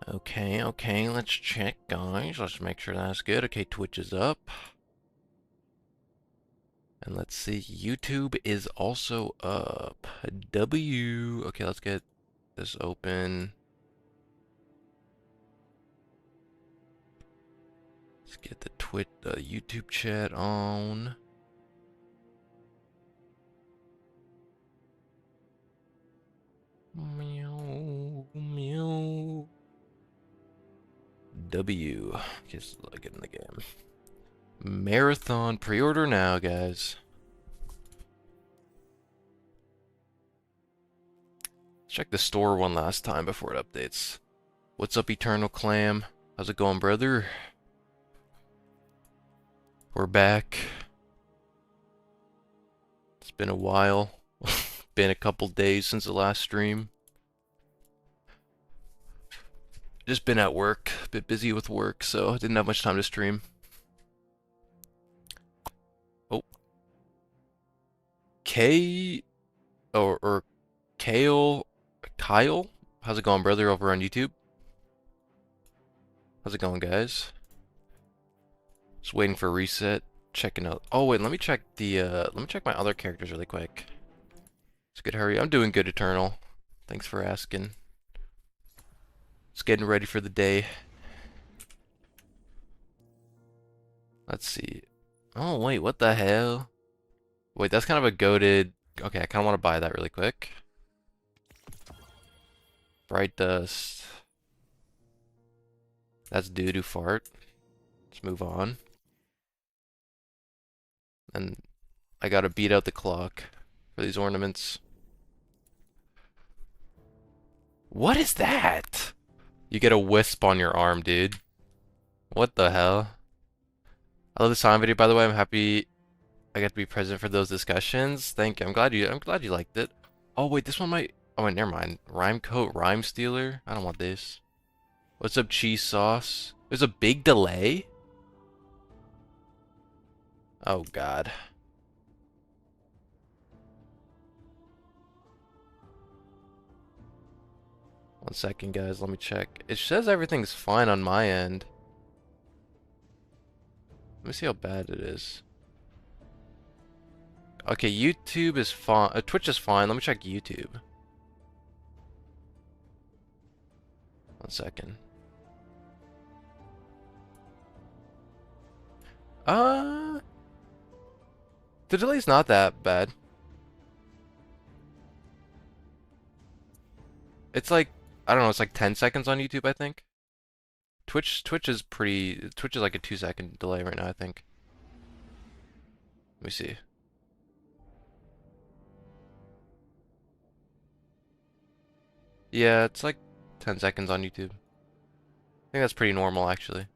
Okay, okay, let's check, guys. Let's make sure that's good. Okay, Twitch is up. And let's see, YouTube is also up. W. Okay, let's get this open. Let's get the YouTube chat on. Meow, meow. W. Just get in the game. Marathon pre-order now, guys. Check the store one last time before it updates. What's up, Eternal Clam? How's it going, brother? We're back. It's been a while. Been a couple days since the last stream. Just been at work. A bit busy with work, so I didn't have much time to stream. Oh. K... or Kyle? How's it going, brother, over on YouTube? How's it going, guys? Just waiting for a reset. Checking out. Oh wait, let me check my other characters really quick. It's good, hurry. I'm doing good, Eternal. Thanks for asking. Just getting ready for the day. Let's see. Oh wait, what the hell? Wait, that's kind of a goated. Okay, I kind of want to buy that really quick. Bright dust. That's doo-doo fart. Let's move on. And I gotta beat out the clock for these ornaments. What is that? You get a wisp on your arm, dude. What the hell? I love the sound video, by the way. I'm happy I got to be present for those discussions. Thank you. I'm glad you liked it. Oh wait, this one might. Oh wait, never mind. Rhyme coat, rhyme stealer. I don't want this. What's up, cheese sauce? There's a big delay. Oh god. One second, guys. Let me check. It says everything's fine on my end. Let me see how bad it is. Okay, YouTube is fine. Twitch is fine. Let me check YouTube. One second. The delay's not that bad. It's like, I don't know, it's like 10 seconds on YouTube, I think. Twitch is like a 2-second delay right now, I think. Let me see. Yeah, it's like 10 seconds on YouTube. I think that's pretty normal, actually.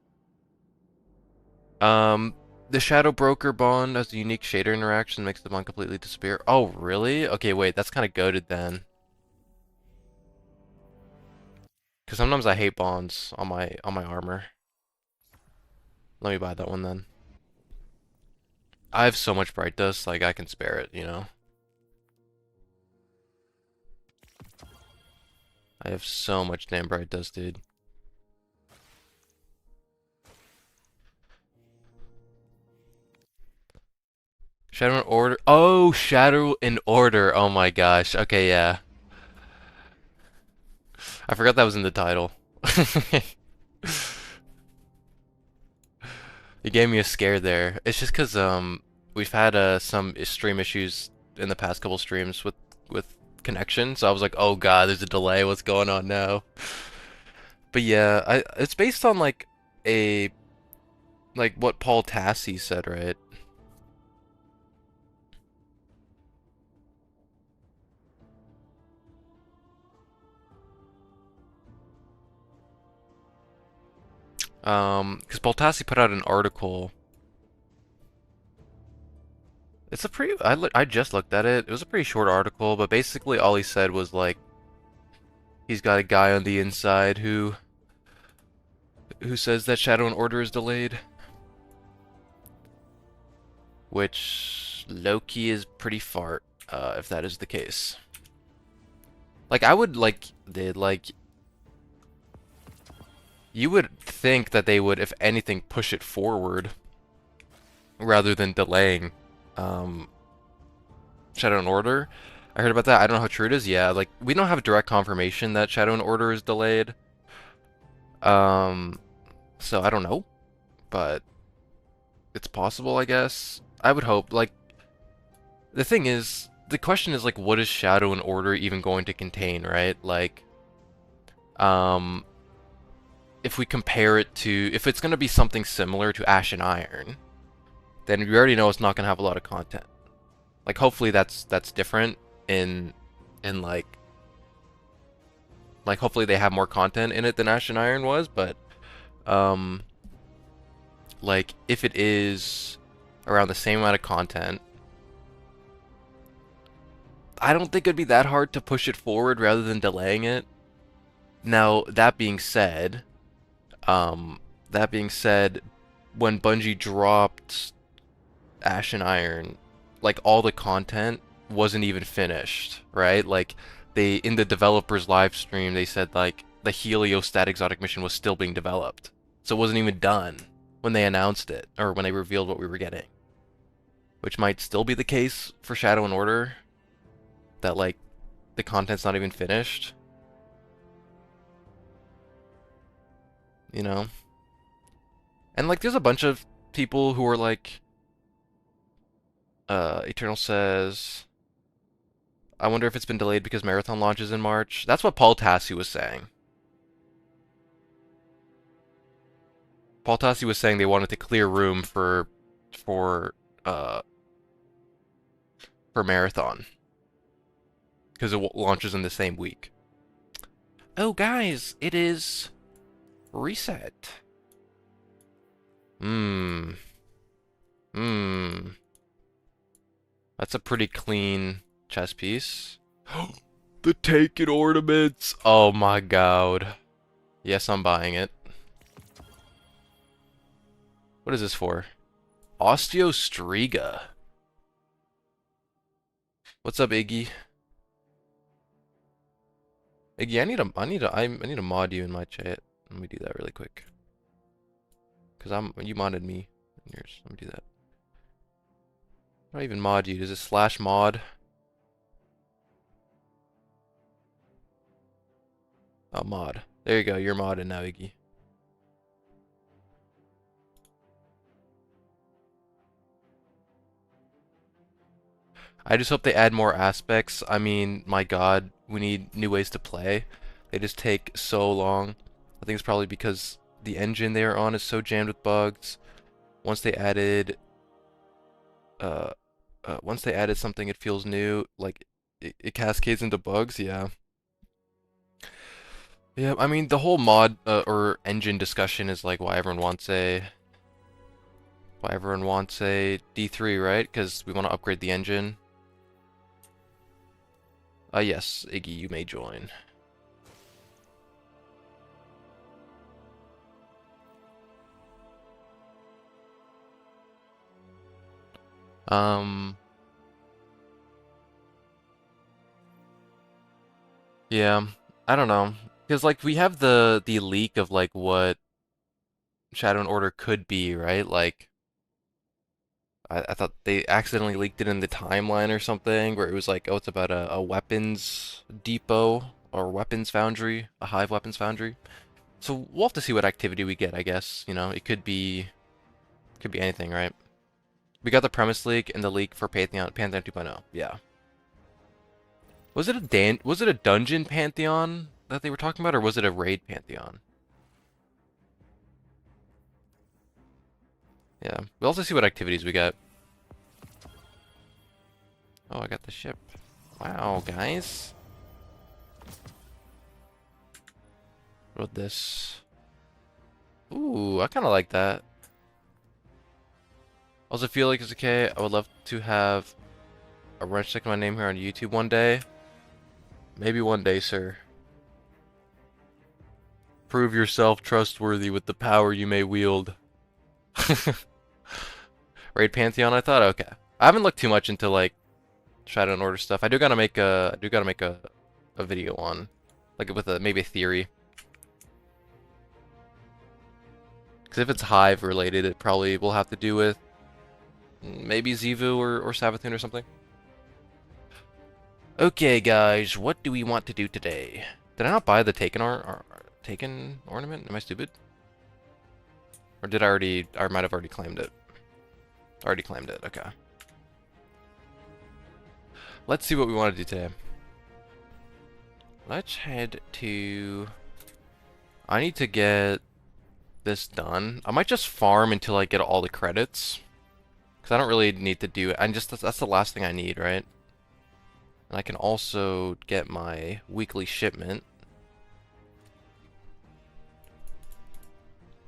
The Shadow Broker bond has a unique shader interaction, makes the bond completely disappear. Oh, really? Okay, wait, that's kind of goated then. Because sometimes I hate bonds on my armor. Let me buy that one then. I have so much bright dust, like I can spare it, you know. I have so much damn bright dust, dude. Shadow in Order. Oh, Shadow in Order. Oh my gosh. Okay, yeah. I forgot that was in the title. You gave me a scare there. It's just because we've had some stream issues in the past couple streams with connection, so I was like, oh god, there's a delay. What's going on now? But yeah, it's based on a like what Paul Tassi said, right? Because Paul Tassi put out an article. It's a pretty. I just looked at it. It was a pretty short article, but basically all he said was like he's got a guy on the inside who says that Shadow and Order is delayed, which Loki is pretty fart. If that is the case, like I would like did like You would think that they would, if anything, push it forward rather than delaying um, Shadow and Order. I heard about that. I don't know how true it is. Yeah, like we don't have direct confirmation that Shadow and Order is delayed. Um, so I don't know, but it's possible, I guess. I would hope. Like the thing is, the question is like, what is Shadow and Order even going to contain, right? Like, um, if we compare it to, if it's going to be something similar to Ash and Iron, then we already know it's not going to have a lot of content. Like, hopefully that's different in in like hopefully they have more content in it than Ash and Iron was, but um like if it is around the same amount of content, I don't think it'd be that hard to push it forward rather than delaying it. Now, um that being said, when Bungie dropped Ash and Iron, like all the content wasn't even finished, right? Like they in the developers live stream they said like the heliostat exotic mission was still being developed. So it wasn't even done when they announced it or when they revealed what we were getting. Which might still be the case for Shadow and Order, that like the content's not even finished, you know? And like there's a bunch of people who are like Eternal says, I wonder if it's been delayed because Marathon launches in March. That's what Paul Tassi was saying. Paul Tassi was saying they wanted to clear room for uh for Marathon because it launches in the same week. Oh guys, it is reset. Hmm. Hmm. That's a pretty clean chess piece. The Taken ornaments. Oh my god. Yes, I'm buying it. What is this for? Osteostriga. What's up, Iggy? Iggy, I need to mod you in my chat. Let me do that really quick. Cause you modded me in yours. Let me do that. How do I even mod you? Does it slash mod? Oh, mod. There you go. You're modded now, Iggy. I just hope they add more aspects. I mean, my god, we need new ways to play. They just take so long. I think it's probably because the engine they are on is so jammed with bugs. Once they added, uh, once they added something, it feels new. Like it cascades into bugs. Yeah. Yeah. I mean, the whole mod or engine discussion is like why everyone wants a D3, right? Because we want to upgrade the engine. Yes, Iggy, you may join. Um, yeah, I don't know. Because like we have the leak of like what Shadow and Order could be, right? Like I thought they accidentally leaked it in the timeline or something, where it was like, oh, it's about a weapons depot or weapons foundry, a hive weapons foundry. So we'll have to see what activity we get, I guess. You know, it could be anything, right? We got the premise leak and the leak for Pantheon 2.0. Yeah. Was it a dungeon Pantheon that they were talking about, or was it a raid Pantheon? Yeah. We'll also see what activities we got. Oh, I got the ship. Wow, guys. What about this? Ooh, I kind of like that. Also feel like it's okay. I would love to have a wrench stick to my name here on YouTube one day. Maybe one day, sir. Prove yourself trustworthy with the power you may wield. Raid Pantheon, I thought? Okay. I haven't looked too much into like Shadow and Order stuff. I do gotta make a video on like with maybe a theory. Because if it's Hive related, it probably will have to do with maybe Zivu or Savathun or something. Okay, guys, what do we want to do today? Did I not buy the Taken ornament? Am I stupid? Or did I already? I might have already claimed it. Already claimed it. Okay. Let's see what we want to do today. Let's head to... I need to get this done. I might just farm until I get all the credits. Because I don't really need to do it. That's the last thing I need, right? And I can also get my weekly shipment.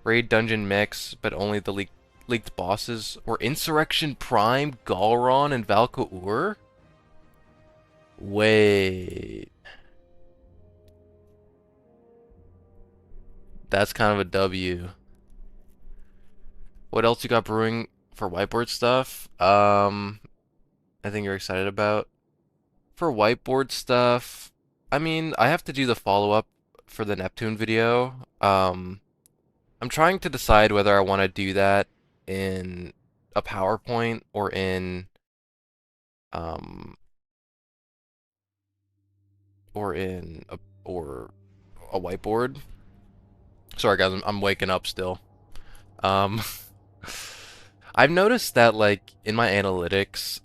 Raid dungeon mix, but only the leaked bosses. Or Insurrection Prime, Galron, and Valka-Ur? Wait. That's kind of a W. What else you got brewing for whiteboard stuff? I think you're excited about. For whiteboard stuff, I mean, I have to do the follow-up for the Neptune video. I'm trying to decide whether I want to do that in a PowerPoint or in um or in a whiteboard. Sorry guys, I'm waking up still. Um I've noticed that like in my analytics,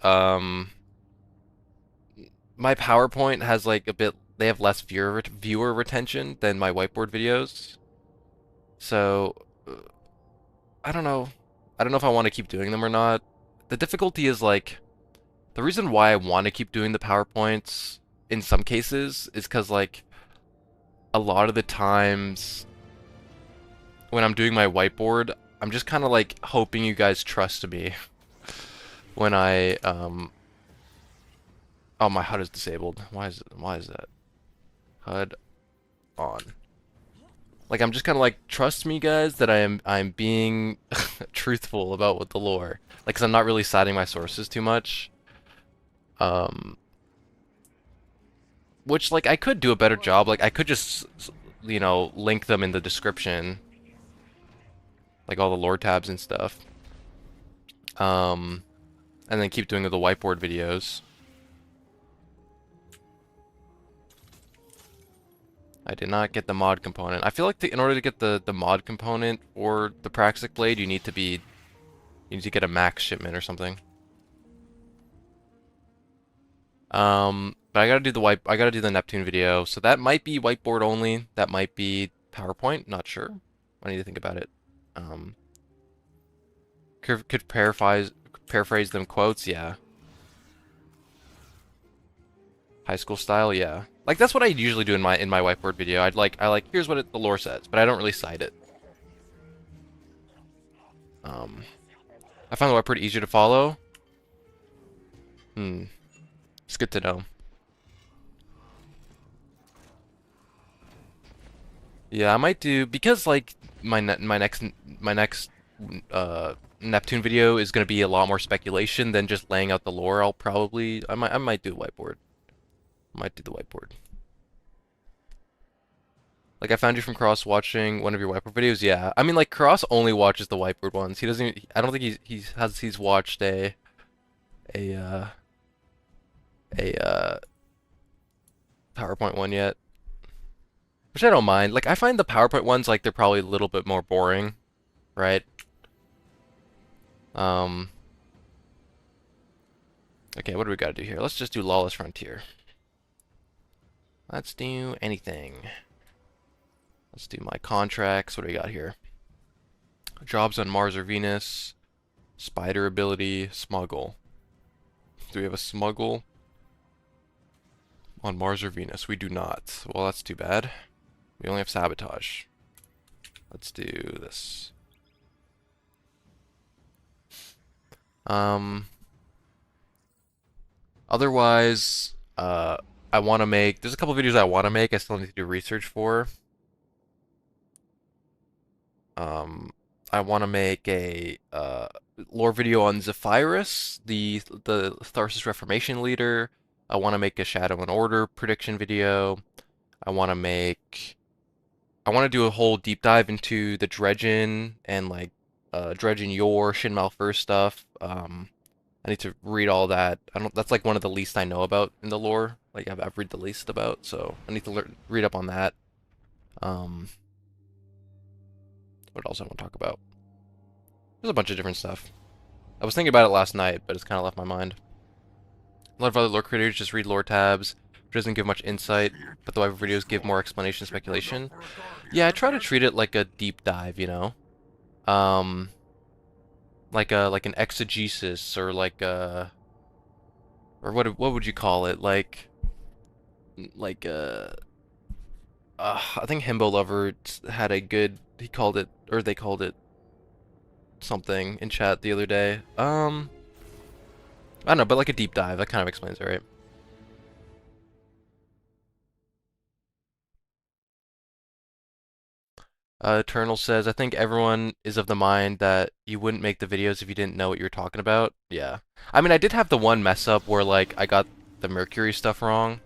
my PowerPoint has like they have less viewer retention than my whiteboard videos. So I don't know. I don't know if I want to keep doing them or not. The difficulty is like the reason why I want to keep doing the PowerPoints in some cases is because like a lot of the times when I'm doing my whiteboard, I'm just kind of like hoping you guys trust me when I oh, my HUD is disabled. Why is that? HUD on. Like I'm just kind of like trust me guys that I'm being truthful about what the lore. Like 'cause I'm not really citing my sources too much. Um which like I could do a better job. Like I could just you know, link them in the description. Like all the lore tabs and stuff. And then keep doing the whiteboard videos. I did not get the mod component. I feel like in order to get the mod component or the Praxic Blade, you need to get a max shipment or something. But I gotta do the Neptune video, so that might be whiteboard only. That might be PowerPoint. Not sure. I need to think about it. Could paraphrase them quotes. Yeah. High school style. Yeah. Like that's what I usually do in my whiteboard video. I like here's what the lore says, but I don't really cite it. I find the whiteboard easier to follow. It's good to know. Yeah, I might do because like my next Neptune video is gonna be a lot more speculation than just laying out the lore. I might do a whiteboard. Might do the whiteboard. Like I found you from Cross watching one of your whiteboard videos. Yeah, I mean like Cross only watches the whiteboard ones. He doesn't. I don't think he's watched a uh, a PowerPoint one yet. Which I don't mind. Like I find the PowerPoint ones like they're probably a little bit more boring, right? Okay, what do we gotta do here? Let's just do Lawless Frontier. Let's do anything. Let's do my contracts. What do we got here? Jobs on Mars or Venus. Spider ability. Smuggle. Do we have a smuggle on Mars or Venus? We do not. Well, that's too bad. We only have sabotage. Let's do this. Otherwise, I want to make, there's a couple videos I want to make, I still need to do research for. I want to make a lore video on Zephyrus, the Tharsis Reformation leader. I want to make a Shadow and Order prediction video. I want to make I want to do a whole deep dive into the dredging and like dredging your Shin Malphur stuff. I need to read all that. I don't. That's like one of the least I know about in the lore. Like I've read the least about, so I need to read up on that. Um, what else I want to talk about? There's a bunch of different stuff. I was thinking about it last night, but it's kind of left my mind. A lot of other lore creators just read lore tabs, which doesn't give much insight, but the waiver videos give more explanation and speculation. Yeah, I try to treat it like a deep dive, you know? Um, like an exegesis or like a or what would you call it? Like I think Himbo Lover had a good he called it or they called it something in chat the other day. I don't know, but like a deep dive, that kind of explains it, right? Eternal says, I think everyone is of the mind that you wouldn't make the videos if you didn't know what you were talking about. Yeah. I mean, I did have the one mess up where, like, I got the Mercury stuff wrong.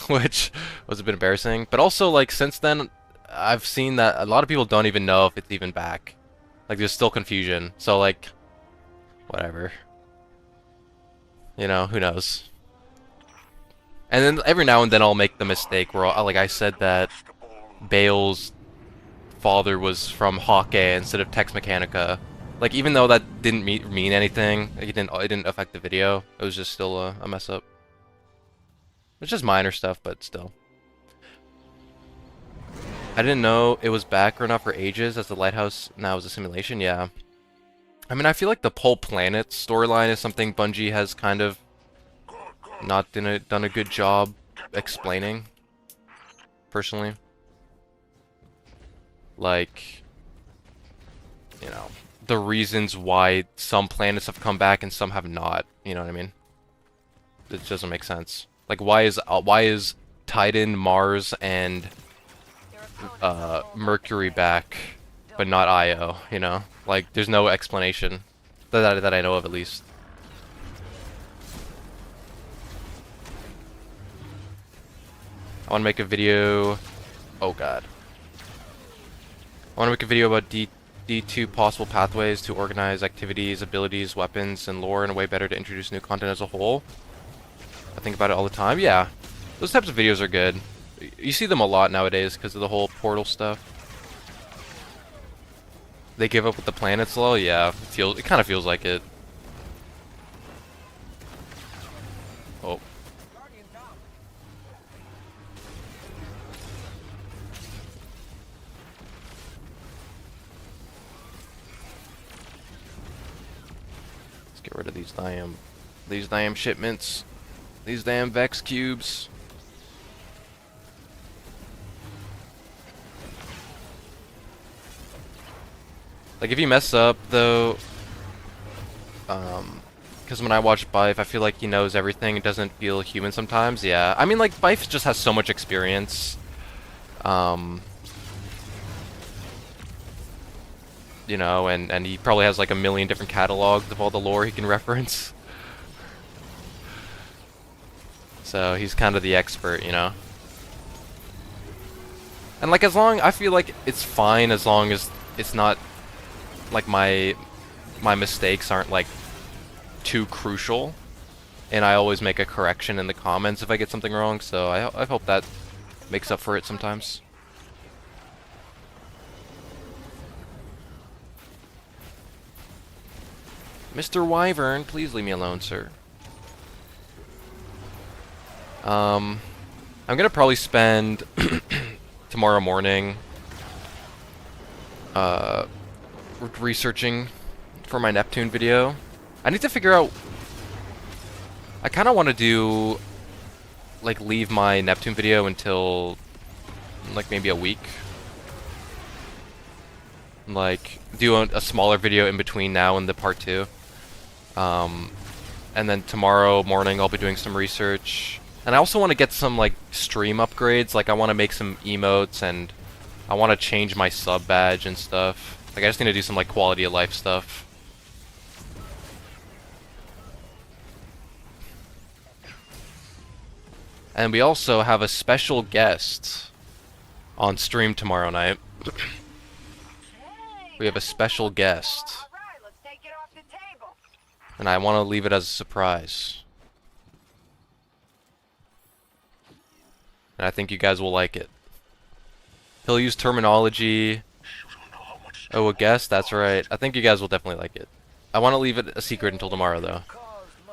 Which was a bit embarrassing. But also, like, since then, I've seen that a lot of people don't even know if it's even back. Like, there's still confusion. So, like, whatever. You know, who knows? And then every now and then I'll make the mistake where, like, I said that Bale's father was from Hawkeye instead of Tex Mechanica. Like, even though that didn't mean anything, like, it didn't affect the video. It was just still a mess up. It's just minor stuff, but still. I didn't know it was back or not for ages, as the lighthouse now is a simulation. Yeah. I mean, I feel like the Pole Planet storyline is something Bungie has kind of not done a good job explaining, personally. Like, you know, the reasons why some planets have come back and some have not. You know what I mean? It doesn't make sense. Like, why is Titan, Mars, and Mercury back, but not Io? You know, like, there's no explanation that I know of, at least. I want to make a video. Oh God. I want to make a video about D2 possible pathways to organize activities, abilities, weapons, and lore in a way better to introduce new content as a whole. I think about it all the time. Yeah, those types of videos are good. You see them a lot nowadays because of the whole portal stuff. They give up with the planets low. Yeah, it kind of feels like it. Oh. Let's get rid of these damn shipments. These damn Vex cubes. Like, if you mess up, though, because when I watch Bife, I feel like he knows everything. It doesn't feel human sometimes. Yeah, I mean, like, Bife just has so much experience. You know, and he probably has like a million different catalogs of all the lore he can reference. So he's kind of the expert, you know. And like, I feel like it's fine as long as it's not like my mistakes aren't like too crucial, and I always make a correction in the comments if I get something wrong. So I hope that makes up for it sometimes. Mr. Wyvern, please leave me alone, sir. I'm gonna probably spend tomorrow morning researching for my Neptune video. I need to figure out. I kind of want to do like leave my Neptune video until like maybe a week. Like do a smaller video in between now and the part 2. And then tomorrow morning I'll be doing some research. And I also want to get some like stream upgrades. Like I want to make some emotes, and I want to change my sub badge and stuff. Like I just need to do some like quality of life stuff. And we also have a special guest on stream tomorrow night. We have a special guest. And I want to leave it as a surprise. And I think you guys will like it. He'll use terminology. Oh, a guest? That's right. I think you guys will definitely like it. I want to leave it a secret until tomorrow, though.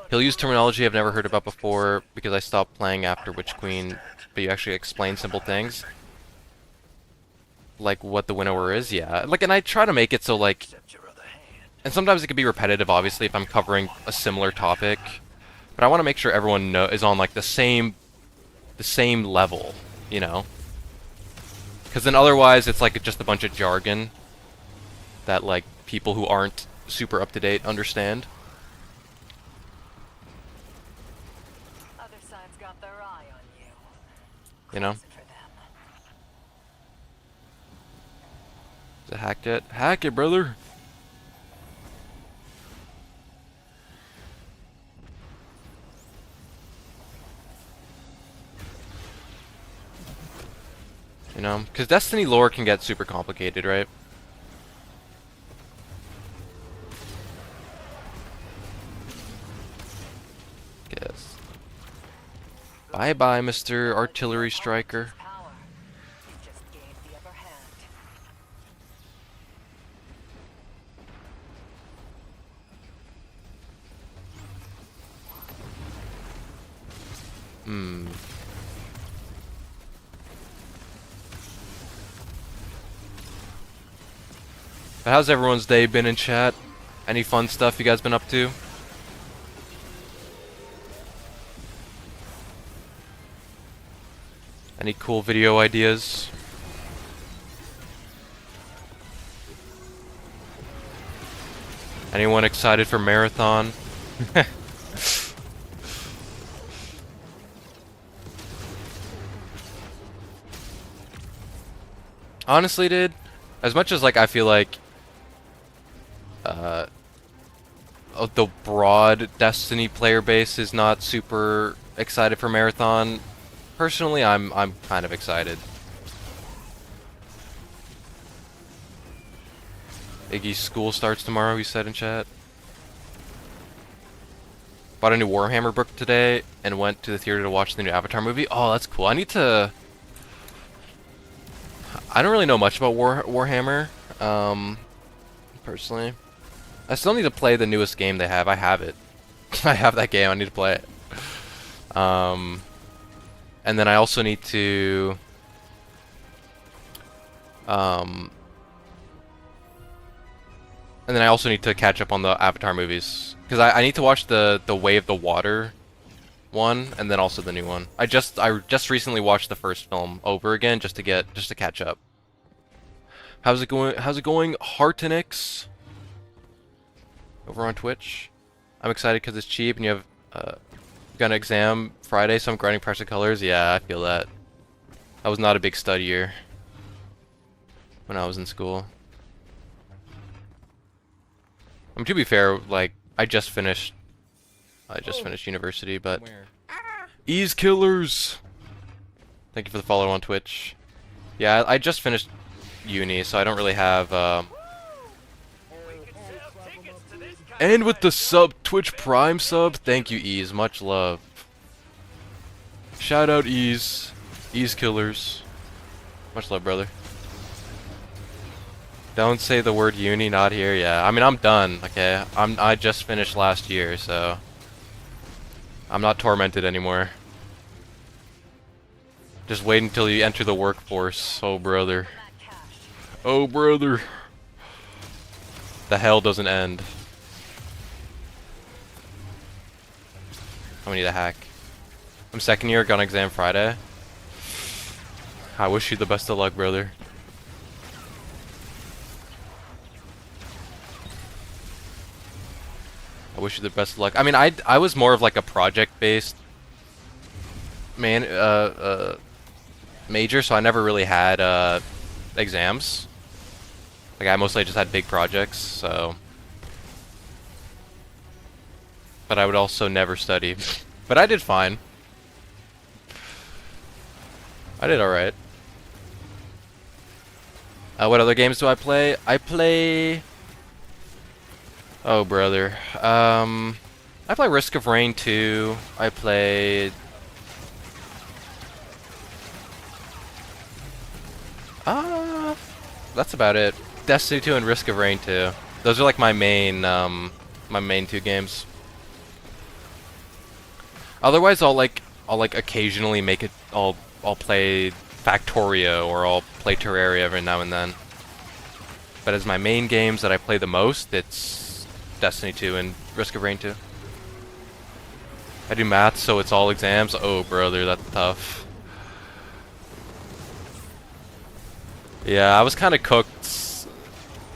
He'll use terminology I've never heard about before because I stopped playing after Witch Queen, but you actually explain simple things. Like what the winnower is, yeah. Like, and I try to make it so, like... And sometimes it can be repetitive, obviously, if I'm covering a similar topic. But I want to make sure everyone is on, like, the same level, you know? Because then otherwise it's like just a bunch of jargon that, like, people who aren't super up-to-date understand. Other side's got their eye on you. You know? Is it hacked yet? Hack it, brother! You know? Because Destiny lore can get super complicated, right? Guess. Bye-bye, Mr. Artillery Striker. But how's everyone's day been in chat? Any fun stuff you guys been up to? Any cool video ideas? Anyone excited for Marathon? Honestly, dude, as much as, like, I feel like the broad Destiny player base is not super excited for Marathon, personally, I'm kind of excited. Iggy's school starts tomorrow, he said in chat. Bought a new Warhammer book today and went to the theater to watch the new Avatar movie. Oh, that's cool. I need to... I don't really know much about Warhammer, personally. I still need to play the newest game they have. I have it. I have that game. I need to play it. And then I also need to... and then I also need to catch up on the Avatar movies. Because I need to watch the Way of the Water one, and then also the new one. I just recently watched the first film over again just to catch up. How's it going? Heartenix? Over on Twitch. I'm excited because it's cheap and you have got an exam Friday, so I'm grinding Price of Colors. Yeah, I feel that. I was not a big studier when I was in school. To be fair, like, I just finished university, but... Ease Killers! Thank you for the follow on Twitch. Yeah, I just finished uni, so I don't really have, And with the Twitch Prime sub, thank you, Ease. Much love. Shout out, Ease. Ease Killers. Much love, brother. Don't say the word uni, not here. Yeah, I mean, I'm done, okay? I just finished last year, so... I'm not tormented anymore. Just wait until you enter the workforce. Oh, brother. Oh, brother. The hell doesn't end. I'm gonna need a hack. I'm second year, got an exam Friday. I wish you the best of luck, brother. I wish you the best of luck. I mean, I was more of like a project-based major, so I never really had exams. Like, I mostly just had big projects, so... But I would also never study. But I did fine. I did alright. What other games do I play? I play... Oh, brother. I play Risk of Rain 2. I played... That's about it. Destiny 2 and Risk of Rain 2. Those are like my main two games. Otherwise, I'll like occasionally make it. I'll play Factorio or I'll play Terraria every now and then. But as my main games that I play the most, it's Destiny 2 and Risk of Rain 2. I do math, so it's all exams. Oh, brother, that's tough. Yeah, I was kind of cooked.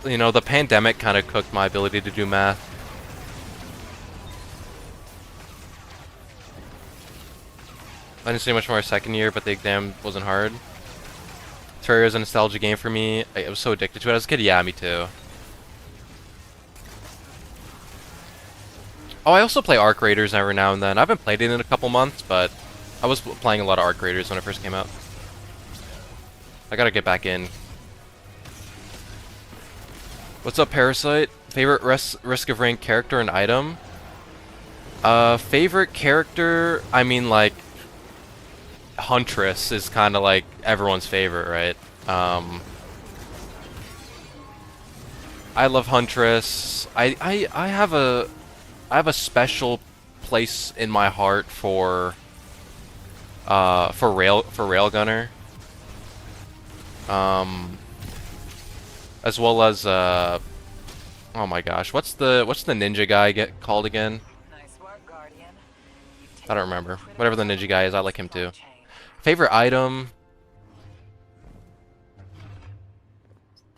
You know, the pandemic kind of cooked my ability to do math. I didn't study much more second year, but the exam wasn't hard. Terraria is a nostalgia game for me. I was so addicted to it as a kid. Yeah, me too. Oh, I also play Arc Raiders every now and then. I haven't played it in a couple months, but I was playing a lot of Arc Raiders when it first came out. I gotta get back in. What's up, Parasite? Favorite Risk of Rain character and item? Favorite character, I mean, like, Huntress is kind of like everyone's favorite, right? I love Huntress. I have a special place in my heart for Railgunner. As well as oh my gosh, what's the ninja guy get called again? Nice work, Guardian. I don't remember. Whatever the ninja guy is, I like him too. Favorite item?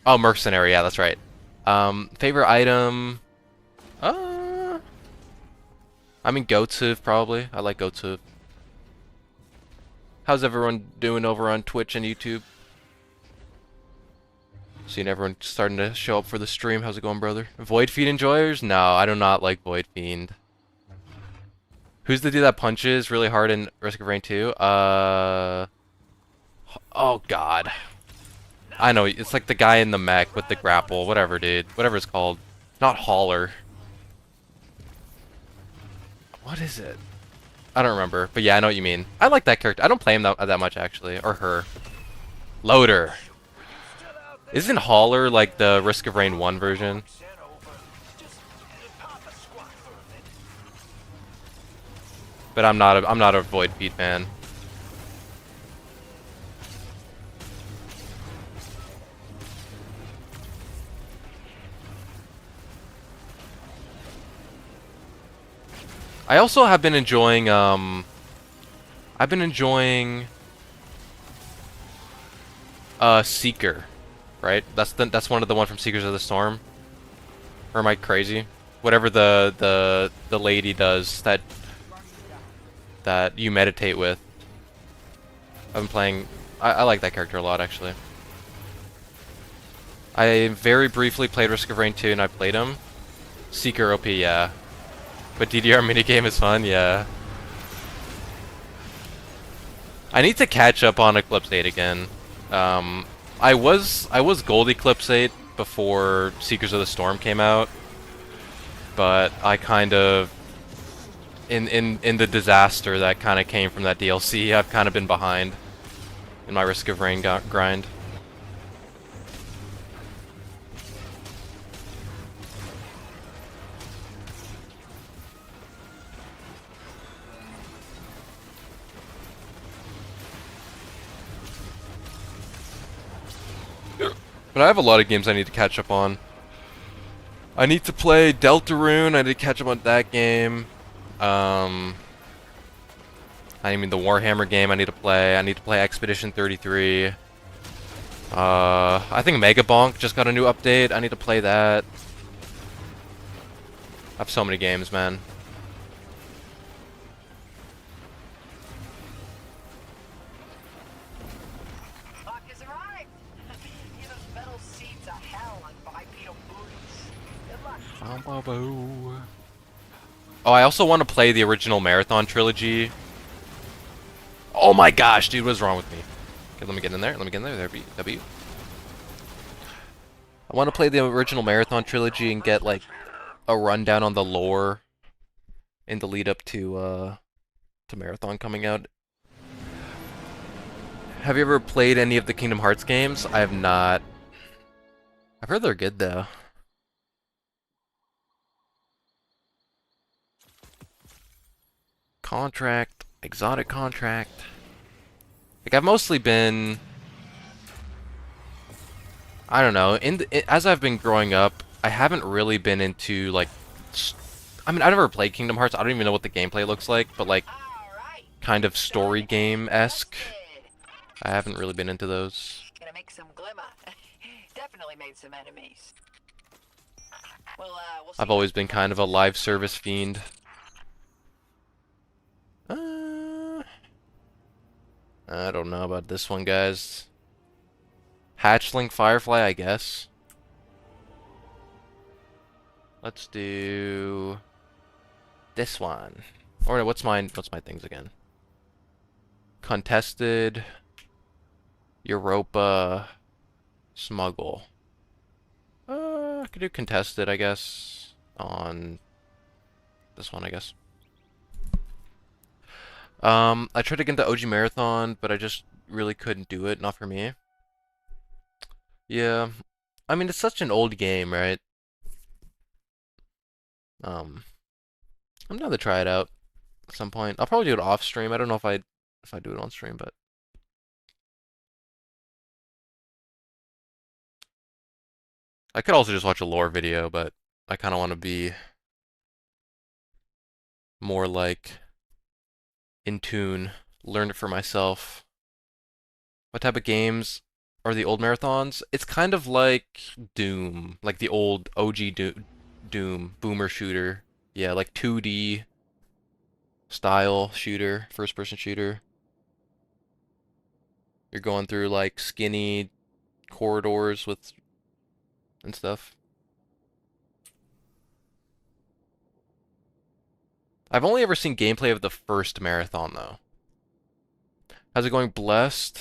Oh, mercenary. Yeah, that's right. Favorite item? I mean, Goatsuv probably. I like Goatsuv. How's everyone doing over on Twitch and YouTube? Seeing everyone starting to show up for the stream. How's it going, brother? Void Fiend enjoyers? No, I do not like Void Fiend. Who's the dude that punches really hard in Risk of Rain 2? Oh god. I know, it's like the guy in the mech with the grapple, whatever, dude. Whatever it's called. Not Hauler. What is it? I don't remember, but yeah, I know what you mean. I like that character. I don't play him that much, actually. Or her. Loader. Isn't Hauler like the Risk of Rain 1 version? But I'm not a Void Fiend fan. I also have been enjoying Seeker, right? That's one of the one from Seekers of the Storm. Or am I crazy? Whatever the lady does that you meditate with. I've been playing. I like that character a lot, actually. I very briefly played Risk of Rain 2 and I played him. Seeker OP, yeah. But DDR minigame is fun, yeah. I need to catch up on Eclipse 8 again. I was Gold Eclipse 8 before Seekers of the Storm came out. But I kind of in the disaster that kind of came from that DLC, I've kind of been behind in my Risk of Rain grind. But I have a lot of games I need to catch up on. I need to play Deltarune. I need to catch up on that game. I mean the Warhammer game I need to play. I need to play Expedition 33. I think Mega Bonk just got a new update. I need to play that. I have so many games, man. Oh, I also want to play the original Marathon trilogy. Oh my gosh, dude, what's wrong with me? Okay, let me get in there. Let me get in there. There, W. I want to play the original Marathon trilogy and get like a rundown on the lore in the lead up to Marathon coming out. Have you ever played any of the Kingdom Hearts games? I have not. I've heard they're good though. Contract, exotic contract. Like I've mostly been, I don't know, as I've been growing up, I haven't really been into like I mean, I've never played Kingdom Hearts. I don't even know what the gameplay looks like, but like kind of story game-esque. I haven't really been into those. Gonna make some glimmer. Definitely made some enemies. Well, we'll see. I've always been kind of a live service fiend. I don't know about this one, guys. Hatchling Firefly, I guess. Let's do this one. Or no, what's my things again? Contested, Europa, Smuggle. I could do contested, I guess, on this one, I guess. I tried to get into OG Marathon, but I just really couldn't do it. Not for me. Yeah. I mean, it's such an old game, right? I'm down to try it out at some point. I'll probably do it off stream. I don't know if I do it on stream, but I could also just watch a lore video, but I kind of want to be more like in tune, learn it for myself. What type of games are the old marathons? It's kind of like Doom, like the old OG Doom boomer shooter. Yeah, like 2D style shooter, first person shooter. You're going through like skinny corridors with and stuff. I've only ever seen gameplay of the first marathon though. How's it going, Blessed?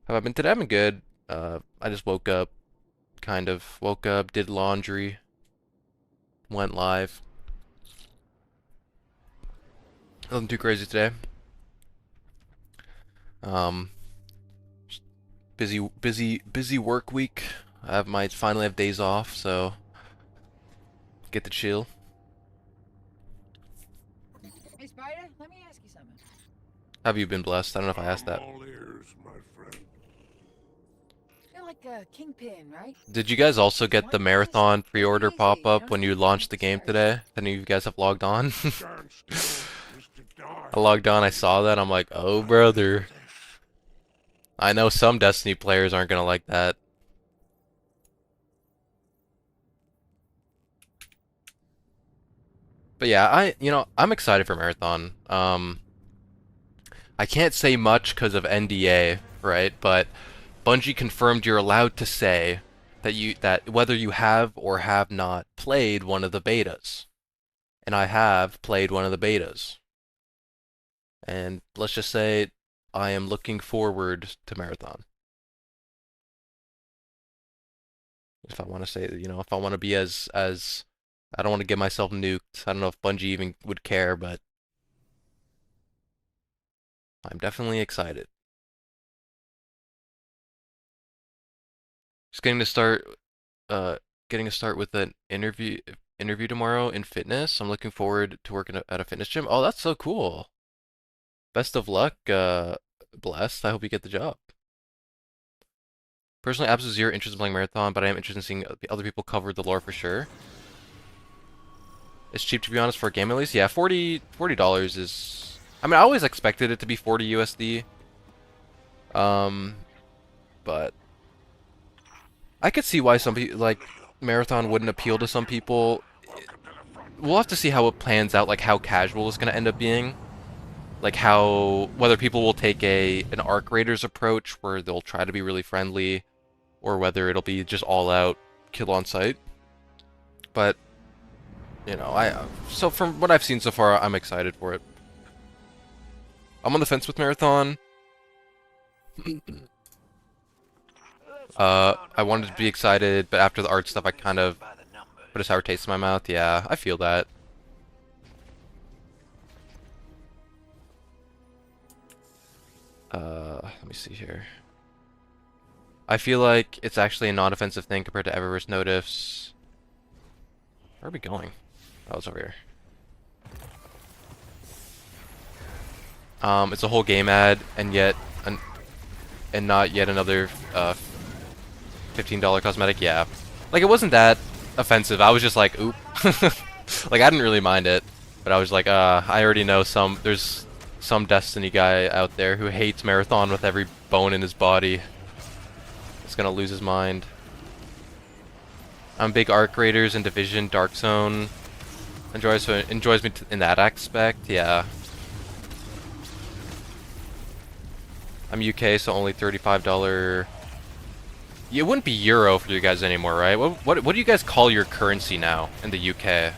Have I been today? I've been good. I just woke up, did laundry, went live. Nothing too crazy today. Busy work week. Finally have days off, so get to chill. Hey, Spider, let me ask you something. Have you been blessed? I don't know if I asked that. All ears, my friend. You're like a kingpin, right? Did you guys also get the marathon pre-order pop-up when you launched the game today? If any of you guys have logged on? Stand still, Mr. Dark. I logged on, I saw that, I'm like, oh brother. I know some Destiny players aren't gonna like that. But yeah, I'm excited for Marathon. I can't say much because of NDA, right? But Bungie confirmed you're allowed to say that whether you have or have not played one of the betas. And I have played one of the betas. And let's just say I am looking forward to Marathon. If I want to say, if I want to be as I don't want to get myself nuked. I don't know if Bungie even would care, but I'm definitely excited. Just getting to start with an interview tomorrow in fitness. I'm looking forward to working at a fitness gym. Oh, that's so cool. Best of luck, Blessed. I hope you get the job. Personally, absolutely zero interest in playing Marathon, but I am interested in seeing other people cover the lore for sure. It's cheap, to be honest, for a game at least. Yeah, $40 is... I mean, I always expected it to be 40 USD. But I could see why some people, like, Marathon wouldn't appeal to some people. We'll have to see how it plans out, like how casual it's going to end up being. Like whether people will take an Arc Raiders approach where they'll try to be really friendly, or whether it'll be just all out kill on sight. But so from what I've seen so far, I'm excited for it. I'm on the fence with Marathon. I wanted to be excited, but after the art stuff, I kind of put a sour taste in my mouth. Yeah, I feel that. Let me see here. I feel like it's actually a non-offensive thing compared to Eververse Notifs. Where are we going? Oh, it's over here. It's a whole game ad, and not yet another $15 cosmetic. Yeah, like it wasn't that offensive. I was just like, oop. Like I didn't really mind it, but I was like, I already know there's some Destiny guy out there who hates Marathon with every bone in his body. He's gonna lose his mind. I'm big Arc Raiders and Division, Dark Zone. Enjoys me in that aspect. Yeah. I'm UK, so only $35. It wouldn't be euro for you guys anymore, right? What do you guys call your currency now in the UK?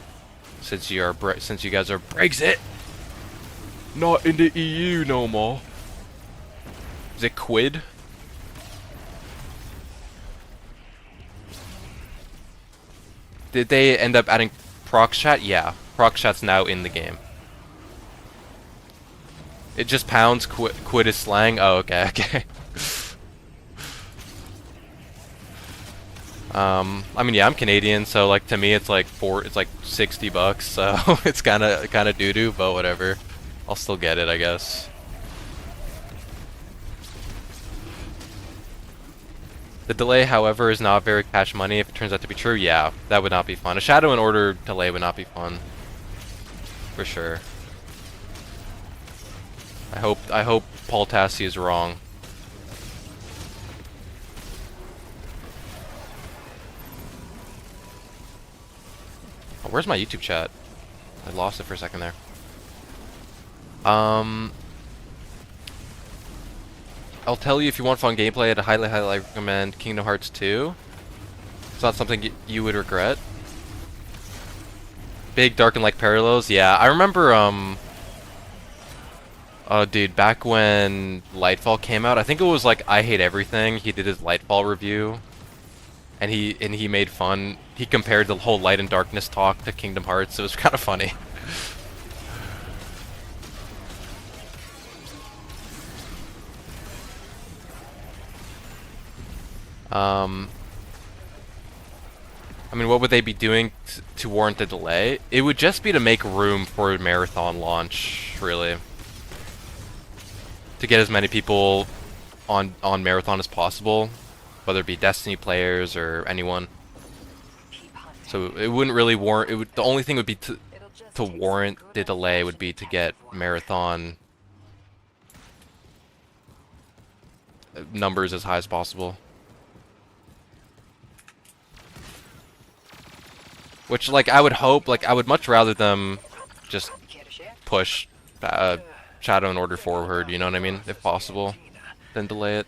Since you guys are Brexit, not in the EU no more. Is it quid? Did they end up adding prox chat? Yeah, prox chat's now in the game. It just pounds quid is slang. Oh, okay, okay. I mean, yeah, I'm Canadian, so like to me, it's like $60, so it's kind of doo doo, but whatever. I'll still get it, I guess. The delay, however, is not very cash money. If it turns out to be true, yeah, that would not be fun. A Shadow and Order delay would not be fun, for sure. I hope Paul Tassi is wrong. Oh, where's my YouTube chat? I lost it for a second there. I'll tell you, if you want fun gameplay, I'd highly recommend Kingdom Hearts 2. It's not something you would regret. Big Dark and Light parallels, yeah. I remember, oh, dude, back when Lightfall came out, I think it was like I Hate Everything. He did his Lightfall review, and he made fun. He compared the whole Light and Darkness talk to Kingdom Hearts. It was kind of funny. I mean, what would they be doing to warrant the delay? It would just be to make room for a Marathon launch, really. To get as many people on Marathon as possible, whether it be Destiny players or anyone. So it wouldn't really warrant. The only thing would be to warrant the delay would be to get Marathon numbers as high as possible. Which, like, I would hope, like, I would much rather them just push Shadow and Order forward, you know what I mean, if possible, than delay it.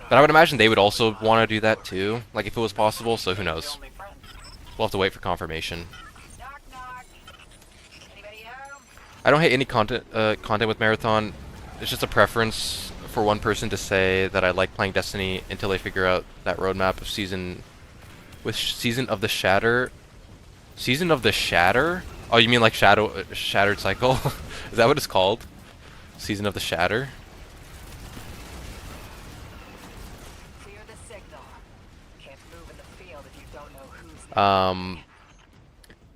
But I would imagine they would also want to do that too, like, if it was possible, so who knows. We'll have to wait for confirmation. I don't hate any content with Marathon. It's just a preference for one person to say that I like playing Destiny until they figure out that roadmap of Season of the Shatter. Season of the Shatter? Oh, you mean like Shattered Cycle? Is that what it's called? Season of the Shatter? Clear the signal. Can't move in the field if you don't know who's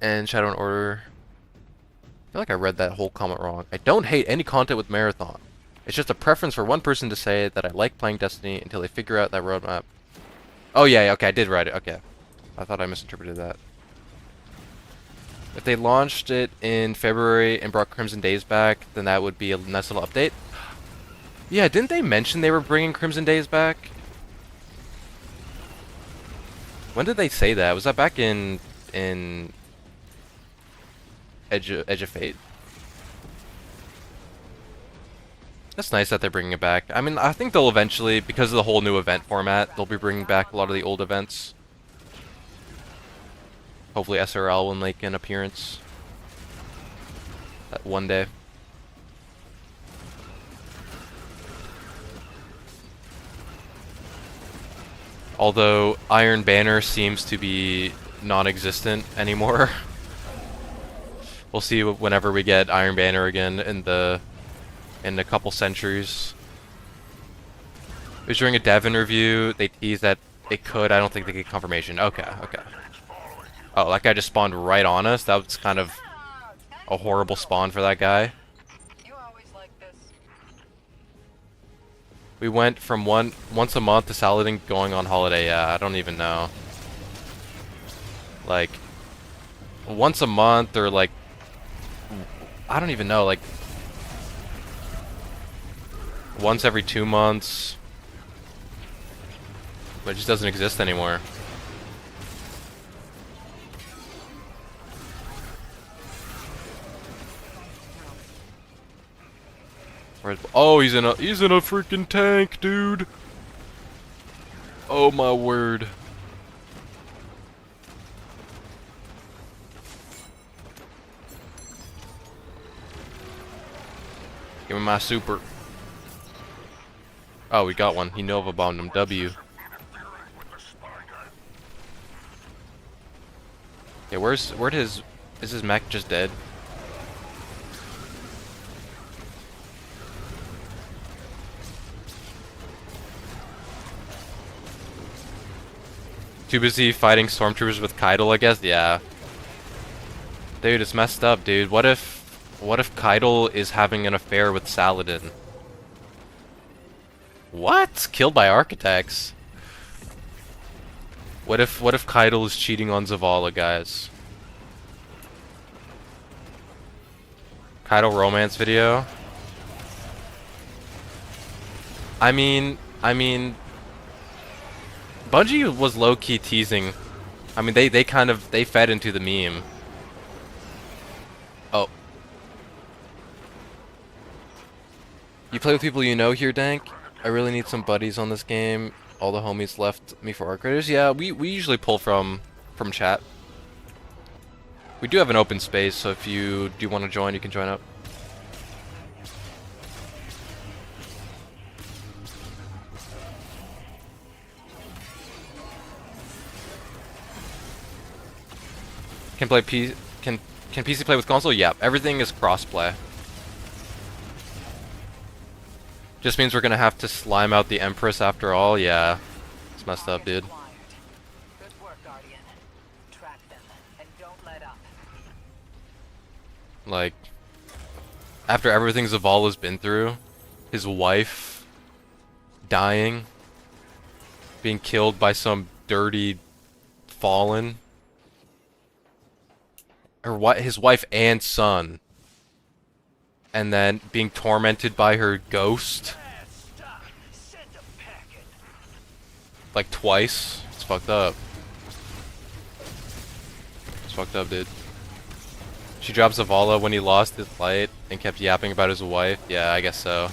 and Shadow and Order. I feel like I read that whole comment wrong. I don't hate any content with Marathon. It's just a preference for one person to say that I like playing Destiny until they figure out that roadmap. Oh yeah, okay, I did write it. Okay. I thought I misinterpreted that. If they launched it in February and brought Crimson Days back, then that would be a nice little update. Yeah, didn't they mention they were bringing Crimson Days back? When did they say that? Was that back in Edge of Fate? That's nice that they're bringing it back. I mean, I think they'll eventually, because of the whole new event format, they'll be bringing back a lot of the old events. Hopefully SRL will make an appearance one day. Although Iron Banner seems to be non-existent anymore. We'll see whenever we get Iron Banner again in a couple centuries. It was during a dev interview. They teased that it could. I don't think they get confirmation. Okay, okay. Oh, that guy just spawned right on us. That was kind of a horrible spawn for that guy. You always like this. We went from once a month to Saladin going on holiday. Yeah, I don't even know. Like once a month or like I don't even know. Like once every 2 months. But it just doesn't exist anymore. Oh, he's in a freaking tank, dude. Oh my word. Give me my super. Oh, we got one. He Nova bombed him. W. Okay, is his mech just dead? Too busy fighting stormtroopers with Keitel, I guess? Yeah. Dude, it's messed up, dude. What if Keitel is having an affair with Saladin? What? Killed by architects? What if Keitel is cheating on Zavala, guys? Keitel romance video? I mean, Bungie was low-key teasing. I mean, they fed into the meme. Oh. You play with people you know here, Dank? I really need some buddies on this game. All the homies left me for Arc Raiders. Yeah, we usually pull from chat. We do have an open space, so if you do want to join, you can join up. Can PC play with console? Yeah, everything is crossplay. Just means we're gonna have to slime out the Empress after all. Yeah, it's messed up, dude. Good work, Guardian. Track them and don't let up. Like, after everything Zavala's been through, his wife dying, being killed by some dirty fallen. His wife and son, and then being tormented by her ghost, like twice. It's fucked up. It's fucked up, dude. She dropped Zavala when he lost his light and kept yapping about his wife. Yeah, I guess so.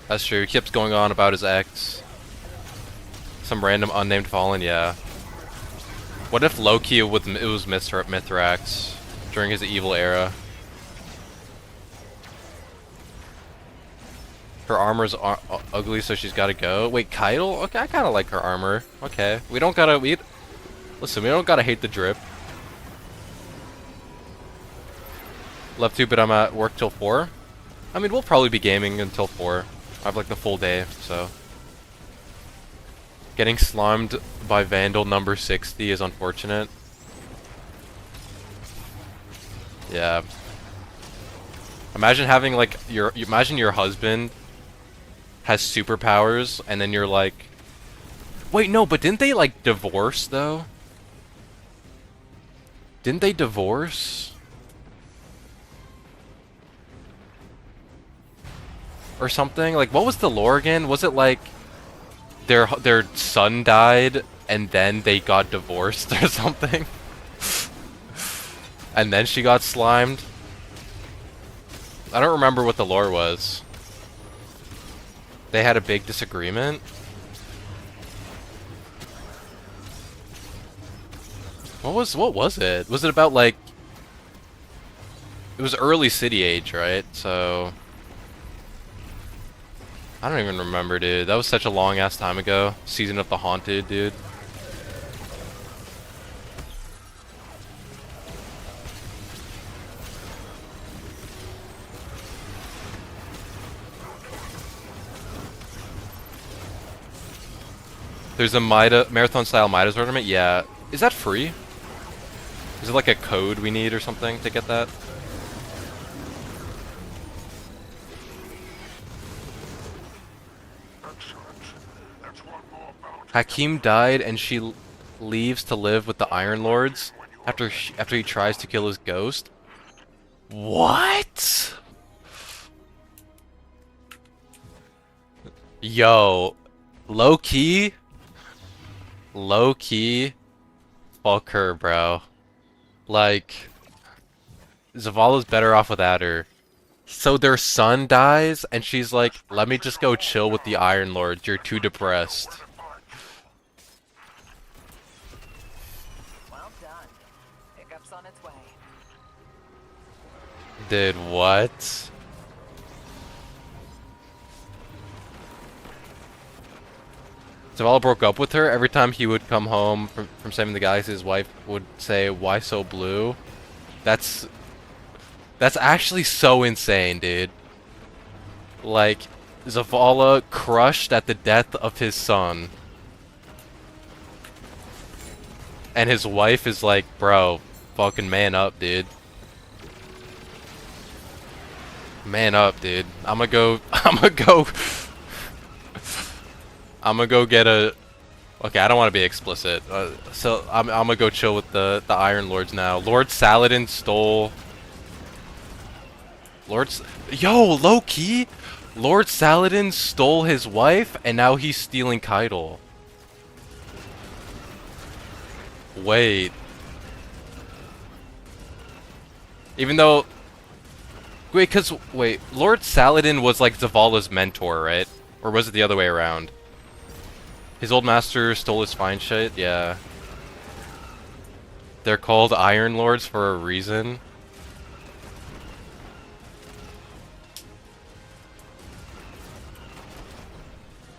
That's true. He keeps going on about his ex. Some random unnamed fallen. Yeah. What if Loki it was Mithrax during his evil era? Her armor's ugly, so she's gotta go. Wait, Keitel? Okay, I kinda like her armor. Okay, we don't gotta listen, we don't gotta hate the drip. Love to, but I'm at work till 4. I mean, we'll probably be gaming until 4. I have like the full day, so. Getting slimed by Vandal number 60 is unfortunate. Yeah. Imagine having like imagine your husband has superpowers and then you're like, wait, no, but didn't they like divorce though? Didn't they divorce? Or something? Like, what was the lore again? Was it like their son died and then they got divorced or something? And then she got slimed? I don't remember what the lore was. They had a big disagreement? What was it? Was it about like it was early City Age, right? So I don't even remember, dude. That was such a long ass time ago. Season of the Haunted, dude. There's a marathon style Midas ornament. Yeah, is that free? Is it like a code we need or something to get that? Hakim died and she leaves to live with the Iron Lords after he tries to kill his ghost. What? Yo, low key, fuck her, bro. Like, Zavala's better off without her. So their son dies, and she's like, let me just go chill with the Iron Lords, you're too depressed. Well done. Pickup's on its way. Dude, what? Zavala broke up with her. Every time he would come home from saving the galaxy, his wife would say, why so blue? That's actually so insane, dude. Like, Zavala crushed at the death of his son. And his wife is like, bro, fucking man up, dude. Man up, dude. I'm gonna go get a... Okay, I don't want to be explicit. So I'm gonna go chill with the Iron Lords now. Lord Saladin stole... Yo, low key, Lord Saladin stole his wife, and now he's stealing Keitel. Wait. Even though... Wait, Lord Saladin was like Zavala's mentor, right? Or was it the other way around? His old master stole his fine shit? Yeah. They're called Iron Lords for a reason.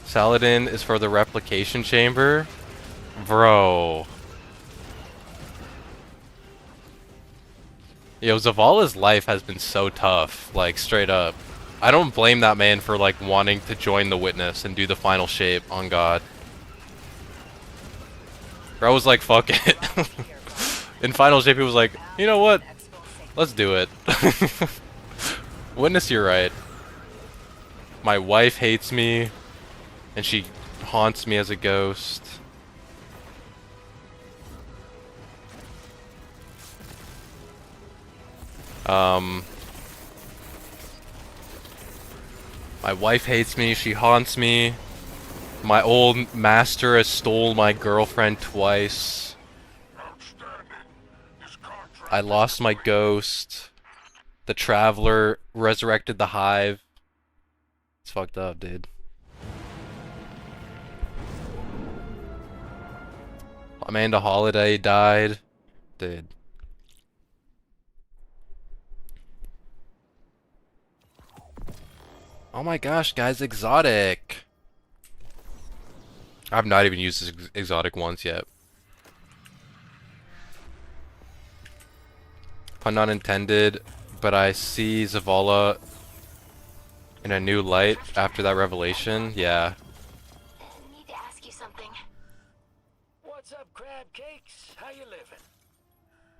Saladin is for the replication chamber? Bro. Yo, Zavala's life has been so tough, like, straight up. I don't blame that man for, like, wanting to join the Witness and do the final shape, on God. Bro was like, fuck it. In final shape, he was like, you know what? Let's do it. Witness, you're right. My wife hates me, and she haunts me as a ghost. My wife hates me, she haunts me. My old master has stole my girlfriend twice. I lost my ghost. The Traveler resurrected the Hive. It's fucked up, dude. Amanda Holiday died. Dude. Oh my gosh, guys, exotic. I've not even used this exotic once yet. Pun not intended, but I see Zavala in a new light after that revelation. Yeah. I need to ask you something. What's up, crab cakes? How you living?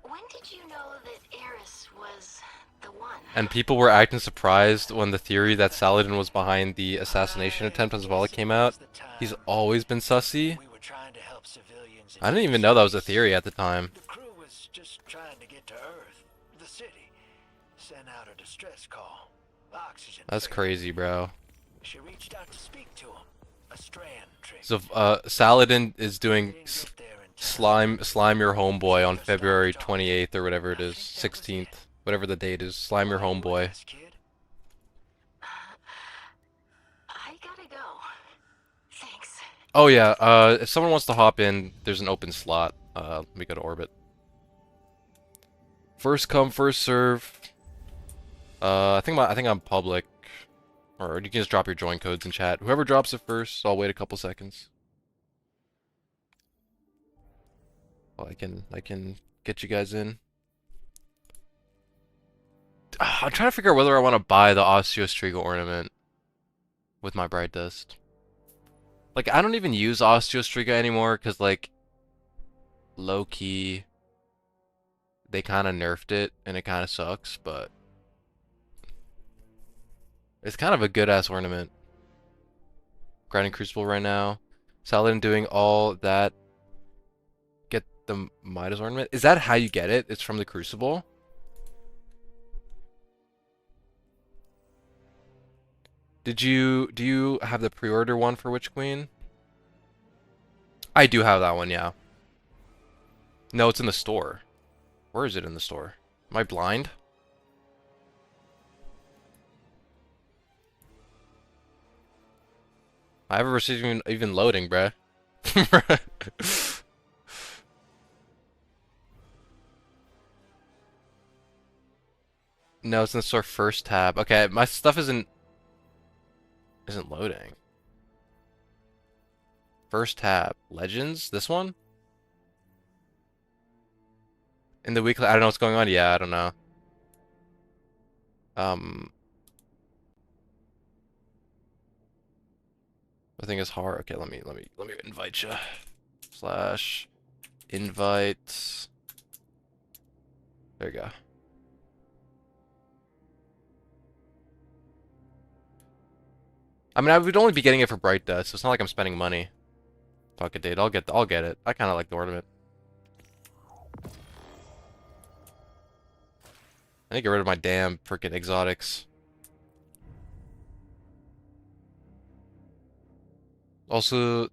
When did you know that Eris was the one? And people were acting surprised when the theory that Saladin was behind the assassination attempt on Zavala came out. He's always been sussy. We were trying to help civilians. I didn't even know that was a theory at the time. The crew was just trying to get to Earth, the city. Sent out a distress call. Oxygen. That's failed. crazy, bro. She reached out to speak to him. A strand trick. So, Saladin is doing Didn't get there in time. slime your homeboy on February 28th or whatever it is, 16th, whatever the date is. Slime your homeboy. Yes, kid. I gotta go. Thanks. Oh yeah, if someone wants to hop in, there's an open slot. Let me go to orbit. First come, first serve. I think I'm public. Or you can just drop your join codes in chat. Whoever drops it first, I'll wait a couple seconds. Well, I can get you guys in. I'm trying to figure out whether I want to buy the Osteostriga ornament with my Bright Dust. Like, I don't even use Osteostriga anymore because, like, low key, they kind of nerfed it and it kind of sucks, but it's kind of a good ass ornament. Grinding Crucible right now. Saladin doing all that. Get the Midas ornament. Is that how you get it? It's from the Crucible? Do you have the pre-order one for Witch Queen? I do have that one, yeah. No, it's in the store. Where is it in the store? Am I blind? I haven't received even loading, bruh. No, it's in the store first tab. Okay, my stuff isn't loading. First tab. Legends? This one? In the weekly, I don't know what's going on. Yeah, I don't know. I think it's hard. Okay, let me invite you. Slash invite. There you go. I mean, I would only be getting it for Bright Dust, so it's not like I'm spending money. Fuck it, dude. I'll get it. I kind of like the ornament. I need to get rid of my damn freaking exotics. Also,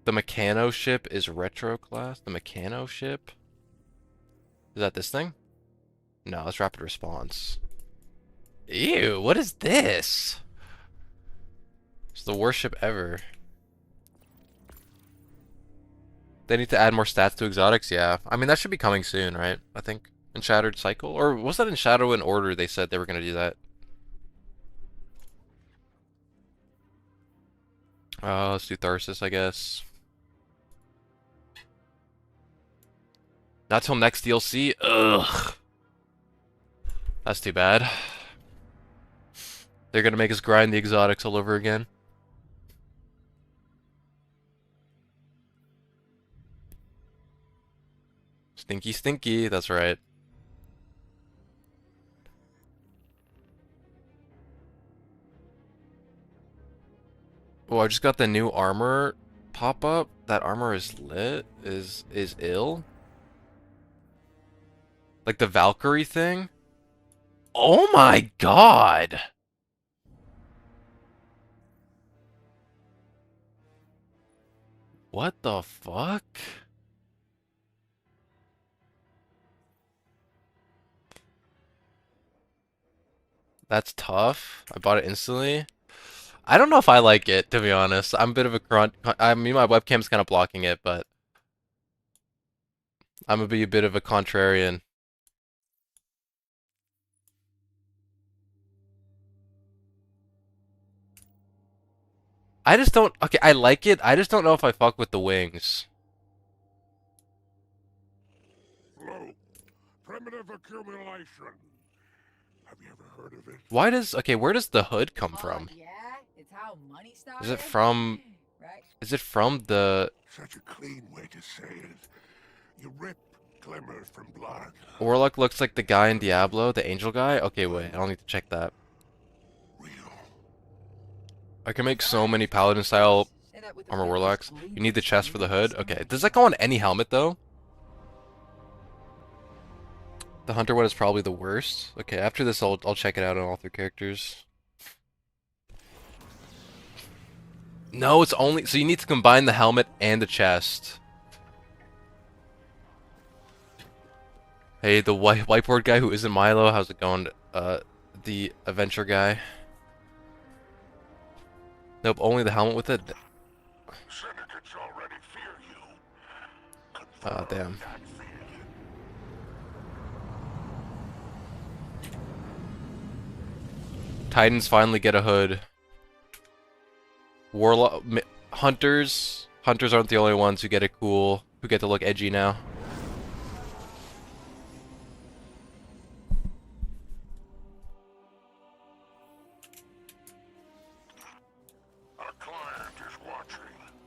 the Meccano ship is retro class. The Meccano ship? Is that this thing? No, it's rapid response. Ew, what is this? It's the worst ship ever. They need to add more stats to exotics? Yeah. I mean, that should be coming soon, right? I think. In Shattered Cycle? Or was that in Shadow and Order they said they were going to do that? Let's do Tharsis, I guess. Not till next DLC? Ugh. That's too bad. They're going to make us grind the exotics all over again. Stinky, stinky, that's right. Oh, I just got the new armor pop up. That armor is lit. Is ill. Like the Valkyrie thing? Oh my god! What the fuck? That's tough. I bought it instantly. I don't know if I like it, to be honest. I'm a bit of a grunt. I mean, my webcam's kind of blocking it, but I'm gonna be a bit of a contrarian. I just don't. Okay, I like it. I just don't know if I fuck with the wings. Slow. Primitive accumulation. Have you ever heard of it? Why does. Okay, where does the hood come from? Yeah, it's how money started. Is it from. Right. Is it from the. Such a clean way to say it. You rip glimmers from blood. Warlock looks like the guy in Diablo, the angel guy? Okay, wait, I don't need to check that. Real. I can make so many paladin style armor warlocks. You need the chest for the hood? Okay, does that go on any helmet though? The hunter one is probably the worst. Okay, after this I'll check it out on all three characters. No, it's only so you need to combine the helmet and the chest. Hey, the whiteboard guy who isn't Milo, how's it going? The adventure guy. Nope, only the helmet with it. Syndicates already fear you. Oh, damn. That fear. Titans finally get a hood. Warlock hunters. Hunters aren't the only ones who get it cool, who get to look edgy now. Our client is watching.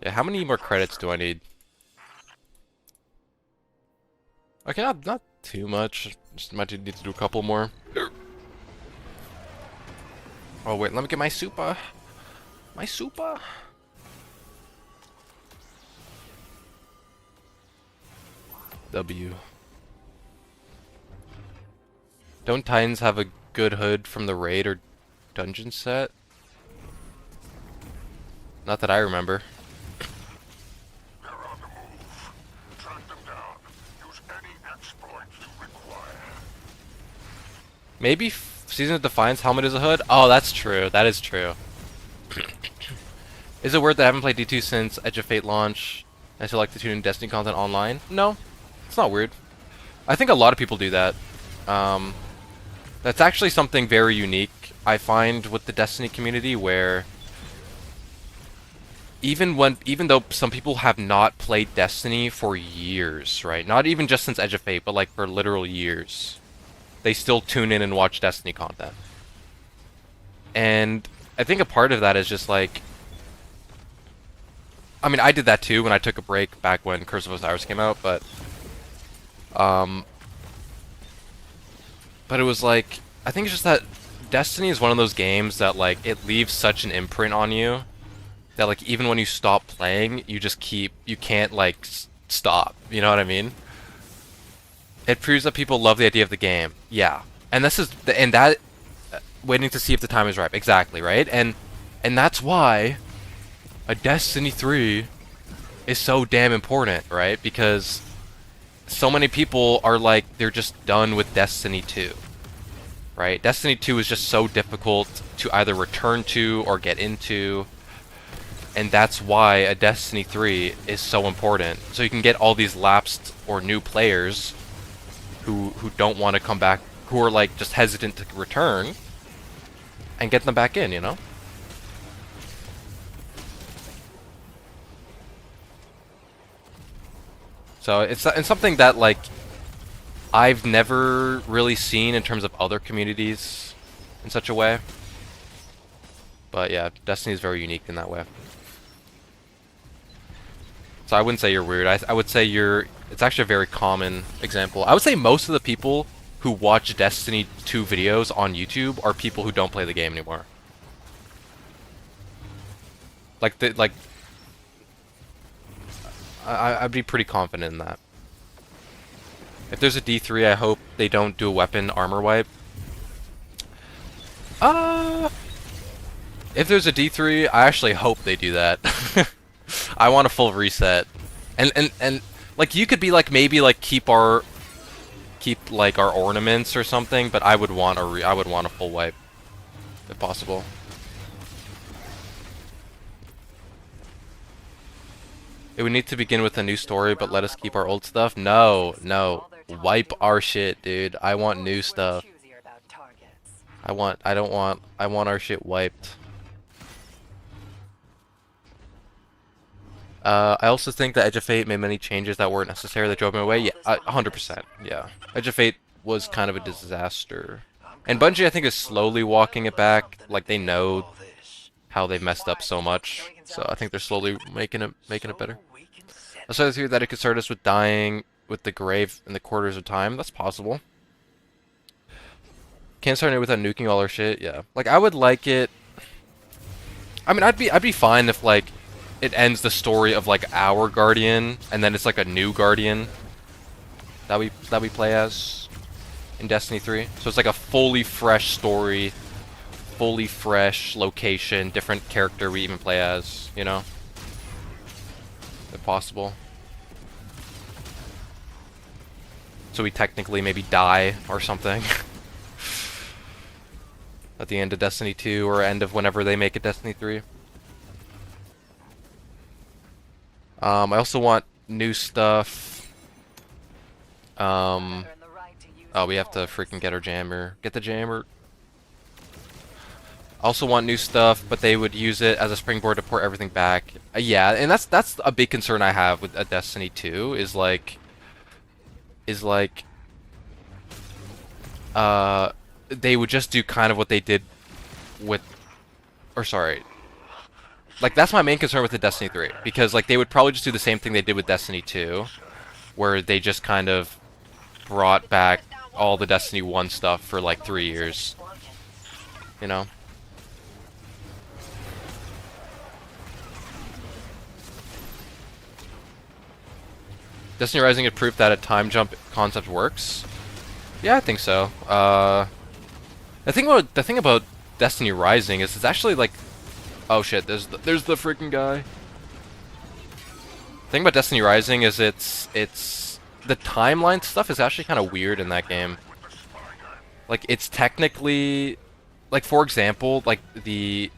Yeah, how many more credits do I need? Okay, not too much. Just might need to do a couple more. Oh wait, let me get my super. My super. W. Don't Titans have a good hood from the raid or dungeon set? Not that I remember. They're on the move. Track them down. Use any exploits you require. Maybe Season of Defiance helmet is a hood? Oh, that's true. That is true. Is it weird that I haven't played D2 since Edge of Fate launch? I still like to tune in Destiny content online? No, it's not weird. I think a lot of people do that. That's actually something very unique, I find, with the Destiny community, where even though some people have not played Destiny for years, right? Not even just since Edge of Fate, but like for literal years, they still tune in and watch Destiny content. And I think a part of that is just like, I mean, I did that too when I took a break back when Curse of Osiris came out, but it was like, I think it's just that Destiny is one of those games that like, it leaves such an imprint on you that like, even when you stop playing, you can't like stop, you know what I mean? It proves that people love the idea of the game. Yeah. And waiting to see if the time is ripe. Exactly, right? And that's why a Destiny 3 is so damn important, right? Because so many people are like, they're just done with Destiny 2. Right? Destiny 2 is just so difficult to either return to or get into. And that's why a Destiny 3 is so important. So you can get all these lapsed or new players who don't want to come back, who are like just hesitant to return, and get them back in, you know? So it's something that like I've never really seen in terms of other communities in such a way. But yeah, Destiny is very unique in that way. So I wouldn't say you're weird. I would say it's actually a very common example. I would say most of the people who watch Destiny 2 videos on YouTube are people who don't play the game anymore. I'd be pretty confident in that. If there's a D3, I hope they don't do a weapon armor wipe. If there's a D3, I actually hope they do that. I want a full reset. And like you could be like maybe like keep like our ornaments or something, but I would want a full wipe if possible. It would need to begin with a new story, but let us keep our old stuff. No, wipe our shit, dude. I want new stuff. I want our shit wiped. I also think that Edge of Fate made many changes that weren't necessary that drove me away. Yeah, 100%. Yeah, Edge of Fate was kind of a disaster, and Bungie I think is slowly walking it back. Like they know how they messed up so much, so I think they're slowly making it better. I started to hear that it could start us with dying with the grave in the quarters of time. That's possible. Can't start it without nuking all our shit. Yeah, like I would like it. I mean, I'd be fine if like it ends the story of like our Guardian, and then it's like a new Guardian that we play as in Destiny 3. So it's like a fully fresh story, fully fresh location, different character we even play as, you know? If possible. So we technically maybe die or something. At the end of Destiny 2 or end of whenever they make a Destiny 3. I also want new stuff. Oh, we have to freaking get our jammer. Get the jammer. I also want new stuff, but they would use it as a springboard to port everything back. Yeah, and that's a big concern I have with a Destiny 2 is like they would just do kind of what they did with, or sorry, like that's my main concern with the Destiny 3, because like they would probably just do the same thing they did with Destiny 2, where they just kind of brought back all the Destiny 1 stuff for like 3 years, you know? Destiny Rising had proof that a time jump concept works. Yeah, I think so. The thing about Destiny Rising is it's actually like, oh shit, there's the freaking guy. The thing about Destiny Rising is it's the timeline stuff is actually kind of weird in that game. Like it's technically, like for example, like they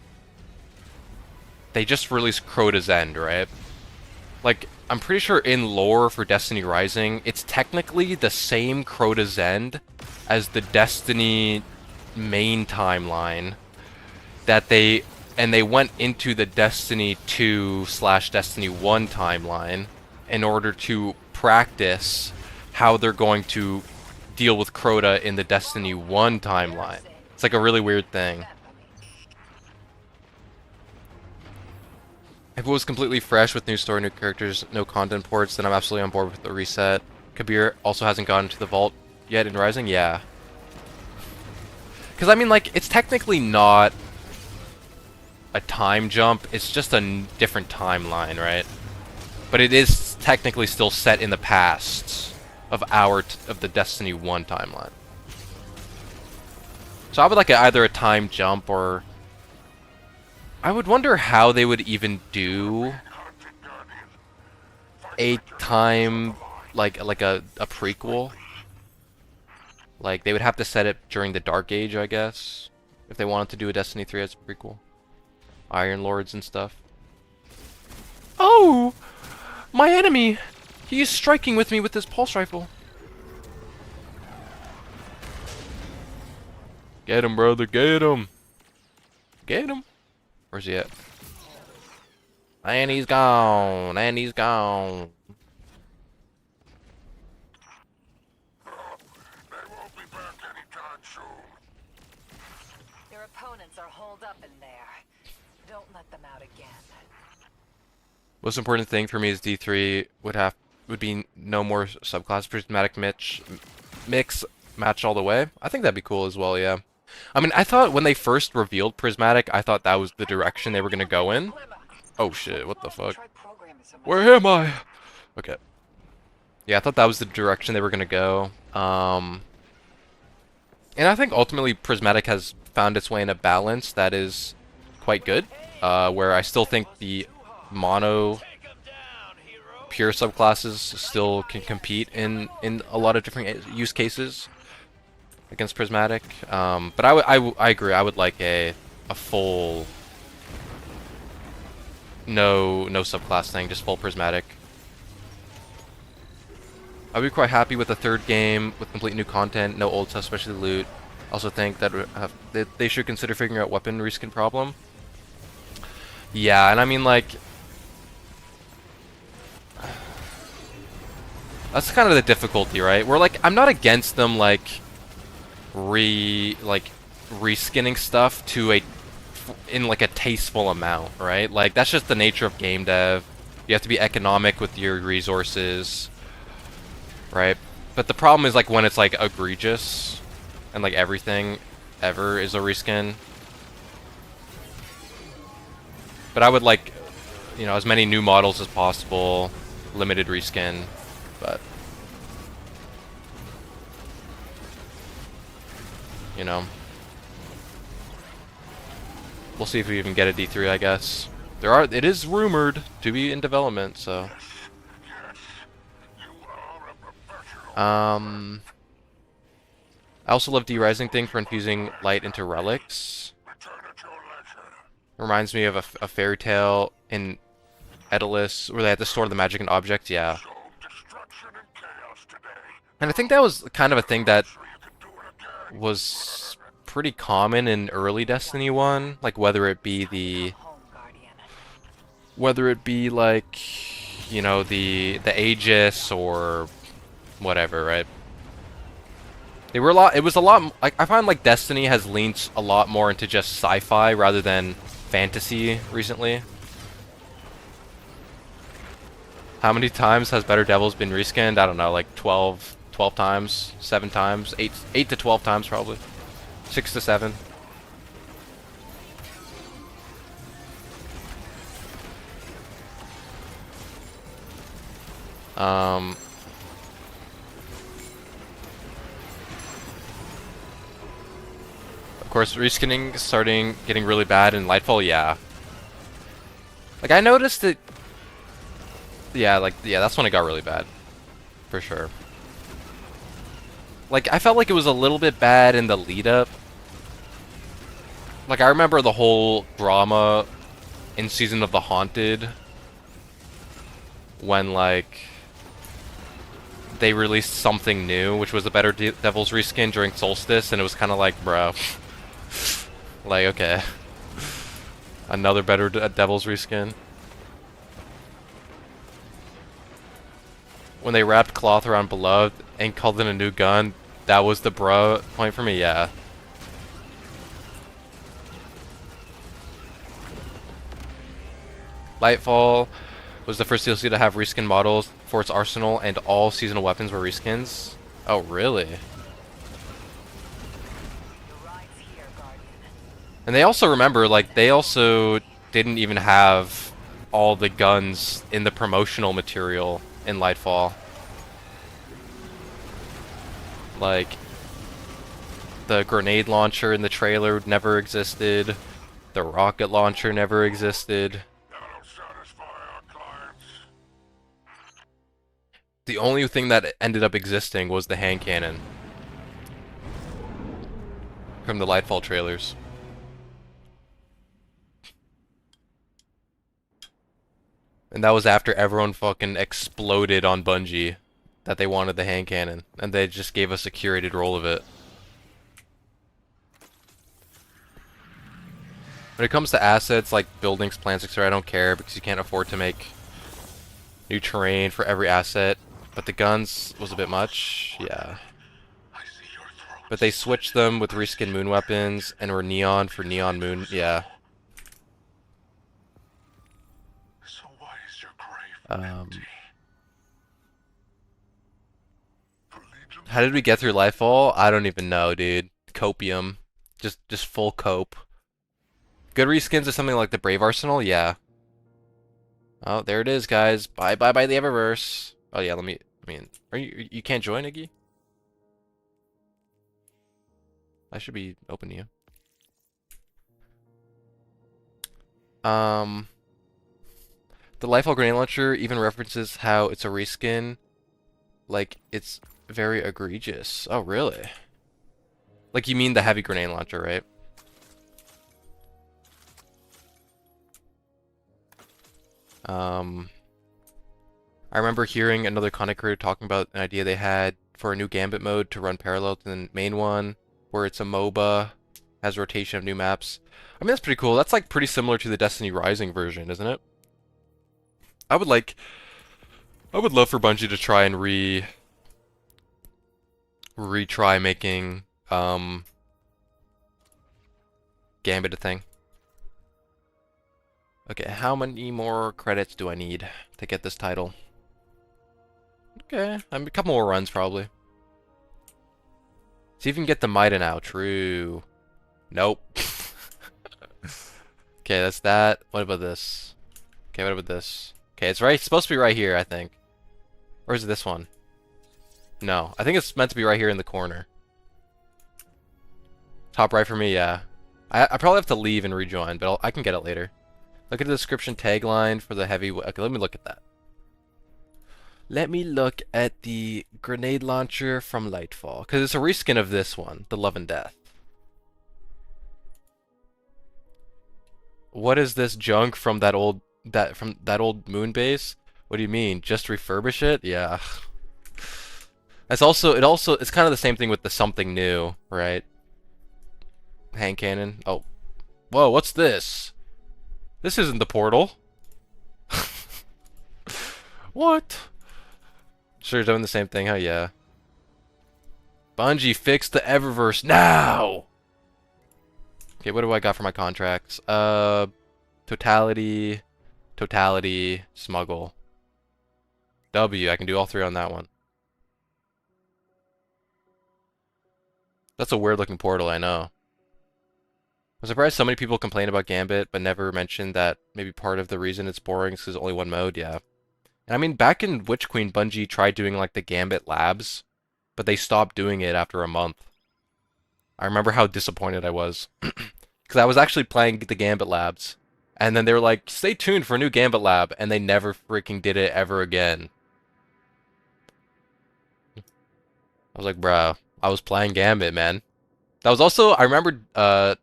just released Crota's End, right? Like I'm pretty sure in lore for Destiny Rising, it's technically the same Crota's End as the Destiny main timeline that they went into the Destiny 2/Destiny 1 timeline in order to practice how they're going to deal with Crota in the Destiny 1 timeline. It's like a really weird thing. If it was completely fresh with new story, new characters, no content ports, then I'm absolutely on board with the reset. Kabir also hasn't gotten to the vault yet in Rising? Yeah. Because, I mean, like, it's technically not a time jump, it's just a different timeline, right? But it is technically still set in the past of the Destiny 1 timeline. So I would like either a time jump or... I would wonder how they would even do a time, like a prequel. Like, they would have to set it during the Dark Age, I guess, if they wanted to do a Destiny 3 as a prequel. Iron Lords and stuff. Oh! My enemy! He is striking with me with this pulse rifle. Get him, brother, get him! Get him! Where's he at? And he's gone! And he's gone! They won't be back anytime soon. Your opponents are holed up in there. Don't let them out again. Most important thing for me is D3 would be no more subclass prismatic mix match all the way. I think that'd be cool as well, yeah. I mean, I thought when they first revealed prismatic, I thought that was the direction they were gonna go in. Oh shit, what the fuck? Where am I? Okay. Yeah, I thought that was the direction they were gonna go. And I think ultimately prismatic has found its way in a balance that is quite good. Where I still think the mono pure subclasses still can compete in a lot of different use cases against prismatic. But I agree. I would like a full no subclass thing, just full prismatic. I'd be quite happy with a third game with complete new content, no old stuff, especially loot. Also think that they should consider figuring out weapon reskin problem. Yeah, and I mean, like, that's kind of the difficulty, right? Where, like, I'm not against them, like, reskinning stuff to in like a tasteful amount, right? Like, that's just the nature of game dev. You have to be economic with your resources, right? But the problem is, like, when it's like egregious and like everything ever is a reskin. But I would like, you know, as many new models as possible, limited reskin, but you know, we'll see if we even get a D3, I guess. It is rumored to be in development, so. I also love D-Rising thing for infusing light into relics. Reminds me of a fairy tale in Daedalus where they had to store the magic in objects, yeah. And I think that was kind of a thing that was pretty common in early Destiny 1, like whether it be Home, Guardian. whether it be like, you know, the Aegis or whatever, right? They were a lot. It was a lot. Like I find like Destiny has leaned a lot more into just sci-fi rather than fantasy recently. How many times has Better Devils been reskinned? I don't know, like 12 times, 7 times, 8 to 12 times probably. 6 to 7. Of course, reskinning starting getting really bad in Lightfall, yeah. Like I noticed that, yeah, that's when it got really bad, for sure. Like I felt like it was a little bit bad in the lead up. Like I remember the whole drama in Season of the Haunted when like they released something new, which was a Better Devils reskin during Solstice, and it was kind of like, bro. Like, okay. Another Better Devils reskin. When they wrapped cloth around Beloved and called it a new gun, that was the bruh point for me, yeah. Lightfall was the first DLC to have reskin models for its arsenal, and all seasonal weapons were reskins. Oh, really? And they also remember, like, they also didn't even have all the guns in the promotional material in Lightfall. Like, the grenade launcher in the trailer never existed. The rocket launcher never existed. That'll satisfy our clients. The only thing that ended up existing was the hand cannon from the Lightfall trailers. And that was after everyone fucking exploded on Bungie that they wanted the hand cannon, and they just gave us a curated roll of it. When it comes to assets like buildings, plants, etc., I don't care because you can't afford to make new terrain for every asset. But the guns was a bit much, yeah. But they switched them with reskin moon weapons and were neon for neon moon, yeah. So why is your grave empty? How did we get through Lightfall? I don't even know, dude. Copium. Just full cope. Good reskins of something like the Brave Arsenal? Yeah. Oh, there it is, guys. Bye the Eververse. Oh yeah, I mean, you can't join, Iggy? I should be open to you. The Lightfall grenade launcher even references how it's a reskin. Like, it's very egregious. Oh, really? Like, you mean the heavy grenade launcher, right? I remember hearing another content creator talking about an idea they had for a new Gambit mode to run parallel to the main one, where it's a MOBA, has rotation of new maps. I mean, that's pretty cool. That's like pretty similar to the Destiny Rising version, isn't it? I would love for Bungie to try and retry making Gambit a thing. Okay, how many more credits do I need to get this title? Okay, I mean, a couple more runs probably. See if you can get the Mida now. True. Nope. Okay, that's that. What about this? Okay, what about this? Okay, it's supposed to be right here, I think. Or is it this one? No, I think it's meant to be right here in the corner. Top right for me, yeah. I probably have to leave and rejoin, but I can get it later. Look at the description tagline for the heavy... Okay, let me look at that. Let me look at the grenade launcher from Lightfall, because it's a reskin of this one, the Love and Death. What is this junk from that old moon base? What do you mean? Just refurbish it? Yeah. It's kind of the same thing with the something new, right? hand cannon. Oh. Whoa, what's this? This isn't the portal. What? Sure, doing the same thing, huh? Yeah. Bungie, fix the Eververse now! Okay, what do I got for my contracts? Totality, smuggle. W, I can do all three on that one. That's a weird looking portal, I know. I'm surprised so many people complain about Gambit, but never mentioned that maybe part of the reason it's boring is because only one mode, yeah. And I mean, back in Witch Queen, Bungie tried doing like the Gambit labs, but they stopped doing it after a month. I remember how disappointed I was. Because I was actually playing the Gambit labs, and then they were like, stay tuned for a new Gambit lab, and they never freaking did it ever again. I was like, bro, I was playing Gambit, man. That was also, I remember, do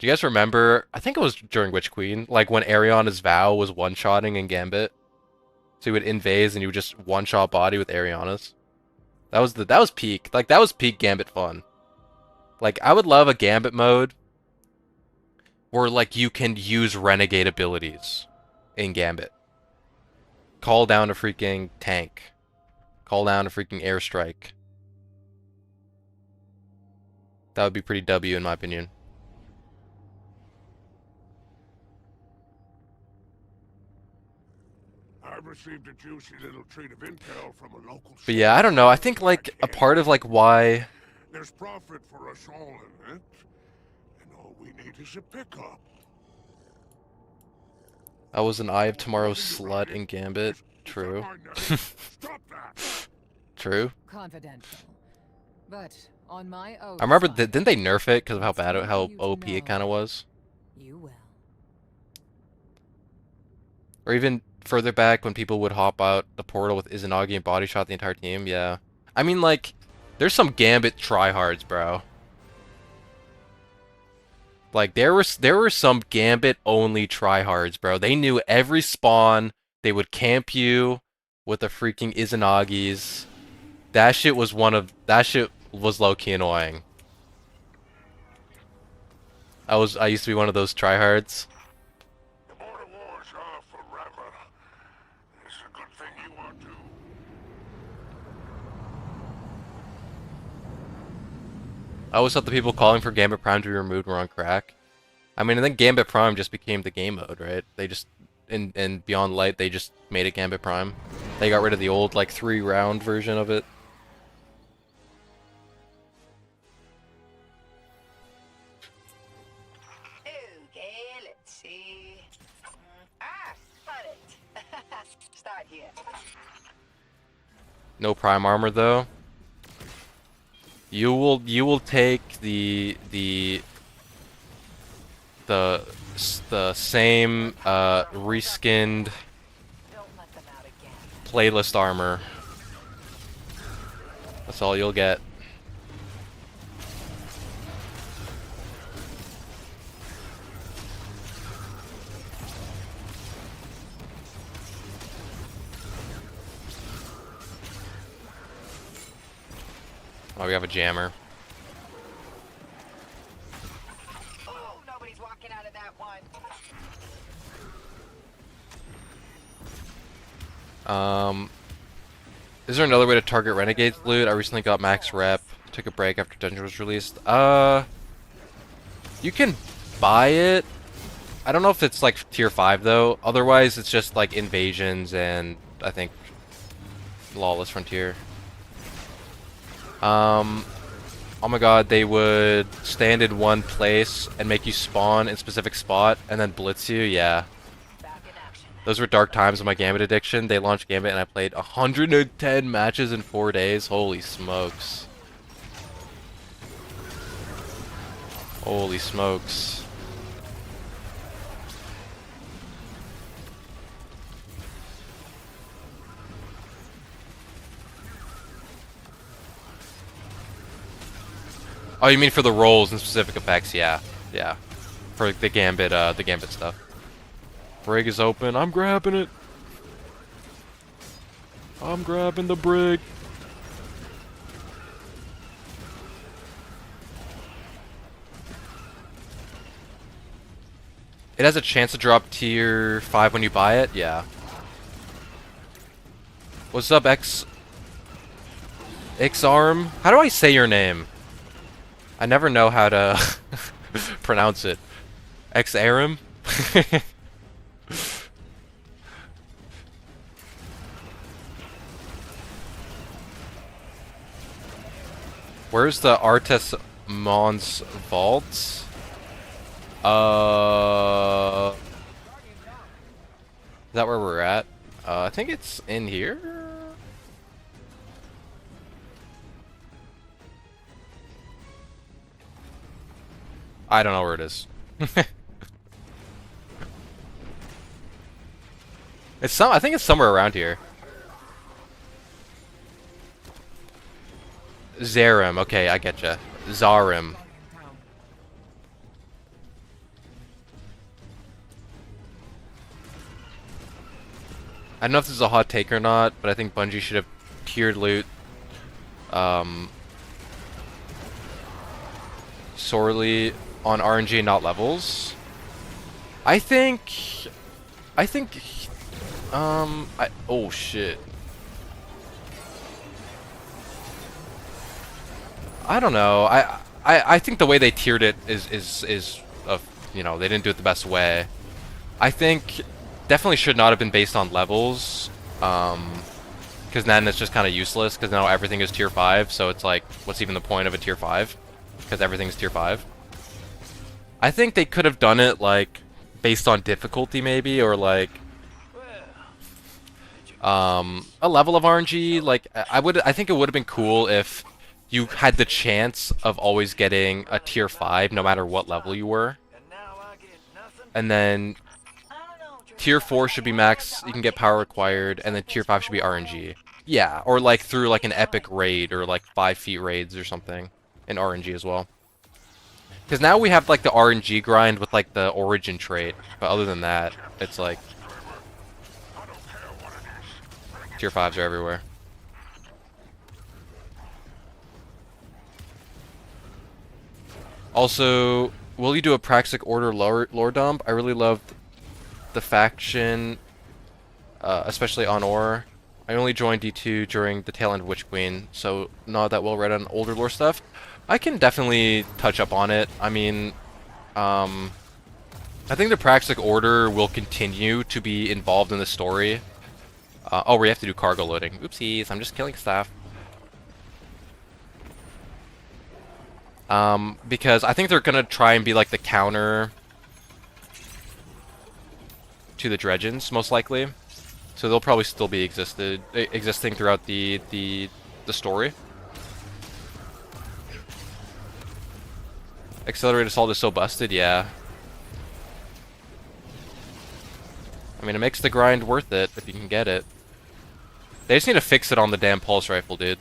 you guys remember, I think it was during Witch Queen, like when Ariana's Vow was one-shotting in Gambit? So you would invade and you would just one-shot body with Ariana's. That was peak. Like, that was peak Gambit fun. Like, I would love a Gambit mode where, like, you can use renegade abilities in Gambit. Call down a freaking tank. Call down a freaking airstrike. That would be pretty W in my opinion. I've received a juicy little treat of intel from a local. But yeah, I don't know. I think, like, a part of, like, why... There's profit for us all in it, and all we need is a pickup. I was an Eye of Tomorrow slut in Gambit. True. Stop that! True. Confidential. But on my own. I remember, didn't they nerf it because of how bad, how OP it kind of was? You will. Or even further back when people would hop out the portal with Izanagi and body shot the entire team, yeah. I mean, like, there's some Gambit tryhards, bro. Like, there were some Gambit only tryhards, bro. They knew every spawn. They would camp you with the freaking Izanagis. That shit was low-key annoying. I used to be one of those tryhards. The border wars are forever. It's a good thing you are too. I always thought the people calling for Gambit Prime to be removed were on crack. I mean, and then Gambit Prime just became the game mode, right? They just, in Beyond Light, they just made it Gambit Prime. They got rid of the old, like, 3-round version of it. Okay, let's see. Got it. Start here. No Prime Armor, though. You will take the same reskinned Don't let them out again. playlist armor. That's all you'll get. Oh, we have a jammer. Oh, nobody's walking out of that one. Is there another way to target Renegades loot? I recently got max rep. Took a break after Dungeon was released. You can buy it. I don't know if it's like tier 5 though. Otherwise, it's just like invasions and I think Lawless Frontier. Oh my god, they would stand in one place and make you spawn in a specific spot and then blitz you, yeah. Back in action. Those were dark times of my Gambit addiction. They launched Gambit and I played 110 matches in 4 days. Holy smokes. Holy smokes. Oh, you mean for the rolls and specific effects? Yeah, yeah. For the Gambit stuff. Brig is open. I'm grabbing it. I'm grabbing the brig. It has a chance to drop tier 5 when you buy it? Yeah. What's up, Xarm? How do I say your name? I never know how to pronounce it. Xarum? Where's the Artes Mons vault? Is that where we're at? I think it's in here. I don't know where it is. I think it's somewhere around here. Zarim, okay, I getcha. Zarim. I don't know if this is a hot take or not, but I think Bungie should have tiered loot sorely on RNG, not levels. Oh shit. I don't know. I think the way they tiered it is you know, they didn't do it the best way. I think definitely should not have been based on levels, because then it's just kind of useless, because now everything is tier 5, so it's like, what's even the point of a tier 5? Because everything's tier 5. I think they could have done it, like, based on difficulty, maybe, or, like, a level of RNG. Like, I think it would have been cool if you had the chance of always getting a tier 5, no matter what level you were. And then tier 4 should be max, you can get power required, and then tier 5 should be RNG. Yeah, or like through like an epic raid, or like 5 feet raids or something, in RNG as well. Because now we have like the RNG grind with like the origin trait, but other than that, it's like tier 5s are everywhere. Also, will you do a Praxic Order lore dump? I really loved the faction, especially on Ore. I only joined D2 during the tail end of Witch Queen, so not that well read on older lore stuff. I can definitely touch up on it. I mean, I think the Praxic Order will continue to be involved in the story. Oh, we have to do cargo loading. Oopsies, I'm just killing stuff. Because I think they're gonna try and be like the counter to the Dredgens, most likely. So they'll probably still be existing throughout the story. Accelerated Assault is so busted, yeah. I mean, it makes the grind worth it if you can get it. They just need to fix it on the damn pulse rifle, dude.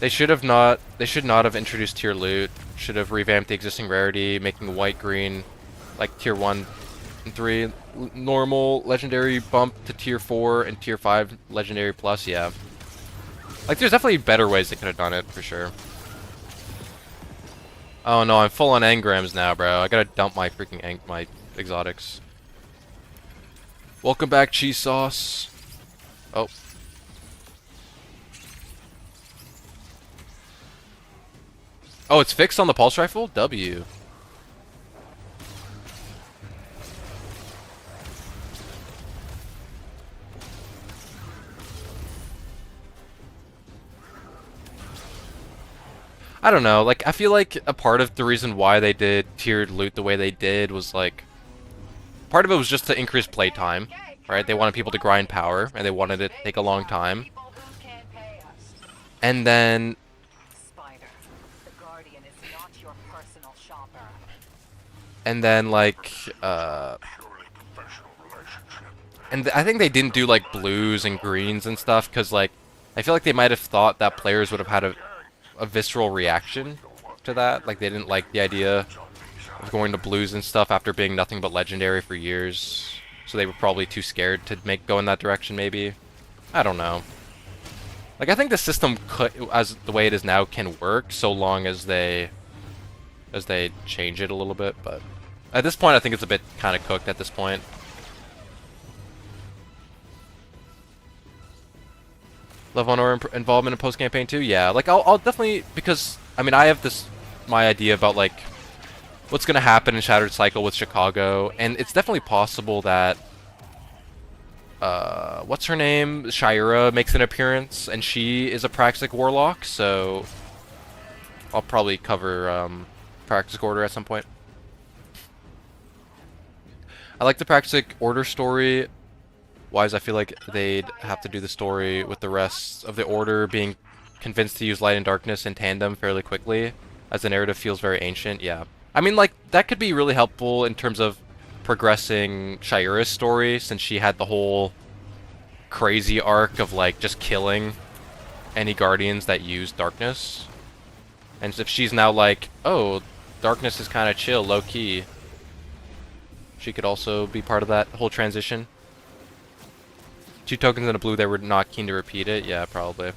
They should not have introduced tier loot. Should have revamped the existing rarity, making white green like tier 1 and 3 normal legendary bump to tier 4 and tier 5 legendary plus, yeah. Like there's definitely better ways they could have done it for sure. Oh no, I'm full on engrams now, bro. I gotta dump my freaking my exotics. Welcome back, cheese sauce. Oh. Oh, it's fixed on the pulse rifle? W. I don't know, like, I feel like a part of the reason why they did tiered loot the way they did was, like, part of it was just to increase playtime, right? They wanted people to grind power, and they wanted it to take a long time. And then like, and I think they didn't do, like, blues and greens and stuff, because, like, I feel like they might have thought that players would have had a visceral reaction to that. Like, they didn't like the idea of going to blues and stuff after being nothing but legendary for years. So they were probably too scared to go in that direction, maybe. I don't know. Like, I think the system could, as the way it is now, can work, so long as they as they change it a little bit, but at this point I think it's a bit kind of cooked at this point. Love on or involvement in post-campaign too? Yeah, like I'll definitely, because I mean I have my idea about like what's gonna happen in Shattered Cycle with Chicago, and it's definitely possible that what's her name? Shira makes an appearance, and she is a Praxic Warlock, so I'll probably cover Praxic Order at some point. I like the Praxic Order story. Wise, I feel like they'd have to do the story with the rest of the Order being convinced to use light and darkness in tandem fairly quickly, as the narrative feels very ancient. Yeah. I mean, like, that could be really helpful in terms of progressing Shira's story, since she had the whole crazy arc of, like, just killing any Guardians that use darkness. And if she's now like, oh, darkness is kind of chill, low-key, she could also be part of that whole transition. 2 tokens in a blue, they were not keen to repeat it? Yeah, probably.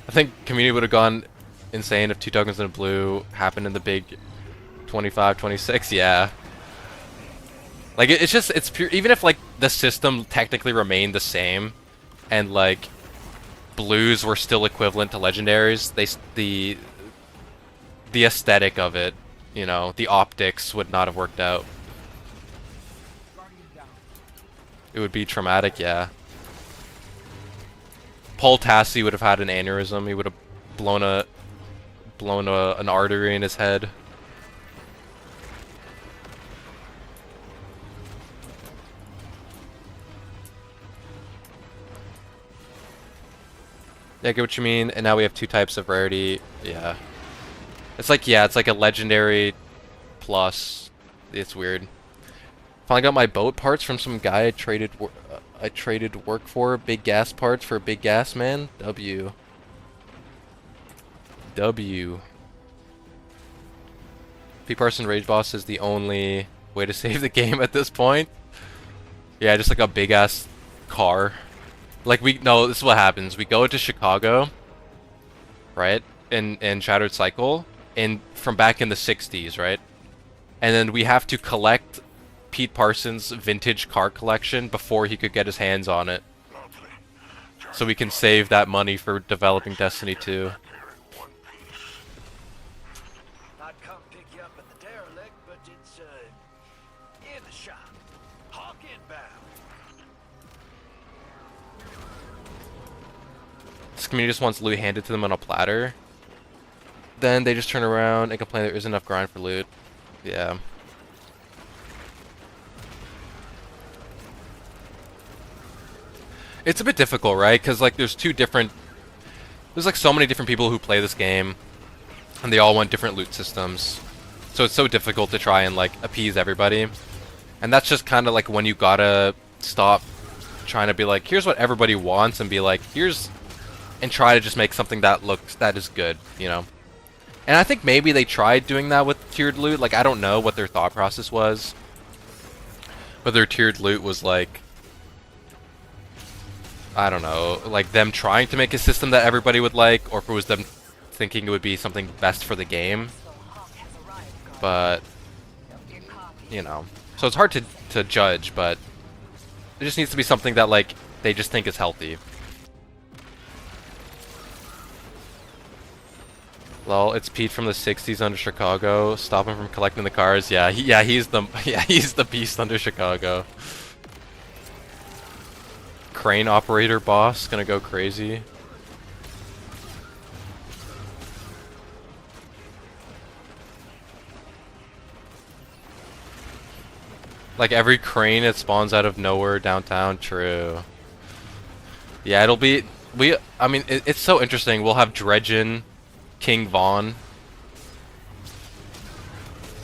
I think community would have gone insane if 2 tokens in a blue happened in the big 25, 26, yeah. Like, it's just, it's pure, even if, like, the system technically remained the same, and, like, blues were still equivalent to legendaries, the aesthetic of it, you know, the optics would not have worked out. It would be traumatic, yeah. Paul Tassi would have had an aneurysm. He would have blown an artery in his head. Yeah, I get what you mean. And now we have 2 types of rarity. Yeah. It's like, yeah, it's like a legendary plus. It's weird. Finally got my boat parts from some guy I traded work for. Big gas parts for a big gas man. W. P. Parson Rage Boss is the only way to save the game at this point. Yeah, just like a big ass car. Like no, this is what happens. We go to Chicago, right? In Shattered Cycle, from back in the 60s, right? And then we have to collect Pete Parsons' vintage car collection before he could get his hands on it. So we can save that money for developing Destiny 2. I'd come pick you up at the derelict, but it's in the shop. Hawk inbound. This community just wants loot handed to them on a platter. Then they just turn around and complain there isn't enough grind for loot. Yeah. It's a bit difficult, right? Because, like, there's like so many different people who play this game, and they all want different loot systems. So it's so difficult to try and, like, appease everybody. And that's just kind of like when you gotta stop trying to be like, here's what everybody wants, and be like, and try to just make something that is good, you know? And I think maybe they tried doing that with tiered loot. Like, I don't know what their thought process was. Whether tiered loot was like, I don't know, like them trying to make a system that everybody would like, or if it was them thinking it would be something best for the game. But, you know, so it's hard to judge, but it just needs to be something that, like, they just think is healthy. Lol, it's Pete from the 60s under Chicago. Stop him from collecting the cars. Yeah, he's the beast under Chicago. Crane operator boss gonna go crazy. Like every crane it spawns out of nowhere downtown. True. Yeah, it'll be I mean it's so interesting. We'll have Dredgen, King Von,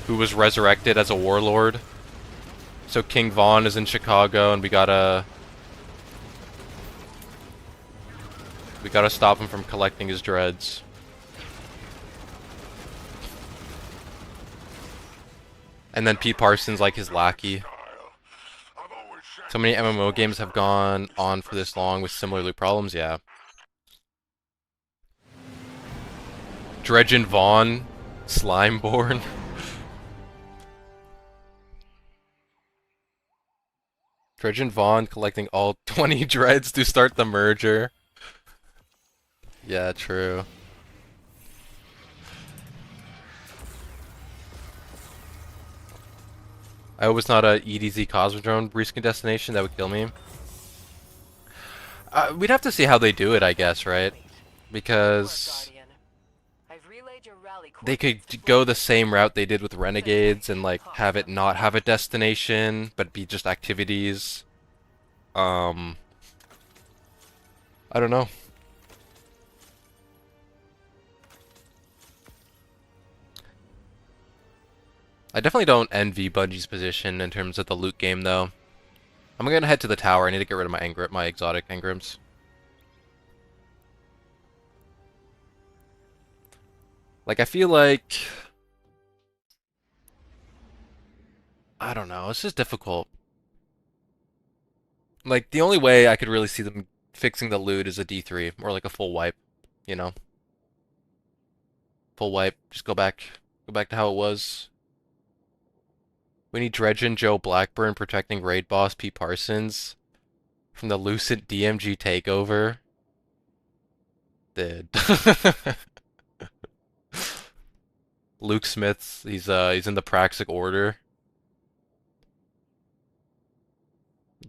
who was resurrected as a warlord. So King Von is in Chicago, and we gotta stop him from collecting his dreads. And then Pete Parsons like his lackey. So many MMO games have gone on for this long with similar loot problems, yeah. Dredgen Vaughn, Slimeborn. Dredgen Vaughn collecting all 20 dreads to start the merger. Yeah, true. I hope it's not a EDZ Cosmodrome reskin destination. That would kill me. We'd have to see how they do it, I guess, right? Because they could go the same route they did with Renegades and like have it not have a destination, but be just activities. I don't know. I definitely don't envy Bungie's position in terms of the loot game, though. I'm gonna head to the tower. I need to get rid of my exotic engrams. Like, I feel like... I don't know. It's just difficult. Like, the only way I could really see them fixing the loot is a D3, or like a full wipe, you know? Full wipe. Just go back to how it was. We need Dredgen Joe Blackburn protecting raid boss P. Parsons from the Lucent DMG takeover. Dude. Luke Smith's he's in the Praxic Order.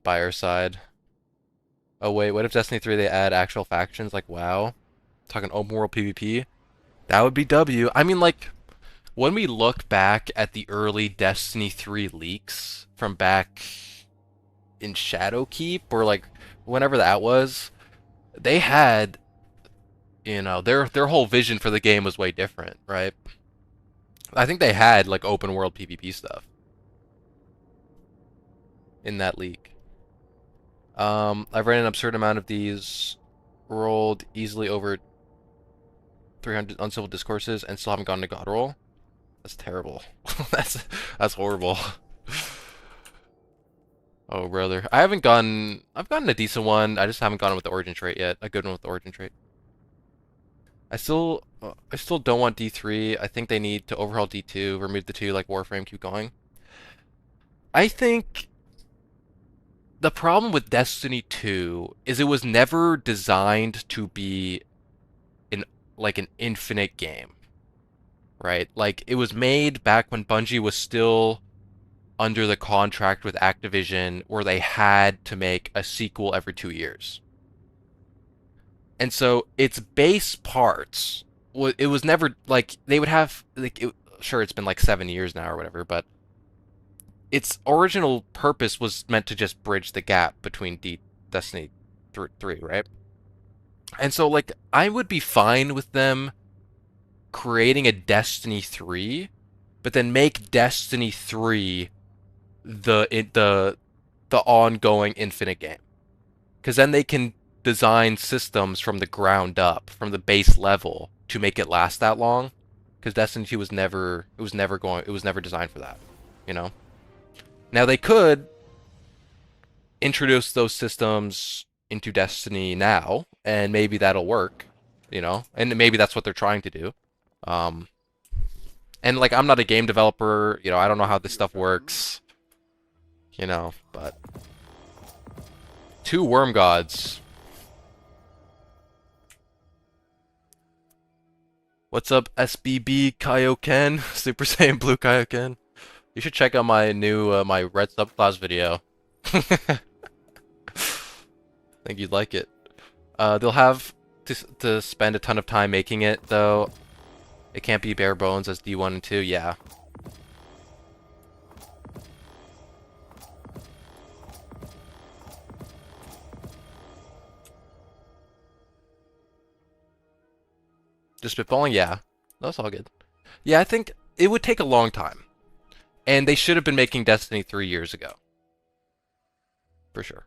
By our side. Oh wait, what if Destiny 3 they add actual factions like WoW? Talking open world PvP? That would be W. I mean, like, when we look back at the early Destiny 3 leaks from back in Shadowkeep, or like whenever that was, they had, you know, their whole vision for the game was way different, right? I think they had like open world PvP stuff in that leak. I've ran an absurd amount of these, rolled easily over 300 uncivil discourses, and still haven't gotten a god roll. That's terrible. that's horrible. Oh brother, I've gotten a decent one. I just haven't gotten with the origin trait yet. A good one with the origin trait. I still don't want D3. I think they need to overhaul D2, remove the 2 like Warframe, keep going. I think the problem with Destiny 2 is it was never designed to be an infinite game. Right? Like, it was made back when Bungie was still under the contract with Activision where they had to make a sequel every 2 years. And so its base parts, it was never like they would have like sure it's been like 7 years now or whatever, but its original purpose was meant to just bridge the gap between Destiny 3, right? And so like I would be fine with them creating a Destiny 3, but then make Destiny 3 the ongoing infinite game. Because then they can design systems from the ground up, from the base level, to make it last that long. Because Destiny 2 was never designed for that, you know? Now they could introduce those systems into Destiny now, and maybe that'll work, you know? And maybe that's what they're trying to do. And like I'm not a game developer, you know, I don't know how this stuff works, you know, but 2 worm gods. What's up, SBB Kaioken? Super Saiyan Blue Kaioken. You should check out my new my red subclass video. I think you'd like it. They'll have to spend a ton of time making it, though. It can't be bare bones as D1 and 2, yeah. Just spitballing, yeah. That's all good. Yeah, I think it would take a long time. And they should have been making Destiny 3 years ago. For sure.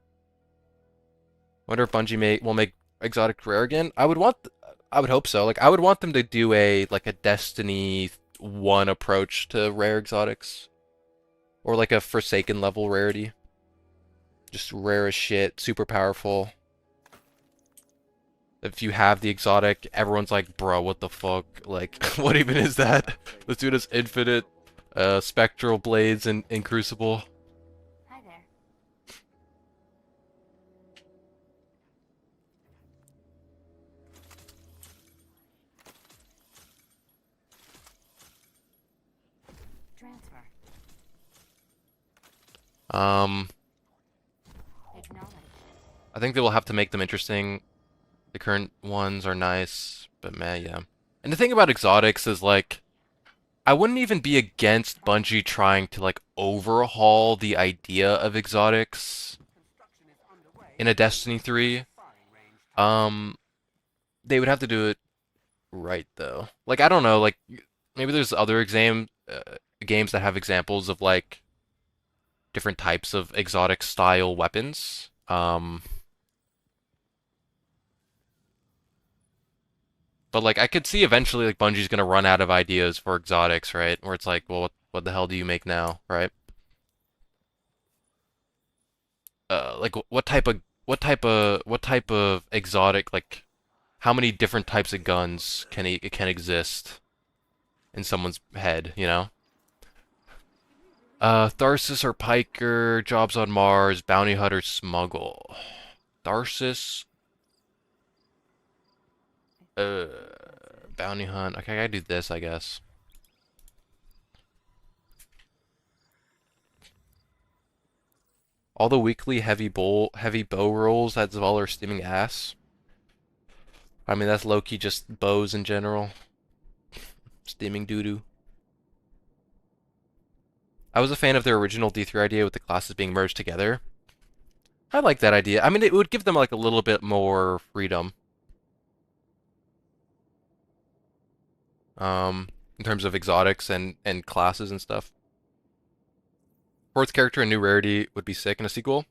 Wonder if Bungie will make exotic rare again? I would hope so. Like I would want them to do a Destiny 1 approach to rare exotics. Or like a Forsaken level rarity. Just rare as shit, super powerful. if you have the exotic, everyone's like, bro, what the fuck? Like, what even is that? This dude has infinite spectral blades in Crucible. Hi there. Transfer. Acknowledge. I think they will have to make them interesting. The current ones are nice, but man, yeah. And the thing about exotics is like, I wouldn't even be against Bungie trying to like overhaul the idea of exotics in a Destiny 3. They would have to do it right though. Like I don't know, like maybe there's other games that have examples of like different types of exotic style weapons. But like I could see eventually like Bungie's gonna run out of ideas for exotics, right? Where it's like, well, what the hell do you make now, right? Like what type of exotic, like how many different types of guns can exist in someone's head, you know? Tharsis or Piker, Jobs on Mars, Bounty Hunter, Smuggle. Tharsis. Bounty Hunt. Okay, I gotta do this, I guess. All the weekly heavy bow rolls that Zavala are steaming ass. I mean, that's low-key just bows in general. Steaming doo-doo. I was a fan of their original D3 idea with the classes being merged together. I like that idea. I mean, it would give them like a little bit more freedom. In terms of exotics and classes and stuff. Fourth character and new rarity would be sick in a sequel.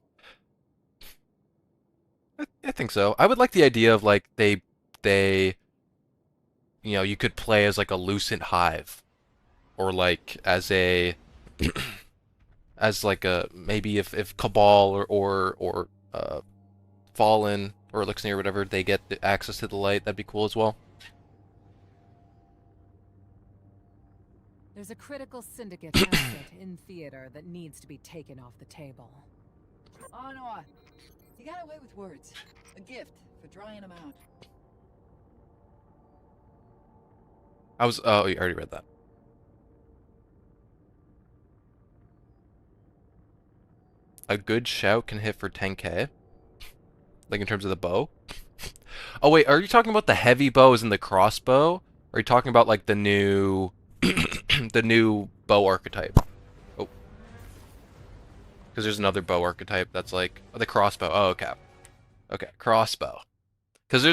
I think so. I would like the idea of like they you could play as like a Lucent Hive, or like as a as like a maybe if Cabal or Fallen or Elixir or whatever, they get the access to the light, that'd be cool as well. There's a critical syndicate asset in theater that needs to be taken off the table. Oh, no, you got away with words. A gift for drying them out. Oh, you already read that. A good shout can hit for 10k. Like in terms of the bow. Oh wait, are you talking about the heavy bows and the crossbow? Or are you talking about like the new the new bow archetype? Oh. Because there's another bow archetype that's like the crossbow. Oh, okay. Okay, crossbow. Because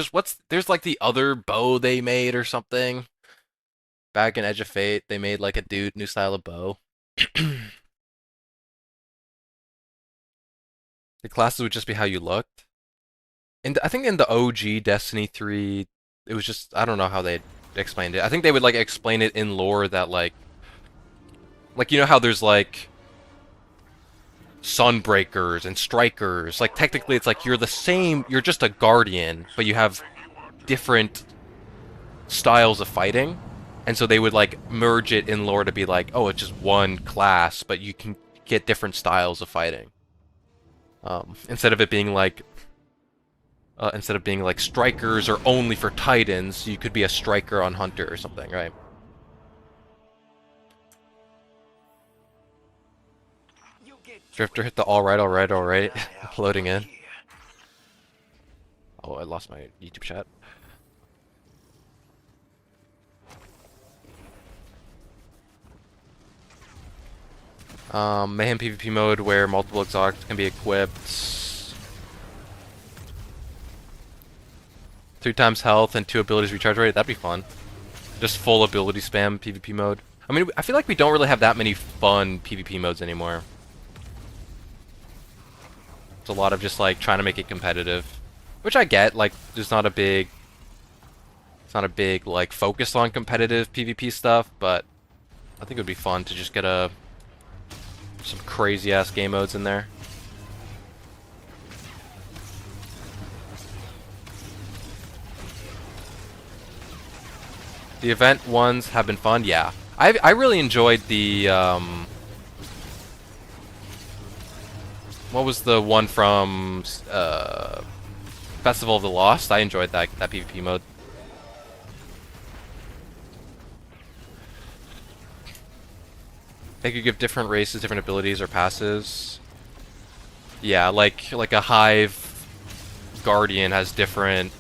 there's like the other bow they made or something. Back in Edge of Fate, they made like a new style of bow. The classes would just be how you looked. And I think in the OG Destiny 3, it was just, I don't know how they explained it. I think they would like explain it in lore that like you know how there's like Sunbreakers and Strikers. Like technically it's like you're the same, you're just a Guardian, but you have different styles of fighting. And so they would like merge it in lore to be like, oh, it's just one class, but you can get different styles of fighting. Instead of it being like strikers are only for Titans, you could be a striker on Hunter or something, right? Drifter hit the all right. Loading in. Oh, I lost my YouTube chat. Mayhem PvP mode where multiple exotics can be equipped. 3 times health and 2 abilities recharge rate. That'd be fun. Just full ability spam PvP mode. I mean, I feel like we don't really have that many fun PvP modes anymore. It's a lot of just like trying to make it competitive, which I get. Like, it's not a big like focus on competitive PvP stuff, but I think it would be fun to just get some crazy ass game modes in there. The event ones have been fun, yeah. I really enjoyed the what was the one from Festival of the Lost? I enjoyed that PvP mode. They could give different races different abilities or passes. Yeah, like a Hive Guardian has different.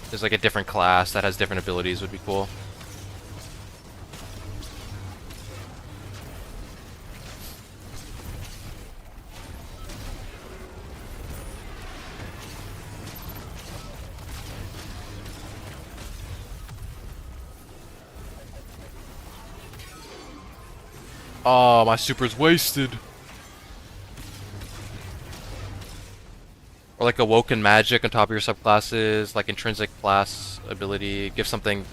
There's like a different class that has different abilities would be cool. Oh, my super's wasted. Or like awoken magic on top of your subclasses, like intrinsic class ability, give something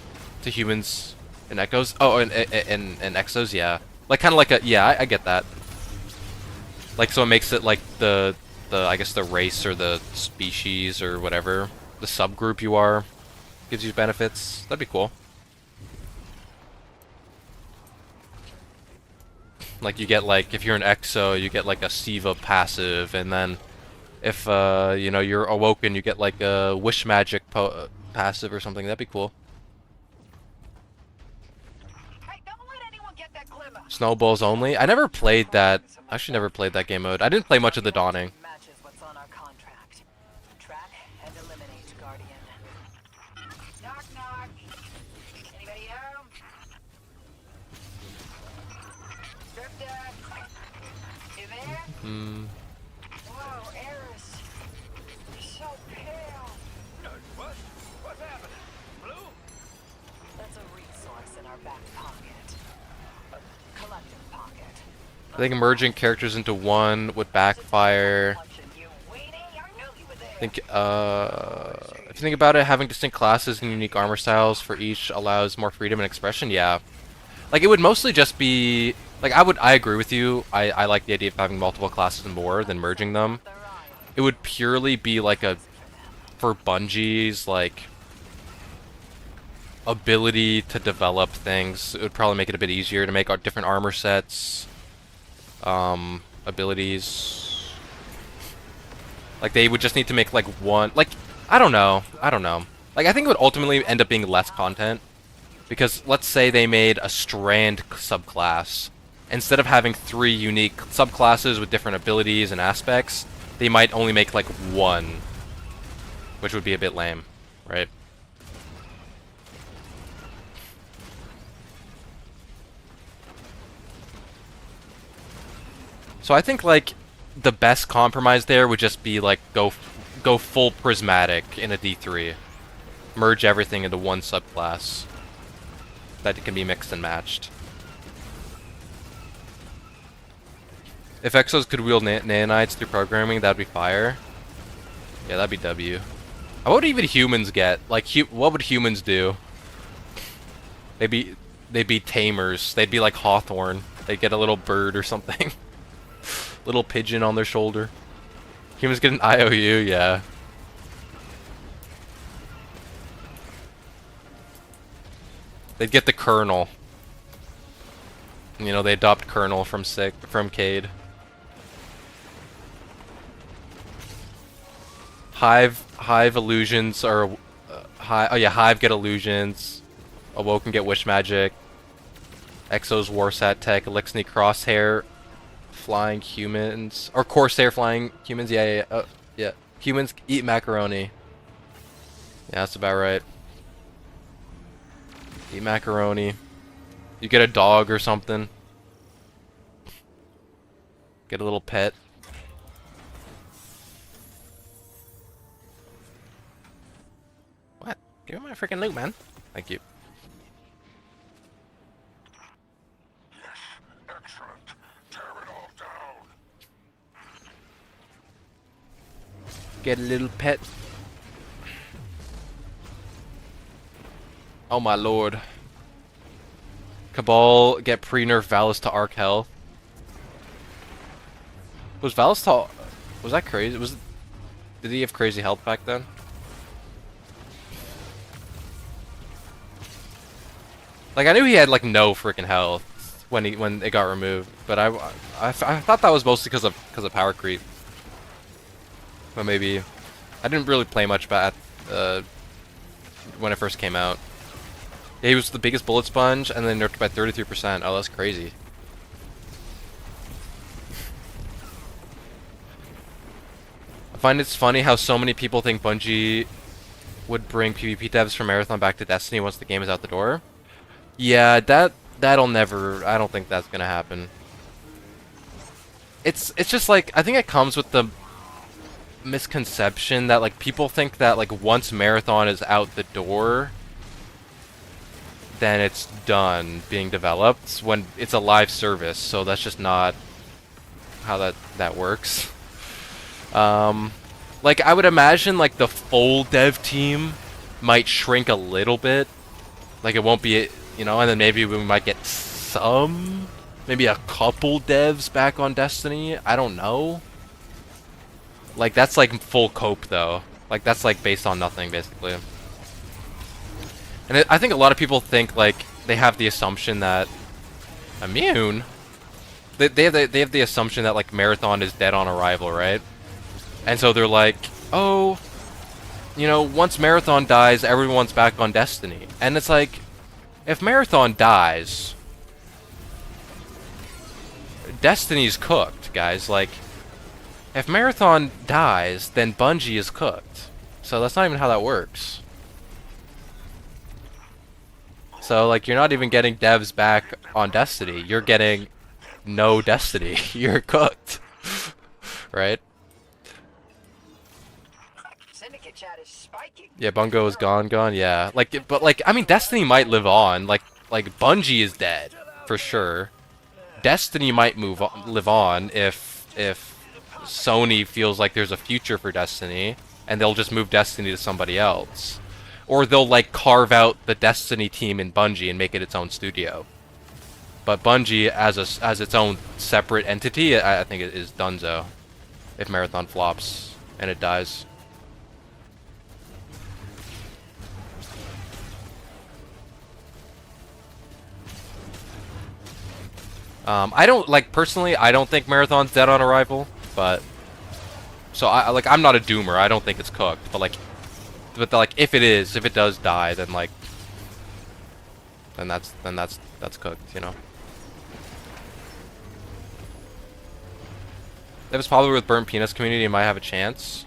to humans and echoes. Oh, and exos, yeah. Like kind of like a yeah, I get that. Like so it makes it like the I guess the race or the species or whatever, the subgroup you are, gives you benefits. That'd be cool. Like you get like if you're an exo, you get like a Siva passive, and then if you know you're awoken, you get like a wish magic passive or something. That'd be cool. Hey, don't let anyone get that glimmer. Snowballs only. I never played that. I actually never played that game mode. I didn't play much of the Dawning. Matches what's on our contract. Track and eliminate Guardian. Knock knock. Anybody home? Drifter. You there? Hmm. Whoa, Eris. You're so pale. What? What's happening? Blue? That's a resource in our back pocket. A collective pocket. I think merging characters into one would backfire. You weenie, I knew you were there. I think if you think about it, having distinct classes and unique armor styles for each allows more freedom and expression. Yeah, like it would mostly just be like I agree with you. I like the idea of having multiple classes and more than merging them. It would purely be like a for Bungie's like ability to develop things. It would probably make it a bit easier to make different armor sets, abilities. Like they would just need to make like one. Like I don't know. Like I think it would ultimately end up being less content because let's say they made a Strand subclass. Instead of having 3 unique subclasses with different abilities and aspects, they might only make like one, which would be a bit lame, right? So I think like the best compromise there would just be like go full prismatic in a D3. Merge everything into one subclass that can be mixed and matched. If Exos could wield nanites through programming, that'd be fire. Yeah, that'd be W. What would even humans get? Like, what would humans do? They'd be tamers. They'd be like Hawthorne. They'd get a little bird or something. Little pigeon on their shoulder. Humans get an IOU, yeah. They'd get the Colonel. You know, they adopt Colonel from Cade. Hive illusions are Hive get illusions. Awoken get wish magic. Exos Warsat tech. Elixni crosshair flying humans or Corsair flying humans. Yeah. Humans eat macaroni. Yeah, that's about right. Eat macaroni. You get a dog or something. Get a little pet. What? Give me my freaking loot, man. Thank you. Yes, excellent. Tear it all down. Get a little pet. Oh my lord. Cabal get pre-nerf Valis to Arc Health. Was Valis to... Was that crazy? Did he have crazy health back then? Like I knew he had like no freaking health when it got removed, but I thought that was mostly because of power creep. But maybe I didn't really play much about when it first came out. Yeah, he was the biggest bullet sponge, and then nerfed by 33%. Oh, that's crazy. I find it's funny how so many people think Bungie would bring PvP devs from Marathon back to Destiny once the game is out the door. Yeah, that'll never. I don't think that's gonna happen. It's just like I think it comes with the misconception that like people think that like once Marathon is out the door, then it's done being developed when it's a live service. So that's just not how that works. Like I would imagine like the full dev team might shrink a little bit. Like it won't be, you know, and then maybe we might get maybe a couple devs back on Destiny. I don't know. Like that's like full cope though. Like that's like based on nothing basically. And I think a lot of people think like they have the assumption that immune. They have the assumption that like Marathon is dead on arrival, right? And so they're like, oh, you know, once Marathon dies, everyone's back on Destiny. And it's like, if Marathon dies, Destiny's cooked, guys. Like, if Marathon dies, then Bungie is cooked. So that's not even how that works. So, like, you're not even getting devs back on Destiny. You're getting no Destiny. You're cooked. Right? Syndicate chat is spiking. Yeah, Bungo is gone, yeah. Like, but like, I mean, Destiny might live on. Like Bungie is dead for sure. Destiny might live on if Sony feels like there's a future for Destiny, and they'll just move Destiny to somebody else, or they'll like carve out the Destiny team in Bungie and make it its own studio. But Bungie as its own separate entity, I think it is donezo if Marathon flops and it dies. I don't like personally. I don't think Marathon's dead on arrival, but so I'm not a doomer. I don't think it's cooked, but like if it does die, then like then that's cooked, you know. If it's popular with Burnt Peanuts community, it might have a chance.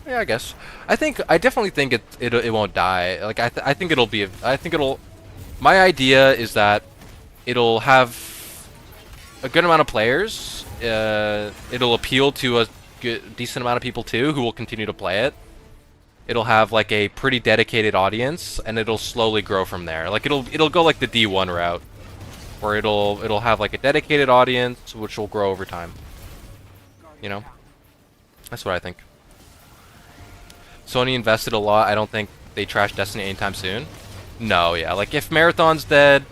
Yeah, I guess. I definitely think it won't die. Like I think it'll be. My idea is that it'll have a good amount of players. It'll appeal to a decent amount of people too, who will continue to play it. It'll have like a pretty dedicated audience, and it'll slowly grow from there. Like it'll go like the D1 route, where it'll have like a dedicated audience, which will grow over time. You know, that's what I think. Sony invested a lot. I don't think they trash Destiny anytime soon. No, yeah, like if Marathon's dead,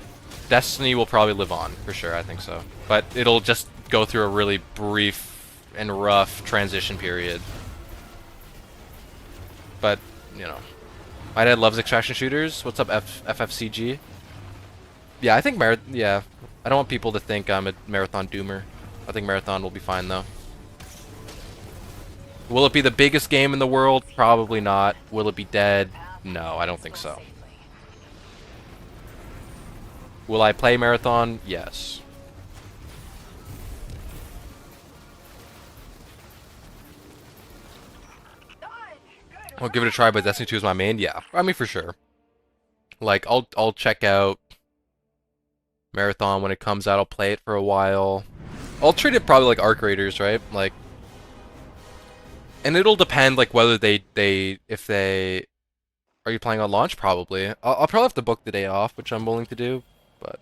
Destiny will probably live on, for sure, I think so. But it'll just go through a really brief and rough transition period. But, you know. My dad loves extraction shooters. What's up, FFCG? Yeah, I think yeah. I don't want people to think I'm a Marathon doomer. I think Marathon will be fine, though. Will it be the biggest game in the world? Probably not. Will it be dead? No, I don't think so. Will I play Marathon? Yes. I'll give it a try, but Destiny 2 is my main. Yeah, I mean for sure. Like I'll check out Marathon when it comes out. I'll play it for a while. I'll treat it probably like Arc Raiders, right? Like, and it'll depend like whether if they are you playing on launch? Probably. I'll probably have to book the day off, which I'm willing to do. But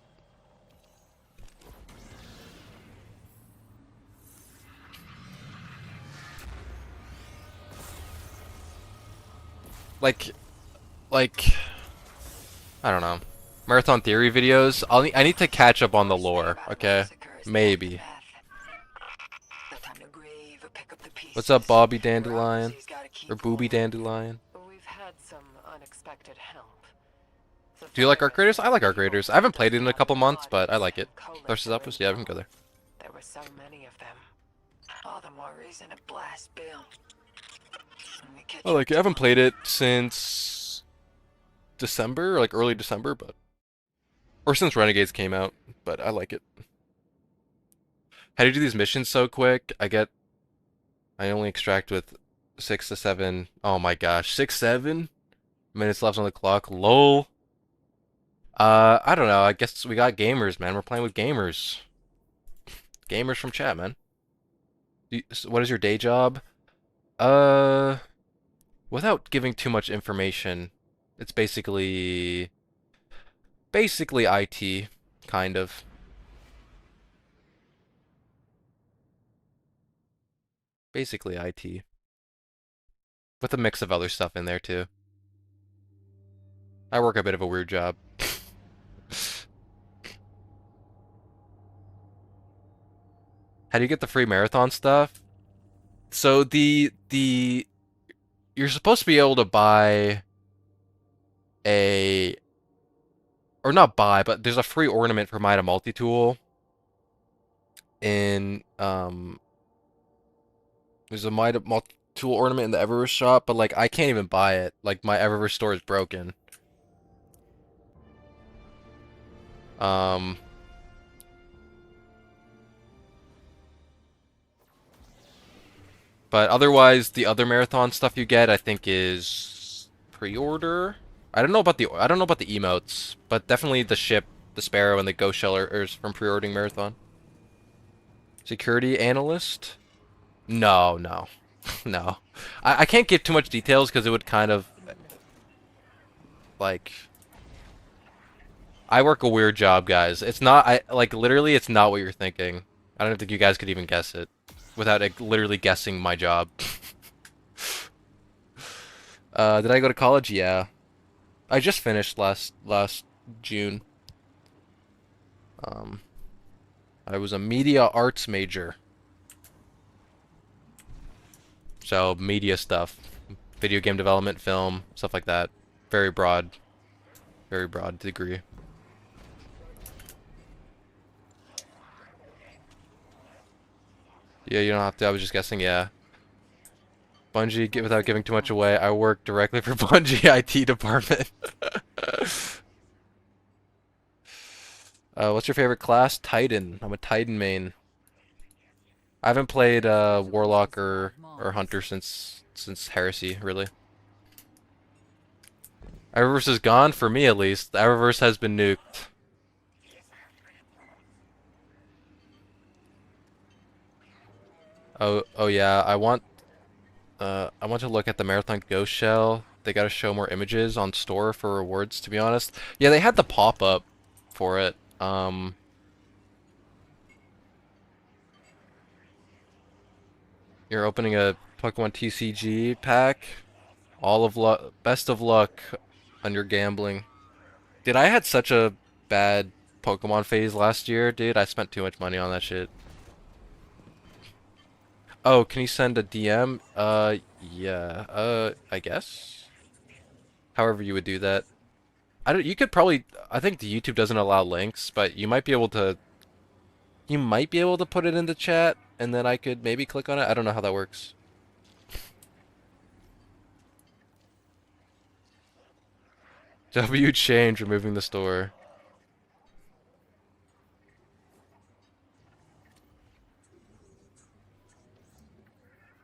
like I don't know. Marathon Theory videos. I need to catch up on the lore, okay? Maybe. What's up, Bobby Dandelion? Or Booby Dandelion? We've had some unexpected help. Do you like Arc Raiders? I like Arc Raiders. I haven't played it in a couple months, but I like it. Versus Outpost, yeah, we can go there. There were so many of them. All the more reason to blast Bill. I like it. I haven't played it since December, like early December, but or since Renegades came out, but I like it. How do you do these missions so quick? I only extract with 6 to 7. Oh my gosh, 6-7 minutes left on the clock. Lol. I don't know. I guess we got gamers, man. We're playing with gamers. Gamers from chat, man. What is your day job? Uh, without giving too much information, it's basically IT, kind of. Basically IT. With a mix of other stuff in there too. I work a bit of a weird job. How do you get the free marathon stuff? So you're supposed to be able to buy a or not buy, but there's a free ornament for Mida Multi-Tool in there's a Mida Multi-Tool ornament in the Eververse shop, but like I can't even buy it. Like my Eververse store is broken. Um But otherwise, the other marathon stuff you get, I think, is pre-order. I don't know about the emotes, but definitely the ship, the Sparrow, and the Ghost Shell are from pre-ordering marathon. Security analyst? No, no, no. I can't give too much details because it would kind of like I work a weird job, guys. It's not I like literally it's not what you're thinking. I don't think you guys could even guess it without literally guessing my job. Did I go to college? Yeah. I just finished last June. Um, I was a media arts major. So media stuff, video game development, film, stuff like that. Very broad degree. Yeah, you don't have to. I was just guessing. Yeah. Bungie, without giving too much away, I work directly for Bungie IT department. What's your favorite class? Titan. I'm a Titan main. I haven't played Warlock or Hunter since Heresy, really. Eververse is gone for me at least. The Eververse has been nuked. Oh yeah, I want to look at the Marathon Ghost Shell. They gotta show more images on store for rewards, to be honest. Yeah, they had the pop-up for it. You're opening a Pokemon TCG pack. Best of luck on your gambling. Dude, I had such a bad Pokemon phase last year, dude. I spent too much money on that shit. Oh, can you send a DM? Yeah. I guess. However you would do that. You could probably, I think the YouTube doesn't allow links, but you might be able to put it in the chat, and then I could maybe click on it. I don't know how that works. W change, removing the store.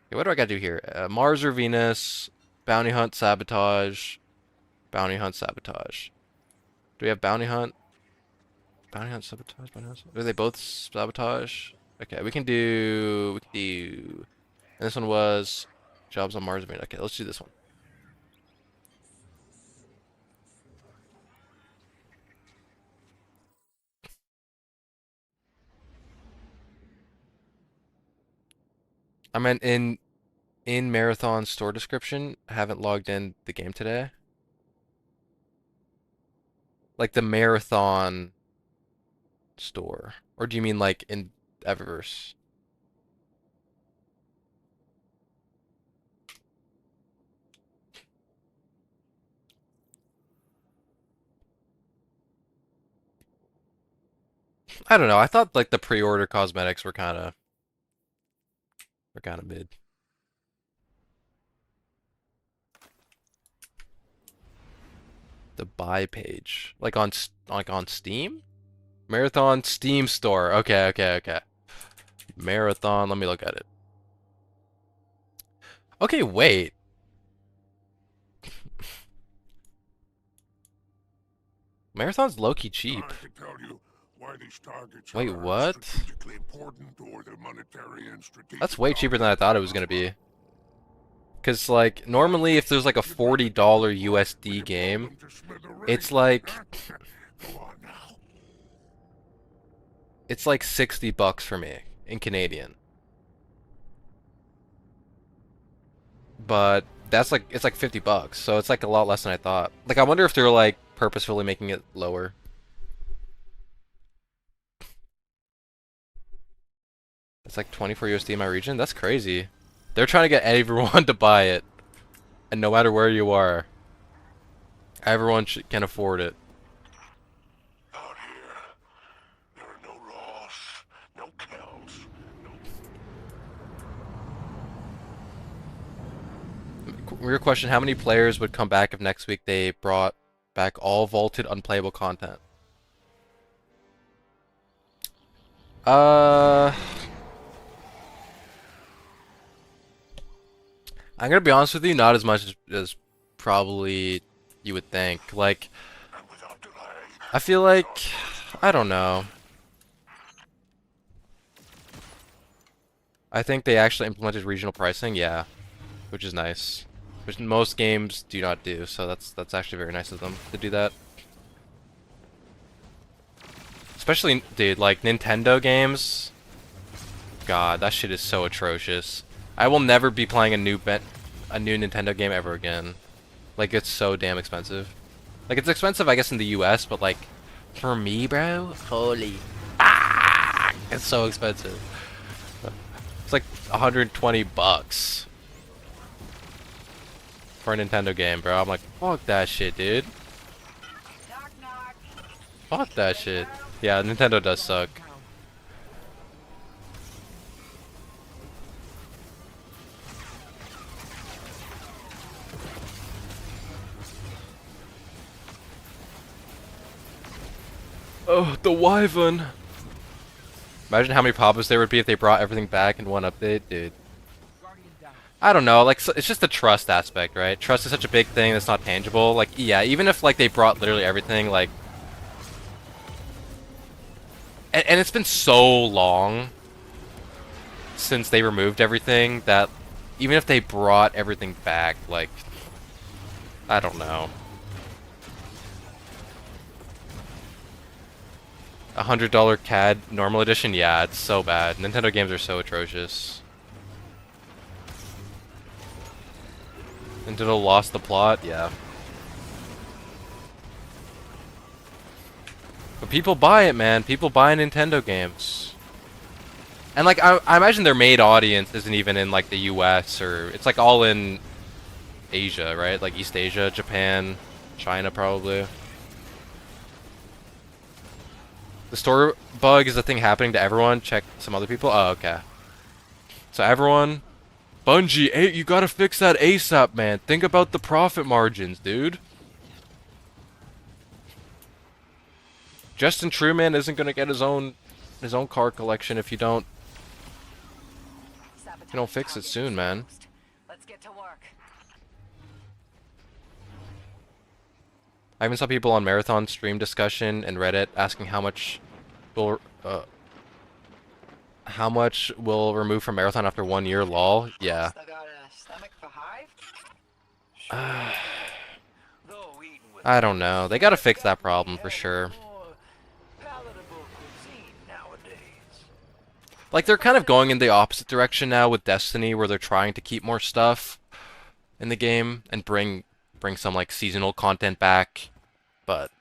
Okay, what do I gotta do here? Mars or Venus, bounty hunt, sabotage, bounty hunt, sabotage. Do we have bounty hunt? Bounty hunt, sabotage, bounty hunt. Are they both sabotage? Okay, we can do. And this one was jobs on Mars or Venus. Okay, let's do this one. I meant in Marathon store description. I haven't logged in the game today. Like the Marathon store, or do you mean like in Eververse? I don't know. I thought like the pre-order cosmetics were kind of mid. The buy page, like on Steam, Marathon Steam store. Okay, okay, okay. Marathon. Let me look at it. Okay, wait. Marathon's low-key cheap. I can tell you why these targets Wait, are what? strategically important or they're monetary and strategic. That's way cheaper than I thought it was gonna be. Cause like normally if there's like a $40 USD game, it's like Go on now. it's like $60 for me in Canadian. But that's like it's like $50, so it's like a lot less than I thought. Like I wonder if they're like purposefully making it lower. It's like 24 USD in my region. That's crazy. They're trying to get everyone to buy it, and no matter where you are, everyone can afford it. Out here, there are no laws, no kills, no. Real question: how many players would come back if next week they brought back all vaulted unplayable content? I'm gonna be honest with you, not as much as probably you would think. Like, And without delay, I feel like, I don't know. I think they actually implemented regional pricing, yeah, which is nice. Which most games do not do, so that's actually very nice of them to do that. Especially, dude, like Nintendo games. God, that shit is so atrocious. I will never be playing a new Nintendo game ever again. Like it's so damn expensive. Like it's expensive, I guess, in the US, but like for me, bro, holy, it's so expensive. It's like 120 bucks for a Nintendo game, bro. I'm like, fuck that shit, dude. Knock knock. Fuck that shit. Yeah, Nintendo does suck. Oh, the Wyvern. Imagine how many problems there would be if they brought everything back in one update, dude. I don't know, like, it's just the trust aspect, right? Trust is such a big thing that's not tangible. Like, yeah, even if, like, they brought literally everything, like... And it's been so long since they removed everything that even if they brought everything back, like... I don't know. $100 CAD normal edition? Yeah, it's so bad. Nintendo games are so atrocious. Nintendo lost the plot? Yeah. But people buy it, man. People buy Nintendo games. And like, I imagine their main audience isn't even in like the US or... It's like all in Asia, right? Like East Asia, Japan, China probably. The store bug is a thing happening to everyone. Check some other people. Oh, okay. So everyone, Bungie, hey, you gotta fix that ASAP, man. Think about the profit margins, dude. Justin Truman isn't gonna get his own car collection if you don't fix it soon, man. Let's get to work. I even saw people on Marathon stream discussion and Reddit asking how much will remove from Marathon after 1 year. Lol. Yeah. Still got a stomach for Hive? Though eaten with I don't know. They gotta fix that problem for sure. more palatable cuisine nowadays. Like they're kind of going in the opposite direction now with Destiny, where they're trying to keep more stuff in the game and bring some like seasonal content back, but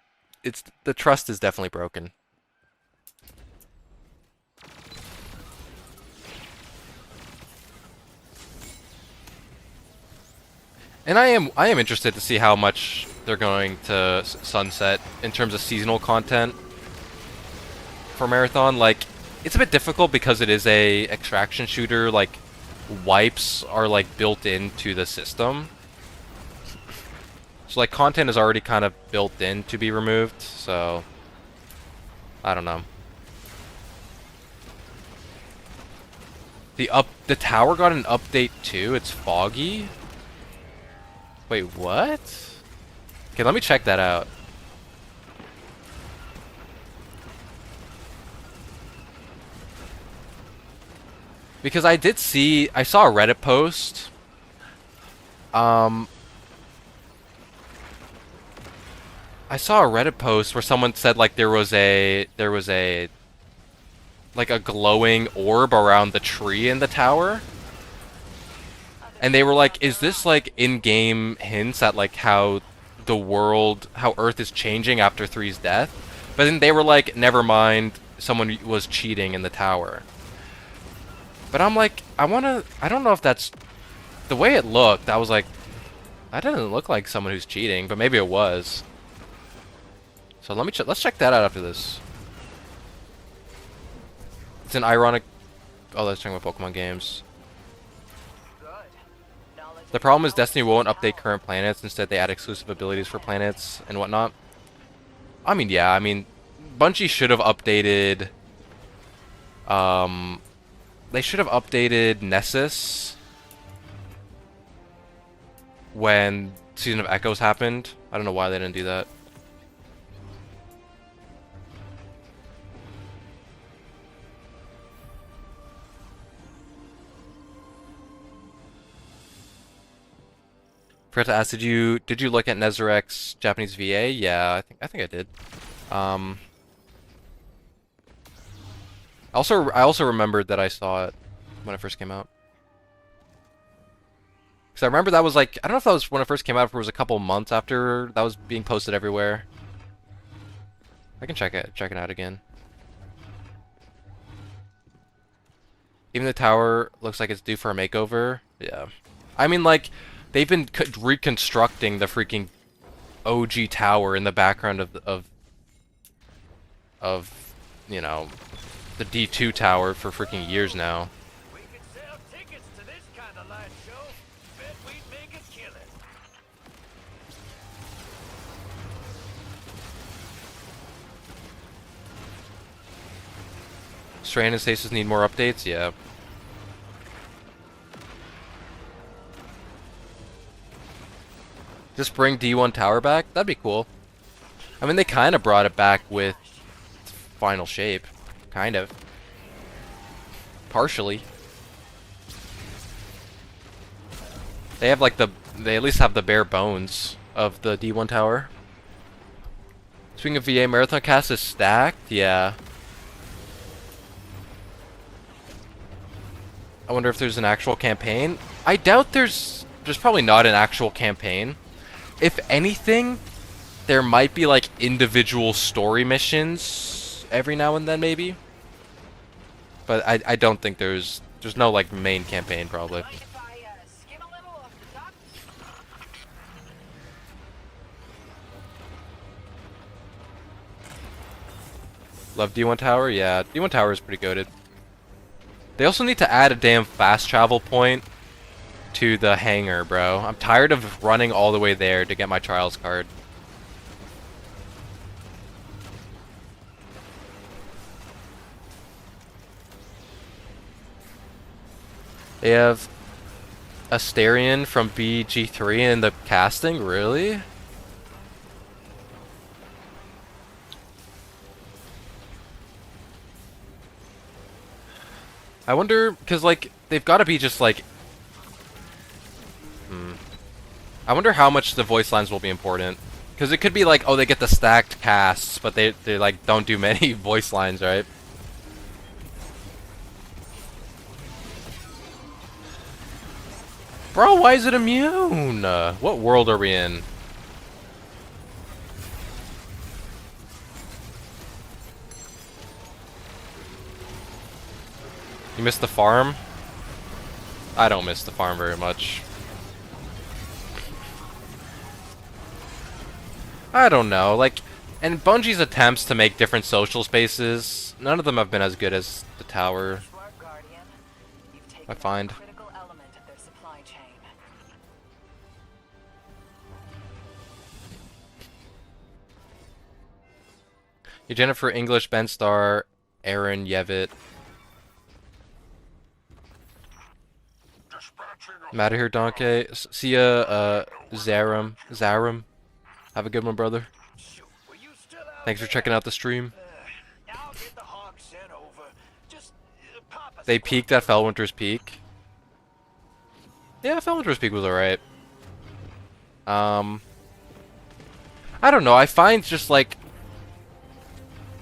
the trust is definitely broken. And I am interested to see how much they're going to sunset in terms of seasonal content. for Marathon. Like, it's a bit difficult because it is a extraction shooter. Like, wipes are like built into the system. So like content is already kind of built in to be removed, so I don't know. The tower got an update too. It's foggy. Wait, what? Okay, let me check that out. Because I saw a Reddit post. I saw a Reddit post where someone said like there was a like a glowing orb around the tree in the tower. And they were like, is this like in-game hints at like how Earth is changing after 3's death? But then they were like, never mind, someone was cheating in the tower. But I'm like, I don't know if that's the way it looked. I was like, that doesn't look like someone who's cheating, but maybe it was. So let's check that out after this. It's an ironic. Oh, let's talk about Pokemon games. The problem is Destiny won't update current planets. Instead, they add exclusive abilities for planets and whatnot. I mean, yeah. I mean, Bungie should have updated. They should have updated Nessus when Season of Echoes happened. I don't know why they didn't do that. Forgot to ask, did you look at Nezarek's Japanese VA? Yeah, I think I did. I also remembered that I saw it when it first came out. Because I remember that was like, I don't know if that was when it first came out, if it was a couple months after that was being posted everywhere. I can check it out again. Even the tower looks like it's due for a makeover. Yeah. I mean, like, they've been reconstructing the freaking OG tower in the background of you know, the D2 tower for freaking years now. We could sell tickets to this kind of light show. Bet we'd make a killing. Strand and Stasis need more updates? Yeah. Just bring D1 Tower back? That'd be cool. I mean, they kind of brought it back with Final Shape. Kind of. Partially. They have like they at least have the bare bones of the D1 Tower. Speaking of VA, Marathon Cast is stacked? Yeah. I wonder if there's an actual campaign. I doubt there's probably not an actual campaign. If anything, there might be like individual story missions every now and then, maybe. But I don't think there's no like main campaign probably. Mind if I skim a little off the top? Love D1 Tower? Yeah, D1 Tower is pretty goated. They also need to add a damn fast travel point to the hangar, bro. I'm tired of running all the way there to get my Trials card. They have Asterion from BG3 in the casting? Really? I wonder, because like, they've got to be just like... I wonder how much the voice lines will be important. Because it could be like, oh, they get the stacked casts, but they like don't do many voice lines, right? Bro, why is it immune? What world are we in? You missed the farm? I don't miss the farm very much. I don't know, like, And Bungie's attempts to make different social spaces, none of them have been as good as the tower, Smart Guardian. You've taken I out a find. critical element of their supply chain. Yeah, Jennifer English, Ben Starr, Aaron Yevitt, Dispatching a Matter here, Donkey. See ya, Zarum. Have a good one, brother. Shoot, were you still out Thanks for there? checking out the stream. I'll get the hawk sent over. Just pop a They squad. peaked at Fellwinter's Peak. Yeah, Fellwinter's Peak was alright. I don't know, I find just like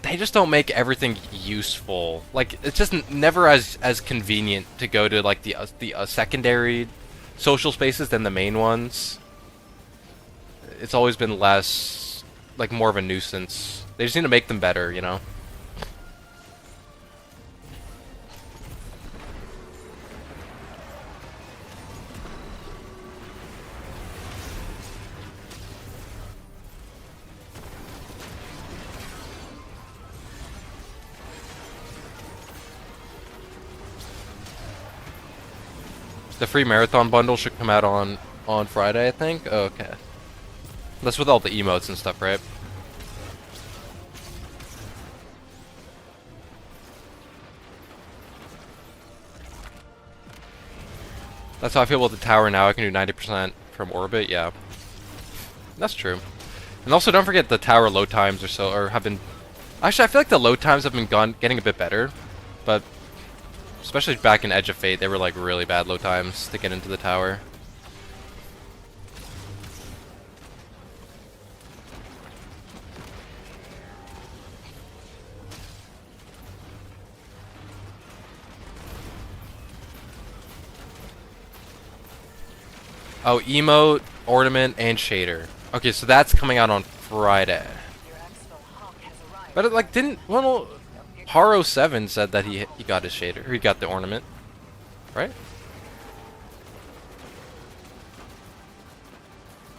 they just don't make everything useful. Like it's just never as convenient to go to like the secondary social spaces than the main ones. It's always been less like more of a nuisance. They just need to make them better, you know. The free marathon bundle should come out on Friday, I think. Oh, okay. That's with all the emotes and stuff, right? That's how I feel about the tower now. I can do 90% from orbit. Yeah, that's true. And also, don't forget the tower load times have been. Actually, I feel like the load times have been getting a bit better, but especially back in Edge of Fate, they were like really bad load times to get into the tower. Oh, emote, ornament, and shader. Okay, so that's coming out on Friday. Your exfil hawk has arrived. But it like didn't well Haro7 said that he got his shader, or he got the ornament, right?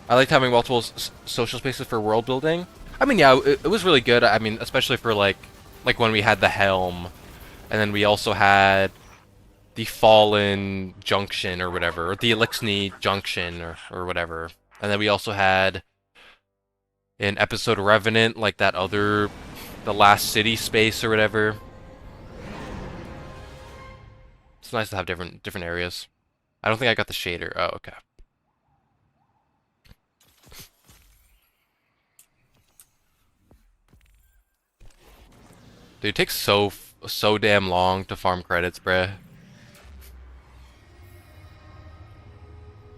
I liked having multiple social spaces for world building. I mean, yeah, it was really good. I mean, especially for like when we had the helm, and then we also had the Fallen Junction or whatever, or the Elixni Junction or whatever, and then we also had in episode Revenant like that other, the last city space or whatever. It's nice to have different areas. I don't think I got the shader. Oh, okay. Dude, it takes so damn long to farm credits, bruh.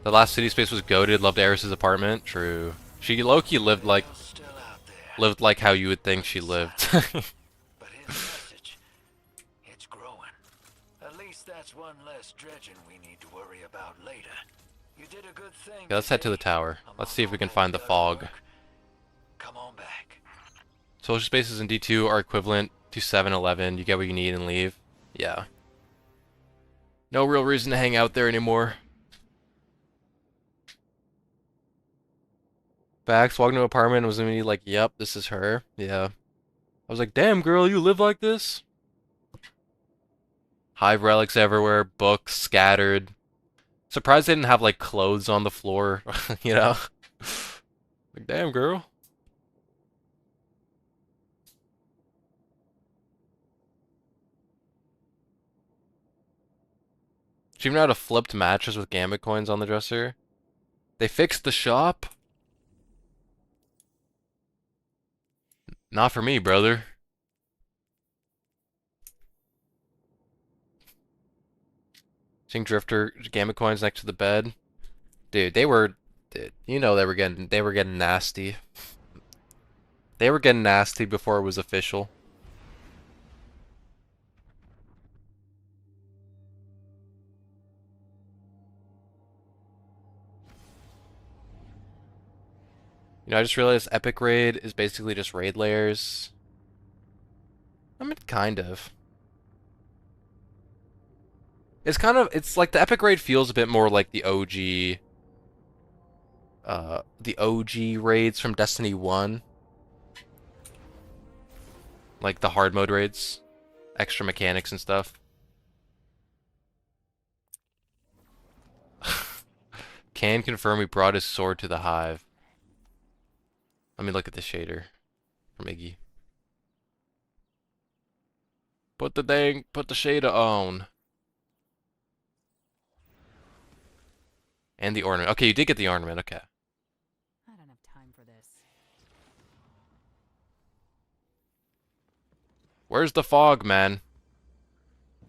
The last city space was goated. Loved Eris's apartment. True. She low-key lived like Still out there. how you would think she lived. But his message, it's growing. At least that's one less dredging we need to worry about later. You did a good thing. Okay, let's head to the today. tower. I'm Let's on see if we all can that find the dirty fog. work. Come on back. Social spaces in D2 are equivalent to 7-Eleven. You get what you need and leave. Yeah. No real reason to hang out there anymore. Bax walked into an apartment and was immediately like, yep, this is her. Yeah. I was like, damn girl, you live like this? Hive relics everywhere, books scattered. Surprised they didn't have like clothes on the floor, you know? Like, damn girl. She even had a flipped mattress with gambit coins on the dresser. They fixed the shop? Not for me, brother. Seeing Drifter gambit coins next to the bed. Dude, dude, you know they were getting nasty. They were getting nasty before it was official. You know, I just realized Epic Raid is basically just raid layers. I mean, kind of. It's like the Epic Raid feels a bit more like the OG raids from Destiny 1. Like the hard mode raids. Extra mechanics and stuff. Can confirm he brought his sword to the hive. Let me look at the shader from Iggy. Put the shader on. And the ornament. Okay, you did get the ornament, okay. I don't have time for this. Where's the fog, man?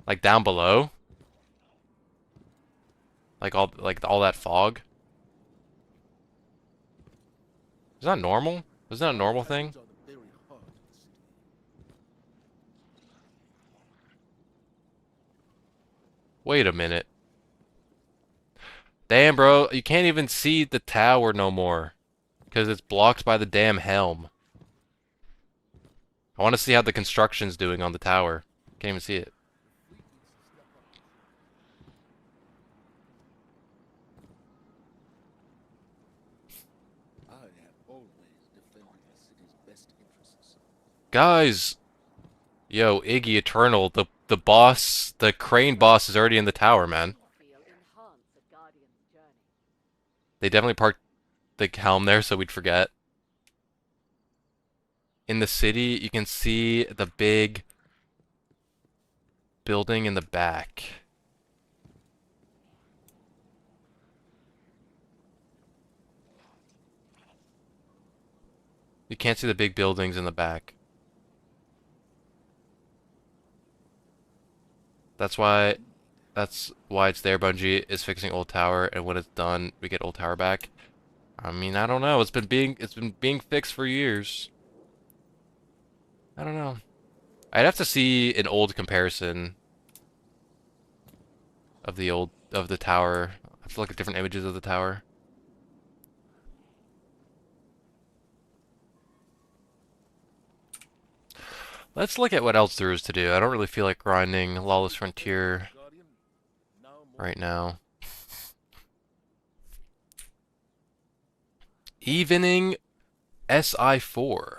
Like down below? Like all that fog? Is that normal? Isn't that a normal thing? Wait a minute. Damn, bro, you can't even see the tower no more. Because it's blocked by the damn helm. I want to see how the construction's doing on the tower. Can't even see it. Guys! Yo, Iggy Eternal, the boss, the crane boss is already in the tower, man. They definitely parked the helm there so we'd forget. In the city, you can see the big building in the back. You can't see the big buildings in the back. That's why it's there. Bungie is fixing Old Tower, and when it's done, we get Old Tower back. I mean, I don't know. It's been being fixed for years. I don't know. I'd have to see an old comparison of the tower. I have to look at different images of the tower. Let's look at what else there is to do. I don't really feel like grinding Lawless Frontier right now. Evening SI4.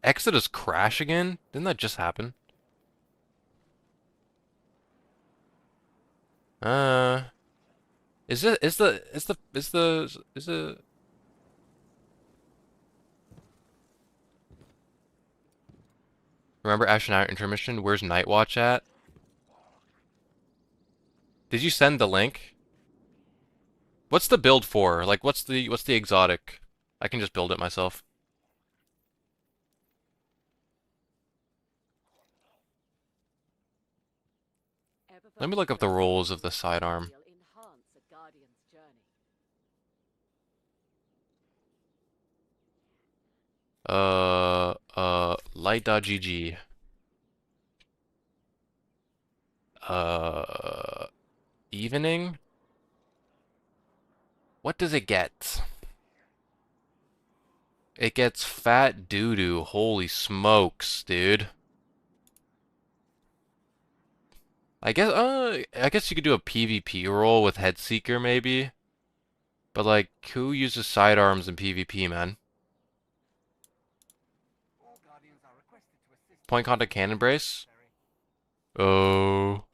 Exodus crash again? Didn't that just happen? Is the Remember Ash and Iron intermission? Where's Nightwatch at? Did you send the link? What's the build for? Like what's the exotic? I can just build it myself. Let me look up the roles of the sidearm. Light.gg. Evening? What does it get? It gets fat doo-doo. Holy smokes, dude. I guess you could do a PvP role with Headseeker maybe. But like, who uses sidearms in PvP, man? Point contact cannon brace? Oh.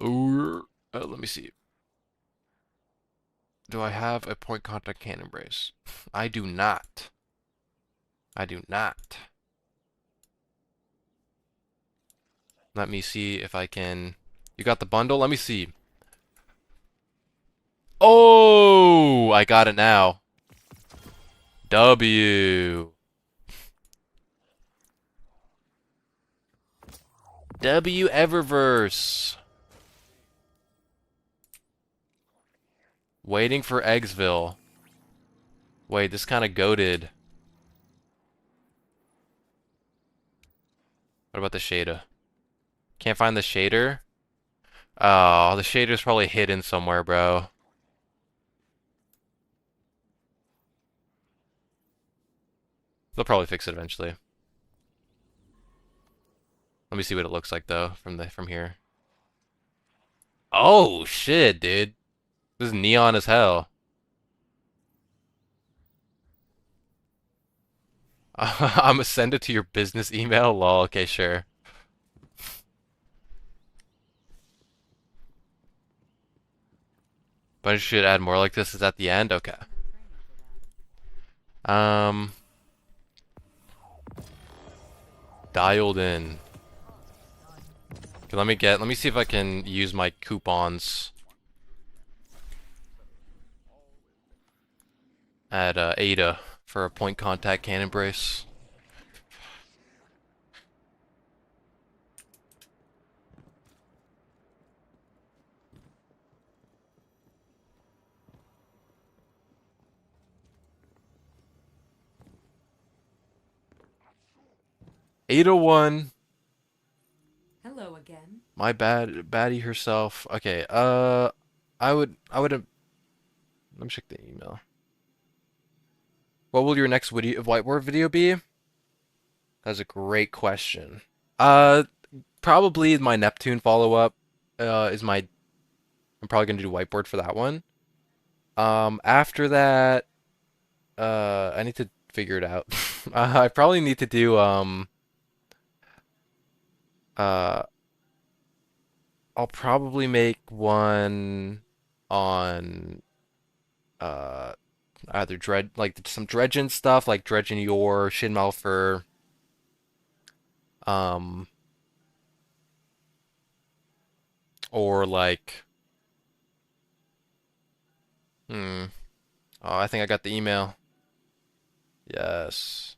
Let me see. Do I have a point contact cannon brace? I do not. I do not. Let me see if I can... You got the bundle? Let me see. Oh! I got it now. W. W Eververse. Waiting for Eggsville. Wait, this kind of goated. What about the shader? Can't find the shader? Oh, the shader's probably hidden somewhere, bro. They'll probably fix it eventually. Let me see what it looks like though from here. Oh shit, dude. This is neon as hell. I'm gonna send it to your business email. Lol. Okay, sure. But I should add more like this. Is at the end? Okay. Um, dialed in. Okay, let me see if I can use my coupons at Ada for a point contact cannon brace. Ada 1. Hello again. My baddie herself. Okay, I would, let me check the email. What will your next video, whiteboard video be? That's a great question. Uh, Probably my Neptune follow-up, is my, I'm probably gonna do whiteboard for that one. After that, I need to figure it out. I probably need to do, uh, I'll probably make one on, uh, either like some dredging stuff, like dredging your Shin Malphur, um, or like, hmm, oh, I think I got the email. Yes.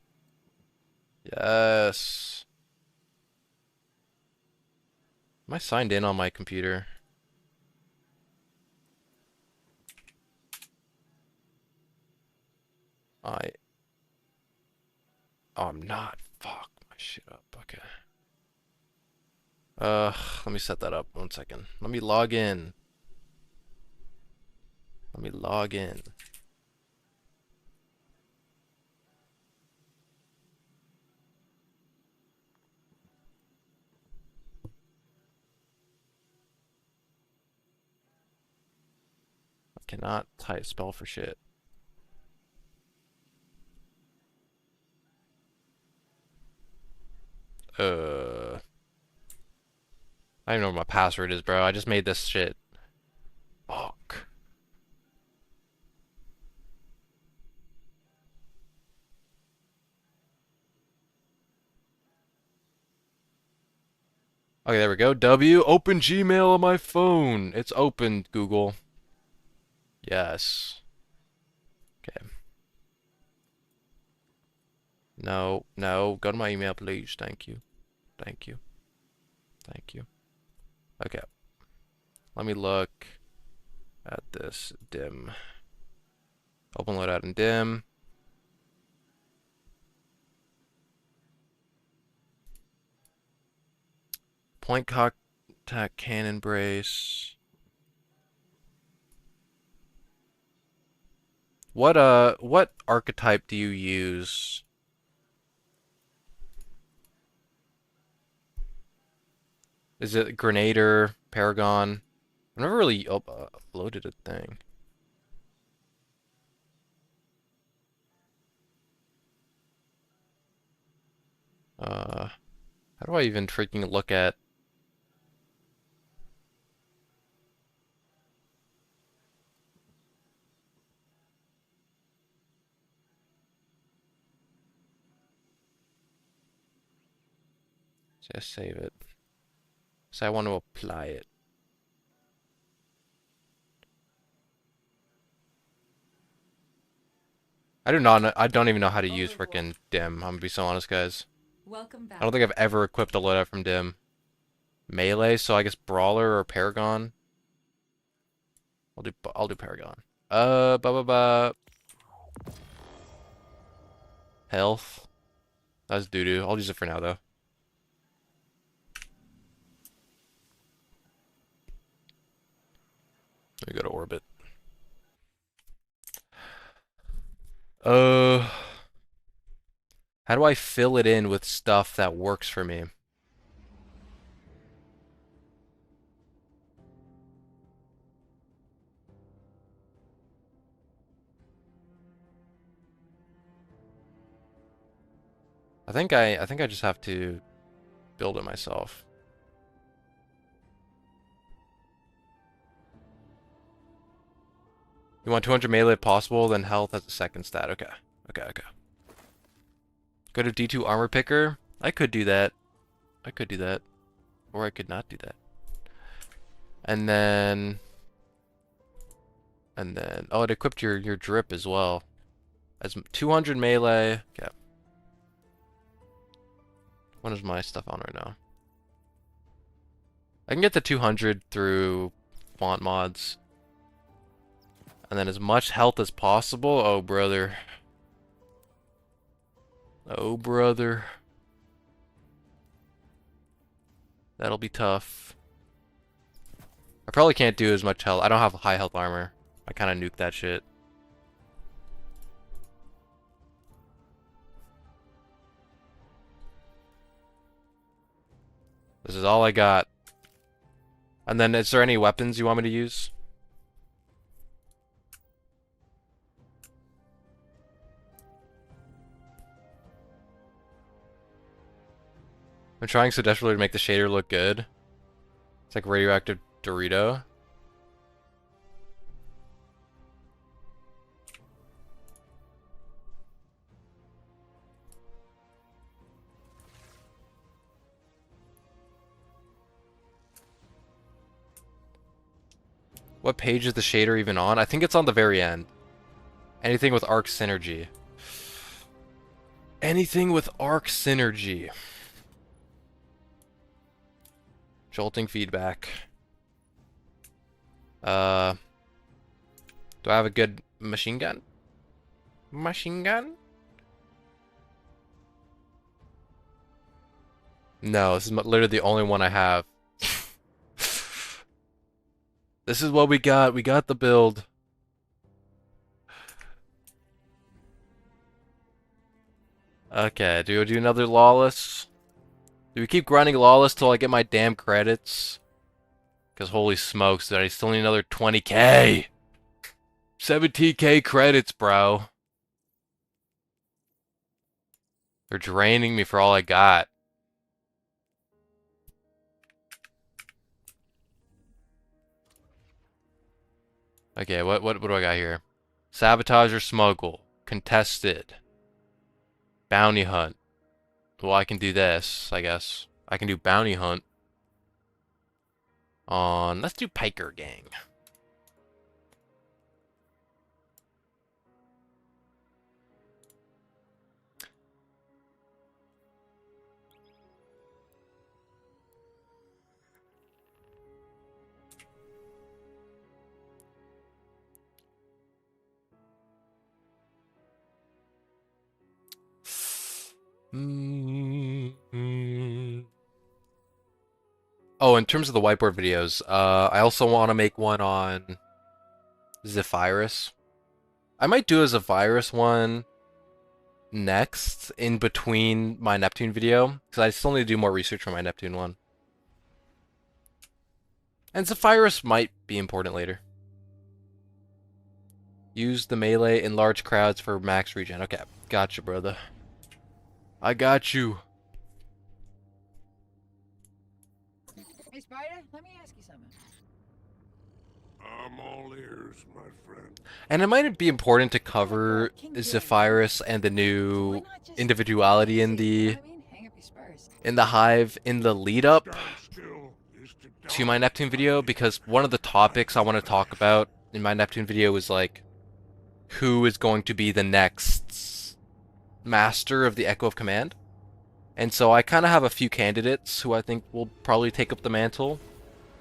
Yes. Am I signed in on my computer? I, oh, I'm not. Fuck my shit up. Okay. Let me set that up. 1 second. Let me log in. Let me log in. I cannot type spell for shit. I don't even know what my password is, bro. I just made this shit. Fuck. Okay, there we go. W. Open Gmail on my phone. It's open, Google. Yes. Okay. No, no. Go to my email, please. Thank you. Thank you. Thank you. Okay. Let me look at this dim. Open loadout in dim. Point contact cannon brace. What archetype do you use? Is it Grenader, Paragon? I've never really uploaded a thing. How do I even freaking look at? Just save it. So I want to apply it. I don't even know how to use frickin' dim. I'm gonna be so honest, guys. Welcome back. I don't think I've ever equipped a loadout from dim. Melee, so I guess Brawler or Paragon. I'll do Paragon. Ba ba ba. Health. That's doo-doo. I'll use it for now though. Let me go to orbit. Uh, how do I fill it in with stuff that works for me? I think I just have to build it myself. You want 200 melee if possible, then health as a second stat. Okay. Okay, okay. Go to D2 armor picker. I could do that. I could do that. Or I could not do that. And then oh, it equipped your drip as well. As 200 melee. Okay. What is my stuff on right now? I can get to 200 through font mods. And then as much health as possible. Oh, brother. Oh, brother. That'll be tough. I probably can't do as much health. I don't have high health armor. I kind of nuke that shit. This is all I got. And then, is there any weapons you want me to use? I'm trying so desperately to make the shader look good. It's like radioactive Dorito. What page is the shader even on? I think it's on the very end. Anything with arc synergy. Anything with arc synergy. Jolting feedback. Do I have a good machine gun? Machine gun? No, this is literally the only one I have. This is what we got. We got the build. Okay, do we do another lawless? Do we keep grinding lawless till I get my damn credits? Because holy smokes, I still need another 20k! 17k credits, bro. They're draining me for all I got. Okay, what do I got here? Sabotage or smuggle. Contested. Bounty hunt. Well, I can do this, I guess. I can do bounty hunt. Let's do Piker Gang. Oh, in terms of the whiteboard videos, I also want to make one on Zephyrus. I might do a Zephyrus one next, in between my Neptune video, because I still need to do more research for my Neptune one. And Zephyrus might be important later. Use the melee in large crowds for max regen. Okay, gotcha, brother. I got you. Hey, Spider, let me ask you something. I'm all ears, my friend. And it might be important to cover Zephyrus and the new individuality in the hive in the lead up to my Neptune video, because one of the topics I want to talk about in my Neptune video is like who is going to be the next master of the Echo of Command. And so I kind of have a few candidates who I think will probably take up the mantle,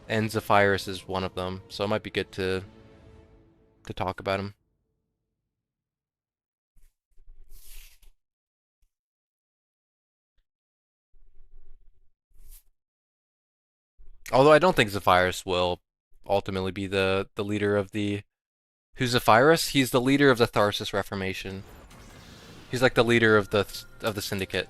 and Zephyrus is one of them. So it might be good to talk about him. Although I don't think Zephyrus will ultimately be the leader of the... Who's Zephyrus? He's the leader of the Tharsis Reformation. He's like the leader of the Syndicate.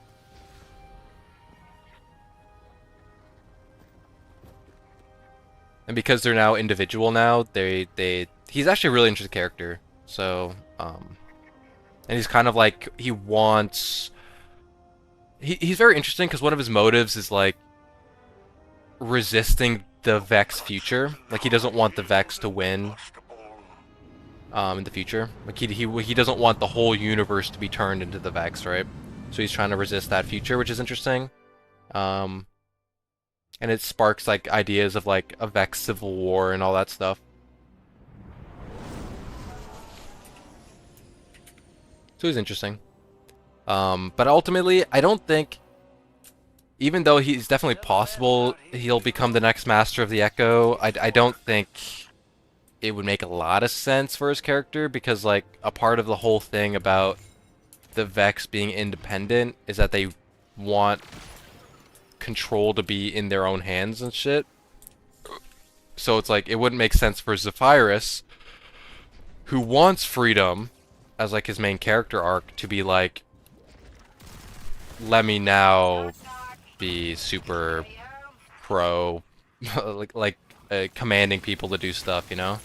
And because they're now individual now, he's actually a really interesting character. So, and he's kind of like, he wants he's very interesting because one of his motives is like resisting the Vex future. Like he doesn't want the Vex to win in the future. Like he doesn't want the whole universe to be turned into the Vex, right? So he's trying to resist that future, which is interesting. And it sparks like ideas of like a Vex civil war and all that stuff. So he's interesting. But ultimately, I don't think, even though he's definitely possible he'll become the next master of the Echo, I don't think it would make a lot of sense for his character, because like a part of the whole thing about the Vex being independent is that they want control to be in their own hands and shit. So it's like it wouldn't make sense for Zephyrus, who wants freedom as like his main character arc, to be like, let me now be super pro, like commanding people to do stuff, you know?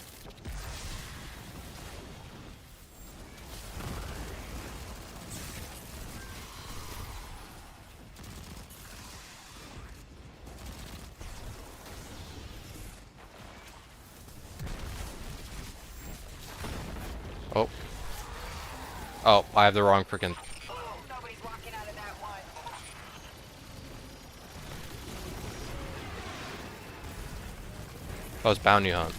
Oh. Oh, I have the wrong freaking. Nobody's walking out of that one. Oh, it's bounty hunt.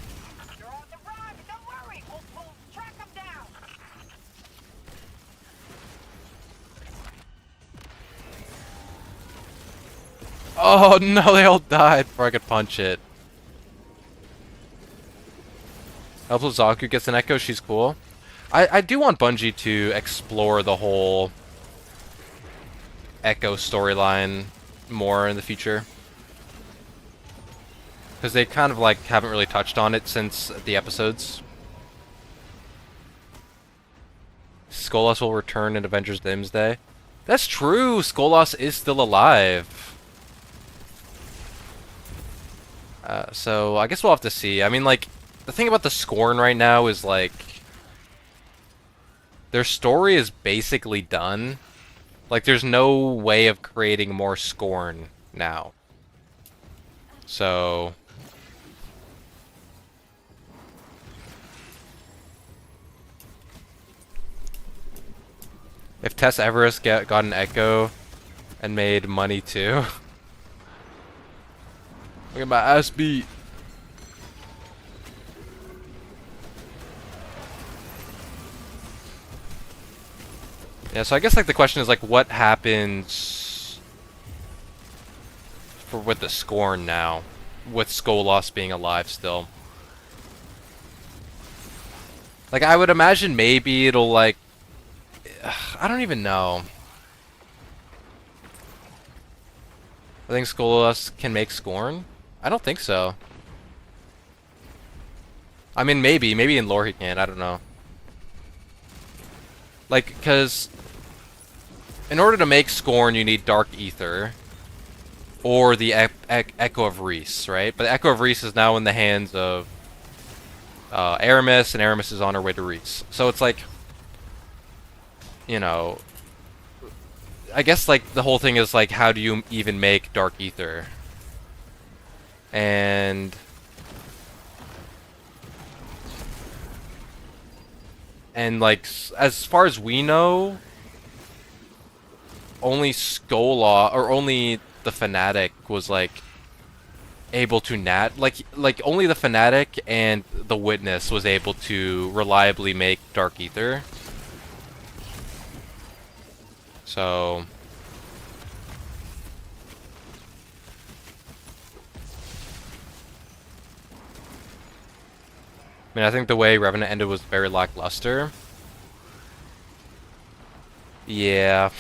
They're on the run. Don't worry. We'll track them down. Oh no, they all died before I could punch it. Helps with Zaku gets an Echo, she's cool. I do want Bungie to explore the whole Echo storyline more in the future. Because they kind of like haven't really touched on it since the episodes. Skolas will return in Avengers Doomsday. That's true! Skolas is still alive. So I guess we'll have to see. I mean, like, the thing about the Scorn right now is like their story is basically done. Like, there's no way of creating more Scorn now. So if Tess Everest got an Echo and made money too. Look at my ass beat. Yeah, so I guess like the question is like what happens with the Scorn now, with Skolas being alive still. Like I would imagine maybe it'll like I don't even know. I think Skolas can make Scorn? I don't think so. I mean maybe in lore he can, I don't know. Like, cause in order to make Scorn, you need Dark Ether, or the Echo of Reese, right? But the Echo of Reese is now in the hands of Aramis, and Aramis is on her way to Reese. So it's like, you know, I guess like the whole thing is like, how do you even make Dark Ether? And like, as far as we know, only Skola, or only the Fanatic was like able to like only the Fanatic and the Witness was able to reliably make Dark Ether. So I mean, I think the way Revenant ended was very lackluster. Yeah.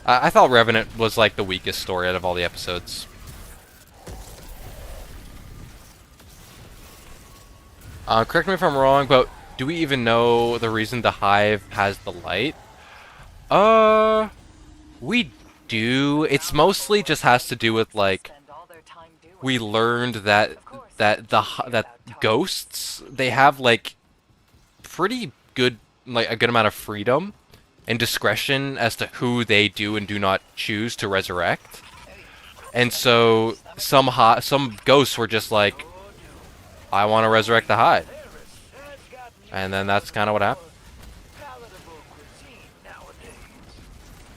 I thought Revenant was like the weakest story out of all the episodes. Correct me if I'm wrong, but do we even know the reason the Hive has the light? We do. It's mostly just has to do with like we learned that ghosts, they have like pretty good, like a good amount of freedom and discretion as to who they do and do not choose to resurrect. And so some ghosts were just like, I want to resurrect the Hive. And then that's kind of what happened. Palatable cuisine nowadays.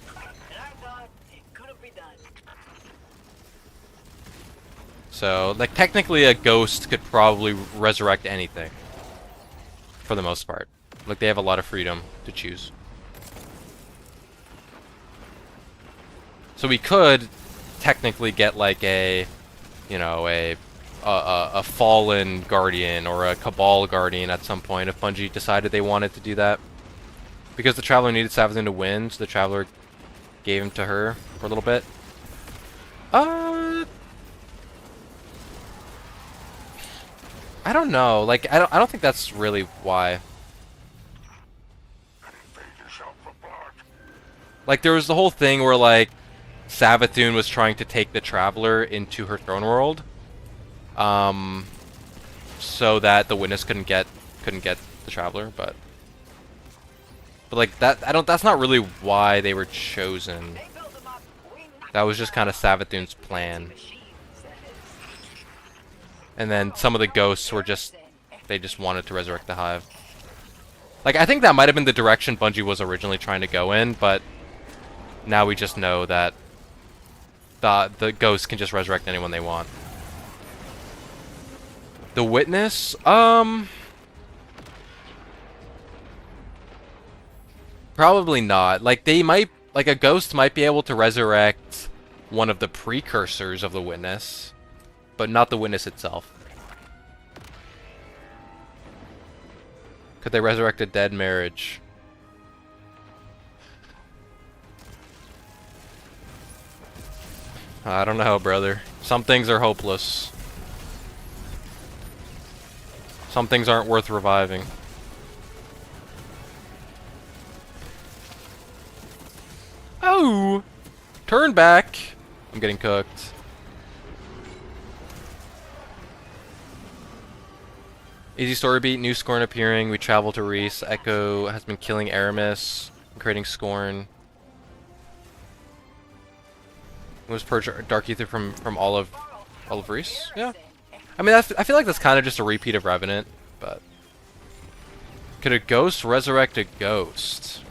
And I thought it couldn't be done. So, like, technically a ghost could probably resurrect anything. For the most part. Like, they have a lot of freedom to choose. So we could technically get, like, a, you know, a fallen guardian or a cabal guardian at some point if Bungie decided they wanted to do that. Because the Traveler needed Savathun to win, so the Traveler gave him to her for a little bit. I don't know. Like, I don't think that's really why. Like, there was the whole thing where, like, Savathun was trying to take the Traveler into her throne world, so that the Witness couldn't get the Traveler, but like that, that's not really why they were chosen. They built them up. We knocked That was just kind of Savathun's plan. machines, that is. And then some of the ghosts were just, they just wanted to resurrect the Hive. Like, I think that might have been the direction Bungie was originally trying to go in, but now we just know that the ghosts can just resurrect anyone they want. The Witness, probably not. Like, they might, like, a ghost might be able to resurrect one of the precursors of the Witness, but not the Witness itself. Could they resurrect a dead marriage? I don't know, brother. Some things are hopeless. Some things aren't worth reviving. Oh! Turn back! I'm getting cooked. Easy story beat, new Scorn appearing, we travel to Reese, Echo has been killing Aramis, creating Scorn. Was purge Dark Ether from all of Reese? Yeah. I mean, I feel like that's kind of just a repeat of Revenant, but... Could a ghost resurrect a ghost?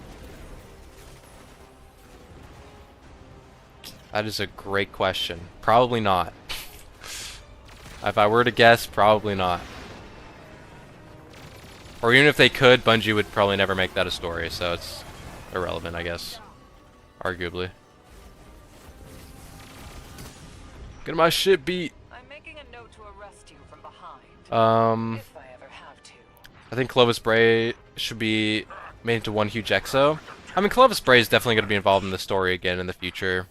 That is a great question. Probably not. If I were to guess, probably not. Or even if they could, Bungie would probably never make that a story, so it's irrelevant, I guess. Arguably. Get my shit beat. I'm making a note to arrest you from behind. If I ever have to. I think Clovis Bray should be made into one huge exo. I mean, Clovis Bray is definitely going to be involved in the story again in the future.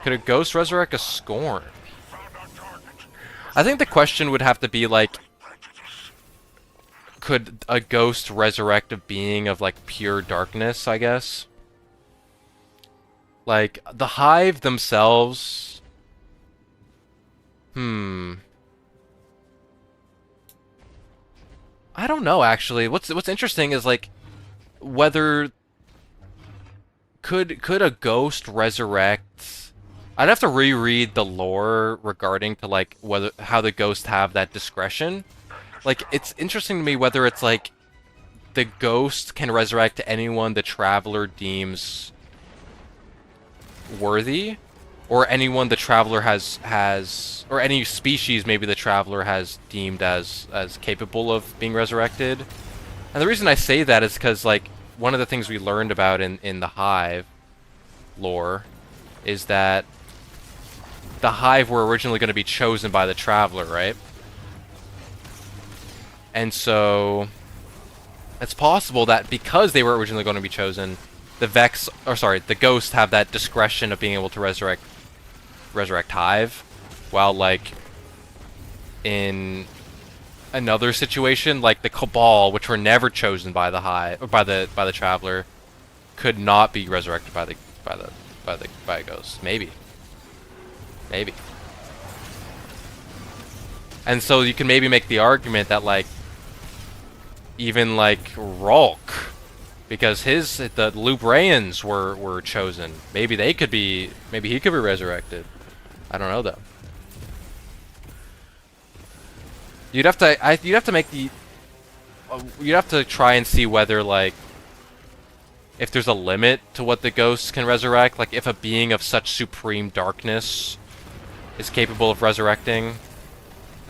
Could a ghost resurrect a Scorn? I think the question would have to be, like, could a ghost resurrect a being of, like, pure darkness, I guess? Like, the Hive themselves... I don't know, actually. What's interesting is, like, whether... Could a ghost resurrect... I'd have to reread the lore regarding to, like, how the ghosts have that discretion. Like, it's interesting to me whether it's, like, the ghost can resurrect anyone the Traveler deems worthy, or anyone the Traveler has, or any species maybe the Traveler has deemed as capable of being resurrected. And the reason I say that is because, like, one of the things we learned about in the Hive lore is that the Hive were originally going to be chosen by the Traveler, right? And so it's possible that because they were originally going to be chosen, the ghosts have that discretion of being able to resurrect Hive, while, like, in another situation, like the Cabal, which were never chosen by the Hive or by the Traveler, could not be resurrected by a ghost. Maybe. And so you can maybe make the argument that like even like Rulk, because the Lubrayans were chosen. Maybe he could be resurrected. I don't know though. You'd have to make the you'd have to try and see whether like if there's a limit to what the ghosts can resurrect, like if a being of such supreme darkness is capable of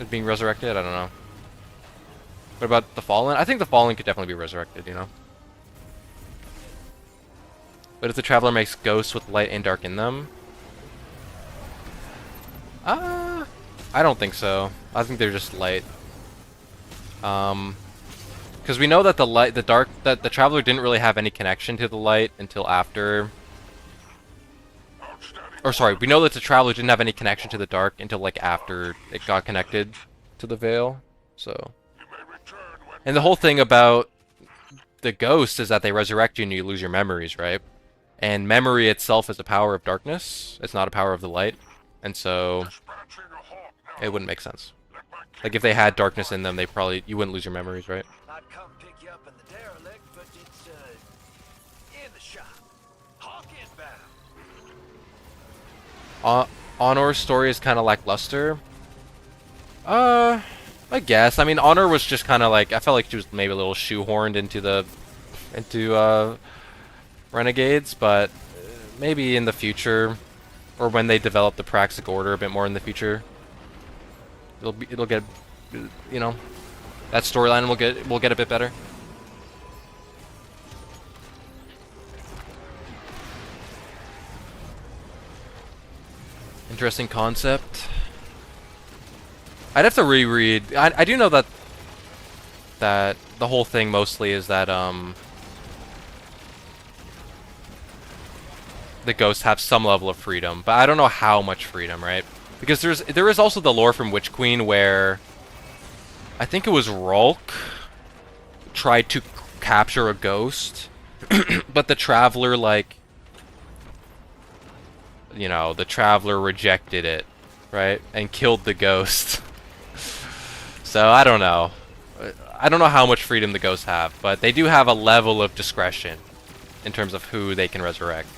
being resurrected. I don't know. What about the Fallen? I think the Fallen could definitely be resurrected, you know. But if the Traveler makes ghosts with light and dark in them, I don't think so. I think they're just light. Because we know that that the Traveler didn't really have any connection to the light until after. Or sorry, we know that the Traveler didn't have any connection to the dark until like after it got connected to the Veil. So, and the whole thing about the ghosts is that they resurrect you and you lose your memories, right? And memory itself is a power of darkness. It's not a power of the light, and so it wouldn't make sense. Like if they had darkness in them, you wouldn't lose your memories, right? I'd come pick you up in the derelict, but it's in the shop. Hawk inbound. Honor's story is kind of lackluster. I guess. I mean, Honor was just kind of like, I felt like she was maybe a little shoehorned into Renegades, but maybe in the future, or when they develop the Praxic Order a bit more in the future, it'll get, you know, that storyline will get a bit better. Interesting concept. I'd have to reread. I do know that the whole thing mostly is that the ghosts have some level of freedom, but I don't know how much freedom, right? Because there is also the lore from Witch Queen where I think it was Rulk tried to capture a ghost, but the Traveler, like, you know, the Traveler rejected it, right? And killed the ghost. So, I don't know. I don't know how much freedom the ghosts have, but they do have a level of discretion in terms of who they can resurrect.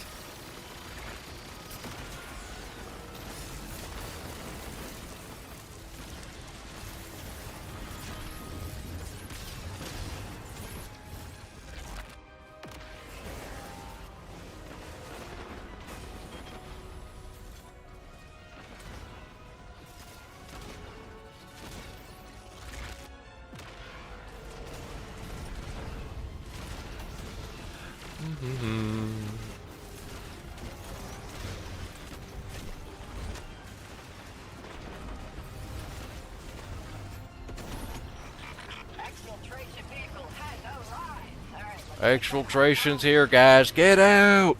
Exfiltration's here, guys. Get out!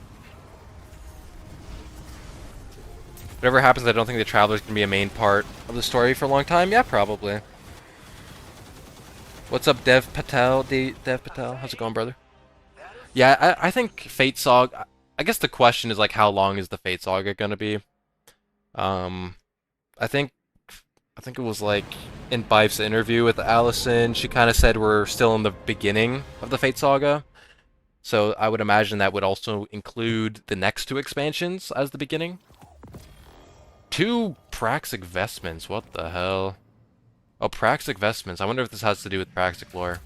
Whatever happens, I don't think the Traveler's gonna be a main part of the story for a long time. Yeah, probably. What's up, Dev Patel? Dev Patel? How's it going, brother? Yeah, I think Fate Saga... I guess the question is, like, how long is the Fate Saga gonna be? I think it was, like, in Bife's interview with Allison, she kind of said we're still in the beginning of the Fate Saga. So I would imagine that would also include the next two expansions as the beginning. 2 Praxic Vestments, what the hell? Oh, Praxic Vestments. I wonder if this has to do with Praxic lore.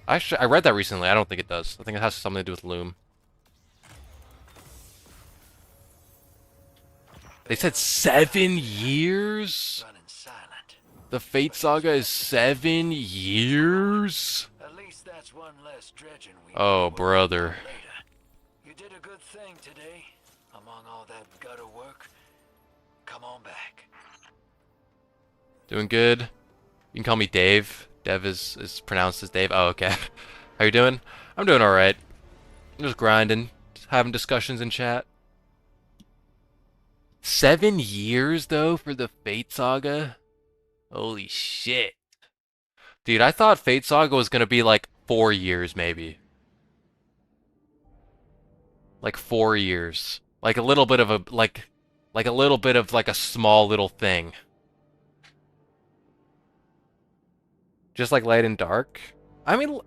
Actually, I read that recently. I don't think it does. I think it has something to do with Loom. They said 7 years? Running silent. The Fate Saga is 7 years? At least that's one less dredging we Oh, need to worry brother. about later. You did a good thing today. Among all that gutter work, come on back. Doing good. You can call me Dave. Dev is pronounced as Dave. Oh, okay. How you doing? I'm doing alright. I'm just grinding. Just having discussions in chat. 7 years, though, for the Fate Saga? Holy shit. Dude, I thought Fate Saga was gonna be like 4 years, maybe. Like 4 years. Like a little bit of a, like a little bit of like a small little thing. Just like Light and Dark. I mean,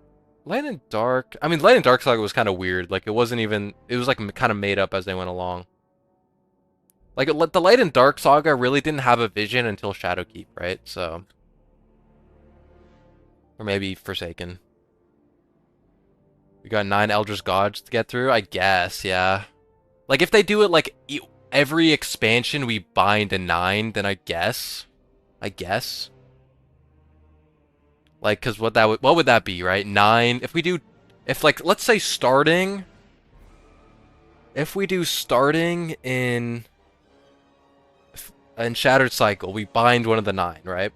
Light and Dark. I mean, Light and Dark Saga was kind of weird. Like it wasn't even. It was like kind of made up as they went along. Like the Light and Dark Saga really didn't have a vision until Shadowkeep, right? So, or maybe Forsaken. We got 9 Eldritch Gods to get through, I guess. Yeah. Like if they do it like every expansion we bind a 9, then I guess. Like, cause what would that be, right? 9. If like let's say starting. If we do starting in Shattered Cycle, we bind one of the 9, right?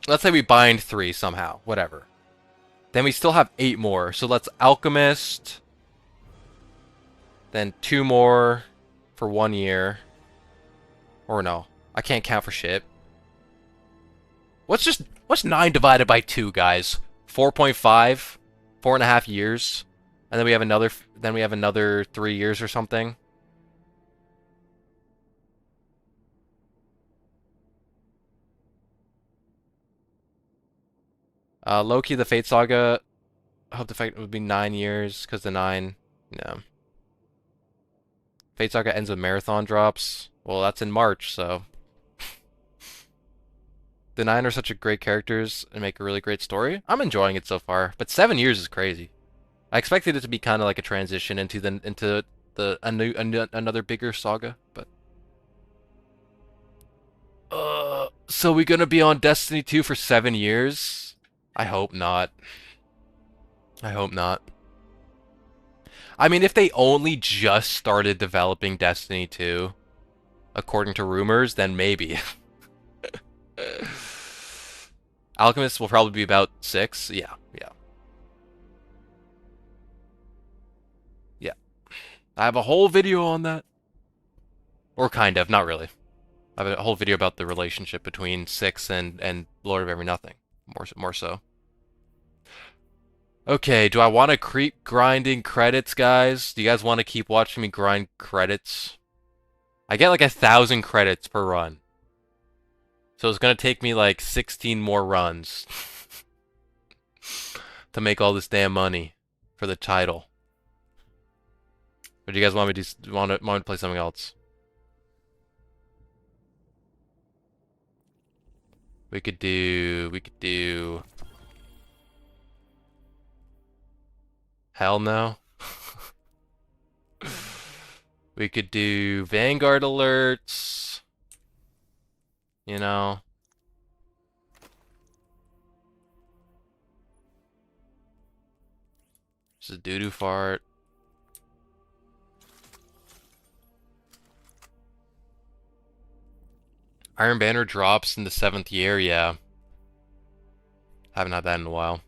Let's say we bind 3 somehow, whatever. Then we still have 8 more. So let's Alchemist. Then 2 more for 1 year. Or no, I can't count for shit. What's 9 divided by 2, guys? 4.5, 4.5 years, and then we have another 3 years or something. Loki, the Fate Saga. I hope the fight would be 9 years, because the 9, no. Fate Saga ends with marathon drops. Well, that's in March, so. The 9 are such a great characters and make a really great story. I'm enjoying it so far, but 7 years is crazy. I expected it to be kind of like a transition into another bigger saga, but. So we gonna be on Destiny 2 for 7 years? I hope not. I hope not. I mean, if they only just started developing Destiny 2, according to rumors, then maybe. Alchemist will probably be about 6. Yeah. I have a whole video on that. Or kind of, not really. I have a whole video about the relationship between 6 and Lord of Every Nothing. More so. Okay, do I want to keep grinding credits, guys? Do you guys want to keep watching me grind credits? I get like 1,000 credits per run. So it's gonna take me like 16 more runs to make all this damn money for the title. Or do you guys want me to play something else? We could do. Hell no. We could do Vanguard alerts. You know. Just a doo-doo fart. Iron Banner drops in the 7th year, yeah. Haven't had that in a while.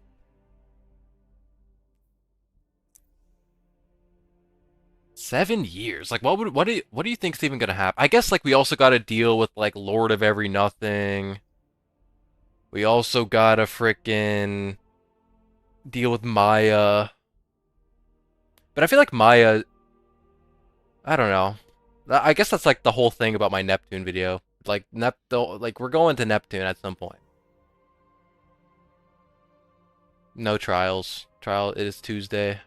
Seven years? Like, what do you think's even gonna happen? I guess like we also got to deal with like Lord of Every Nothing. We also gotta frickin' deal with Maya. But I feel like Maya, I don't know. I guess that's like the whole thing about my Neptune video. Like like we're going to Neptune at some point. No trials. It is Tuesday.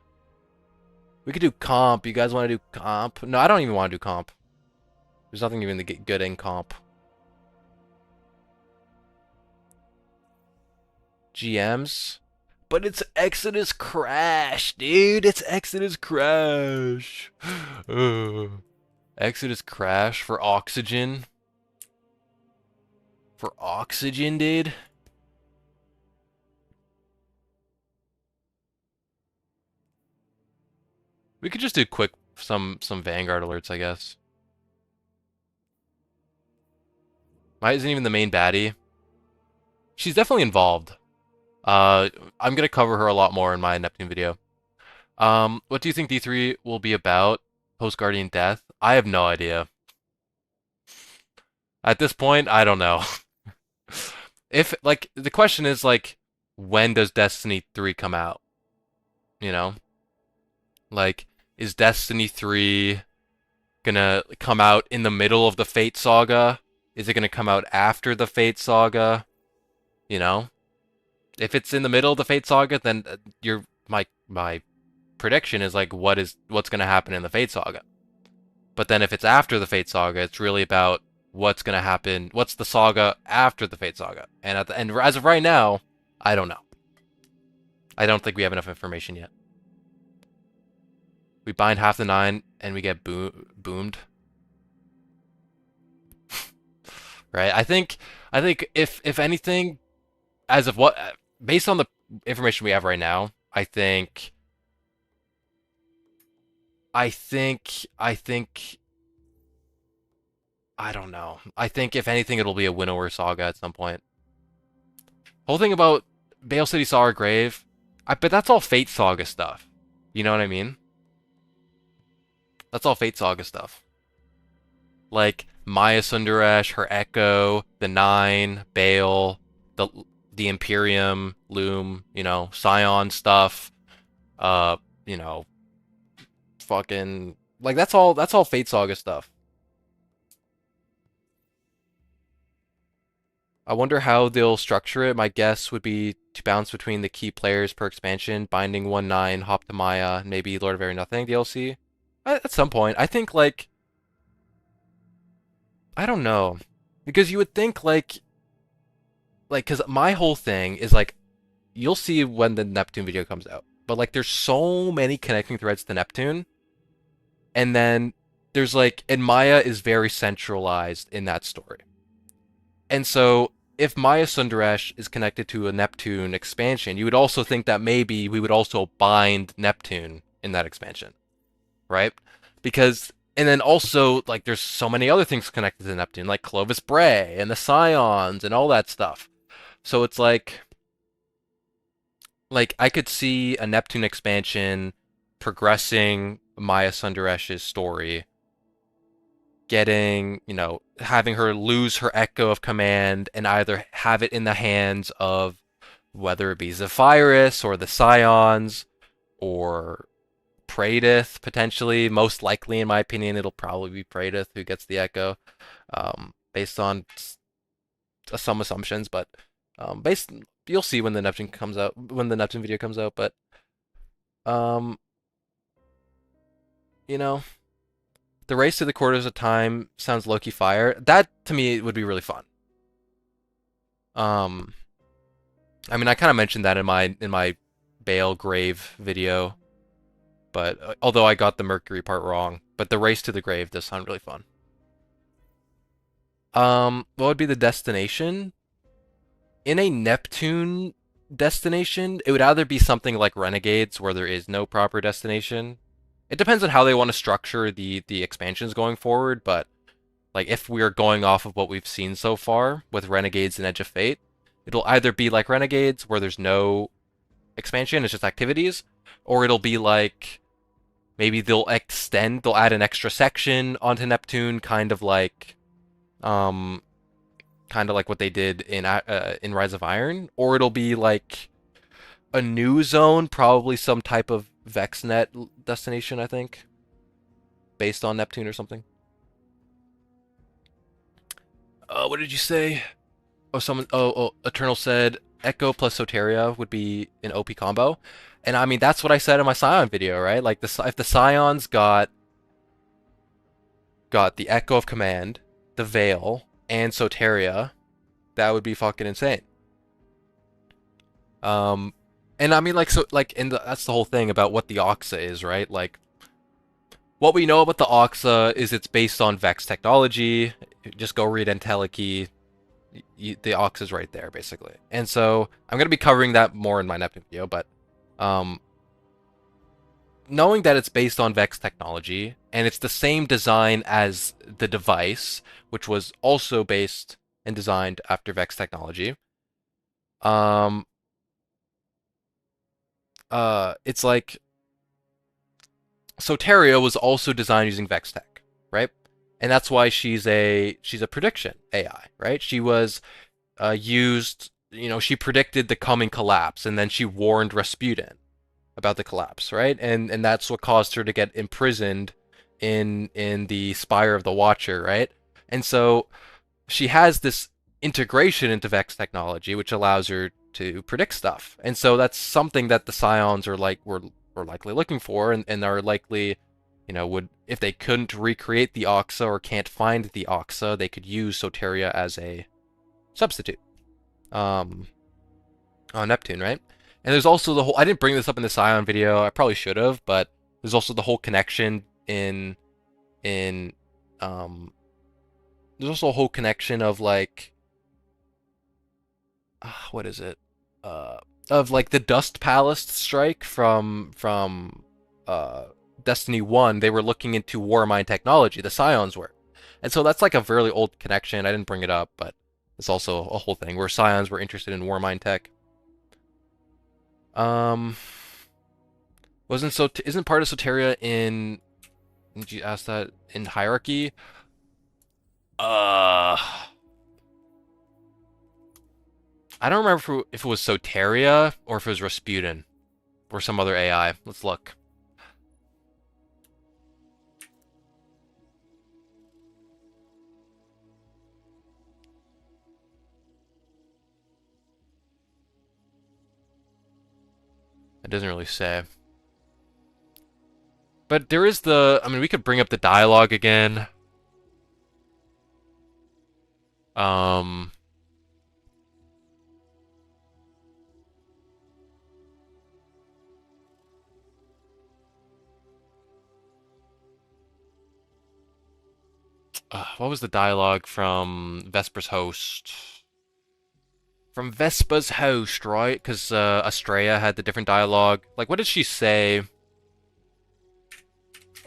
We could do comp. You guys want to do comp? No, I don't even want to do comp. There's nothing even to get good in comp. GMs? But it's Exodus Crash, dude. It's Exodus Crash. Exodus Crash for Oxygen. For Oxygen, dude. We could just do quick some Vanguard alerts, I guess. Maya isn't even the main baddie. She's definitely involved. I'm gonna cover her a lot more in my Neptune video. What do you think D3 will be about? Post Guardian Death? I have no idea. At this point, I don't know. If like the question is like, when does Destiny 3 come out? You know? Like, is Destiny 3 gonna come out in the middle of the Fate Saga? Is it gonna come out after the Fate Saga? You know, if it's in the middle of the Fate Saga, then my prediction is like what's gonna happen in the Fate Saga. But then if it's after the Fate Saga, it's really about what's gonna happen. What's the saga after the Fate Saga? And as of right now, I don't know. I don't think we have enough information yet. We bind half the 9 and we get boomed. Right? I think if anything, as of what, based on the information we have right now, I think I don't know. I think if anything, it'll be a Winnower saga at some point. Whole thing about Bale City Saga Grave, but that's all Fate Saga stuff. You know what I mean? That's all Fate Saga stuff. Like Maya Sundaresh, her Echo, the 9, Bale, the Imperium, Loom, you know, Scion stuff. You know, fucking like that's all Fate Saga stuff. I wonder how they'll structure it. My guess would be to bounce between the key players per expansion, Binding 1-9, Hop to Maya, maybe Lord of Every Nothing DLC. At some point. I think, like, I don't know. Because you would think, like, because my whole thing is, like, you'll see when the Neptune video comes out. But, like, there's so many connecting threads to Neptune. And then there's, like, and Maya is very centralized in that story. And so, if Maya Sundaresh is connected to a Neptune expansion, you would also think that maybe we would also bind Neptune in that expansion. Right? Because, and then also, like, there's so many other things connected to Neptune, like Clovis Bray and the Scions and all that stuff. So it's like I could see a Neptune expansion progressing Maya Sundaresh's story, getting, you know, having her lose her Echo of Command and either have it in the hands of whether it be Zephyrus or the Scions or Praedyth, potentially. Most likely, in my opinion, it'll probably be Praedyth who gets the Echo, based on some assumptions, but you'll see when the Neptune comes out, when the Neptune video comes out, but you know, the race to the quarters of time sounds low-key fire. That to me would be really fun. I mean, I kind of mentioned that in my Bale Grave video, but although I got the Mercury part wrong, but the race to the grave does sound really fun. What would be the destination? In a Neptune destination, it would either be something like Renegades, where there is no proper destination. It depends on how they want to structure the expansions going forward, but like if we're going off of what we've seen so far with Renegades and Edge of Fate, it'll either be like Renegades, where there's no expansion, it's just activities, or it'll be like maybe they'll add an extra section onto Neptune, kind of like what they did in Rise of Iron, or it'll be like a new zone, probably some type of VexNet destination, I think, based on Neptune or something. What did you say? Eternal said Echo plus Soteria would be an OP combo, and I mean that's what I said in my Scion video, right? Like if the Scions got the Echo of Command, the Veil, and Soteria, that would be fucking insane. And I mean, like, so, like, that's the whole thing about what the Oxa is, right? Like, what we know about the Oxa is it's based on Vex technology. Just go read Entelechy. The Oxa's right there, basically. And so, I'm going to be covering that more in my Neptune video, but, knowing that it's based on Vex technology, and it's the same design as the device, which was also based and designed after Vex technology, it's like Soteria was also designed using Vex tech, right? And that's why she's a prediction AI, right? She was used, you know, she predicted the coming collapse, and then she warned Rasputin about the collapse, right? And that's what caused her to get imprisoned in the Spire of the Watcher, right? And so she has this integration into Vex technology, which allows her to predict stuff. And so that's something that the Scions are were likely looking for, and are likely, you know, would, if they couldn't recreate the Oxa or can't find the Oxa, they could use Soteria as a substitute. On Neptune, right? And there's also the whole, I didn't bring this up in the Scion video, I probably should have, but there's also the whole connection in there's also a whole connection of like what is it? Of like the Dust Palace strike from Destiny 1, they were looking into Warmind technology, the Scions were. And so that's like a very old connection. I didn't bring it up, but it's also a whole thing where Scions were interested in Warmind tech. Isn't part of Soteria in, did you ask that, in Hierarchy? I don't remember if it was Soteria or if it was Rasputin or some other AI. Let's look. It doesn't really say. But there is the, I mean, we could bring up the dialogue again. What was the dialogue from Vesper's host? From Vespa's host, right? Because Estrella had the different dialogue. Like, what did she say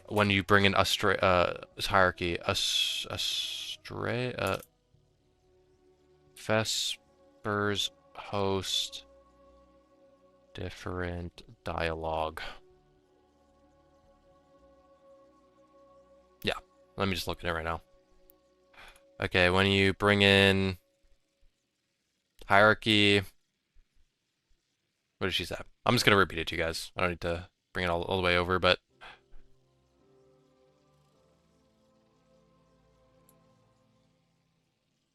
when you bring in hierarchy? Estrella, Vesper's host, different dialogue. Yeah, let me just look at it right now. Okay, when you bring in hierarchy, what did she say? I'm just gonna repeat it to you guys. I don't need to bring it all the way over, but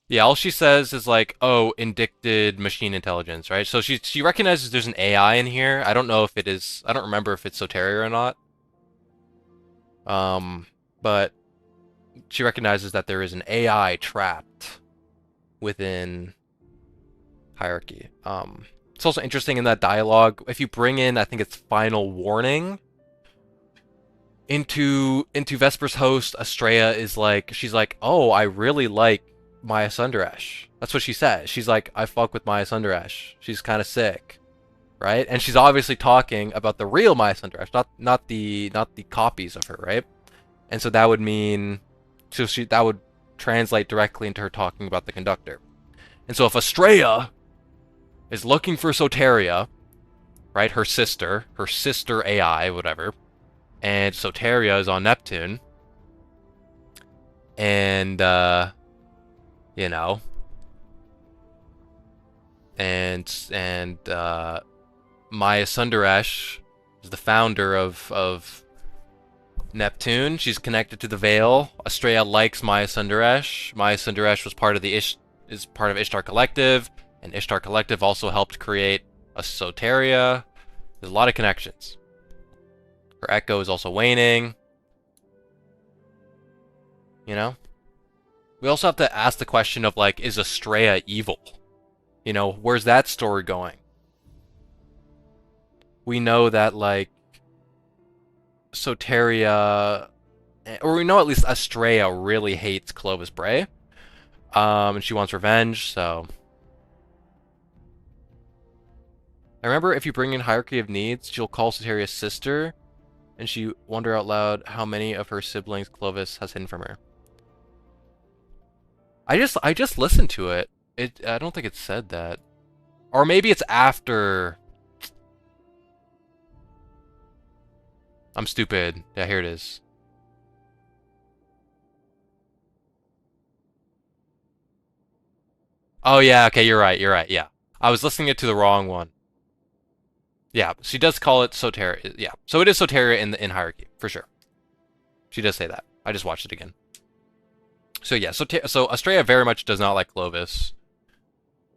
yeah, all she says is like, "Oh, indicted machine intelligence," right? So she recognizes there's an AI in here. I don't know if it is. I don't remember if it's Soteria or not. But she recognizes that there is an AI trapped within hierarchy. It's also interesting in that dialogue, if you bring in, I think it's Final Warning, into Vesper's host, Estrella is like, she's like, "Oh, I really like Maya Sundaresh." That's what she says. She's like, "I fuck with Maya Sundaresh. She's kind of sick." Right? And she's obviously talking about the real Maya Sundaresh, not the copies of her, right? And so that would mean, that would translate directly into her talking about the conductor. And so if Estrella is looking for Soteria, right, her sister AI, whatever, and Soteria is on Neptune, and you know, and Maya Sundaresh is the founder of Neptune. She's connected to the Veil. Estrella likes Maya Sundaresh. Maya Sundaresh was part of is part of Ishtar Collective, and Ishtar Collective also helped create a Soteria. There's a lot of connections. Her echo is also waning. You know? We also have to ask the question of, like, is Estrella evil? You know, where's that story going? We know that, like, Soteria, or we know at least Estrella really hates Clovis Bray. And she wants revenge, so. I remember if you bring in Hierarchy of Needs, she'll call Soteria's sister, and she wonder out loud how many of her siblings Clovis has hidden from her. I just listened to it. I don't think it said that. Or maybe it's after. I'm stupid. Yeah, here it is. Oh yeah, okay, you're right, yeah. I was listening to the wrong one. Yeah, she does call it Soteria. Yeah, so it is Soteria in Hierarchy, for sure. She does say that. I just watched it again. So yeah, so Estrella very much does not like Clovis.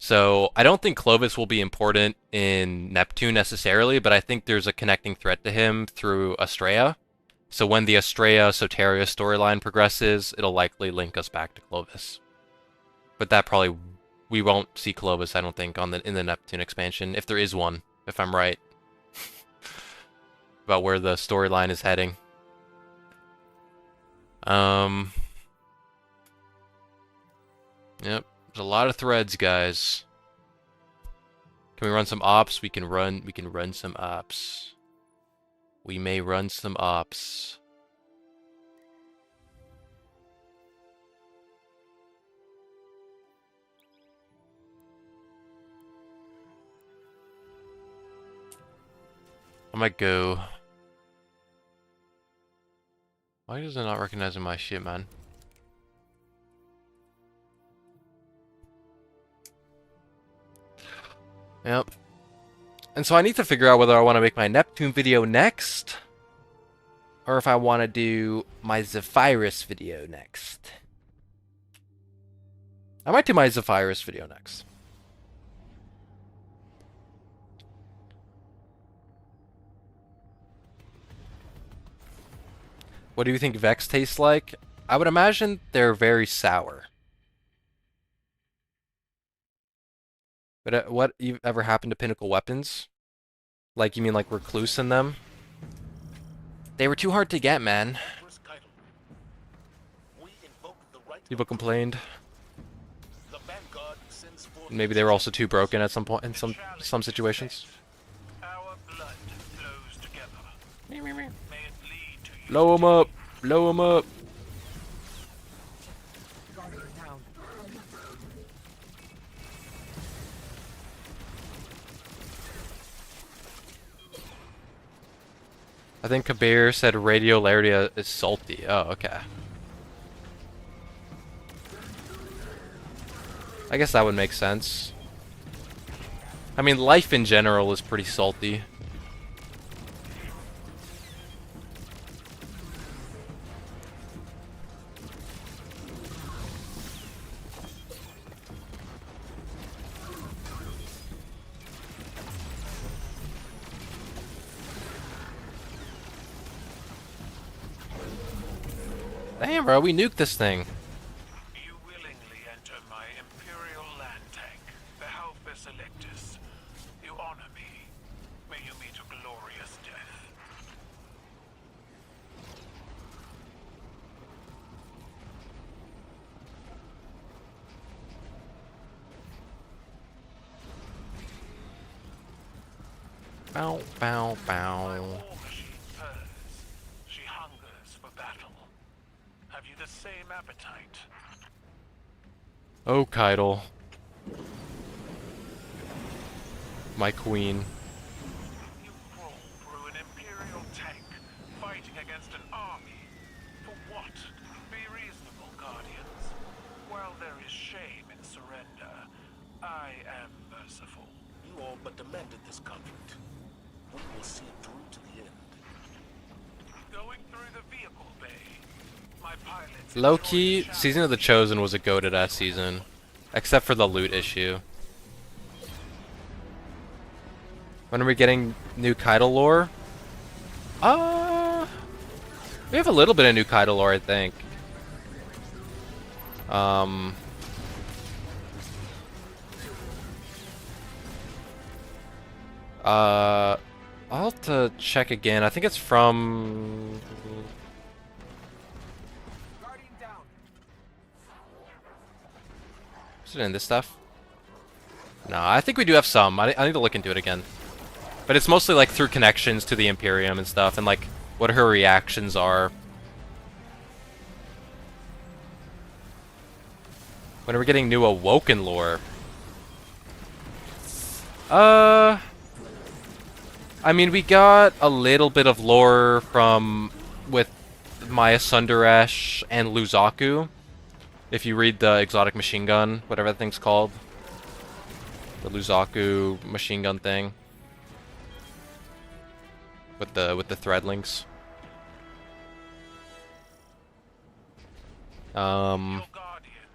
So I don't think Clovis will be important in Neptune necessarily, but I think there's a connecting thread to him through Astrea. So when the Astrea Soteria storyline progresses, it'll likely link us back to Clovis. But that probably we won't see Clovis, I don't think, in the Neptune expansion, if there is one, if I'm right. About where the storyline is heading. Yep. There's a lot of threads, guys. Can we run some ops? We can run some ops. We may run some ops. I might go. Why is it not recognizing my shit, man? Yep. And so I need to figure out whether I want to make my Neptune video next, or if I want to do my Zephyrus video next. I might do my Zephyrus video next. What do you think Vex tastes like? I would imagine they're very sour. But what ever happened to Pinnacle Weapons? Like, you mean like Recluse in them? They were too hard to get, man. People complained. Maybe they were also too broken at some point in some situations. Blow them up! Blow them up! I think Kabir said radiolarity is salty. Oh, okay. I guess that would make sense. I mean, life in general is pretty salty. Damn, bro, we nuked this thing. You willingly enter my Imperial land tank, the Halphus Electus. You honor me. May you meet a glorious death. Bow, bow, My bow. war machine purrs. She hungers for battle. Have you the same appetite? Oh, Keitel. My queen. You crawl through an Imperial tank, fighting against an army. For what? Be reasonable, Guardians. While there is shame in surrender, I am merciful. You all but demanded this conflict. We will see it through to the end. Going through the vehicle bay. My pilots Low-key, enjoy the Season of the Chosen was a goated-ass season. Except for the loot issue. When are we getting new Keitel lore? We have a little bit of new Keitel lore, I think. I'll have to check again. I think it's from... Is it in this stuff? No, I think we do have some. I need to look into it again. But it's mostly like through connections to the Imperium and stuff, and like what her reactions are. When are we getting new Awoken lore? I mean, we got a little bit of lore with Maya Sundaresh and Luzaku. If you read the exotic machine gun, whatever that thing's called. The Luzaku machine gun thing. With the thread links. Your guardians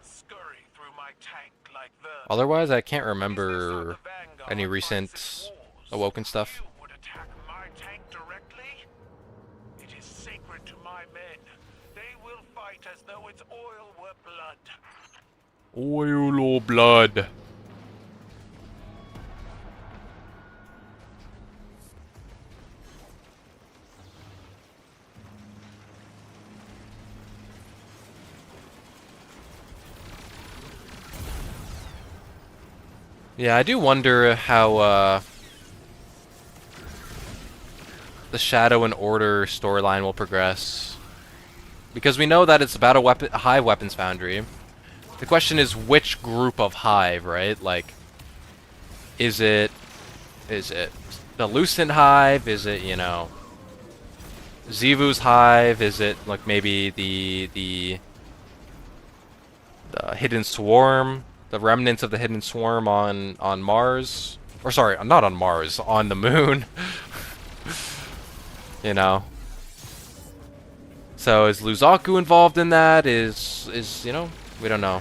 scurry through my tank like like vermin. Otherwise, I can't Is this how remember the Vanguard any fights recent its wars? Awoken stuff. You would attack my tank directly? It is sacred to my men. They will fight as though its oil were blood. Oil or blood? Yeah, I do wonder how the Shadow and Order storyline will progress. Because we know that it's about a Hive weapons foundry. The question is which group of Hive, right? Like, is it the Lucent Hive? Is it, you know, Xivu's Hive? Is it like maybe the Hidden Swarm? The remnants of the Hidden Swarm on Mars? Or sorry, not on Mars, on the moon. You know. So is Luzaku involved in that? Is you know, we don't know.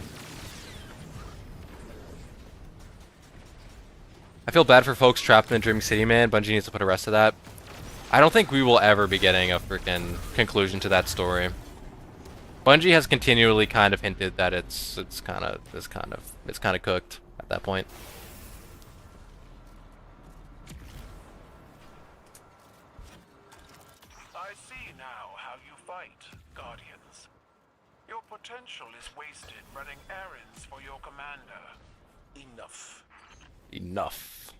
I feel bad for folks trapped in the Dreaming City, man. Bungie needs to put a rest to that. I don't think we will ever be getting a freaking conclusion to that story. Bungie has continually kind of hinted that it's kind of cooked at that point. I see now how you fight, Guardians. Your potential is wasted running errands for your commander. Enough. Enough.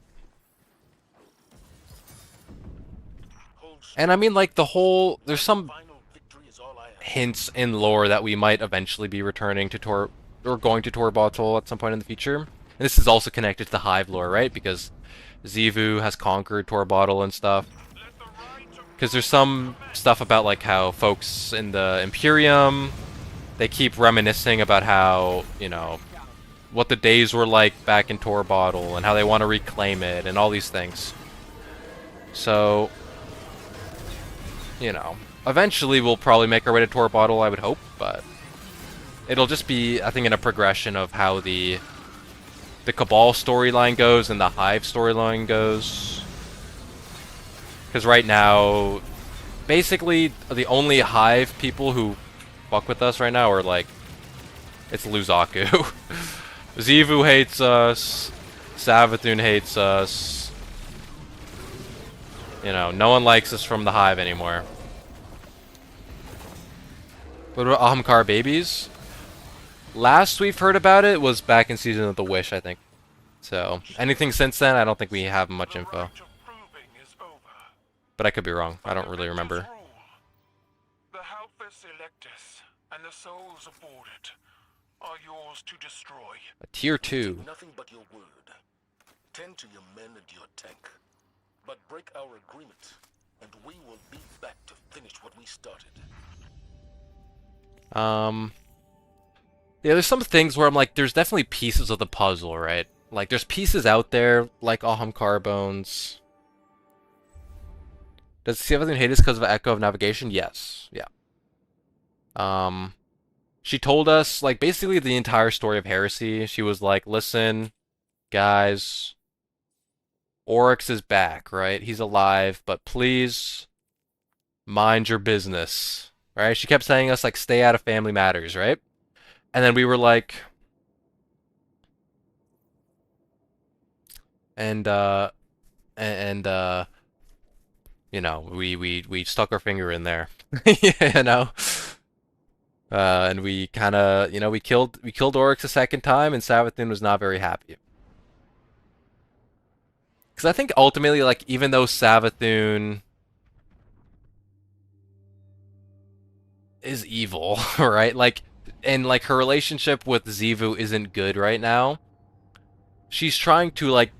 Hold And I mean, like, the whole, there's some final victory is all I have. hints in lore that we might eventually be returning to Tor, or going to Tor Bottle at some point in the future. And this is also connected to the Hive lore, right? Because Xivu has conquered Tor Bottle and stuff. Because there's some stuff about like how folks in the Imperium, they keep reminiscing about how, you know, what the days were like back in Tor Bottle and how they want to reclaim it and all these things. So, you know, eventually we'll probably make our way to Tor Bottle, I would hope, but it'll just be, I think, in a progression of how the Cabal storyline goes and the Hive storyline goes. Because right now, basically, the only Hive people who fuck with us right now are, like, it's Luzaku. Xivu hates us. Savathun hates us. You know, no one likes us from the Hive anymore. What about Ahamkar babies? Last we've heard about it was back in Season of the Wish, I think. So, anything since then, I don't think we have much info. The right of proving is over. But I could be wrong. I don't The really remember. victors rule. The Halphus Electus and the souls aboard it are yours to destroy. A tier Take 2. nothing but your word. Tend to your men and your tank. But break our agreement, and we will be back to finish what we started. Yeah, there's some things where I'm like, there's definitely pieces of the puzzle, right? Like, there's pieces out there, like Ahamkar bones. Does Savathun hate us because of Echo of Navigation? Yes. Yeah. She told us, like, basically the entire story of Heresy. She was like, listen, guys, Oryx is back, right? He's alive, but please mind your business, right? She kept saying us, like, stay out of family matters, right? And then we were like, and you know, we stuck our finger in there, you know, and we kind of, you know, we killed Oryx a second time, and Savathun was not very happy. Because I think ultimately, like, even though Savathun is evil, right? Like, and like her relationship with Xivu isn't good right now. She's trying to like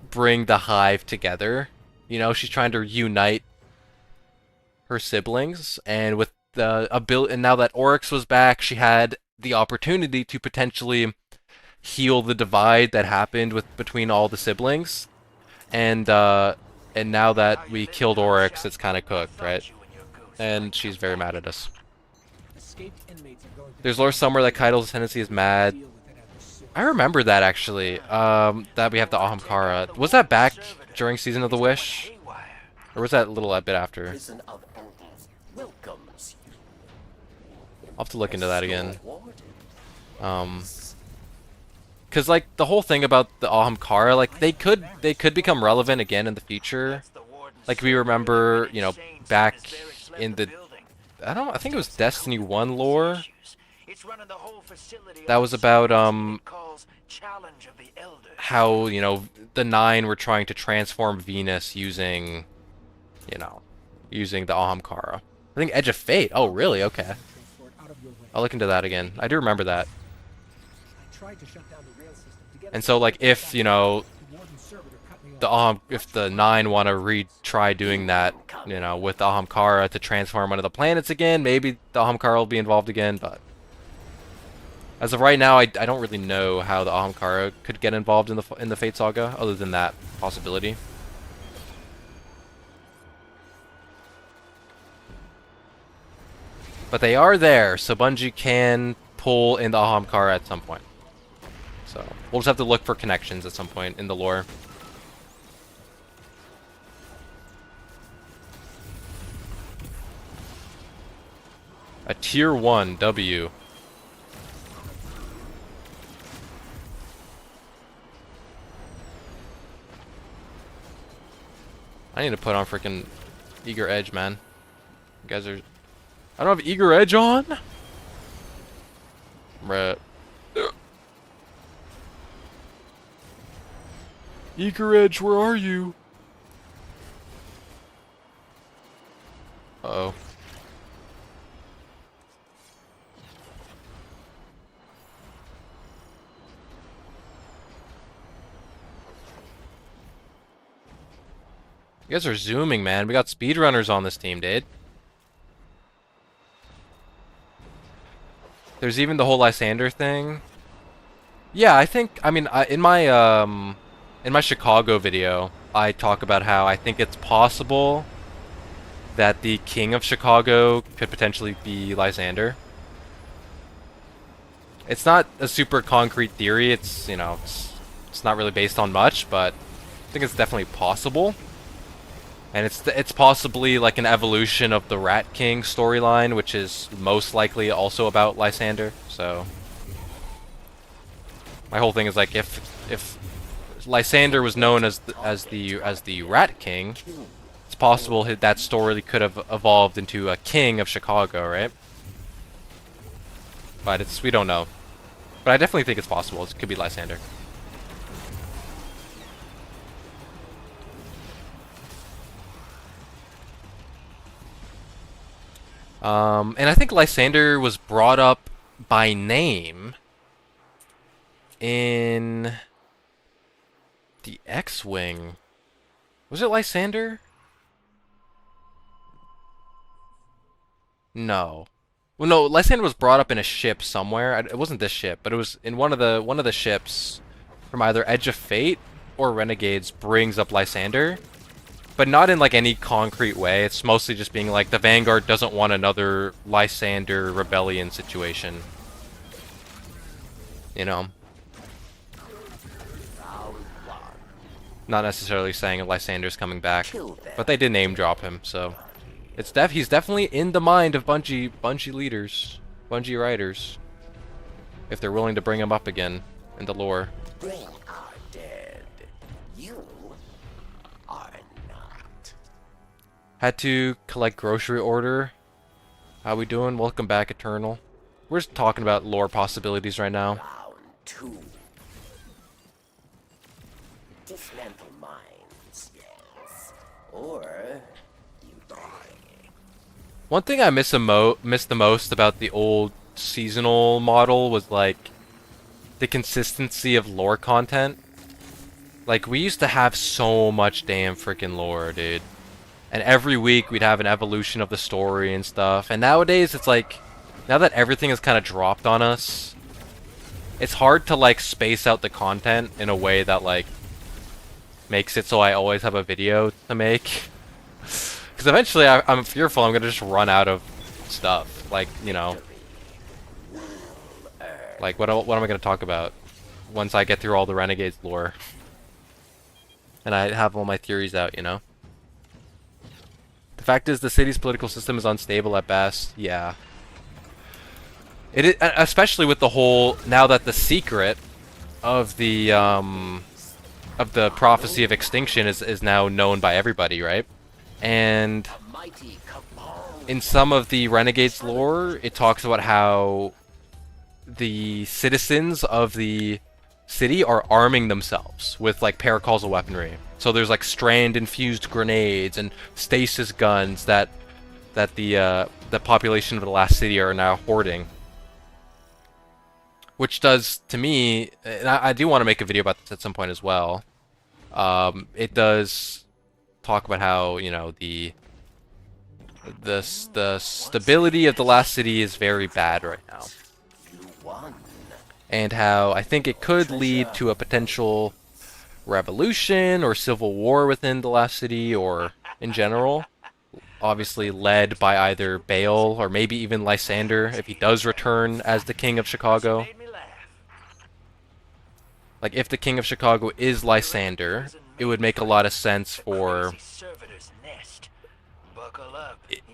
bring the Hive together. You know, she's trying to unite her siblings, and with the ability, and now that Oryx was back, she had the opportunity to potentially heal the divide that happened between all the siblings. And now that we killed Oryx, it's kind of cooked, right? And she's very mad at us. There's lore somewhere that Kaido's tendency is mad. I remember that actually. That we have the Ahamkara. Was that back during Season of the Wish? Or was that a little bit after? Prison of Elders welcomes you. I'll have to look into that again. Warden. Cause like the whole thing about the Ahamkara, like they could become relevant again in the future. Like we remember, you know, back in the I think it was Destiny 1 lore. That was about how, you know, the Nine were trying to transform Venus using, you know, using the Ahamkara. I think Edge of Fate. Oh, really? Okay. I'll look into that again. I do remember that. And so, like, if, you know, if the Nine want to retry doing that, you know, with the Ahamkara to transform one of the planets again, maybe the Ahamkara will be involved again, but as of right now, I don't really know how the Ahamkara could get involved in the Fate Saga, other than that possibility. But they are there, so Bungie can pull in the Ahamkara at some point. So we'll just have to look for connections at some point in the lore. A tier 1 W. I need to put on freaking Eager Edge, man. You guys are... I don't have Eager Edge on? Bruh. Eager Edge, where are you? Uh-oh. You guys are zooming, man. We got speedrunners on this team, dude. There's even the whole Lysander thing. Yeah, I mean, in my Chicago video, I talk about how I think it's possible that the king of Chicago could potentially be Lysander. It's not a super concrete theory. It's, you know, it's not really based on much, but I think it's definitely possible. And it's possibly like an evolution of the Rat King storyline, which is most likely also about Lysander. So my whole thing is like if Lysander was known as the Rat King, it's possible that story could have evolved into a king of Chicago, right? But we don't know. But I definitely think it's possible. It could be Lysander. And I think Lysander was brought up by name in the X-Wing. Was it Lysander? No. Well, no, Lysander was brought up in a ship somewhere. It wasn't this ship, but it was in one of the ships from either Edge of Fate or Renegades brings up Lysander. But not in like any concrete way. It's mostly just being like the Vanguard doesn't want another Lysander rebellion situation. You know? Not necessarily saying Lysander's coming back, but they did name drop him, so he's definitely in the mind of Bungie leaders, Bungie writers, if they're willing to bring him up again in the lore. They are dead. You are not. Had to collect grocery order. How we doing? Welcome back, Eternal. We're just talking about lore possibilities right now. Round 2. Dismantle mines, yes. Or you die. One thing I miss the most about the old seasonal model was like the consistency of lore content. Like we used to have so much damn freaking lore, dude. And every week we'd have an evolution of the story and stuff. And nowadays it's like, now that everything is kind of dropped on us, it's hard to like space out the content in a way that like makes it so I always have a video to make. Because eventually I'm fearful I'm going to just run out of stuff. Like, you know. Like, what am I going to talk about? once I get through all the Renegades lore. And I have all my theories out, you know? The fact is, the city's political system is unstable at best. Yeah. It is, especially with the whole, now that the secret of the prophecy of extinction is now known by everybody, right? And in some of the Renegades lore, it talks about how the citizens of the city are arming themselves with like paracausal weaponry. So there's like strand-infused grenades and stasis guns that the population of the last city are now hoarding. Which does, to me, and I do want to make a video about this at some point as well. It does talk about how, you know, the stability of the last city is very bad right now. And how I think it could lead to a potential revolution or civil war within the last city, or in general. Obviously led by either Bale or maybe even Lysander if he does return as the King of Chicago. Like, if the King of Chicago is Lysander, it would make a lot of sense for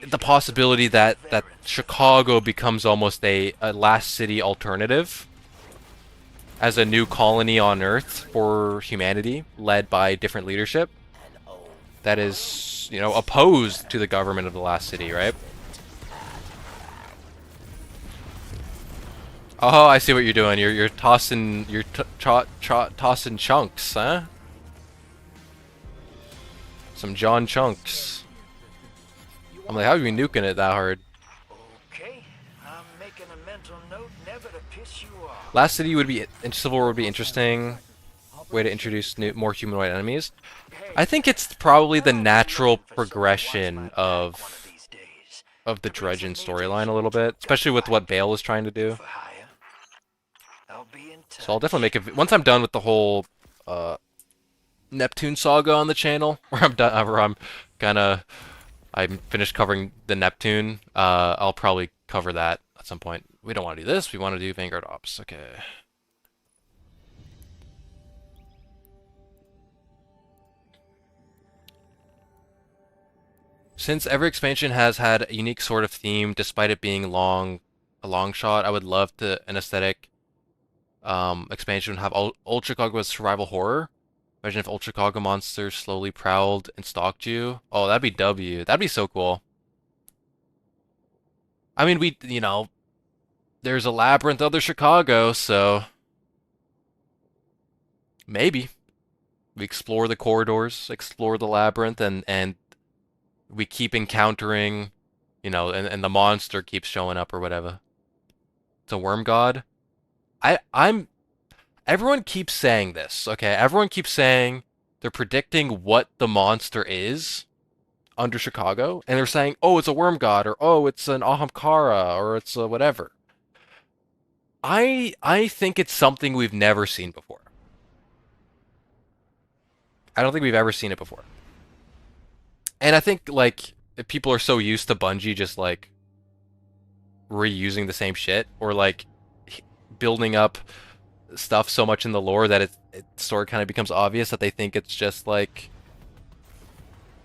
the possibility that Chicago becomes almost a last city alternative as a new colony on Earth for humanity, led by different leadership that is, you know, opposed to the government of the last city, right? Oh, I see what you're doing. You're tossing tossing chunks, huh? Some John chunks. I'm like, how are you nuking it that hard? Okay, I'm making a mental note never to piss you off. Last City would be, in Civil War would be interesting. Way to introduce more humanoid enemies. I think it's probably the natural progression of the Dredgen storyline a little bit, especially with what Bale was trying to do. So I'll definitely make a once I'm done with the whole Neptune saga on the channel, where I'm done, I'm finished covering the Neptune. I'll probably cover that at some point. We don't want to do this. We want to do Vanguard Ops. Okay. Since every expansion has had a unique sort of theme, despite it being a long shot, I would love to an aesthetic expansion would have Old Chicago as survival horror. Imagine if Old Chicago monsters slowly prowled and stalked you. Oh, that'd be W. That'd be so cool. I mean, you know, there's a labyrinth other Chicago, so maybe we explore the corridors, explore the labyrinth, and we keep encountering, you know, and the monster keeps showing up or whatever. It's a worm god. Everyone keeps saying this, okay? Everyone keeps saying they're predicting what the monster is under Chicago, and they're saying, oh, it's a worm god, or oh, it's an Ahamkara, or it's a whatever. I think it's something we've never seen before. I don't think we've ever seen it before. And I think, like, people are so used to Bungie just, like, reusing the same shit, or, like, building up stuff so much in the lore that it sort of kind of becomes obvious that they think it's just, like,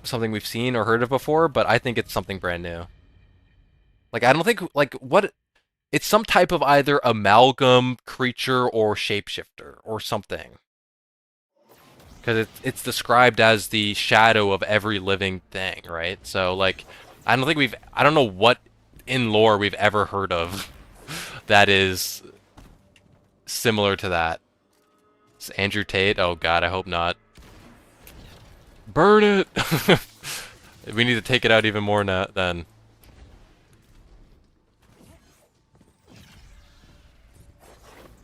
something we've seen or heard of before, but I think it's something brand new. Like, I don't think, like, what... It's some type of either amalgam, creature, or shapeshifter, or something. Because it's described as the shadow of every living thing, right? So, like, I don't know what in lore we've ever heard of that is similar to that. It's Andrew Tate? Oh god, I hope not. Burn it! We need to take it out even more now, then.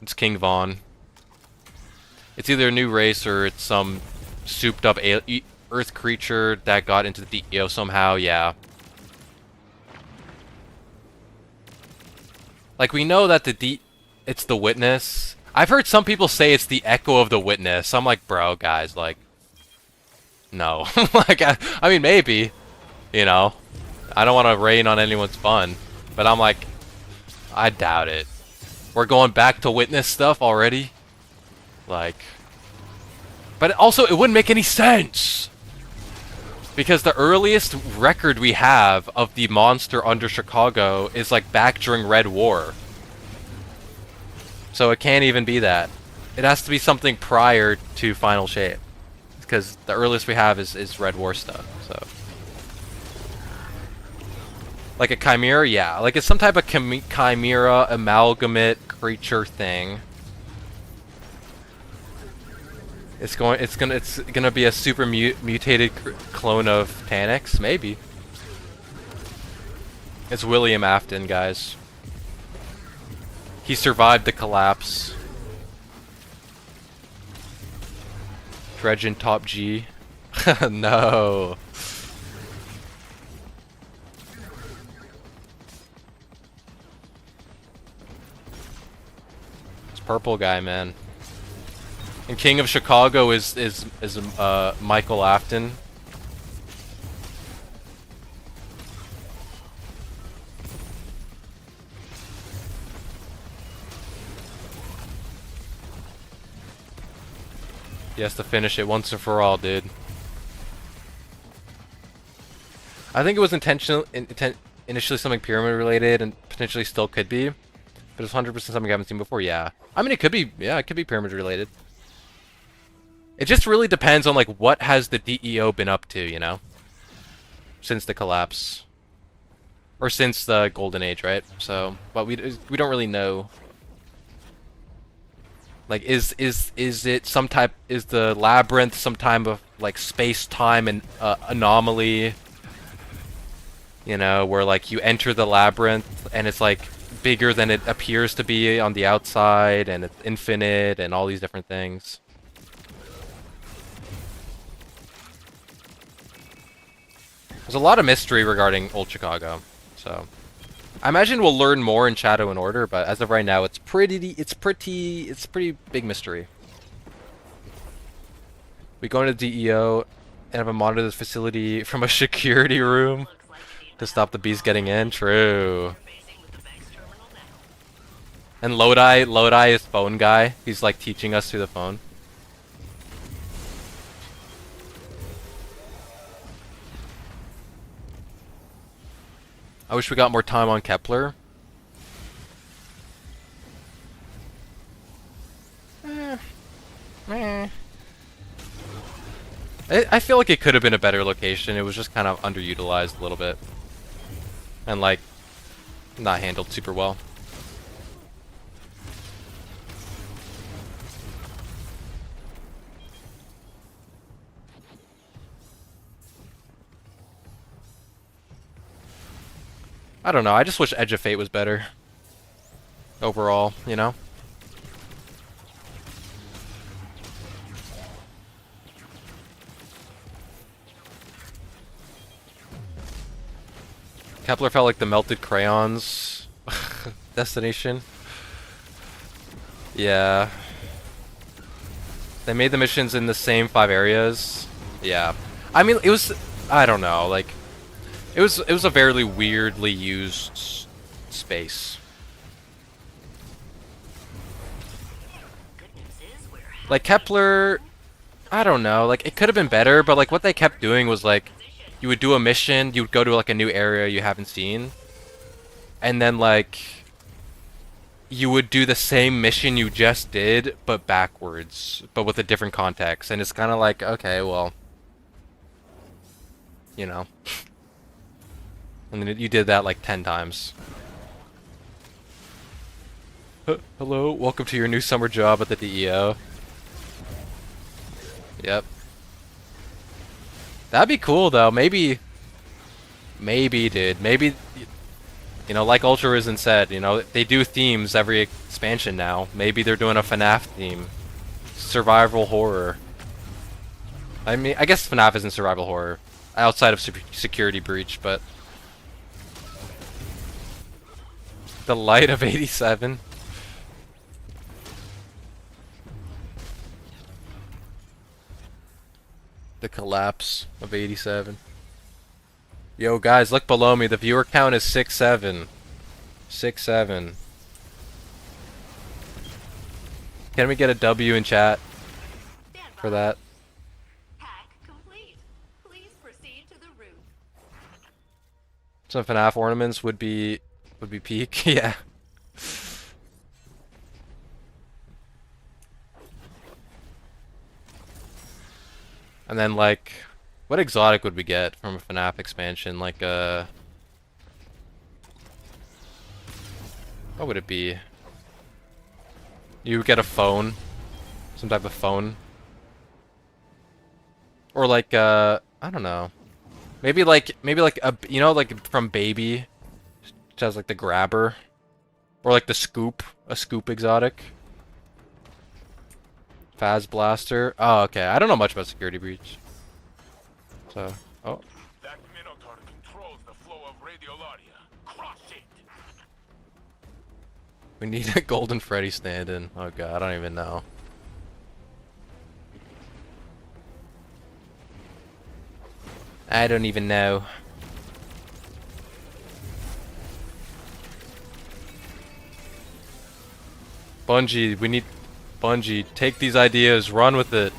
It's King Von. It's either a new race or it's some souped up Earth creature that got into the DEO somehow, yeah. Like, we know that it's the Witness. I've heard some people say it's the Echo of the Witness. I'm like, bro, guys, like, no. Like, I mean, maybe, you know. I don't want to rain on anyone's fun, but I'm like, I doubt it. We're going back to Witness stuff already? Like, but also it wouldn't make any sense. Because the earliest record we have of the monster under Chicago is like back during Red War. So it can't even be that. It has to be something prior to Final Shape. Because the earliest we have is Red War stuff, so. Like a chimera, yeah. Like it's some type of chimera amalgamate creature thing. It's gonna be a super mutated clone of Tanix, maybe. It's William Afton, guys. He survived the collapse. Dredgen top G. No. It's purple guy, man. And King of Chicago is Michael Afton. He has to finish it once and for all, dude. I think it was initially something pyramid related and potentially still could be. But it's 100% something I haven't seen before, yeah. I mean, it could be, yeah, it could be pyramid related. It just really depends on, like, what has the DEO been up to, you know? Since the collapse. Or since the Golden Age, right? So, but we don't really know. Like, is it some type, is the labyrinth some type of, like, space-time and anomaly? You know, where, like, you enter the labyrinth and it's, like, bigger than it appears to be on the outside, and it's infinite, and all these different things. There's a lot of mystery regarding Old Chicago, so I imagine we'll learn more in Shadow and Order, but as of right now, it's pretty big mystery. We go into DEO and have a monitor the facility from a security room to stop the beast getting in. True. And Lodi is phone guy. He's like teaching us through the phone. I wish we got more time on Kepler. I feel like it could have been a better location. It was just kind of underutilized a little bit. And like, not handled super well. I don't know, I just wish Edge of Fate was better. Overall, you know? Kepler felt like the melted crayons destination. Yeah. They made the missions in the same 5 areas. Yeah. I mean, it was, I don't know, like, it was a very weirdly used space. Like Kepler, I don't know, like it could have been better, but like what they kept doing was like you would do a mission, you would go to like a new area you haven't seen, and then like you would do the same mission you just did but backwards, but with a different context, and it's kind of like, okay, well, you know. And then you did that like 10 times. Hello, welcome to your new summer job at the DEO. Yep. That'd be cool though. Maybe, dude. Maybe, you know, like Ultra Risen said, you know, they do themes every expansion now. Maybe they're doing a FNAF theme. Survival horror. I mean, I guess FNAF isn't survival horror. Outside of Security Breach, but... The light of 87. The collapse of 87. Yo guys, look below me. The viewer count is 6-7. 6-7. Can we get a W in chat Stand for by. that? Hack complete. Please proceed to the roof. Some FNAF ornaments would be peak. Yeah. And then like, what exotic would we get from a FNAF expansion? Like what would it be? You would get a phone, some type of phone, or like I don't know. Maybe like a, you know, like from Baby, which has like the grabber, or like the scoop, a scoop exotic. Phaz Blaster. Oh, okay. I don't know much about Security Breach. So, oh, That Minotaur controls the flow of radiolaria. Crush it! we need a Golden Freddy stand-in. Oh god, I don't even know. I don't even know. Bungie, we need Bungie. Take these ideas, run with it.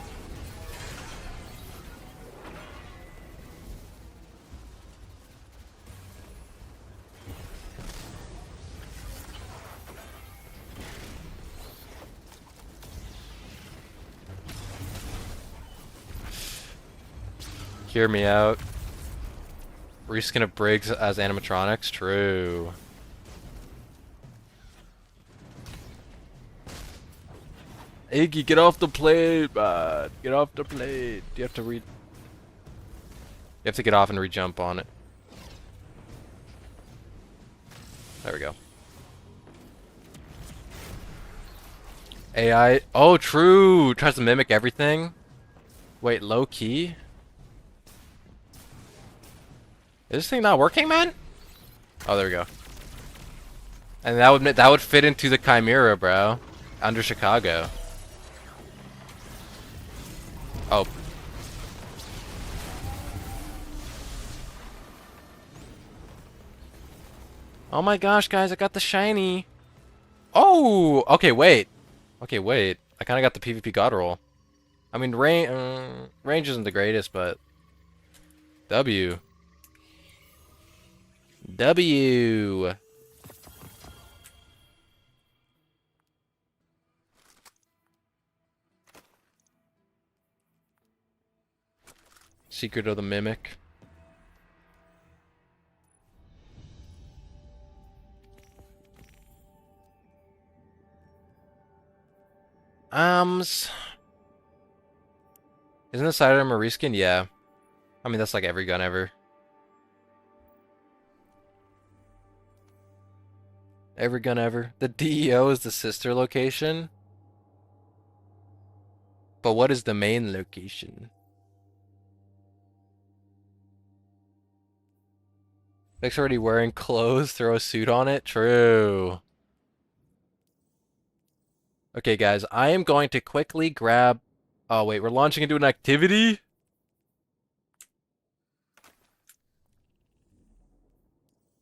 Hear me out. Reskin of Briggs as animatronics? True. Iggy, get off the plate, man. Get off the plate. You have to You have to get off and re-jump on it. There we go. AI. Oh, true. Tries to mimic everything. Wait, low key? Is this thing not working, man? Oh, there we go. And that would fit into the Chimera, bro. Under Chicago. Oh. Oh my gosh, guys, I got the shiny. Oh, okay, wait. Okay, wait. I kind of got the PvP God roll. I mean, range isn't the greatest, but W. W. Secret of the Mimic. Isn't the side armor reskin? Yeah. I mean, that's like every gun ever. Every gun ever. The DEO is the sister location. But what is the main location? Nick's already wearing clothes, throw a suit on it? True. Okay, guys, I am going to quickly grab... Oh, wait, we're launching into an activity?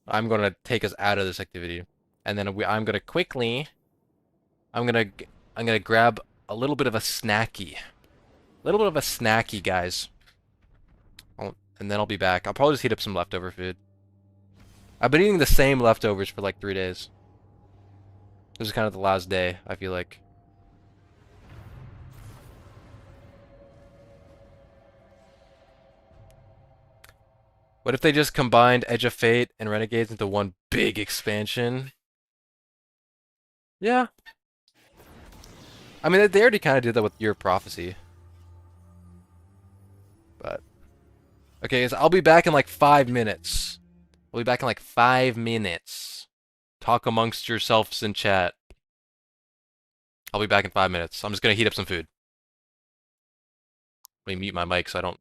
I'm going to take us out of this activity. And then I'm going to quickly... I'm going to grab a little bit of a snacky. A little bit of a snacky, guys. And then I'll be back. I'll probably just heat up some leftover food. I've been eating the same leftovers for like 3 days. This is kind of the last day, I feel like. What if they just combined Edge of Fate and Renegades into one big expansion? Yeah. I mean, they already kind of did that with Year of Prophecy. But... Okay, guys, I'll be back in like 5 minutes. I'll be back in like 5 minutes. Talk amongst yourselves in chat. I'll be back in 5 minutes. I'm just gonna heat up some food. Let me mute my mic so I don't...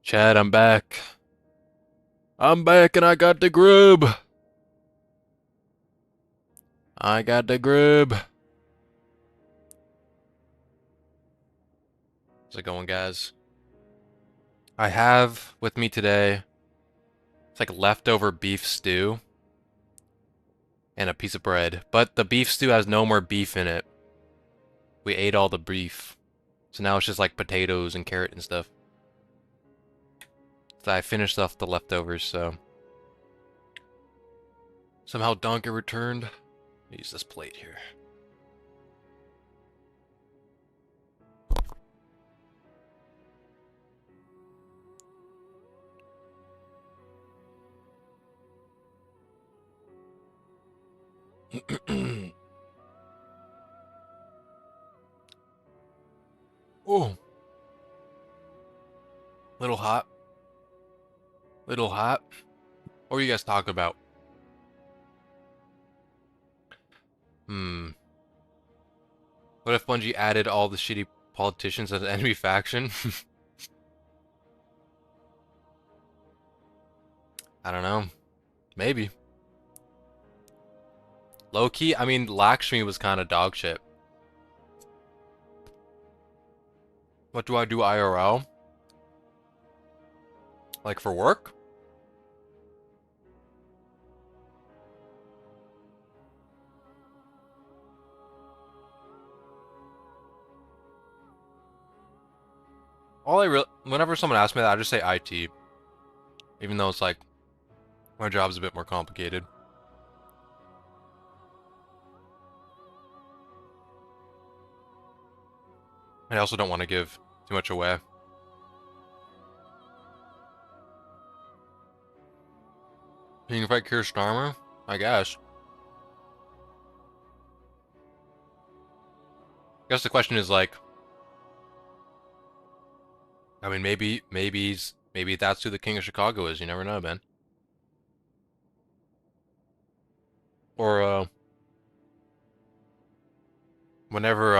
Chad, I'm back. I'm back and I got the grub. I got the grub. How's it going, guys? I have with me today, it's like leftover beef stew and a piece of bread. But the beef stew has no more beef in it. We ate all the beef. So now it's just like potatoes and carrot and stuff. So I finished off the leftovers, so. Somehow Donkey returned. Use this plate here. Oh. Little hot. Little hot. What were you guys talking about? What if Bungie added all the shitty politicians as an enemy faction? I don't know. Maybe. Low-key, I mean, Lakshmi was kind of dog shit. What do I do IRL? Like for work? Whenever someone asks me that, I just say IT. Even though it's like, my job's a bit more complicated. I also don't want to give too much away. You can fight Keir Starmer? I guess. I guess the question is like, I mean, maybe that's who the King of Chicago is. You never know, man. Or whenever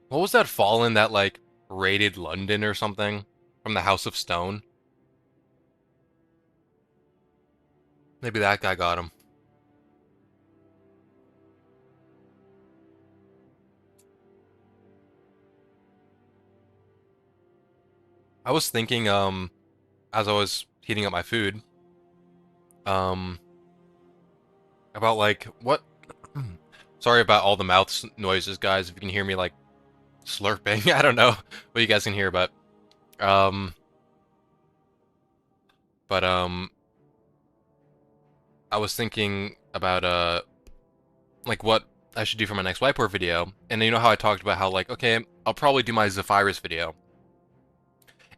what was that Fallen that like raided London or something from the House of Stone? Maybe that guy got him. I was thinking, as I was heating up my food, about like what. Sorry about all the mouth noises, guys. If you can hear me like slurping, I don't know what you guys can hear, but I was thinking about like what I should do for my next whiteboard video, and you know how I talked about how like, okay, I'll probably do my Zephyrus video.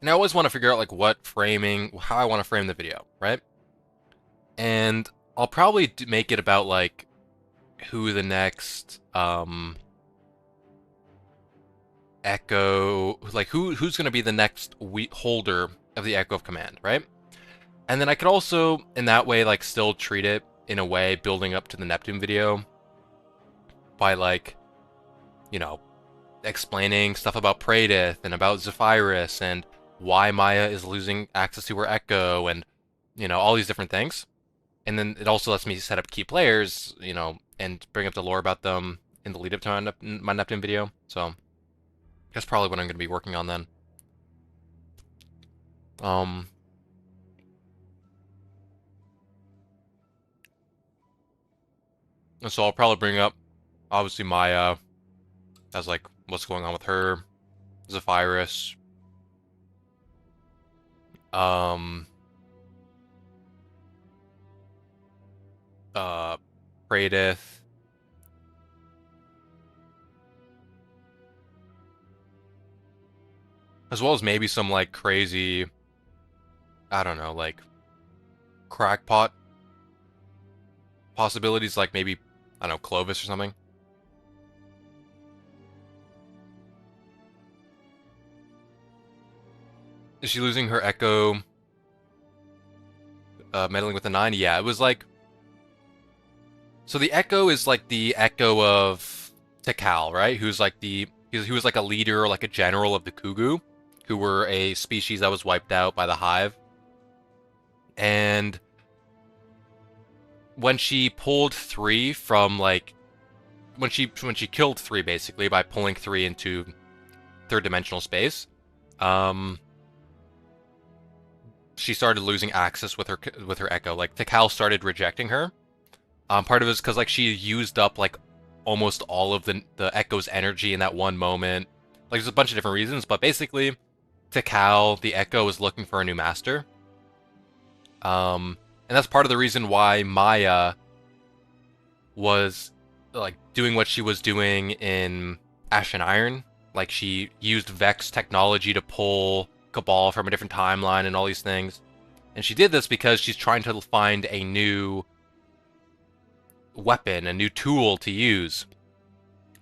And I always want to figure out like what framing, how I want to frame the video, right? And I'll probably make it about like who the next Echo, like who's going to be the next holder of the Echo of Command, right? And then I could also in that way like still treat it in a way building up to the Neptune video by like, you know, explaining stuff about Praedyth and about Zephyrus and why Maya is losing access to her Echo and, you know, all these different things. And then it also lets me set up key players, you know, and bring up the lore about them in the lead up to my Neptune video. So that's probably what I'm going to be working on then. So I'll probably bring up, obviously, Maya as like what's going on with her, Zephyrus, Praedyth, as well as maybe some like crazy, I don't know, like crackpot possibilities, like maybe, I don't know, Clovis or something. Is she losing her Echo? Meddling with the 9? Yeah, it was like... So the Echo is like the Echo of Tikal, right? Who's like the... He was like a leader or like a general of the Kugu. who were a species that was wiped out by the Hive. And when she pulled 3 from, like, when she killed 3 basically by pulling 3 into third dimensional space, she started losing access with her Echo. Like, Tikal started rejecting her. Part of it is because, like, she used up, like, almost all of the Echo's energy in that one moment. Like, there's a bunch of different reasons, but basically, Tikal, the Echo, is looking for a new master. And that's part of the reason why Maya was, like, doing what she was doing in Ash and Iron. Like, she used Vex technology to pull Cabal from a different timeline and all these things. And she did this because she's trying to find a new weapon, a new tool to use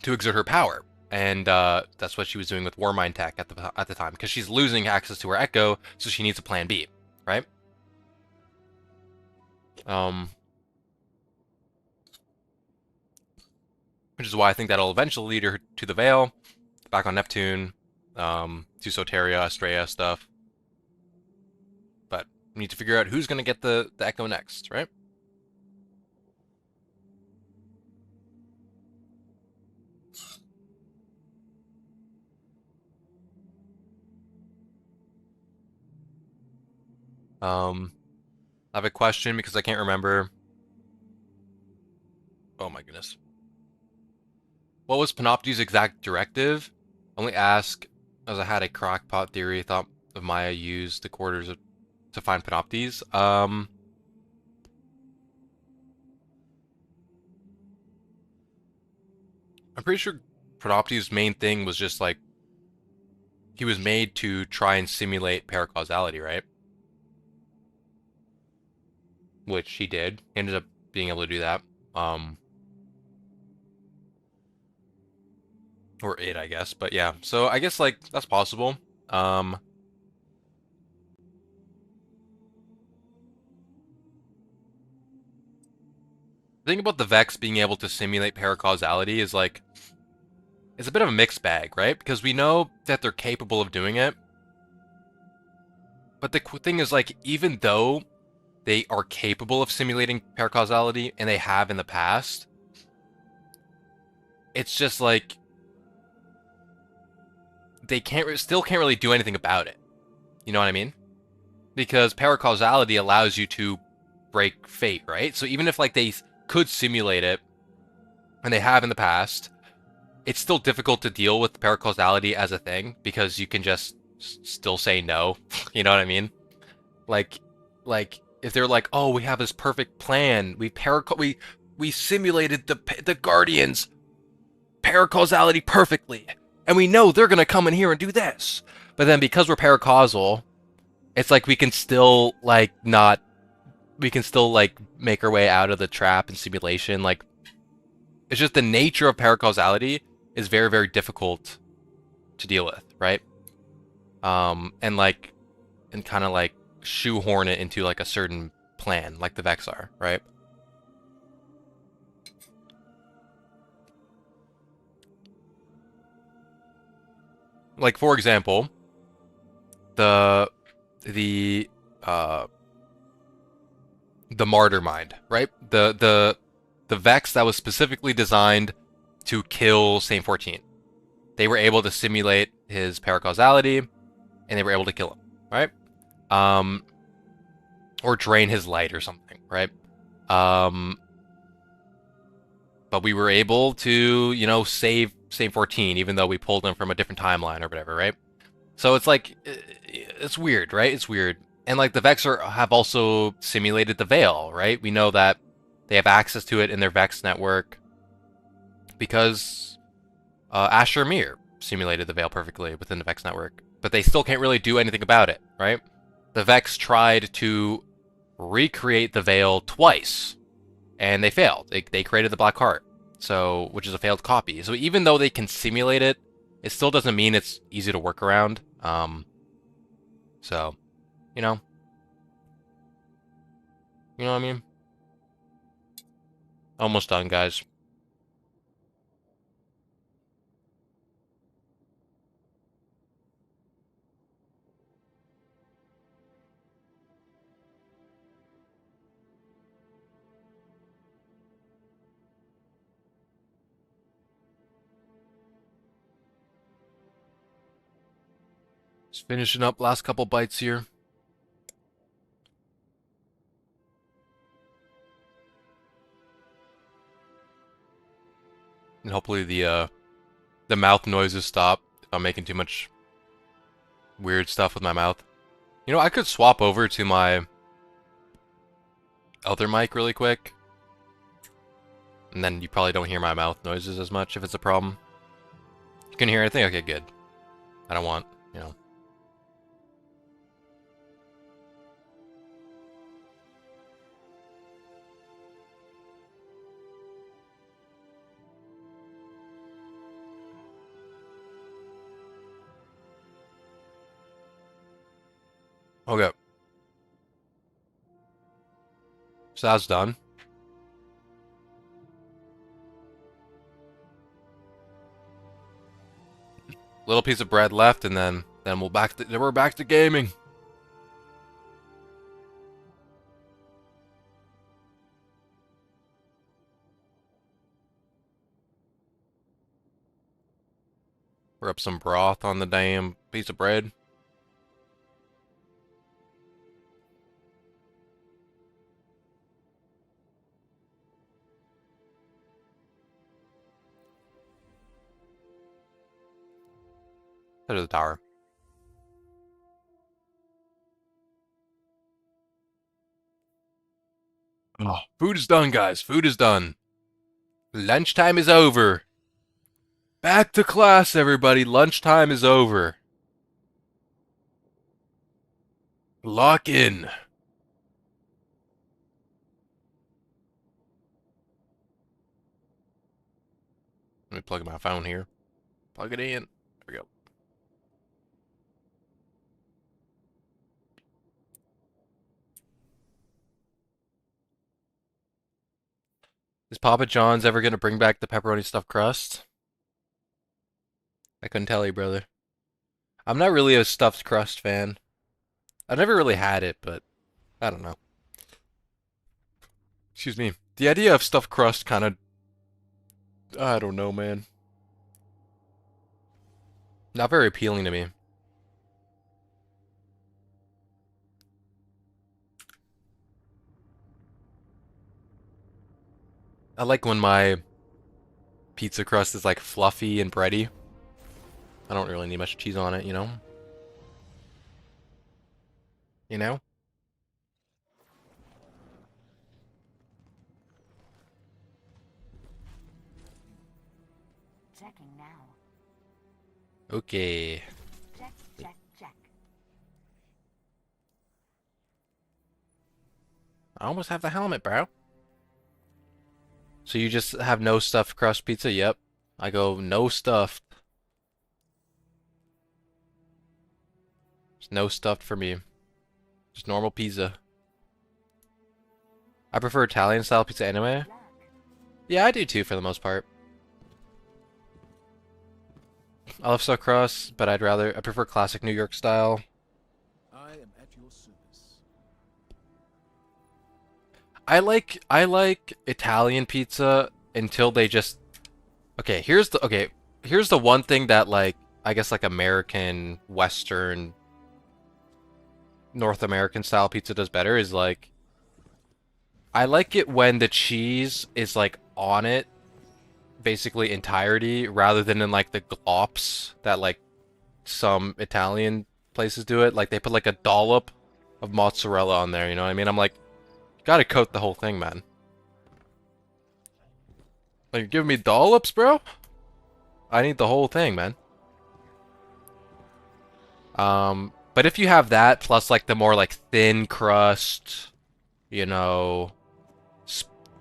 to exert her power. And that's what she was doing with Warmind Tech at the time, because she's losing access to her Echo, so she needs a plan B, right? Which is why I think that'll eventually lead her to the Veil, back on Neptune, to Soteria, Astrea stuff. But we need to figure out who's going to get the Echo next, right? I have a question because I can't remember. Oh my goodness. What was Panopti's exact directive? Only ask as I had a crackpot theory. Thought of Maya used the quarters to find Panoptes. I'm pretty sure Panopti's main thing was just like he was made to try and simulate paracausality, right? Which he did. He ended up being able to do that. Or it, I guess. But yeah, so I guess, like, that's possible. The thing about the Vex being able to simulate paracausality is, like, it's a bit of a mixed bag, right? Because we know that they're capable of doing it. But the thing is, like, even though they are capable of simulating paracausality, and they have in the past, it's just like they still can't really do anything about it. You know what I mean? Because paracausality allows you to break fate, right? So even if, like, they could simulate it, and they have in the past, it's still difficult to deal with paracausality as a thing because you can just still say no. You know what I mean? Like if they're like, oh, we have this perfect plan, we simulated the Guardians paracausality perfectly, and we know they're gonna come in here and do this. But then because we're paracausal, it's like we can still like make our way out of the trap and simulation. Like, it's just the nature of paracausality is very, very difficult to deal with, right? And kind of like shoehorn it into like a certain plan, like the Vex are, right? Like, for example, the martyr mind, right? The Vex that was specifically designed to kill Saint 14. They were able to simulate his paracausality, and they were able to kill him, right? Or drain his light or something, right? But we were able to, you know, save Saint 14, even though we pulled him from a different timeline or whatever, right? So it's like, it's weird, right? It's weird. And like the Vex have also simulated the Veil, right? We know that they have access to it in their Vex network because Asher Mir simulated the Veil perfectly within the Vex network. But they still can't really do anything about it, right? The Vex tried to recreate the Veil twice, and they failed. They created the Black Heart, so which is a failed copy. So even though they can simulate it, it still doesn't mean it's easy to work around. So, you know what I mean? Almost done, guys. Just finishing up last couple bites here. And hopefully the mouth noises stop if I'm making too much weird stuff with my mouth. You know, I could swap over to my other mic really quick. And then you probably don't hear my mouth noises as much if it's a problem. You can hear anything? Okay, good. I don't want, you know. Okay. So that's done. Little piece of bread left, and then we're back to gaming. We're up some broth on the damn piece of bread. There's the tower. Oh, food is done, guys. Food is done. Lunchtime is over. Back to class, everybody. Lunchtime is over. Lock in. Let me plug my phone here. Plug it in. There we go. Is Papa John's ever gonna bring back the pepperoni stuffed crust? I couldn't tell you, brother. I'm not really a stuffed crust fan. I've never really had it, but I don't know. Excuse me. The idea of stuffed crust kind of... I don't know, man. Not very appealing to me. I like when my pizza crust is like fluffy and bready. I don't really need much cheese on it, you know? You know? Checking now. Okay. Check, check, check. I almost have the helmet, bro. So you just have no stuffed crust pizza? Yep. I go no stuffed. There's no stuffed for me. Just normal pizza. I prefer Italian style pizza anyway. Yeah, I do too for the most part. I love stuffed crust, but I prefer classic New York style. I am at your service. I like Italian pizza until they just here's the one thing that like I guess like American Western North American style pizza does better is like I like it when the cheese is like on it basically entirety rather than in like the glops that like some Italian places do it. Like they put like a dollop of mozzarella on there, you know what I mean? I'm like, gotta coat the whole thing, man. Like, you're giving me dollops, bro? I need the whole thing, man. But if you have that plus like the more like thin crust, you know,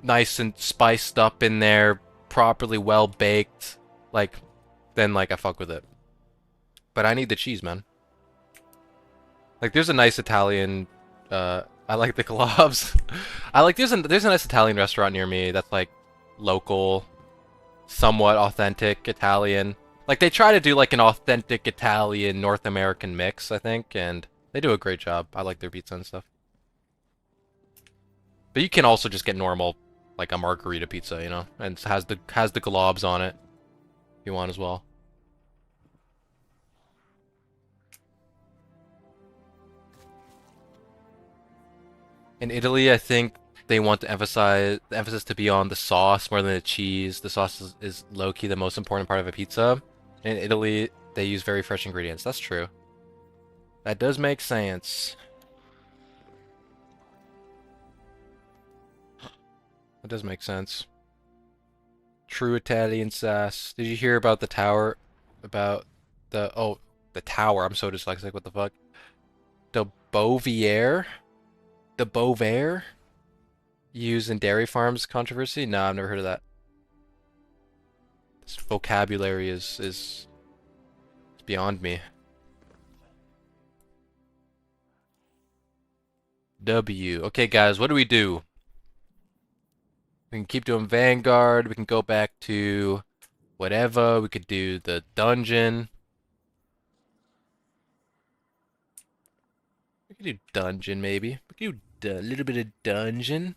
nice and spiced up in there, properly well baked, like, then like I fuck with it. But I need the cheese, man. Like, there's a nice Italian. I like the gloves. there's a nice Italian restaurant near me that's like local, somewhat authentic Italian. Like they try to do like an authentic Italian North American mix, I think, and they do a great job. I like their pizza and stuff. But you can also just get normal, like a margarita pizza, you know, and it has the globs on it if you want as well. In Italy, I think they want to emphasize the emphasis to be on the sauce more than the cheese. The sauce is low-key the most important part of a pizza. In Italy, they use very fresh ingredients. That's true. That does make sense. That does make sense. True Italian sauce. Did you hear about the tower? About the tower. I'm so dyslexic. What the fuck? The Bovier? The Bovair? Used in dairy farms controversy? No, I've never heard of that. This vocabulary is beyond me. W. Okay, guys, what do we do? We can keep doing Vanguard. We can go back to whatever. We could do the dungeon. We could do dungeon, maybe. We could do a little bit of dungeon.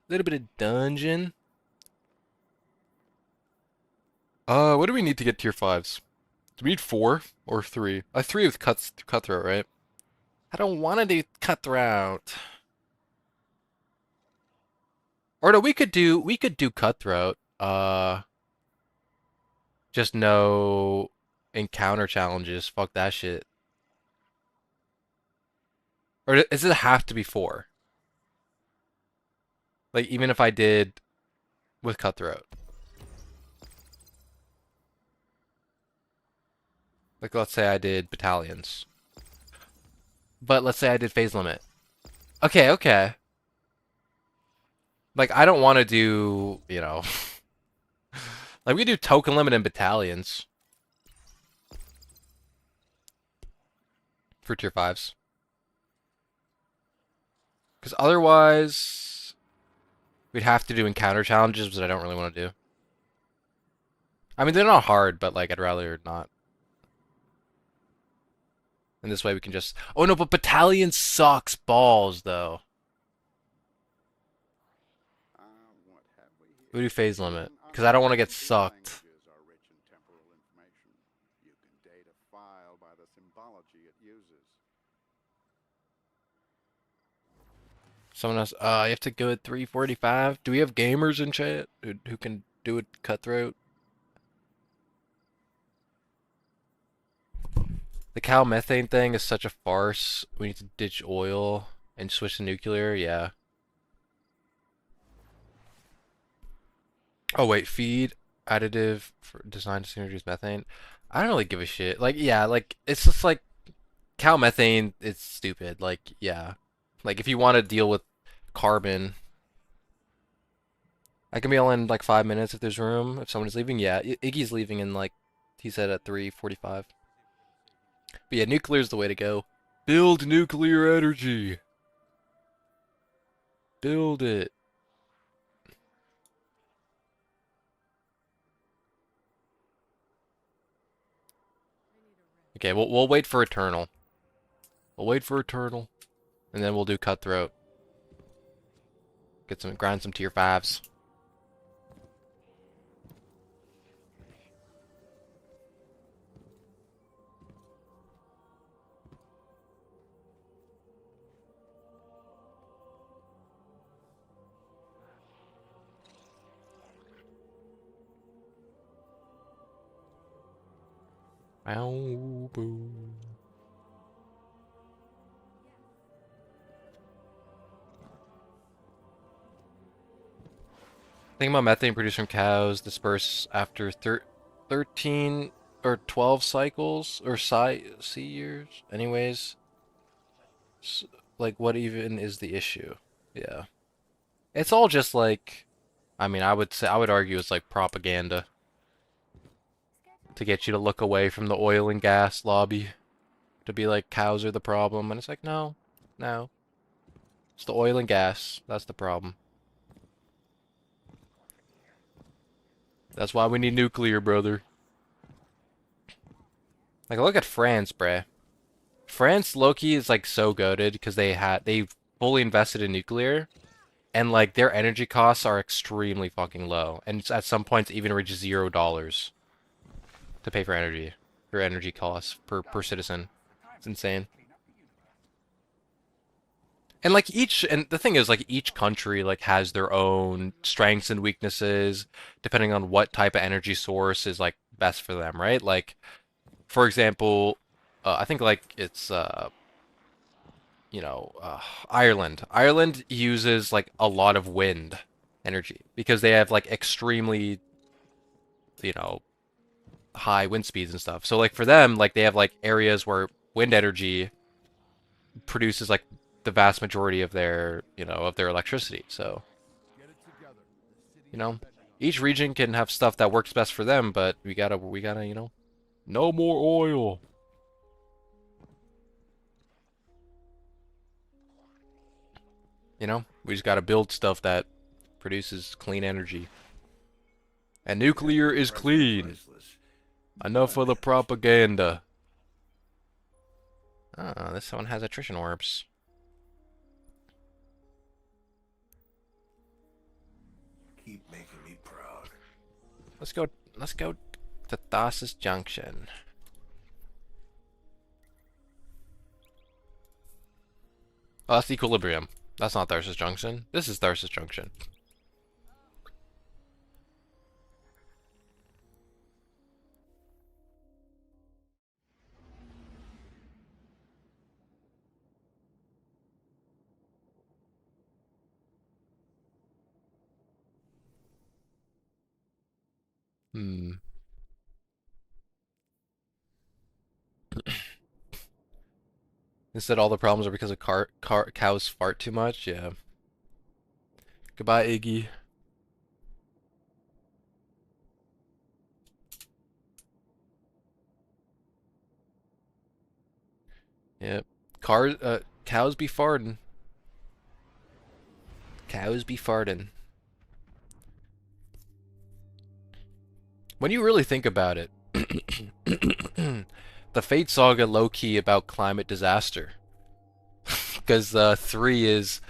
A little bit of dungeon. What do we need to get tier 5s? Do we need 4 or 3? 3 with cutthroat, right? I don't want to do cutthroat. Or no, we could do cutthroat. Just no encounter challenges. Fuck that shit. Or does it have to be 4? Like even if I did with cutthroat. Like let's say I did battalions. But let's say I did phase limit. Okay, okay. Like I don't want to do, you know. Like we do token limit and battalions. For tier 5s. Because otherwise we'd have to do encounter challenges, which I don't really want to do. I mean they're not hard, but like I'd rather not. And this way we can just... Oh no, but battalion sucks balls, though. We do phase limit. Because I don't want to get sucked. Someone else... you have to go at 345. Do we have gamers in chat who can do it cutthroat? The cow methane thing is such a farce. We need to ditch oil and switch to nuclear, yeah. Oh wait, feed additive for designed to introduce methane. I don't really give a shit. Like, yeah, like it's just like cow methane. It's stupid. Like, yeah, like if you want to deal with carbon, I can be all in like 5 minutes if there's room. If someone's leaving, yeah, Iggy's leaving in like he said at 3:45. But yeah, nuclear's the way to go. Build nuclear energy. Build it. Okay, we'll wait for Eternal. We'll wait for Eternal, and then we'll do Cutthroat. Grind some tier 5s. Ow, boo. Think about methane produced from cows disperse after 13 or 12 cycles or sea years. Anyways, like what even is the issue? Yeah. It's all just like, I mean, I would argue it's like propaganda to get you to look away from the oil and gas lobby, to be like cows are the problem, and it's like no, no, it's the oil and gas that's the problem. That's why we need nuclear, brother. Like look at France, bruh. France Loki is like so goated because they fully invested in nuclear, and like their energy costs are extremely fucking low, and at some points even reach $0 to pay for energy costs per citizen. It's insane. And like and the thing is like each country like has their own strengths and weaknesses depending on what type of energy source is like best for them, right? Like for example, I think like it's you know, Ireland. Ireland uses like a lot of wind energy because they have like extremely, you know, high wind speeds and stuff. So like for them, like they have like areas where wind energy produces like the vast majority of their, you know, of their electricity. So, you know, each region can have stuff that works best for them, but we gotta, you know, no more oil. You know, we just gotta build stuff that produces clean energy. And nuclear is clean. Enough of the propaganda. Oh, this one has attrition orbs. Keep making me proud. Let's go to Thassus Junction. Oh, that's Equilibrium. That's not Tharsis Junction. This is Tharsis Junction. Hmm. Instead, all the problems are because of cows fart too much. Yeah. Goodbye, Iggy. Yep. Cows be farting. Cows be farting. When you really think about it, the Fate Saga low-key about climate disaster. Because three's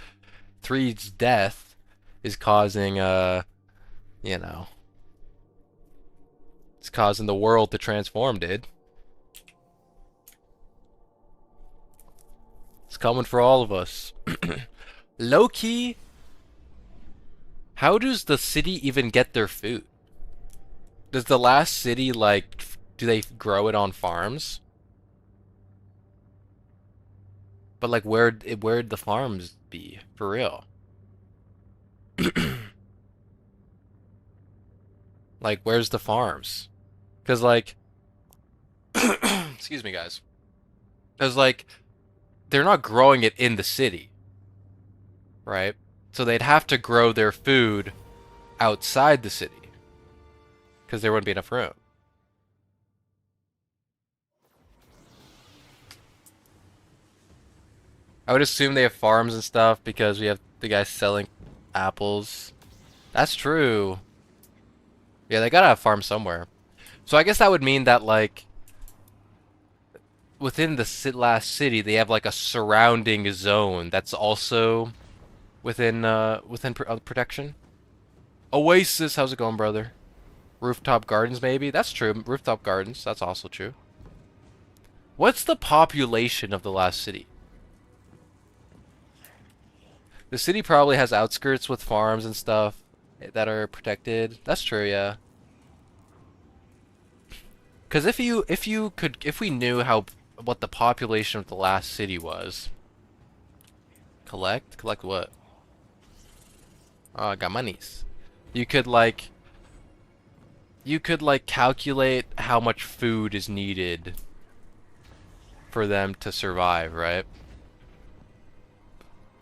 death is causing you know, it's causing the world to transform, dude. It's coming for all of us. Low-key, how does the city even get their food? Does the last city, like, do they grow it on farms? But, like, where'd the farms be, for real? Like, where's the farms? Because, like, excuse me, guys. Because, like, they're not growing it in the city, right? So they'd have to grow their food outside the city. Because there wouldn't be enough room. I would assume they have farms and stuff because we have the guys selling apples. That's true. Yeah, they gotta have farms somewhere. So I guess that would mean that, like, within the last city, they have, like, a surrounding zone that's also within protection. Oasis, how's it going, brother? Rooftop gardens, maybe? That's true. Rooftop gardens, that's also true. What's the population of the last city? The city probably has outskirts with farms and stuff that are protected. That's true, yeah. Because if we knew what the population of the last city was. Collect what? Oh, I got monies. You could like calculate how much food is needed for them to survive, right?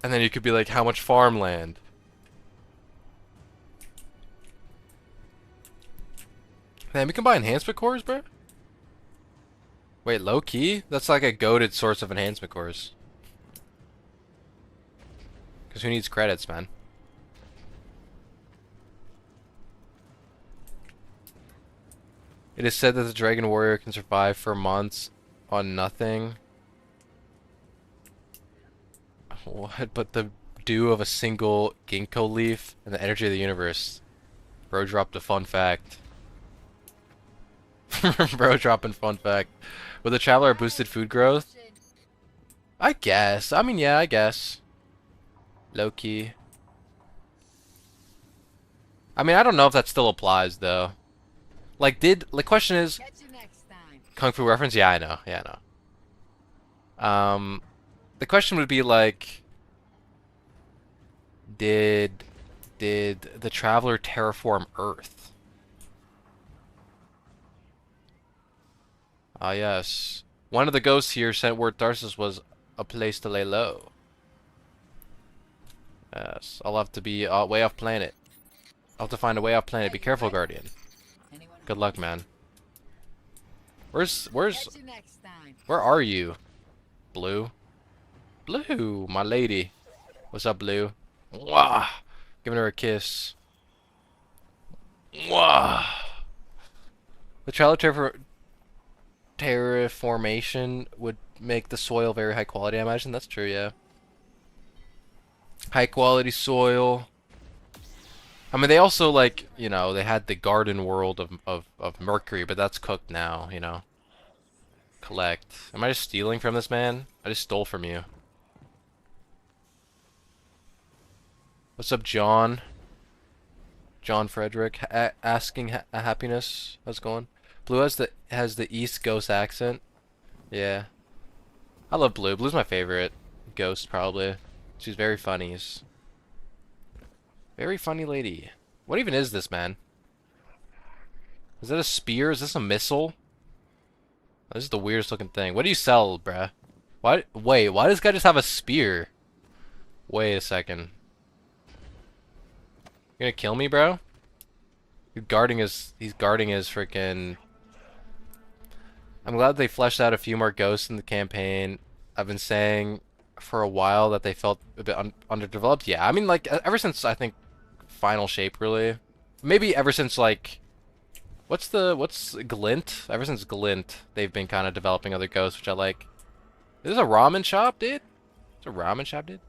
And then you could be like, how much farmland? Man, we can buy enhancement cores, bro? Wait, low key? That's like a goated source of enhancement cores. Because who needs credits, man? It is said that the Dragon Warrior can survive for months on nothing. What? But the dew of a single ginkgo leaf and the energy of the universe. Bro dropped a fun fact. Bro dropping fun fact. With the Traveler boosted food growth? I guess. I mean, yeah, I guess. Low key. I mean, I don't know if that still applies though. Like, the question is, Catch you next time. Kung Fu reference? Yeah, I know. Yeah, I know. The question would be like, did the Traveler terraform Earth? Ah, yes. One of the ghosts here sent word Tarsus was a place to lay low. Yes, I'll have to be way off planet. I'll have to find a way off planet. Be careful, Guardian. Anyone Good luck, man. Where's Catch you next time. where are you? Blue? Blue, my lady. What's up, Blue? Mwah! Giving her a kiss. Mwah! The terraformation would make the soil very high quality, I imagine. That's true, yeah. High quality soil. I mean, they also, like, you know, they had the garden world of Mercury, but that's cooked now, you know. Collect. Am I just stealing from this man? I just stole from you. What's up, John? John Frederick asking happiness. How's it going? Blue has the East Ghost accent. Yeah, I love Blue. Blue's my favorite ghost probably. She's very funny. Very funny lady. What even is this, man? Is that a spear? Is this a missile? This is the weirdest looking thing. What do you sell, bruh? Why? Wait, why does this guy just have a spear? Wait a second. You gonna kill me, bro? He's guarding his freaking... I'm glad they fleshed out a few more ghosts in the campaign. I've been saying for a while that they felt a bit underdeveloped. Yeah, I mean, like, ever since, I think, Final Shape, really. Maybe ever since, like... What's Glint? Ever since Glint, they've been kind of developing other ghosts, which I like. Is this a ramen shop, dude? It's a ramen shop, dude?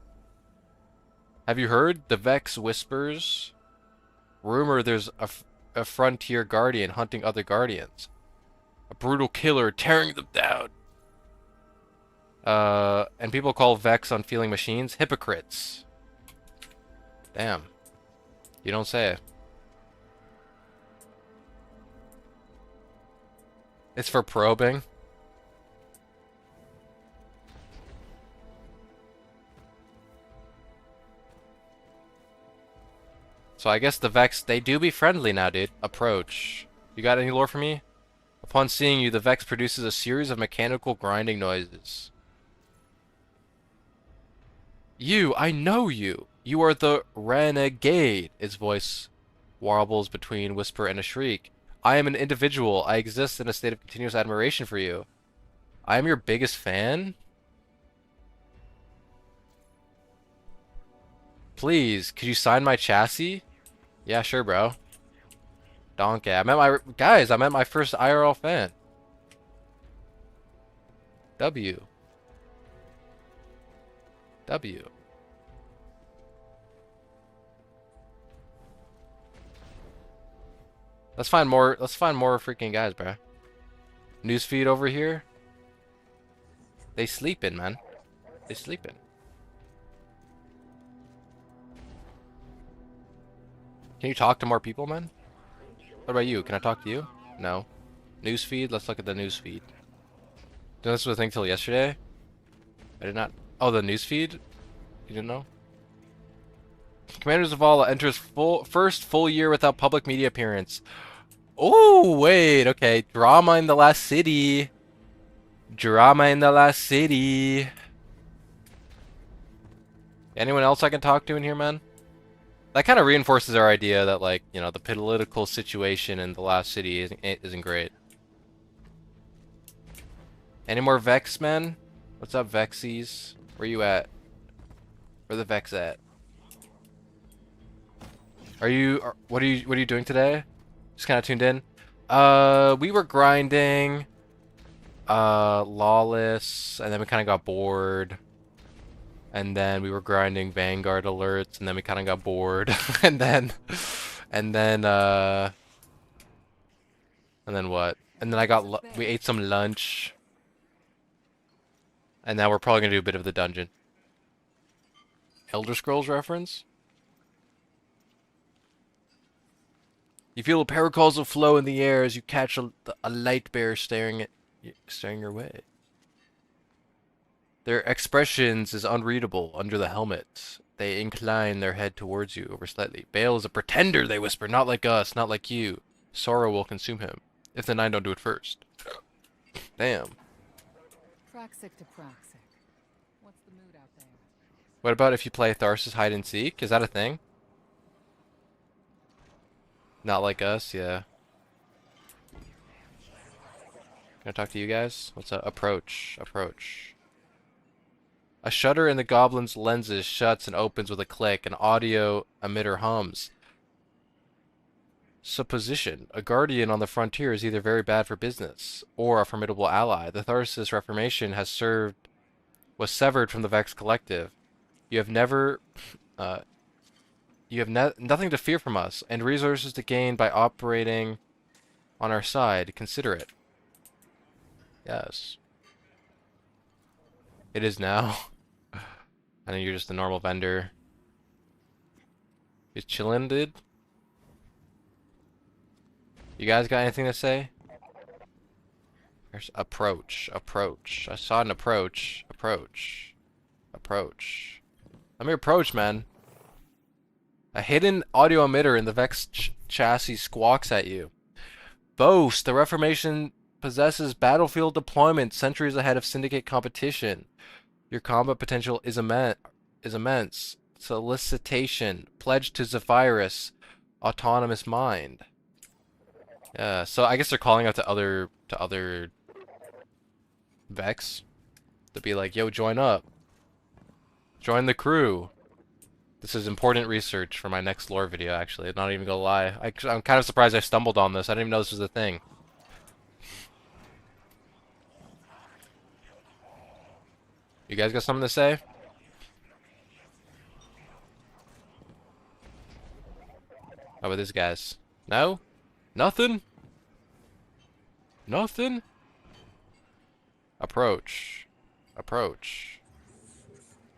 Have you heard? The Vex whispers. Rumor there's a frontier guardian hunting other guardians. A brutal killer tearing them down. And people call Vex unfeeling machines hypocrites. Damn. You don't say. It's for probing. So I guess the Vex, they do be friendly now, dude. Approach. You got any lore for me? Upon seeing you, the Vex produces a series of mechanical grinding noises. You, I know you. You are the renegade. Its voice warbles between whisper and a shriek. I am an individual. I exist in a state of continuous admiration for you. I am your biggest fan. Please, could you sign my chassis? Yeah, sure, bro. Donkey. I met my first IRL fan. W. Let's find more freaking guys, bro. Newsfeed over here. They sleeping, man. They sleeping. Can you talk to more people, man? What about you? Can I talk to you? No. Newsfeed? Let's look at the newsfeed. This was a thing till yesterday? I did not... Oh, the newsfeed? You didn't know? Commanders of Vala enters first full year without public media appearance. Oh, wait, okay. Drama in the last city. Drama in the last city. Anyone else I can talk to in here, man? That kind of reinforces our idea that, like, you know, the political situation in the last city isn't great. Any more Vex, man? What's up, Vexies? Where you at? Where the Vex at? What are you doing today? Just kind of tuned in. We were grinding Lawless, and then we kind of got bored. And then we were grinding Vanguard alerts, and then we kind of got bored. and then what? And then we ate some lunch. And now we're probably gonna do a bit of the dungeon. Elder Scrolls reference? You feel paracalls of flow in the air as you catch a light bear staring your way. Their expressions is unreadable under the helmet. They incline their head towards you over slightly. Bale is a pretender, they whisper. Not like us, not like you. Sorrow will consume him. If the nine don't do it first. Damn. Praxic to Praxic. What's the mood out there? What about if you play Tharsis hide and seek? Is that a thing? Not like us, yeah. Can I talk to you guys? What's up? Approach. Approach. A shutter in the goblin's lenses shuts and opens with a click. An audio emitter hums. Supposition. A guardian on the frontier is either very bad for business or a formidable ally. The Tharsis Reformation was severed from the Vex Collective. You have nothing to fear from us, and resources to gain by operating on our side. Consider it. Yes. It is now. I know you're just a normal vendor. Just chillin', dude? You guys got anything to say? There's approach. Approach. I saw an approach. Approach. Approach. Let me approach, man. A hidden audio emitter in the Vex chassis squawks at you. Boast, the Reformation possesses battlefield deployment centuries ahead of Syndicate competition. Your combat potential is immense. Solicitation. Pledge to Zephyrus. Autonomous mind. Yeah, so I guess they're calling out to other Vex to be like, yo, join up. Join the crew. This is important research for my next lore video, actually. I'm not even gonna lie. I'm kind of surprised I stumbled on this. I didn't even know this was a thing. You guys got something to say? How about this, guys? No? Nothing? Nothing? Approach. Approach.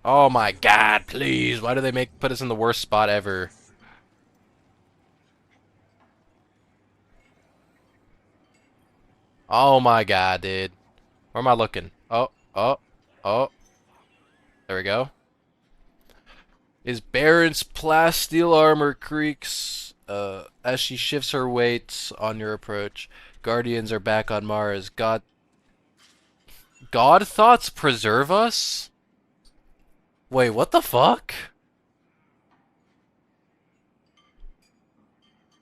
Oh my god, please. Why do they put us in the worst spot ever? Oh my god, dude. Where am I looking? Oh, oh, oh. There we go. Is Baron's plasteel armor creaks as she shifts her weight on your approach. Guardians are back on Mars. God thoughts preserve us? Wait, what the fuck?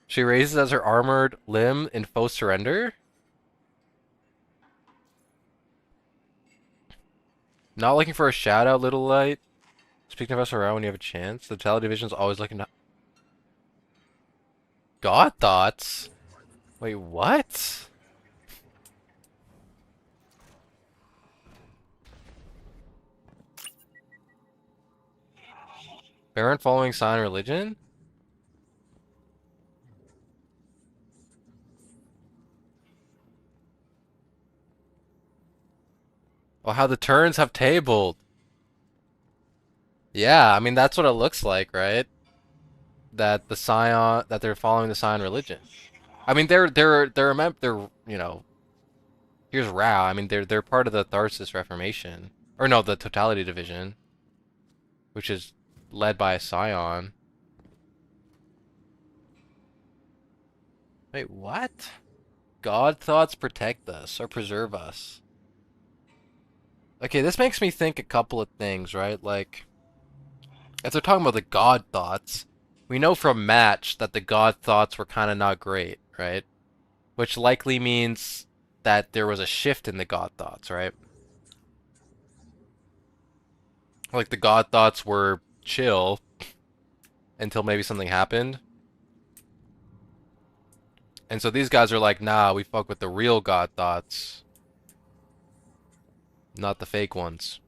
She raises as her armored limb in faux surrender? Not looking for a shout out, little light. Speaking of us around when you have a chance. The Tally Division's always looking to... God thoughts? Wait, what? Baron following sign religion? Oh, how the turns have tabled. Yeah, I mean that's what it looks like, right? That the Scion, that they're following the Scion religion. I mean they're you know, here's Rao. I mean they're part of the Tharsis Reformation, or no, the Totality Division, which is led by a Scion. Wait, what? God thoughts protect us or preserve us. Okay, this makes me think a couple of things, right? Like, if they're talking about the God thoughts, we know from Match that the God thoughts were kind of not great, right? Which likely means that there was a shift in the God thoughts, right? Like, the God thoughts were chill until maybe something happened. And so these guys are like, nah, we fuck with the real God thoughts. Not the fake ones.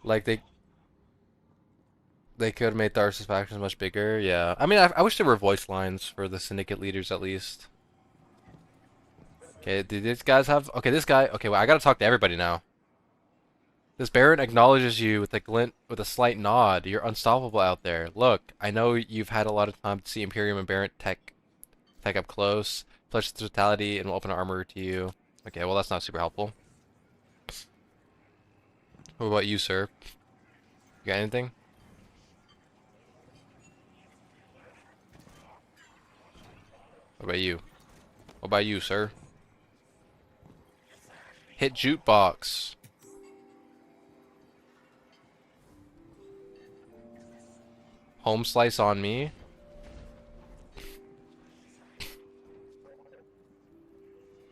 Like they could have made Tharsis factions much bigger. Yeah, I mean, I wish there were voice lines for the Syndicate leaders at least. Okay, do these guys have? Okay, this guy. Okay, well, I gotta talk to everybody now. This Baron acknowledges you with a glint, with a slight nod. You're unstoppable out there. Look, I know you've had a lot of time to see Imperium and Baron tech up close. Flesh the totality and will open armor to you. Okay, well that's not super helpful. What about you, sir? You got anything? What about you? What about you, sir? Hit jukebox. Home slice on me.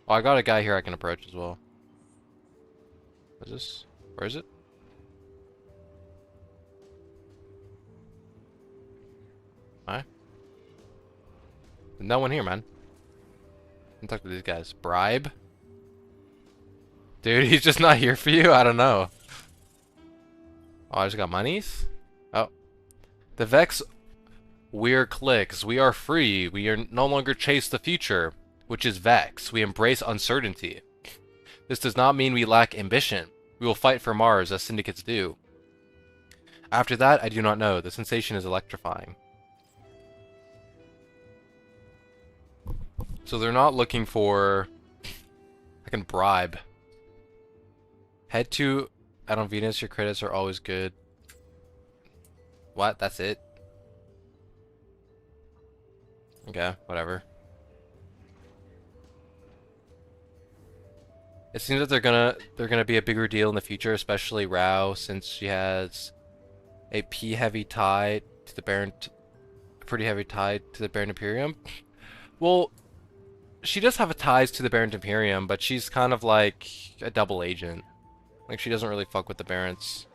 Oh, I got a guy here I can approach as well. What is this? Where is it? Hi. There's no one here, man. Can talk to these guys. Bribe? Dude, he's just not here for you? I don't know. Oh, I just got monies? Oh. The Vex, we're cliques. We are free. We are no longer chase the future, which is Vex. We embrace uncertainty. This does not mean we lack ambition. We will fight for Mars as syndicates do. After that, I do not know. The sensation is electrifying. So they're not looking for... I can bribe. Head to out on Venus, your credits are always good. What? That's it? Okay, whatever. It seems that they're gonna be a bigger deal in the future, especially Rao, since she has a heavy tie to the Baron, pretty heavy tie to the Baron Imperium. Well, she does have a ties to the Baron Imperium, but she's kind of like a double agent. Like she doesn't really fuck with the Barons.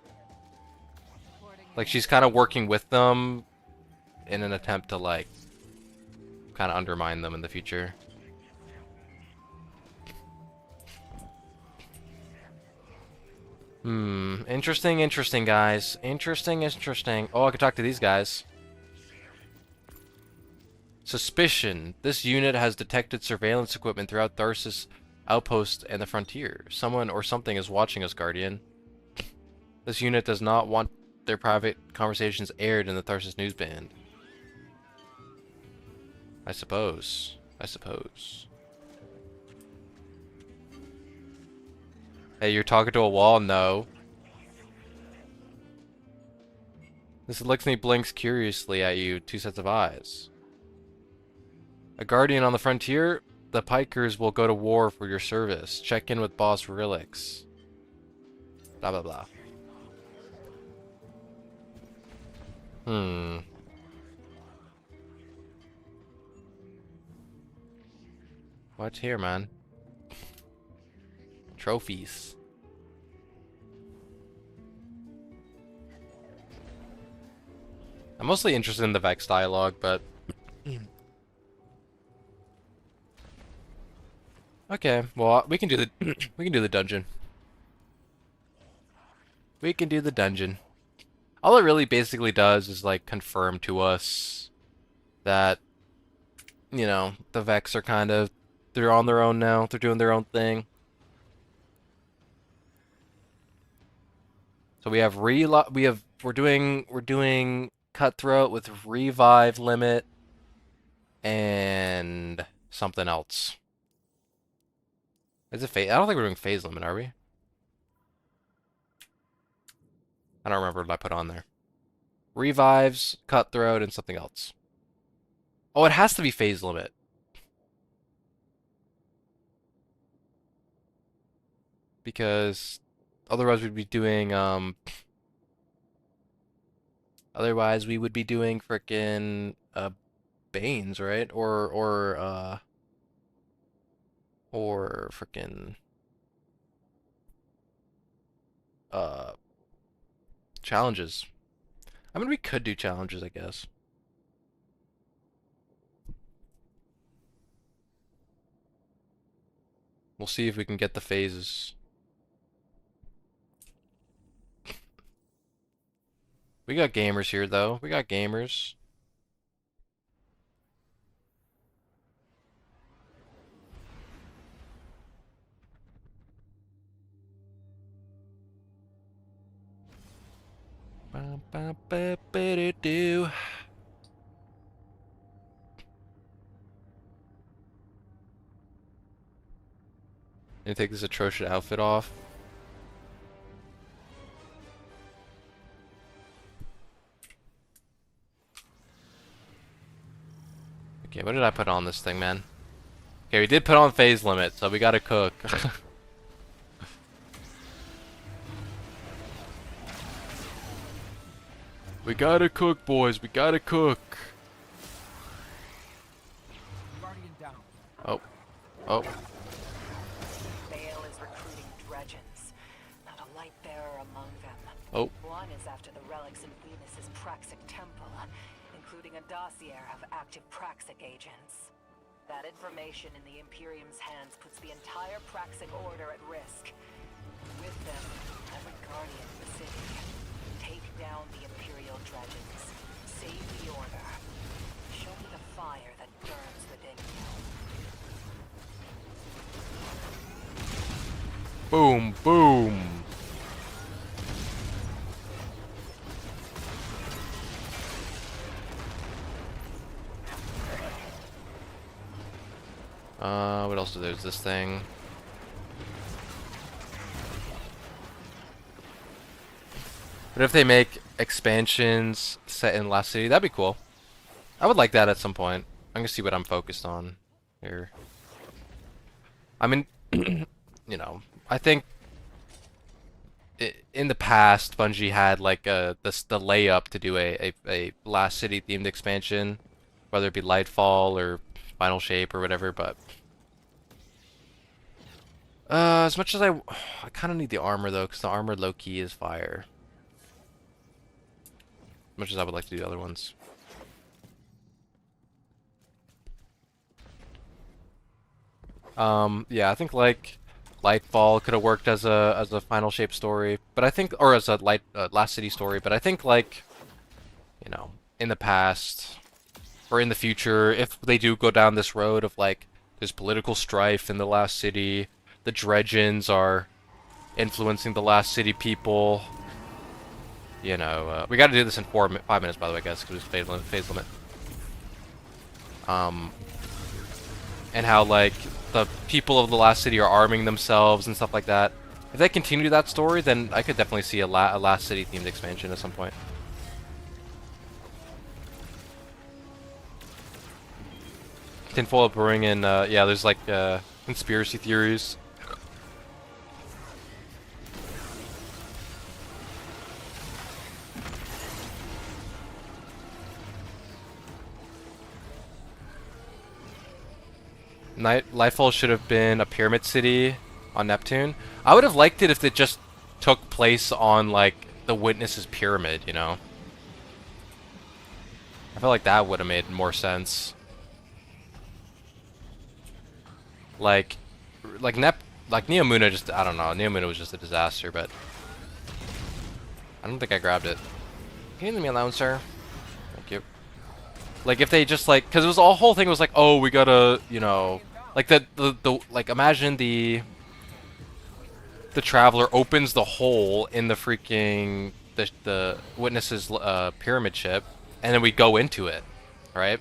Like she's kind of working with them in an attempt to like kind of undermine them in the future. Interesting, guys. Interesting. Oh, I could talk to these guys. Suspicion. This unit has detected surveillance equipment throughout Tharsis outpost and the frontier. Someone or something is watching us, Guardian. This unit does not want their private conversations aired in the Tharsis newsband. I suppose. Hey, you're talking to a wall? No. This Elixir blinks curiously at you, two sets of eyes. A guardian on the frontier? The Pikers will go to war for your service. Check in with Boss Relix. Blah blah blah. What's here, man? Trophies. I'm mostly interested in the Vex dialogue, but... Okay, well, we can do the we can do the dungeon. We can do the dungeon. All it really basically does is like confirm to us that, you know, the Vex are kind of, they're on their own now. They're doing their own thing. So we have we're doing Cutthroat with revive limit and something else. Is it phase? I don't think we're doing phase limit, are we? I don't remember what I put on there. Revives, Cutthroat, and something else. Oh, it has to be phase limit. Because otherwise we'd be doing otherwise we would be doing frickin' Banes, right? Or frickin' challenges. I mean, we could do challenges, I guess. We'll see if we can get the phases. We got gamers here, though. We got gamers. Ba-ba-ba-ba-do. You take this atrocious outfit off. Okay, what did I put on this thing, man? Okay, we did put on phase limit, so we gotta cook. We gotta cook, boys. We gotta cook. Guardian down. Oh. Oh. Bale is recruiting dredgens. Not a light bearer among them. Oh. One is after the relics in Venus's Praxic temple, including a dossier of active Praxic agents. That information in the Imperium's hands puts the entire Praxic Order at risk. With them, every guardian in the city. Take down the Imperial dredgens. Save the Order. Show me the fire that burns within you. Boom, boom. What else is there's this thing? But if they make expansions set in Last City, that'd be cool. I would like that at some point. I'm gonna see what I'm focused on here. I mean, you know, I think in the past, Bungie had like the layup to do a Last City themed expansion, whether it be Lightfall or Final Shape or whatever. But as much as I kind of need the armor though, because the armor low key is fire. As much as I would like to do the other ones. Yeah, I think like Lightfall could have worked as a Final Shape story, but I think, or as a Last City story, but I think like, you know, in the past or in the future, if they do go down this road of like there's political strife in the Last City, the dredgens are influencing the Last City people. You know, we got to do this in 5 minutes, by the way, guys, because it's phase limit. And how like the people of the Last City are arming themselves and stuff like that. If they continue that story, then I could definitely see a Last City themed expansion at some point. Tinfoil Brewing and yeah, there's like conspiracy theories. Lightfall should have been a pyramid city on Neptune. I would have liked it if it just took place on like the Witness's pyramid, you know? I feel like that would have made more sense. Like Neomuna just, I don't know, Neomuna was just a disaster, but I don't think I grabbed it. Can you leave me alone, sir? Thank you. Like if they just like, because it was the whole thing was like, oh, we gotta, you know, like like imagine the Traveler opens the hole in the freaking the Witness's pyramid ship, and then we go into it, right?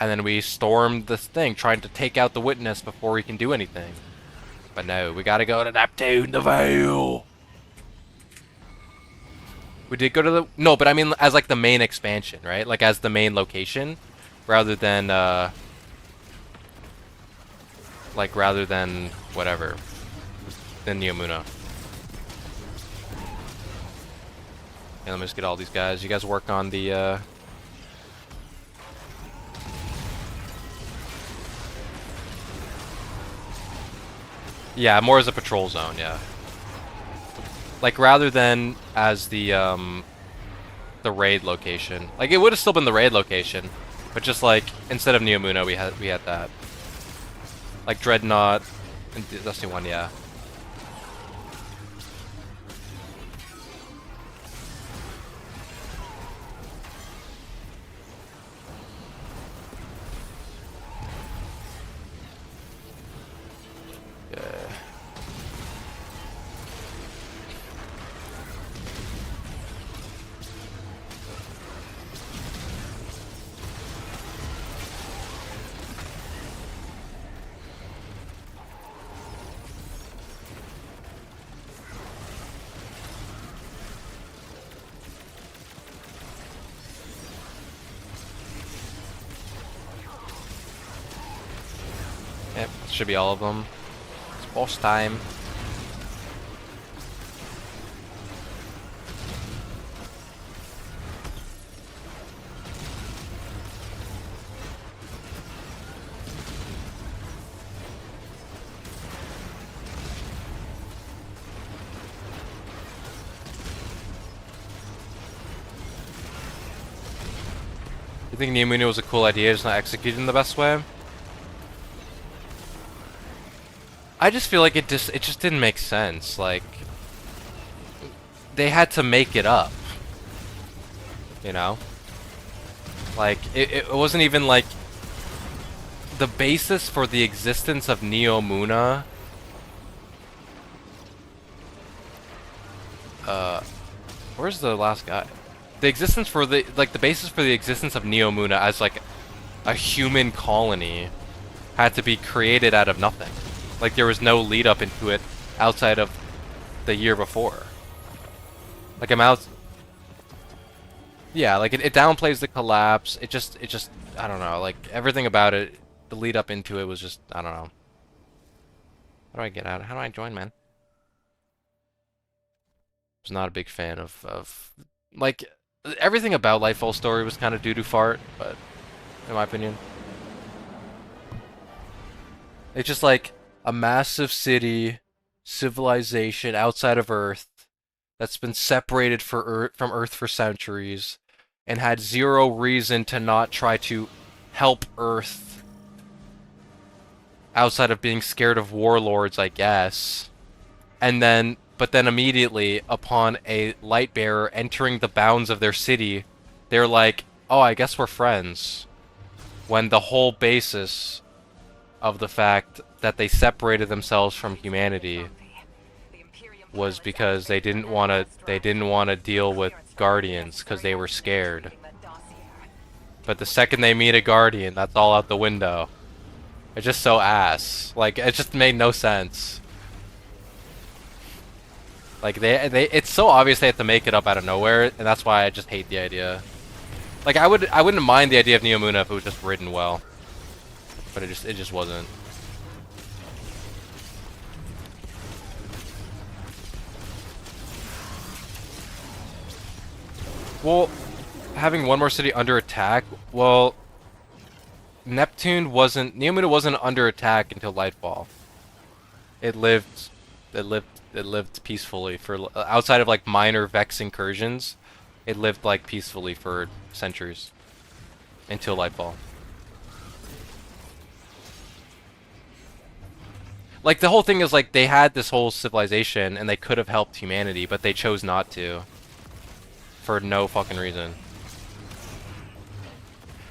And then we storm this thing, trying to take out the Witness before we can do anything. But no, we gotta go to Neptune, the Veil. We did go to the... No, but I mean as like the main expansion, right? Like as the main location, rather than whatever, than Neomuna. And let me just get all these guys. You guys work on the yeah, more as a patrol zone, yeah. Like rather than as the raid location. Like it would have still been the raid location, but just like instead of Neomuna, we had that. Like Dreadnought and Destiny 1, yeah. Yep, should be all of them. It's boss time. You think Neomuna was a cool idea, just not executed in the best way? I just feel like it just didn't make sense. Like, they had to make it up. You know? Like, it wasn't even like the basis for the existence of Neomuna. Where's the last guy? The existence for the basis for the existence of Neomuna as like a human colony had to be created out of nothing. Like there was no lead up into it outside of the year before. Like yeah, like it downplays the collapse. It just I don't know, like everything about it, the lead up into it was just I don't know. How do I get out? How do I join, man? I was not a big fan of like everything about Lightfall's story was kind of doo-doo fart, but in my opinion. It's just like a massive city, civilization outside of Earth that's been separated from Earth for centuries and had zero reason to not try to help Earth outside of being scared of warlords, I guess. But then immediately, upon a light bearer entering the bounds of their city, they're like, oh, I guess we're friends. When the whole basis of the fact that they separated themselves from humanity was because they didn't want to deal with Guardians because they were scared. But the second they meet a Guardian, that's all out the window. It's just so ass. Like, it just made no sense. Like it's so obvious they have to make it up out of nowhere, and that's why I just hate the idea. Like I wouldn't mind the idea of Neomuna if it was just written well, but it just wasn't. Well, having one more city under attack, well, Neomuna wasn't under attack until Lightfall. It lived peacefully for outside of like minor Vex incursions. It lived like peacefully for centuries until Lightfall. Like the whole thing is like they had this whole civilization and they could have helped humanity, but they chose not to for no fucking reason.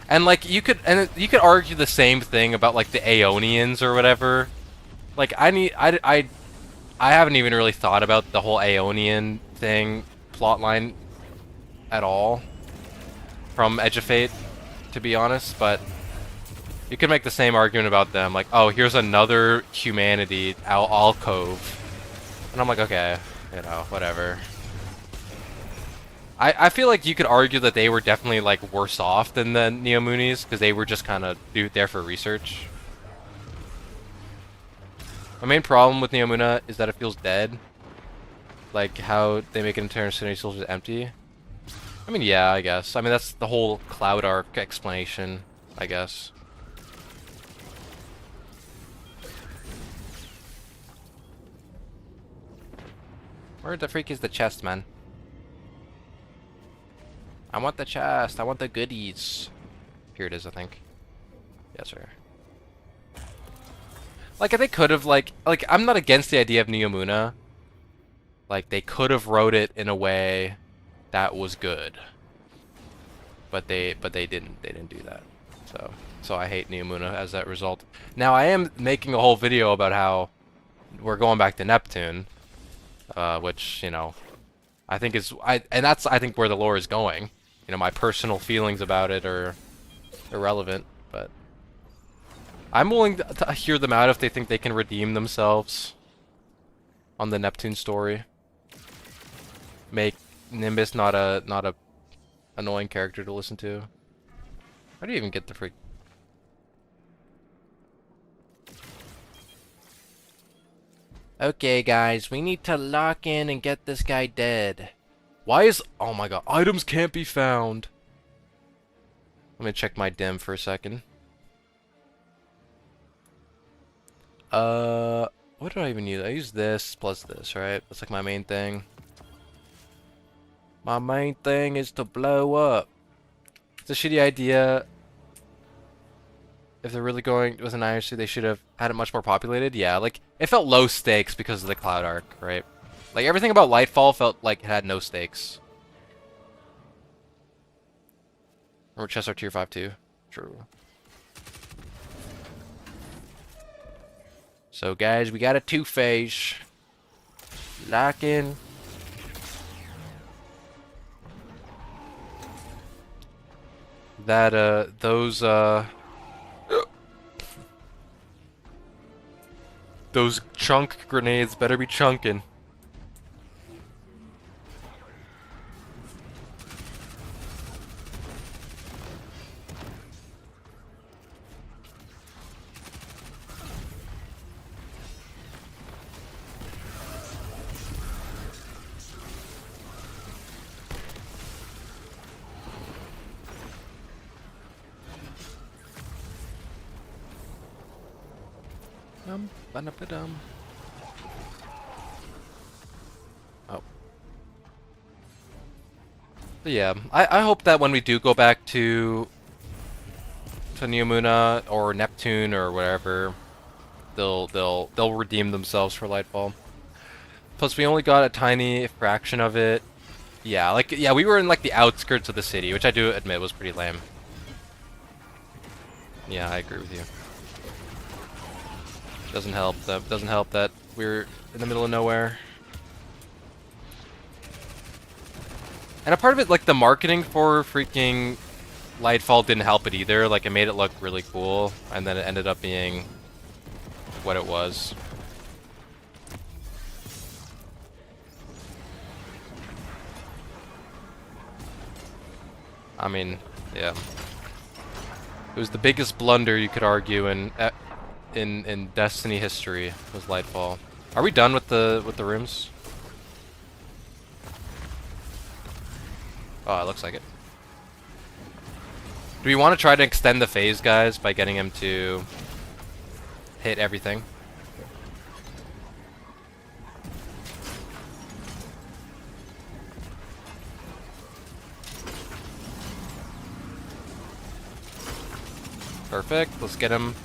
And like you could argue the same thing about like the Aeonians or whatever. Like I haven't even really thought about the whole Aeonian thing plotline at all from Edge of Fate, to be honest, but you could make the same argument about them, like, oh, here's another humanity alcove, and I'm like, okay, you know, whatever. I feel like you could argue that they were definitely like worse off than the Neomunis because they were just kind of there for research. My main problem with Neomuna is that it feels dead. Like how they make an entire city feels just empty. I mean, yeah, I guess. I mean, that's the whole Cloud Arc explanation, I guess. Where the freak is the chest, man? I want the chest. I want the goodies. Here it is, I think. Yes, sir. Like, they could have, like, I'm not against the idea of Neomuna. Like, they could have wrote it in a way that was good. But they didn't do that. So I hate Neomuna as that result. Now, I am making a whole video about how we're going back to Neptune. Which, you know, I think is, that's, I think, where the lore is going. You know, my personal feelings about it are irrelevant, but I'm willing to hear them out if they think they can redeem themselves on the Neptune story. Make Nimbus not a annoying character to listen to. How do you even get the freak? Okay, guys, we need to lock in and get this guy dead. Why is... Oh my god, items can't be found. Let me check my dim for a second. What do I even use? I use this plus this, right? That's like my main thing. My main thing is to blow up. It's a shitty idea. If they're really going with an IRC, they should have had it much more populated. Yeah, like, it felt low stakes because of the Cloud Arc, right? Like, everything about Lightfall felt like it had no stakes. Remember chests are tier 5 too? True. So, guys, we got a two-phase. Lock in. That, those chunk grenades better be chunking. Oh. But yeah, I hope that when we do go back to Neomuna or Neptune or whatever, they'll redeem themselves for Lightfall. Plus, we only got a tiny fraction of it. Yeah, like we were in like the outskirts of the city, which I do admit was pretty lame. Yeah, I agree with you. Doesn't help that we're in the middle of nowhere. And a part of it, like the marketing for freaking Lightfall didn't help it either. Like it made it look really cool, and then it ended up being what it was. I mean, yeah. It was the biggest blunder you could argue in Destiny history was Lightfall. Are we done with the rooms? Oh, it looks like it. Do we want to try to extend the phase, guys, by getting him to hit everything? Perfect. Let's get him.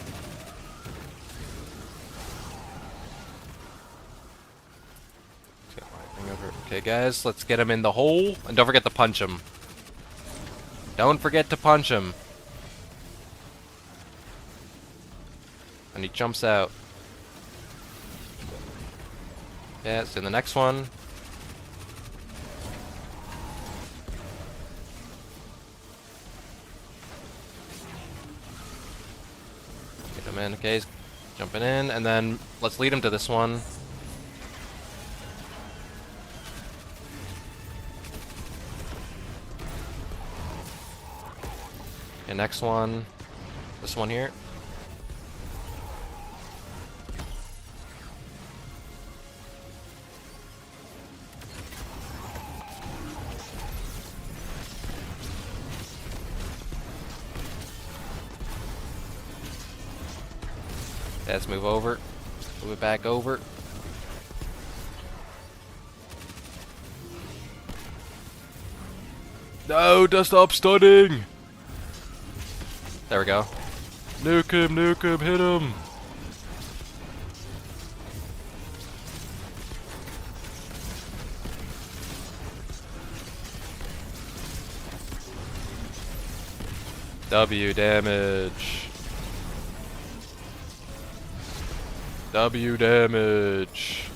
Okay, guys, let's get him in the hole. And don't forget to punch him. Don't forget to punch him. And he jumps out. Yeah, it's in the next one. Get him in. Okay, he's jumping in. And then let's lead him to this one. Okay, next one. This one here. Let's move over. Move it back over. No, just stop stunning! There we go. Nuke him, hit him! W damage. W damage.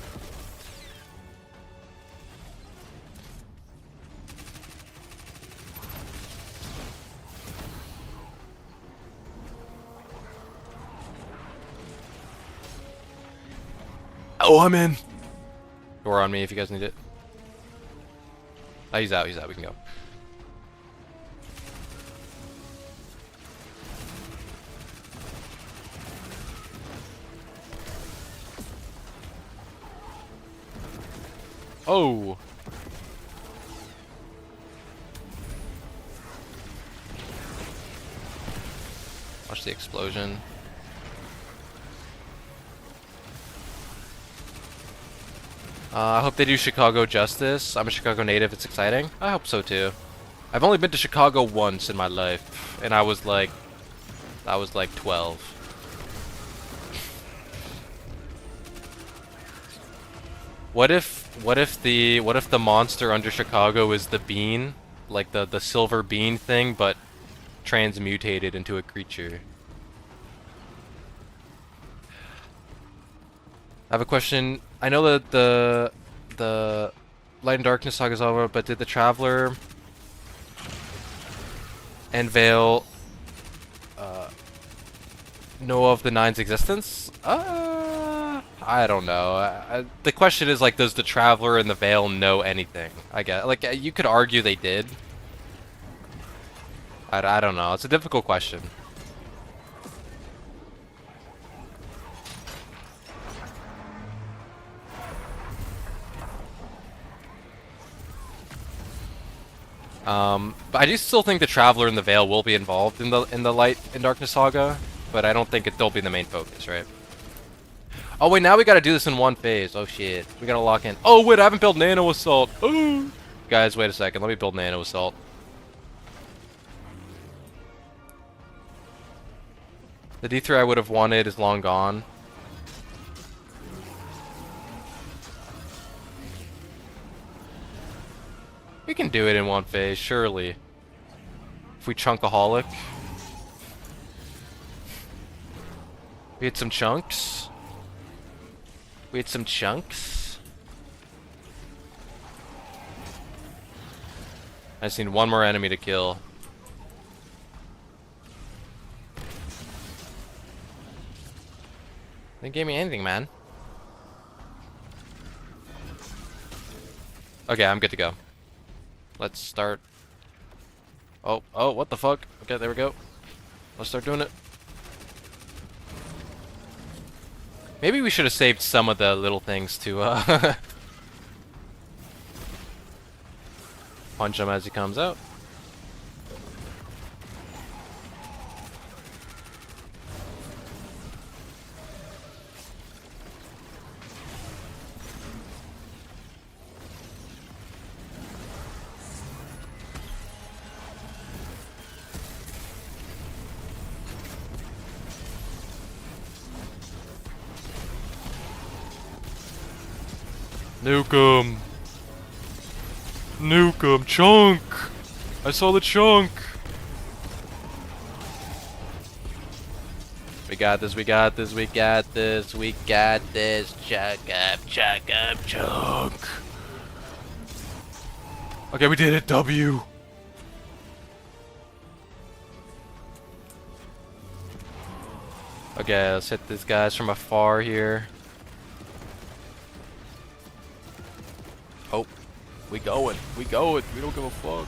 Oh, I'm in. Door on me if you guys need it. Oh, he's out, we can go. Oh! Watch the explosion. I hope they do Chicago justice. I'm a Chicago native, it's exciting. I hope so too. I've only been to Chicago once in my life, and I was like 12. What if the monster under Chicago is the bean? Like the silver bean thing, but transmutated into a creature. I have a question. I know that the Light and Darkness saga is over, but did the Traveler and Veil know of the Nine's existence? I don't know. The question is like, does the Traveler and the Veil know anything? I guess like you could argue they did. I don't know. It's a difficult question. But I do still think the Traveler and the Veil will be involved in the Light and Darkness saga, but I don't think they'll be the main focus, right? Oh wait, now we gotta do this in one phase. Oh shit, we gotta lock in. Oh wait, I haven't built Nano Assault. Ooh. Guys, wait a second. Let me build Nano Assault. The D3 I would have wanted is long gone. We can do it in one phase, surely. If we chunkaholic. We hit some chunks. We hit some chunks. I just need one more enemy to kill. They gave me anything, man. Okay, I'm good to go. Let's start. Oh, what the fuck? Okay, there we go. Let's start doing it. Maybe we should have saved some of the little things to punch him as he comes out. Nuke him! Nuke him! Chunk! I saw the chunk! We got this, we got this, we got this, we got this. Chunk up, chunk up, chunk! Okay, we did it, W! Okay, let's hit these guys from afar here. Oh, we going, we don't give a fuck.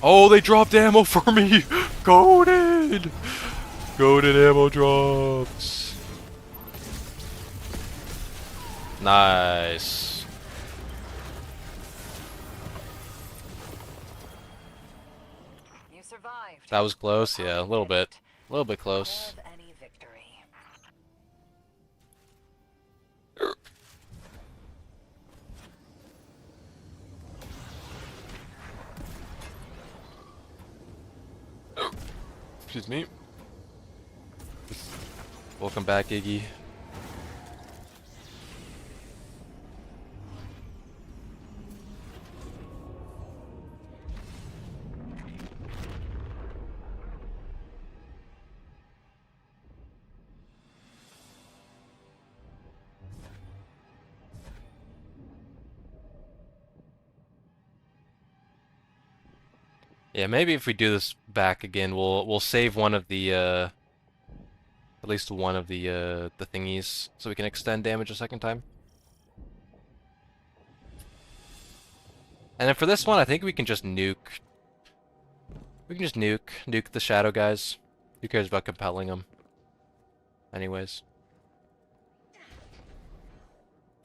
Oh, they dropped ammo for me! Goated! Goated ammo drops. Nice. You survived. That was close, yeah, a little bit. A little bit close. Have any victory. Excuse me. Welcome back, Iggy. Yeah, maybe if we do this back again, we'll save one of the at least one of the thingies so we can extend damage a second time. And then for this one, I think we can just nuke. We can just nuke the shadow guys. Who cares about compelling them? Anyways.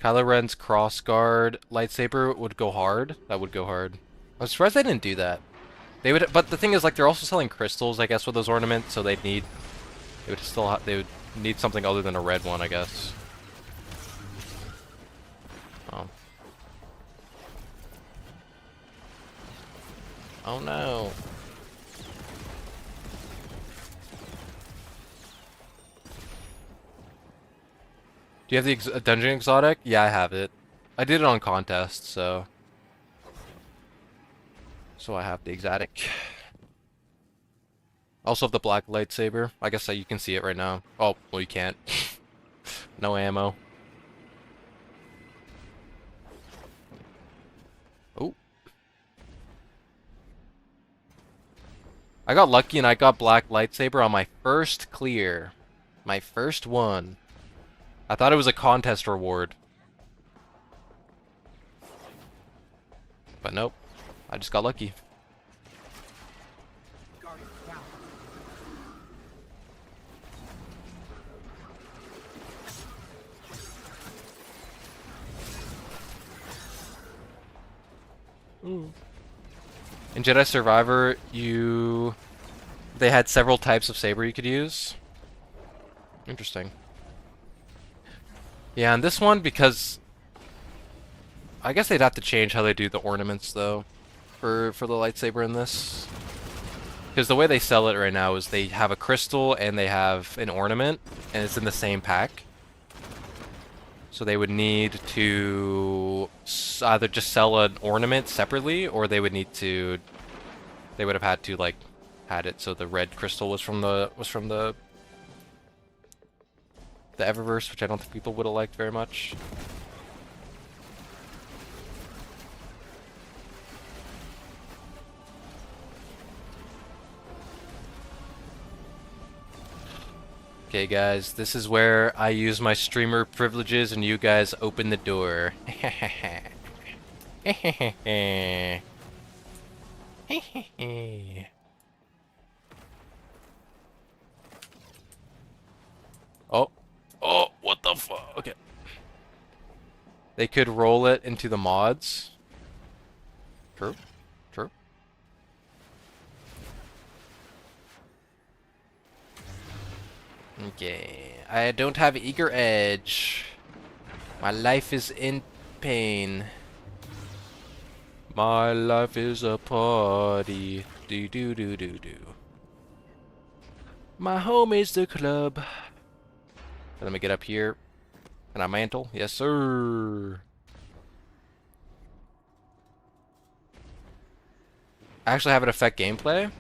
Kylo Ren's crossguard lightsaber would go hard. That would go hard. I'm surprised they didn't do that. They would, but the thing is, like, they're also selling crystals, I guess, with those ornaments, so they'd need, they would need something other than a red one, I guess. Oh. Oh no. Do you have the dungeon exotic? Yeah, I have it. I did it on contest, so I have the exotic. Also have the black lightsaber. I guess you can see it right now. Oh, well you can't. No ammo. Oh. I got lucky and I got black lightsaber on my first clear. My first one. I thought it was a contest reward. But nope. I just got lucky. Ooh. In Jedi Survivor, they had several types of saber you could use. Interesting. Yeah, and this one, because I guess they'd have to change how they do the ornaments though for the lightsaber in this. Because the way they sell it right now is they have a crystal and they have an ornament, and it's in the same pack. So they would need to either just sell an ornament separately, or they would need to. They would have had to like had it so the red crystal was from the Eververse, which I don't think people would have liked very much. Okay guys, this is where I use my streamer privileges and you guys open the door. Oh. Oh, what the fuck? Okay. They could roll it into the mods. True. True. Okay. I don't have eager edge. My life is in pain. My life is a party. Do do do do do. My home is the club. Let me get up here. Can I mantle? Yes, sir. Actually have it affect gameplay?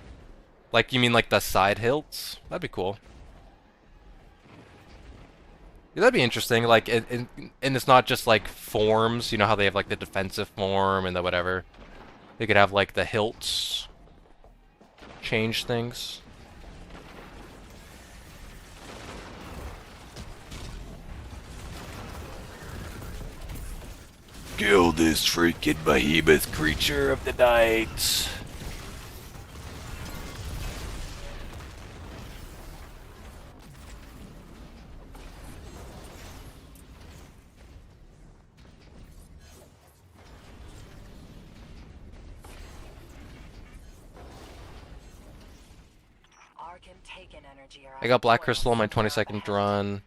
Like, you mean like the side hilts? That'd be cool. Yeah, that'd be interesting. Like, and it's not just like forms. You know how they have like the defensive form and the whatever. They could have like the hilts change things. Kill this freaking behemoth creature of the night. I got Black Crystal on my 22nd run.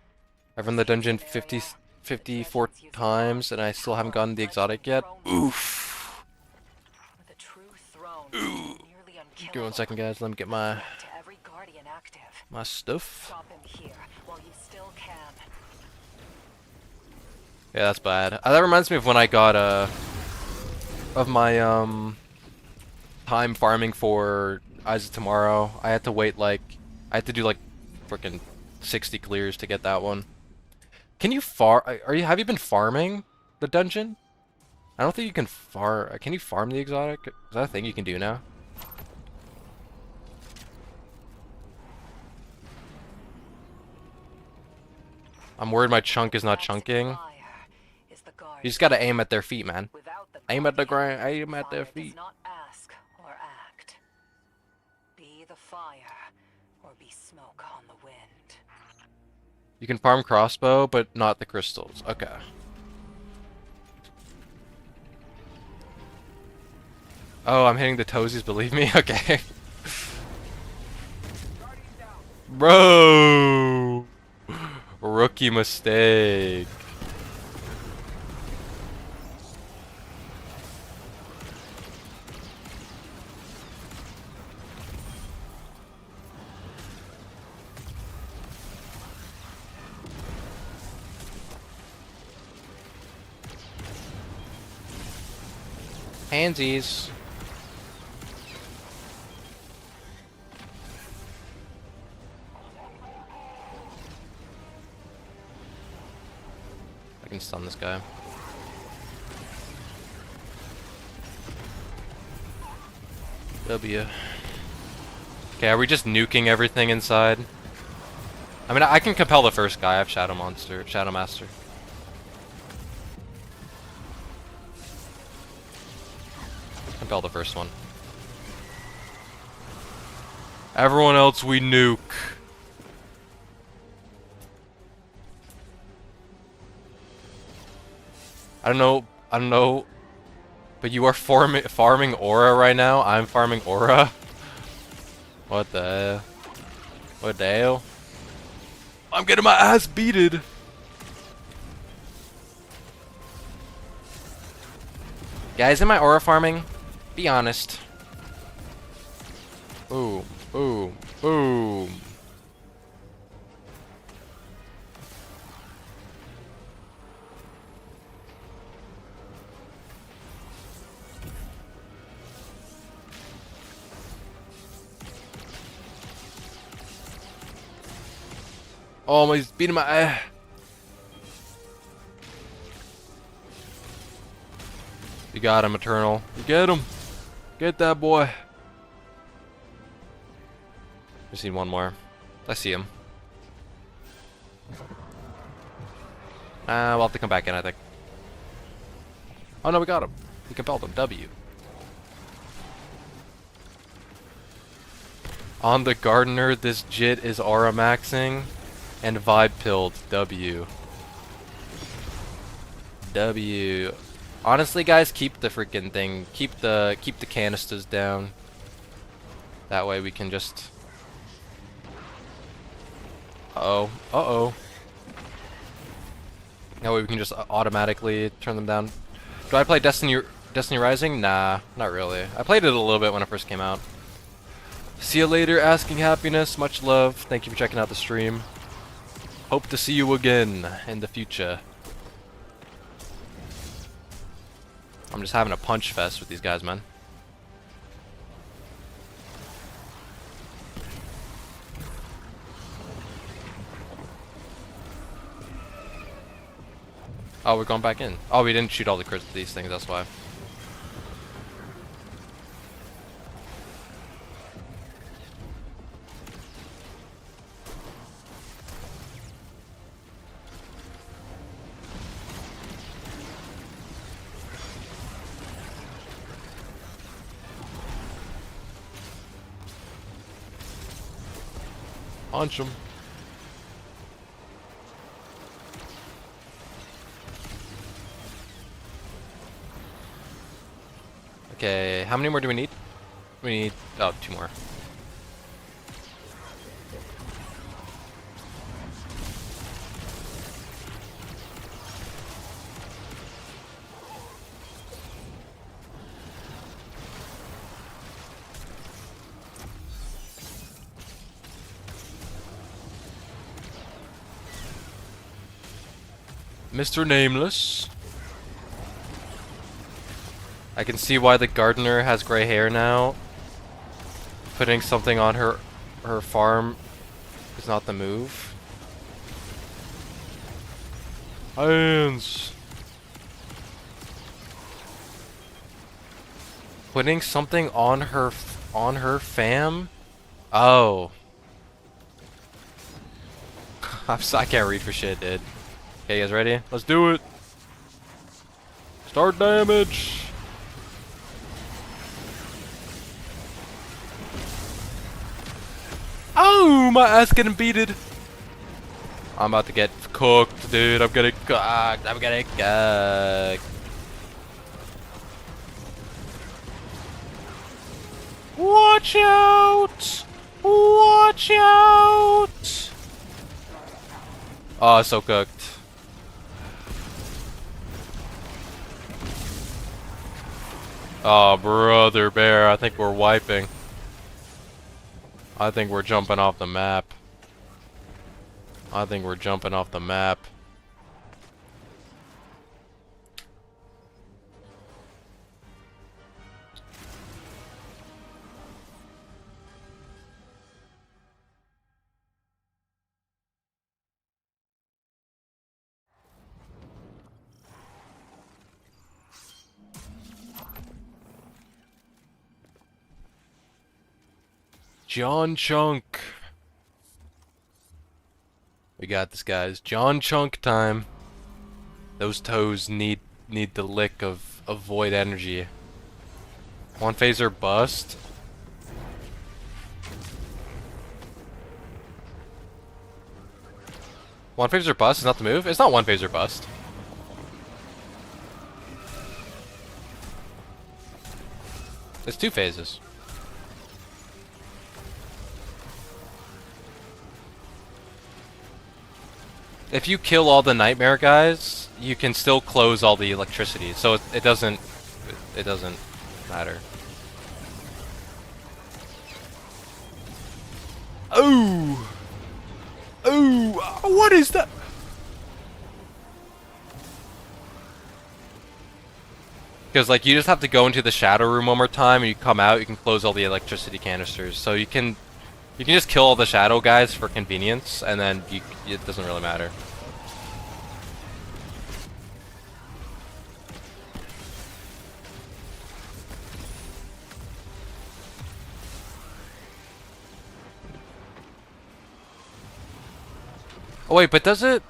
I've run the dungeon 54 times, and I still haven't gotten the exotic yet. Oof. Ooh. Give me 1 second, guys. Let me get my stuff. Yeah, that's bad. That reminds me of when I got of my time farming for Eyes of Tomorrow. I had to wait like I had to do like freaking 60 clears to get that one. Can you have you been farming the dungeon? I don't think you can farm. Can you farm the exotic? Is that a thing you can do now? I'm worried my chunk is not chunking. You just gotta aim at their feet, man. Aim at the ground. Aim at their feet. You can farm crossbow, but not the crystals. Okay. Oh, I'm hitting the toesies, believe me? Okay. Bro! Rookie mistake. Handsies. I can stun this guy. W. Okay, are we just nuking everything inside? I mean, I can compel the first guy. I have Shadow Monster, Shadow Master. Compel the first one. Everyone else we nuke. I don't know, but you are farming aura right now. I'm farming aura. What the hell? What the hell? I'm getting my ass beated. Guys, am I aura farming? Be honest. Boom, boom, boom. Oh, he's beating my ass. You got him, Eternal. You get him. Get that boy. Just need one more. I see him. We'll have to come back in, I think. Oh no, we got him. We compelled him. W. On the Gardener, this Jit is aura maxing and vibe pilled. W. W. Honestly, guys, keep the freaking thing. Keep the canisters down. That way we can just. Uh-oh. Uh-oh. That way we can just automatically turn them down. Do I play Destiny Rising? Nah, not really. I played it a little bit when it first came out. See you later, Asking Happiness. Much love. Thank you for checking out the stream. Hope to see you again in the future. I'm just having a punch fest with these guys, man. Oh, we're going back in. Oh, we didn't shoot all the crits with these things, that's why. Punch him. Okay, how many more do we need? We need, oh, 2 more. Mr. Nameless. I can see why the gardener has gray hair now. Putting something on her farm is not the move. Hands. Putting something on her fam? Oh. I can't read for shit, dude. Okay, you guys ready? Let's do it. Start damage. Oh, my ass getting beated. I'm about to get cooked, dude. I'm getting cooked. I'm getting cooked. Watch out! Watch out! Oh, so cooked. Oh, brother bear, I think we're wiping. I think we're jumping off the map. I think we're jumping off the map. John Chunk. We got this, guys. John Chunk time. Those toes need the lick of void energy. One phaser bust. One phaser bust is not the move? It's not one phaser bust. It's two phases. If you kill all the nightmare guys, you can still close all the electricity, so it doesn't matter. Oh! Oh! What is that? Because like you just have to go into the shadow room one more time, and you come out, you can close all the electricity canisters, so you can just kill all the shadow guys for convenience, and then it doesn't really matter. Oh wait, but does it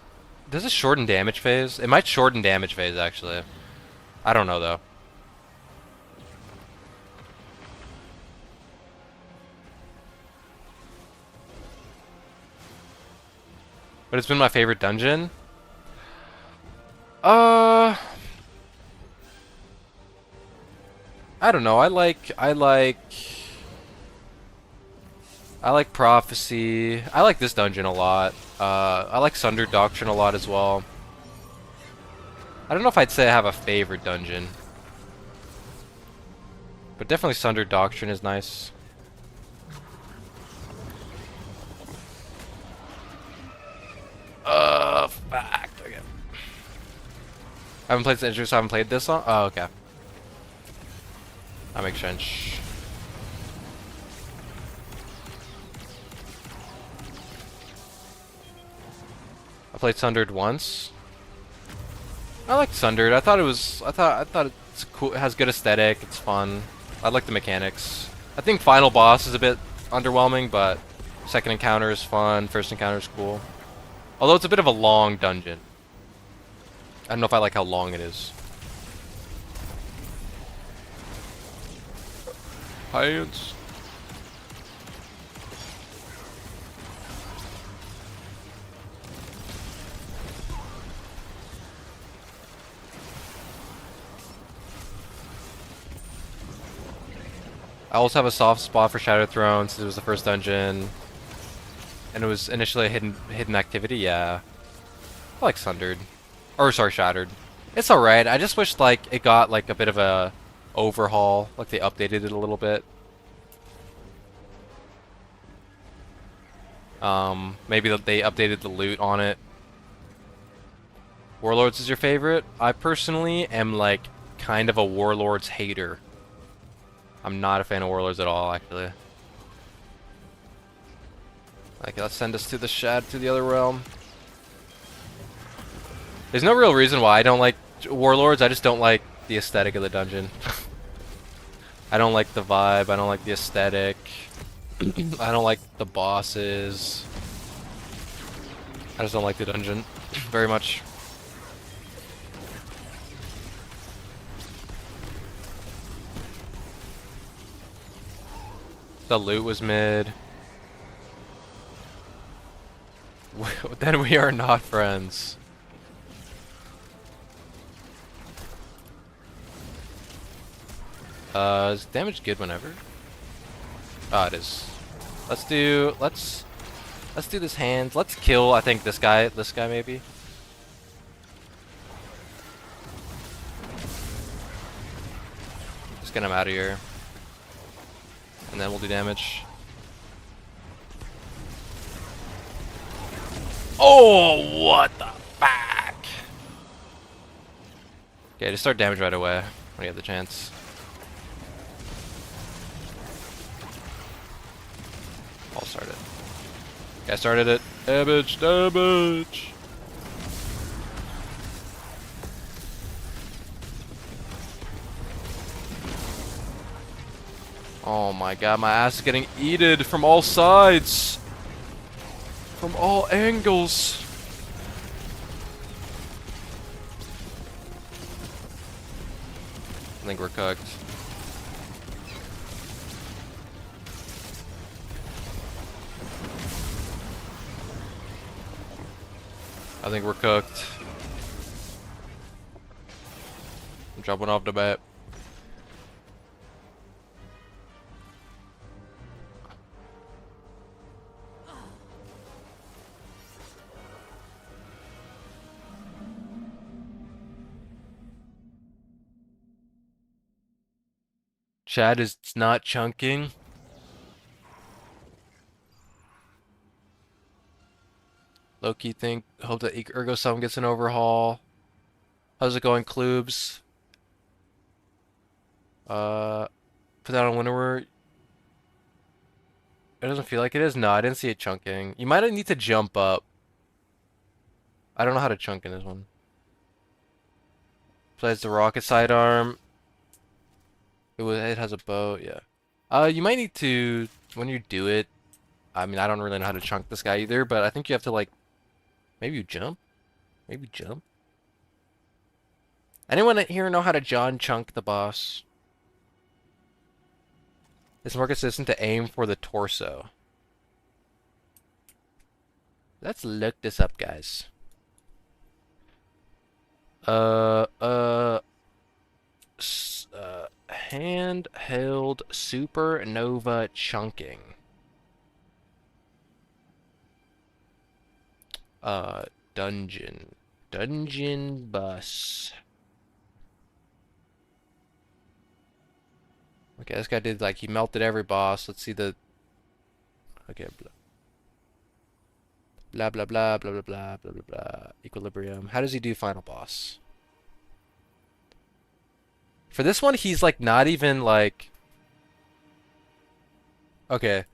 shorten damage phase? It might shorten damage phase actually. I don't know though. But it's been my favorite dungeon. I don't know. I like Prophecy. I like this dungeon a lot. I like Sundered Doctrine a lot as well. I don't know if I'd say I have a favorite dungeon. But definitely Sundered Doctrine is nice. Fuck. Okay. I haven't played the intro, so I haven't played this song? Oh, okay. That makes sense. I played Sundered once. I liked Sundered. I thought it's cool. It has good aesthetic. It's fun. I like the mechanics. I think final boss is a bit underwhelming, but second encounter is fun. First encounter is cool. Although it's a bit of a long dungeon. I don't know if I like how long it is. Hands. I also have a soft spot for Shadow Throne since it was the first dungeon. And it was initially a hidden activity, yeah. I like Sundered. Or sorry, Shattered. It's alright. I just wish like it got like a bit of a overhaul. Like they updated it a little bit. Maybe they updated the loot on it. Warlords is your favorite? I personally am like kind of a Warlords hater. I'm not a fan of Warlords at all, actually. Okay, let's send us to the other realm. There's no real reason why I don't like Warlords, I just don't like the aesthetic of the dungeon. I don't like the vibe, I don't like the aesthetic. I don't like the bosses. I just don't like the dungeon very much. The loot was mid. Then we are not friends. Is damage good whenever? Oh, it is. Let's do this hands. Let's kill, I think, this guy maybe. Just get him out of here. And then we'll do damage. Oh, what the fuck? Okay, just start damage right away when you have the chance. I'll start it. Okay, I started it. Damage, damage! Oh my god, my ass is getting eaten from all sides! From all angles! I think we're cooked. I think we're cooked. I'm jumping off the bat. Chad is not chunking. Low-key hope that Ergo Sum gets an overhaul. How's it going, Klubes? Put that on Winterward. It doesn't feel like it is. No, I didn't see it chunking. You might need to jump up. I don't know how to chunk in this one. Besides the rocket sidearm. It has a bow, yeah. You might need to, when you do it, I mean, I don't really know how to chunk this guy either, but I think you have to, like, maybe you jump? Maybe jump? Anyone here know how to John chunk the boss? It's more consistent to aim for the torso. Let's look this up, guys. Handheld supernova chunking. Dungeon bus. Okay, this guy did, like, he melted every boss. Let's see the... Okay, blah blah blah blah blah blah blah blah blah. Equilibrium. How does he do final boss? For this one, he's, like, not even, like... Okay.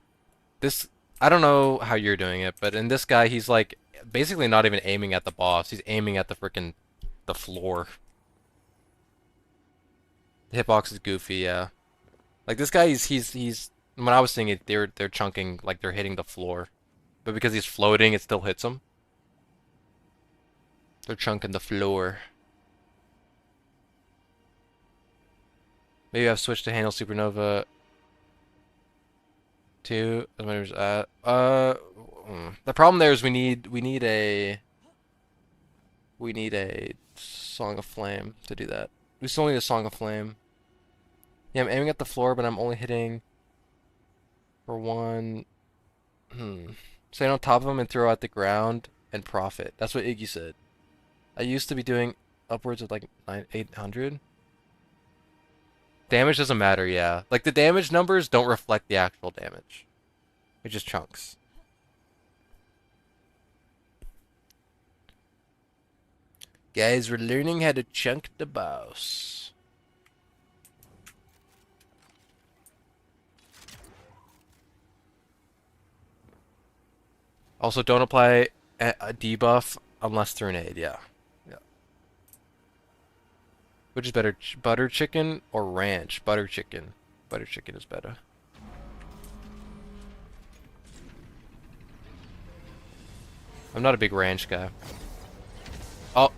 This... I don't know how you're doing it, but in this guy, he's, like, basically not even aiming at the boss. He's aiming at the frickin' the floor. The hitbox is goofy, yeah. Like, this guy, he's... When I was seeing it, they're chunking, like, they're hitting the floor. But because he's floating, it still hits him. They're chunking the floor. Maybe I've switched to handle Supernova 2. The problem there is we need a Song of Flame to do that. We still need a Song of Flame. Yeah, I'm aiming at the floor, but I'm only hitting for one. Stand on top of him and throw at the ground and profit. That's what Iggy said. I used to be doing upwards of like 800. Damage doesn't matter, yeah. Like, the damage numbers don't reflect the actual damage. It just chunks. Guys, we're learning how to chunk the boss. Also, don't apply a debuff unless through an aid, yeah. Which is better, butter chicken or ranch? Butter chicken. Butter chicken is better. I'm not a big ranch guy. Oh.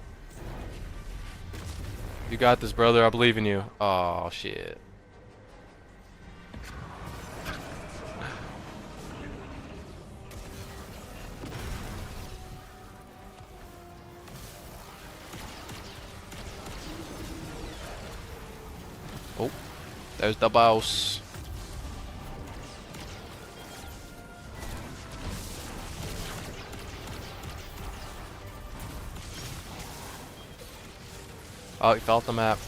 You got this, brother. I believe in you. Oh, shit. Oh, there's the boss. Oh, he fell off the map.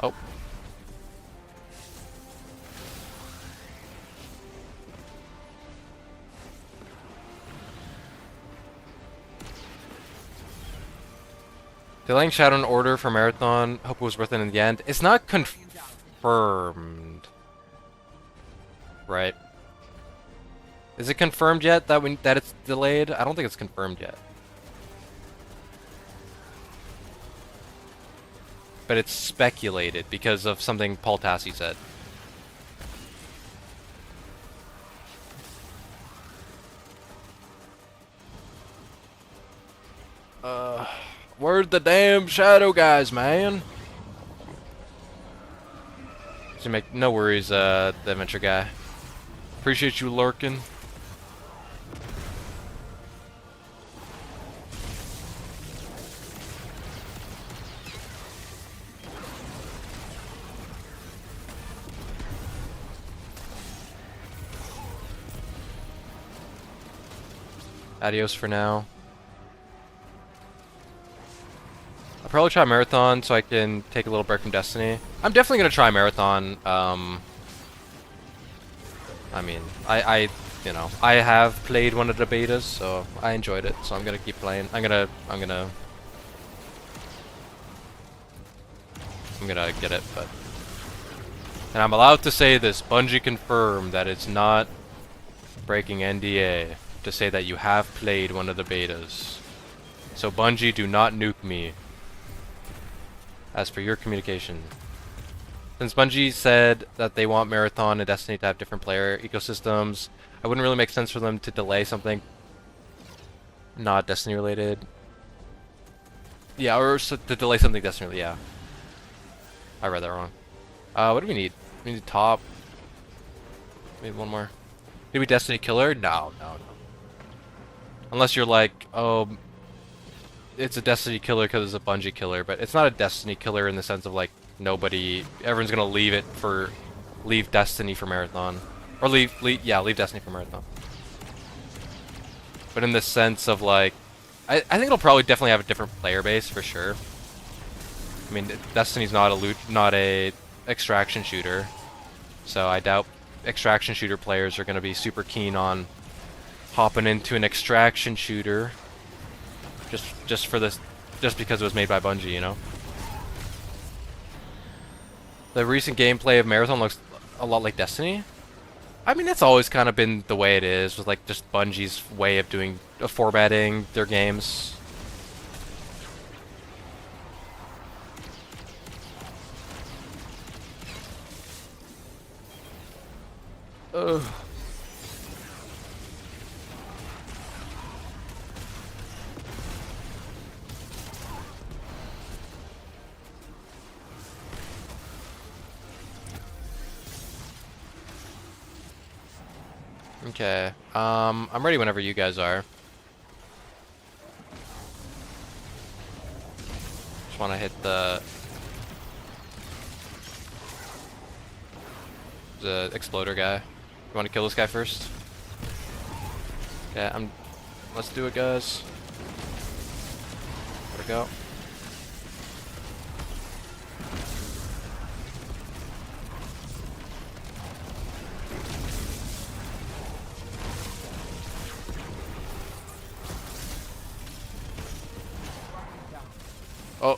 Oh. Delaying Shadow in order for Marathon. Hope it was worth it in the end. It's not confirmed. Right. Is it confirmed yet that it's delayed? I don't think it's confirmed yet. But it's speculated because of something Paul Tassi said. Where's the damn shadow guys, man? So make no worries, the adventure guy. Appreciate you lurking. Adios for now. I'll probably try Marathon so I can take a little break from Destiny. I'm definitely gonna try Marathon. I mean, you know, I have played one of the betas, so I enjoyed it. So I'm gonna keep playing. I'm gonna get it, but. And I'm allowed to say this. Bungie confirmed that it's not breaking NDA to say that you have played one of the betas. So Bungie, do not nuke me. As for your communication. Since Bungie said that they want Marathon and Destiny to have different player ecosystems, it wouldn't really make sense for them to delay something not Destiny related. Yeah, or to delay something Destiny related, yeah. I read that wrong. What do we need? We need top. Maybe one more. Maybe Destiny killer? No. Unless you're like, oh, it's a Destiny killer because it's a Bungie killer, but it's not a Destiny killer in the sense of like everyone's gonna leave Destiny for Marathon, or leave Destiny for Marathon. But in the sense of like, I think it'll probably definitely have a different player base for sure. I mean, Destiny's not a extraction shooter, so I doubt extraction shooter players are gonna be super keen on hopping into an extraction shooter. Just because it was made by Bungie, you know. The recent gameplay of Marathon looks a lot like Destiny. I mean, that's always kind of been the way it is, with like just Bungie's way of formatting their games. Ugh. Okay, I'm ready whenever you guys are. Just want to hit the exploder guy. You want to kill this guy first? Okay, let's do it, guys. There we go. Oh.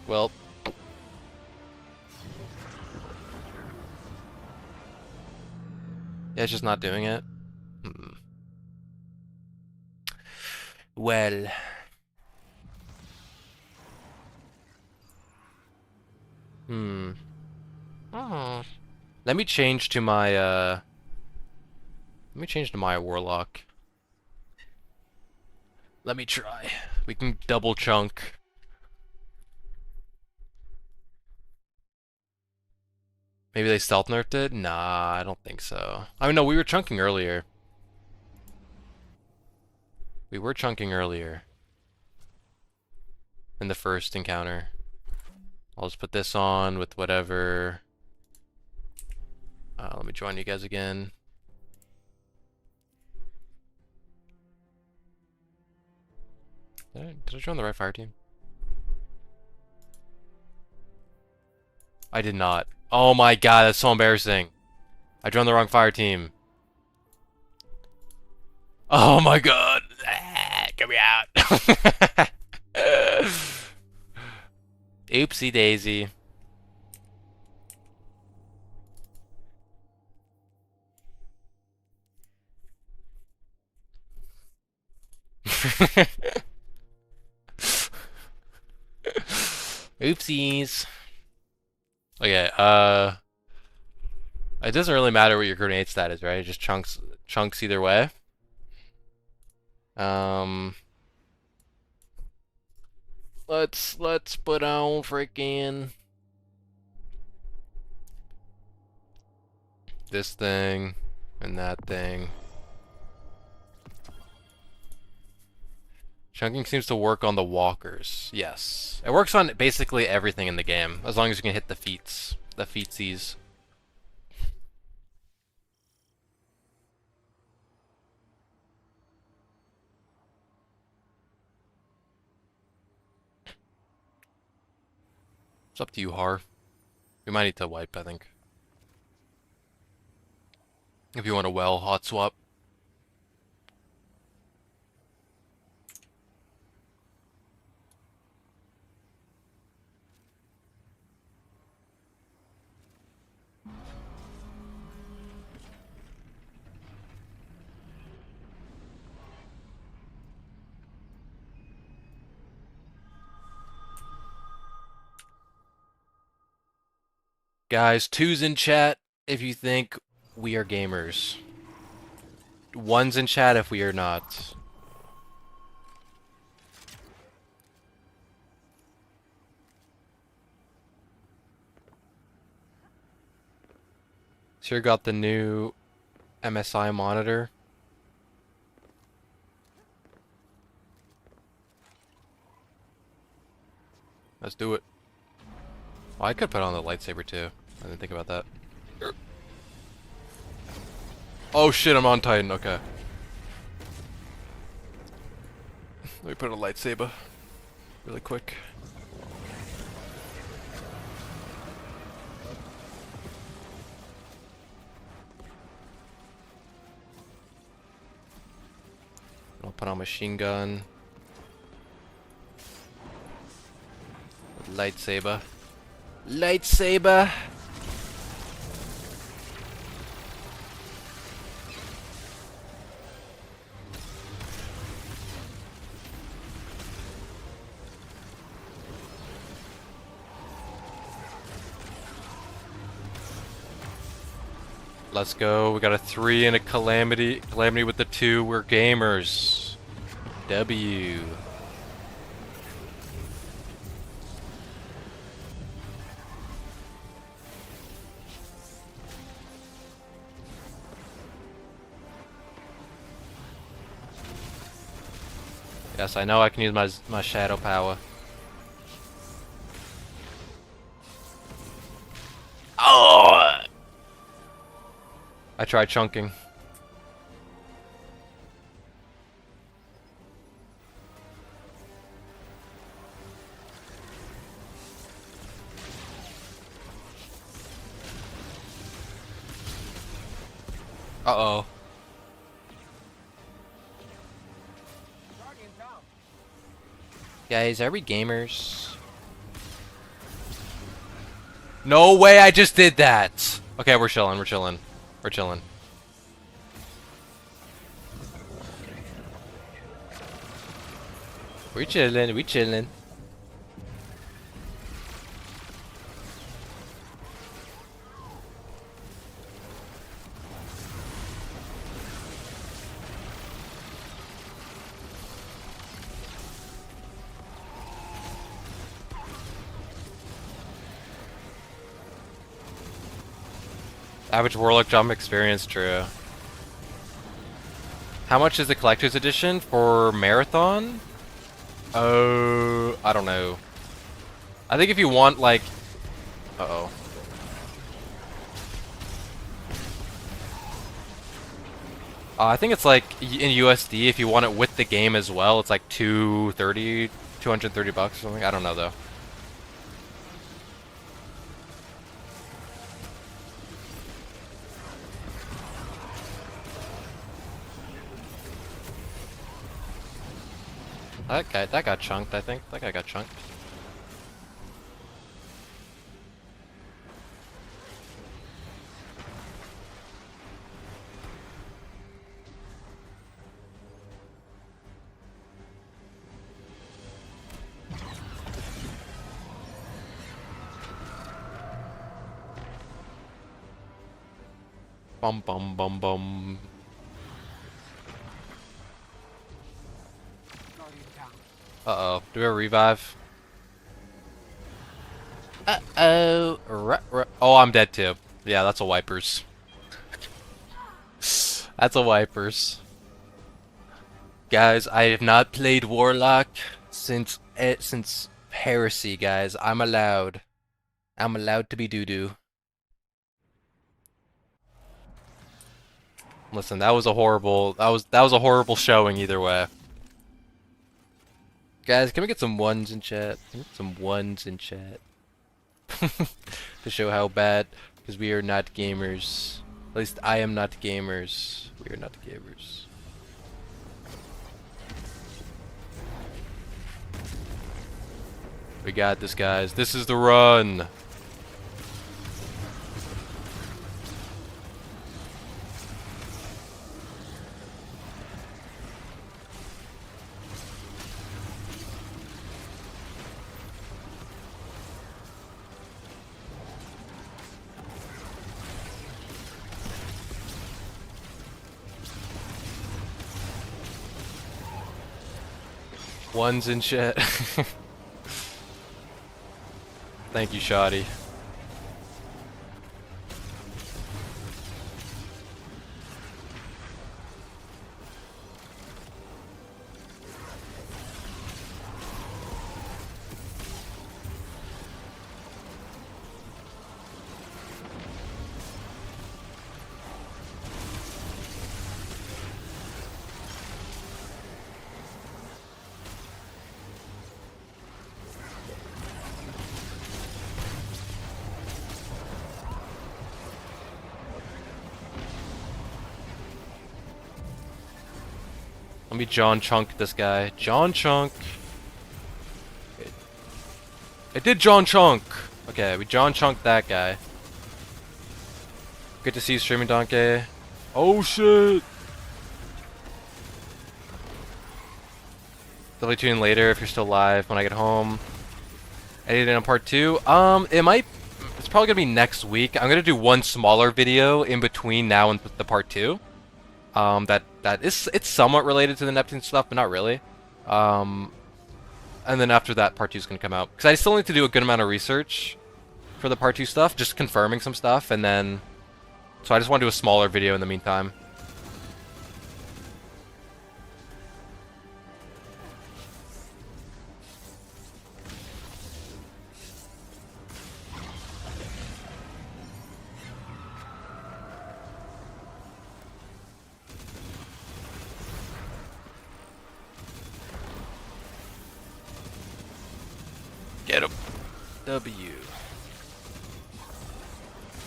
Well. Yeah, it's just not doing it. Well. Oh. Let me change to my warlock. Let me try. We can double chunk. Maybe they stealth nerfed it? Nah, I don't think so. I mean, no, we were chunking earlier. We were chunking earlier. In the first encounter. I'll just put this on with whatever. Let me join you guys again. Did I join the right fire team? I did not. Oh my god, that's so embarrassing. I joined the wrong fire team. Oh my god. Get me out. Oopsie daisy. Oopsies. Okay, it doesn't really matter what your grenade stat is, right? It just chunks either way. Let's put on freaking this thing and that thing. Chunking seems to work on the walkers. Yes. It works on basically everything in the game, as long as you can hit the feats. The featsies. It's up to you, Har. We might need to wipe, I think. If you want a well hot swap. Guys, 2's in chat if you think we are gamers. 1's in chat if we are not. Sure got the new MSI monitor. Let's do it. Oh, I could put on the lightsaber too. I didn't think about that. Oh shit, I'm on Titan, okay. Let me put a lightsaber really quick. I'll put on machine gun. Lightsaber. Lightsaber! Let's go. We got a 3 and a calamity. Calamity with the 2. We're gamers. W. Yes, I know I can use my shadow power. Oh! I tried chunking. Uh-oh. Guys, are we gamers? No way I just did that! Okay, we're chilling, we're chilling. We're chilling. We're chilling, we chilling. Average Warlock jump experience, true. How much is the collector's edition for Marathon? Oh, I don't know. I think if you want, like... Uh-oh. I think it's like, in USD, if you want it with the game as well, it's like 230 bucks or something. I don't know, though. That got chunked, I think. That guy got chunked. Bum bum bum bum. Uh-oh. Do we have a revive? Uh-oh. Oh, I'm dead too. Yeah, that's a wipers. That's a wipers. Guys, I have not played Warlock since Heresy, guys. I'm allowed. I'm allowed to be doo-doo. Listen, that was a horrible horrible showing either way. Guys, can we get some ones in chat? Can we get some ones in chat? To show how bad, because we are not gamers. At least I am not gamers. We are not gamers. We got this, guys. This is the run. Ones in chat. Thank you, Shoddy. Let me John Chunk this guy. John Chunk. It did John Chunk. Okay, we John Chunked that guy. Good to see you streaming, Donkey. Oh shit. Definitely tune in later if you're still live when I get home. Editing on part 2. It's probably gonna be next week. I'm gonna do one smaller video in between now and the part 2. It's somewhat related to the Neptune stuff, but not really. And then after that, part 2 is gonna come out. Because I still need to do a good amount of research for the part 2 stuff, just confirming some stuff, and then... So I just want to do a smaller video in the meantime. Get him. W.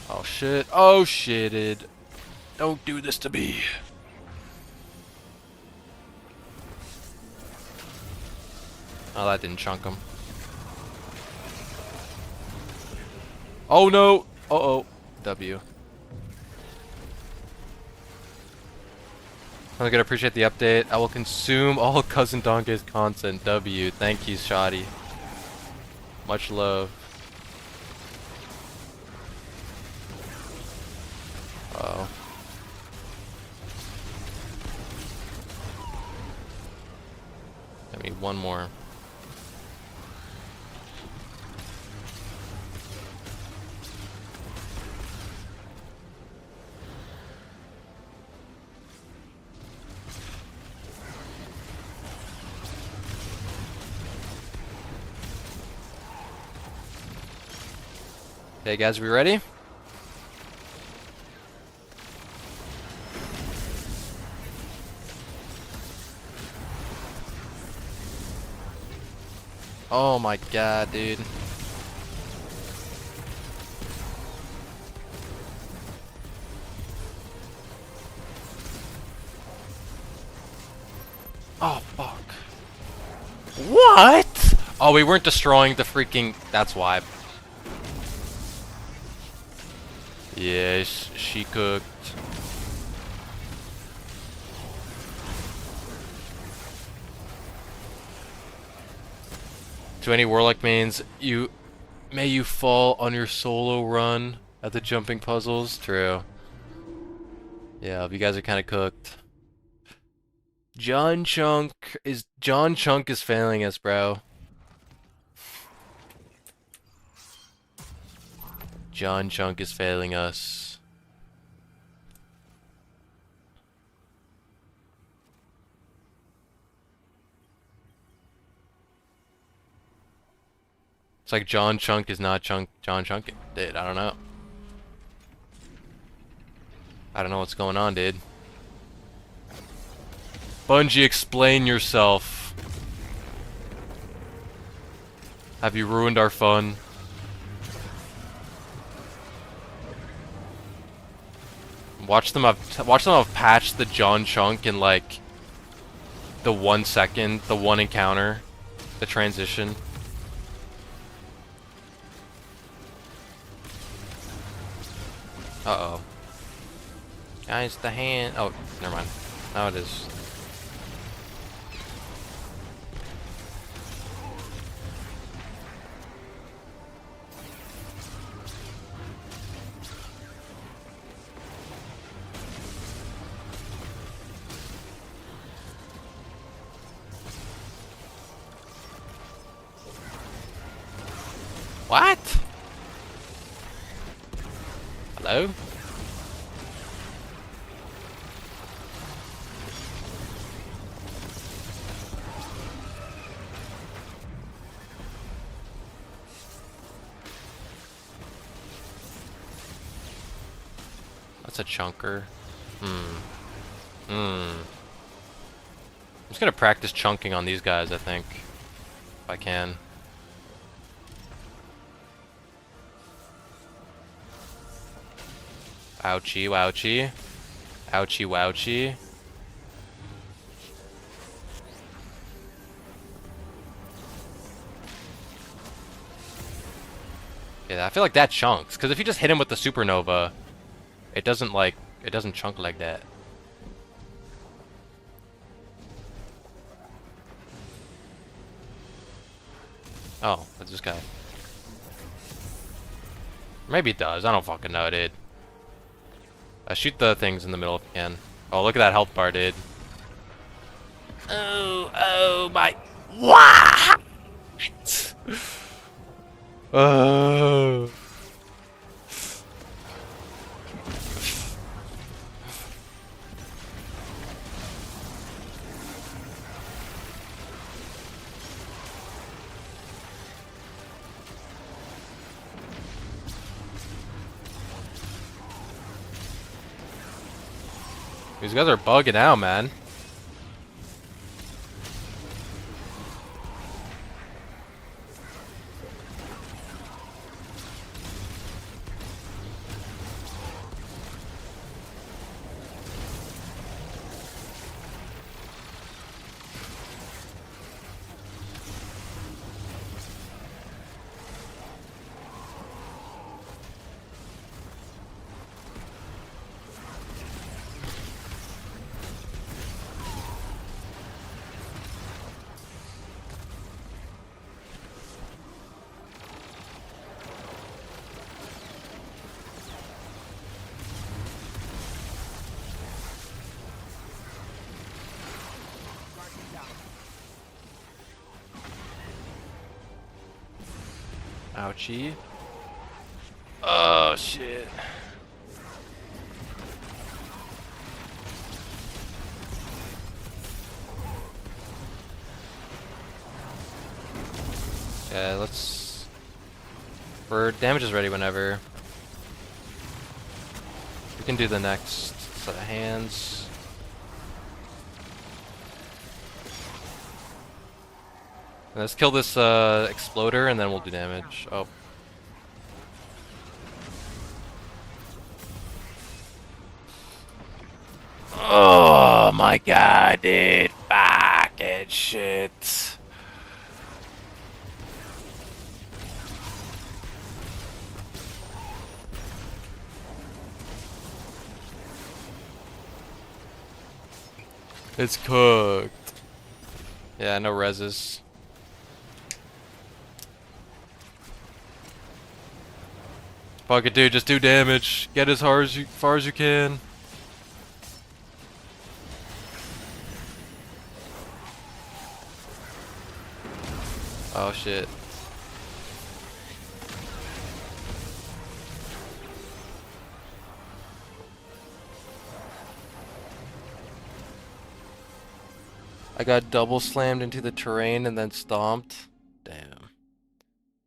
Oh shit. Oh shitted. Don't do this to me. Oh, that didn't chunk him. Oh no. Uh-oh. W. I'm gonna appreciate the update. I will consume all Cousin Donkey's content. W. Thank you, Shoddy. Much love. Uh-oh. I need one more. Okay, guys, we ready? Oh my god, dude. Oh, fuck. What? Oh, we weren't destroying the freaking... That's why. Yes, she cooked. To any warlock mains, may you fall on your solo run at the jumping puzzles. True. Yeah, you guys are kind of cooked. John Chunk is failing us, bro. John Chunk is failing us. It's like John Chunk is not John Chunk. Dude, I don't know. I don't know what's going on, dude. Bungie, explain yourself. Have you ruined our fun? Watch them have patched the John Chunk in like the 1 second, the one encounter, the transition. Uh-oh. Guys, the hand... Oh, never mind. Now it is. What? Hello? That's a chunker. I'm just gonna practice chunking on these guys, I think. If I can. Ouchie, wouchie. Ouchie, wouchie. Yeah, I feel like that chunks. Because if you just hit him with the supernova, it doesn't chunk like that. Oh, that's this guy. Maybe it does. I don't fucking know, dude. Shoot the things in the middle if you can. Oh, look at that health bar, dude. Oh my... What? Oh. These guys are bugging out, man. Ouchie. Oh, shit. Yeah, let's... Or damage is ready whenever. We can do the next set of hands. Let's kill this exploder and then we'll do damage. Oh. Oh my god, dude. Fucking shit. It's cooked. Yeah, no reses. Fuck it, dude. Just do damage. Get as far as you can. Oh shit. I got double slammed into the terrain and then stomped. Damn.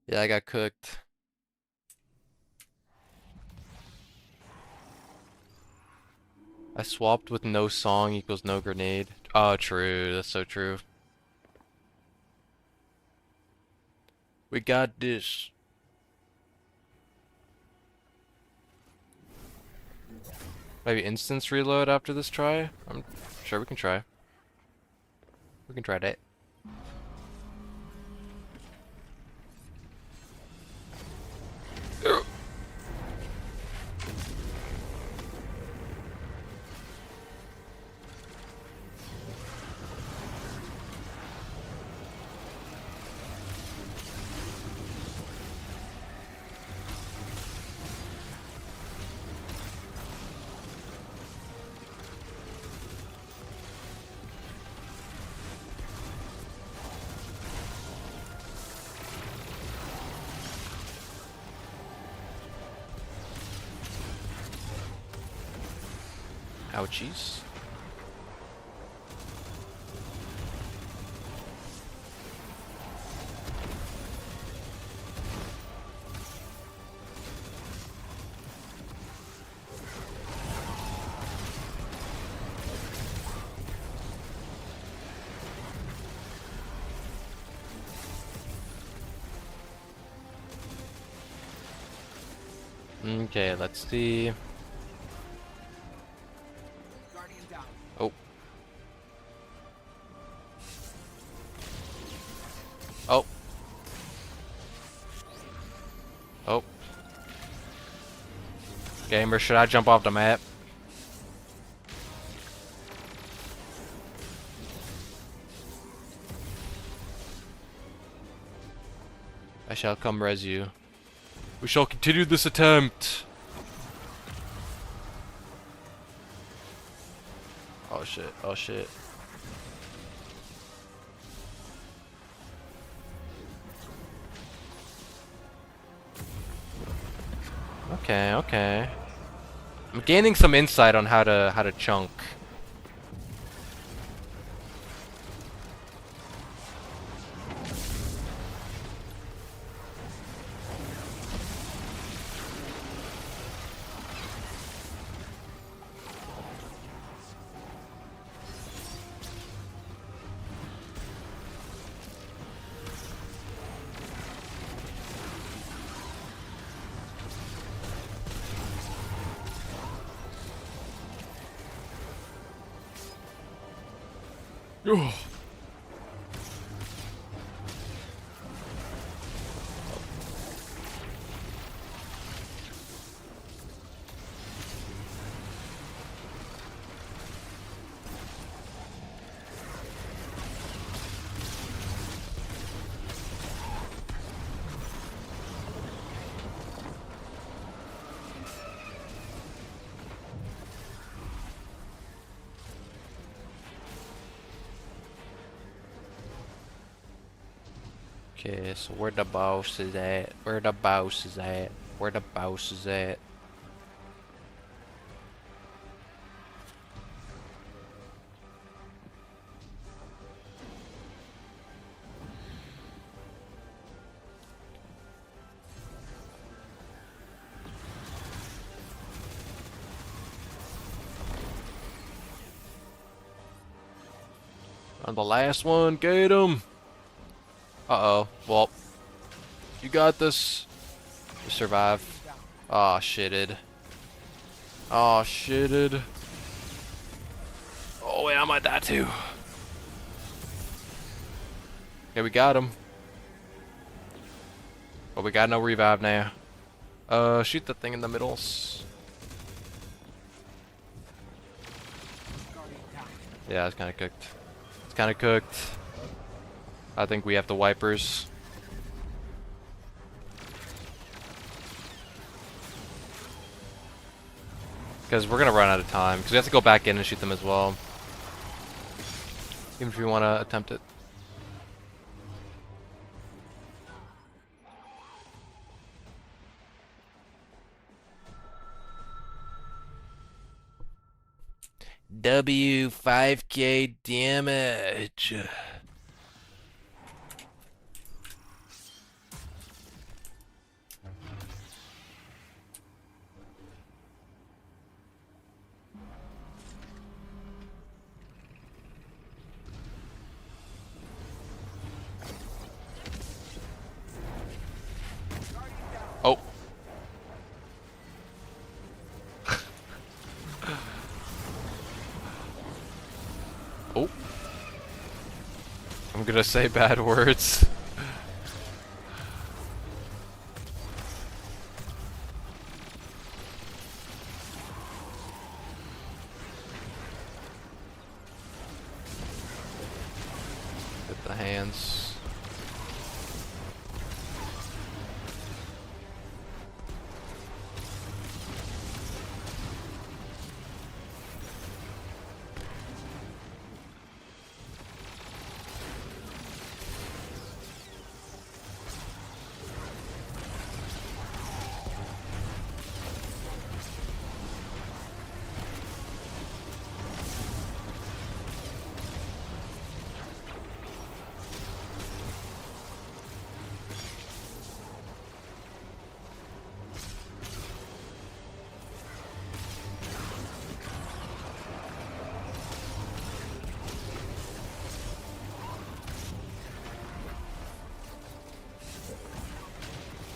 Yeah, I got cooked. I swapped with no song equals no grenade. Oh, true. That's so true. We got this. Maybe instance reload after this try? I'm sure we can try. We can try that. Ouchies. Okay, let's see. Oh. Oh. Oh. Gamer, should I jump off the map? I shall come res you. We shall continue this attempt. Oh shit, oh shit. Okay, okay. I'm gaining some insight on how to chunk. Oh. Okay, so where the boss is at? Where the boss is at? Where the boss is at? On the last one, get him. Uh-oh. Well, you got this. You survive. Aw, shitted. Aw, shitted. Oh, wait, I might die too. Yeah, we got him. But we got no revive now. Shoot the thing in the middle. Yeah, it's kind of cooked. It's kind of cooked. I think we have the wipers. Because we're going to run out of time. Because we have to go back in and shoot them as well. Even if we want to attempt it. W 5K damage. Oh. Oh. I'm gonna say bad words. Get the hands.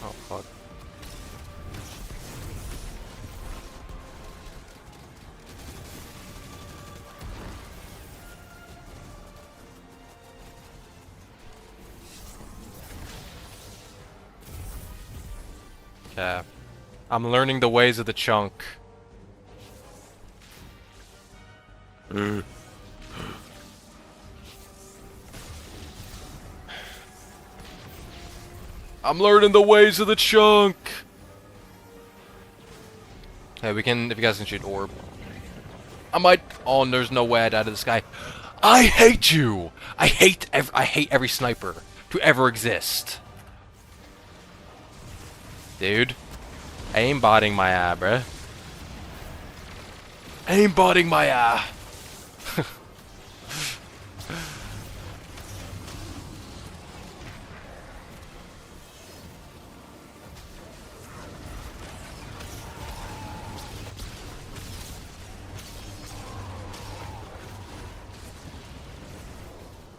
Oh fuck. Okay. I'm learning the ways of the chunk. I'm learning the ways of the chunk. Hey, we can, if you guys can shoot orb. I might, oh, there's no way I died out of the sky. I hate you! I hate every sniper to ever exist. Dude. Aimbotting my eye, bruh. Aimbotting my eye.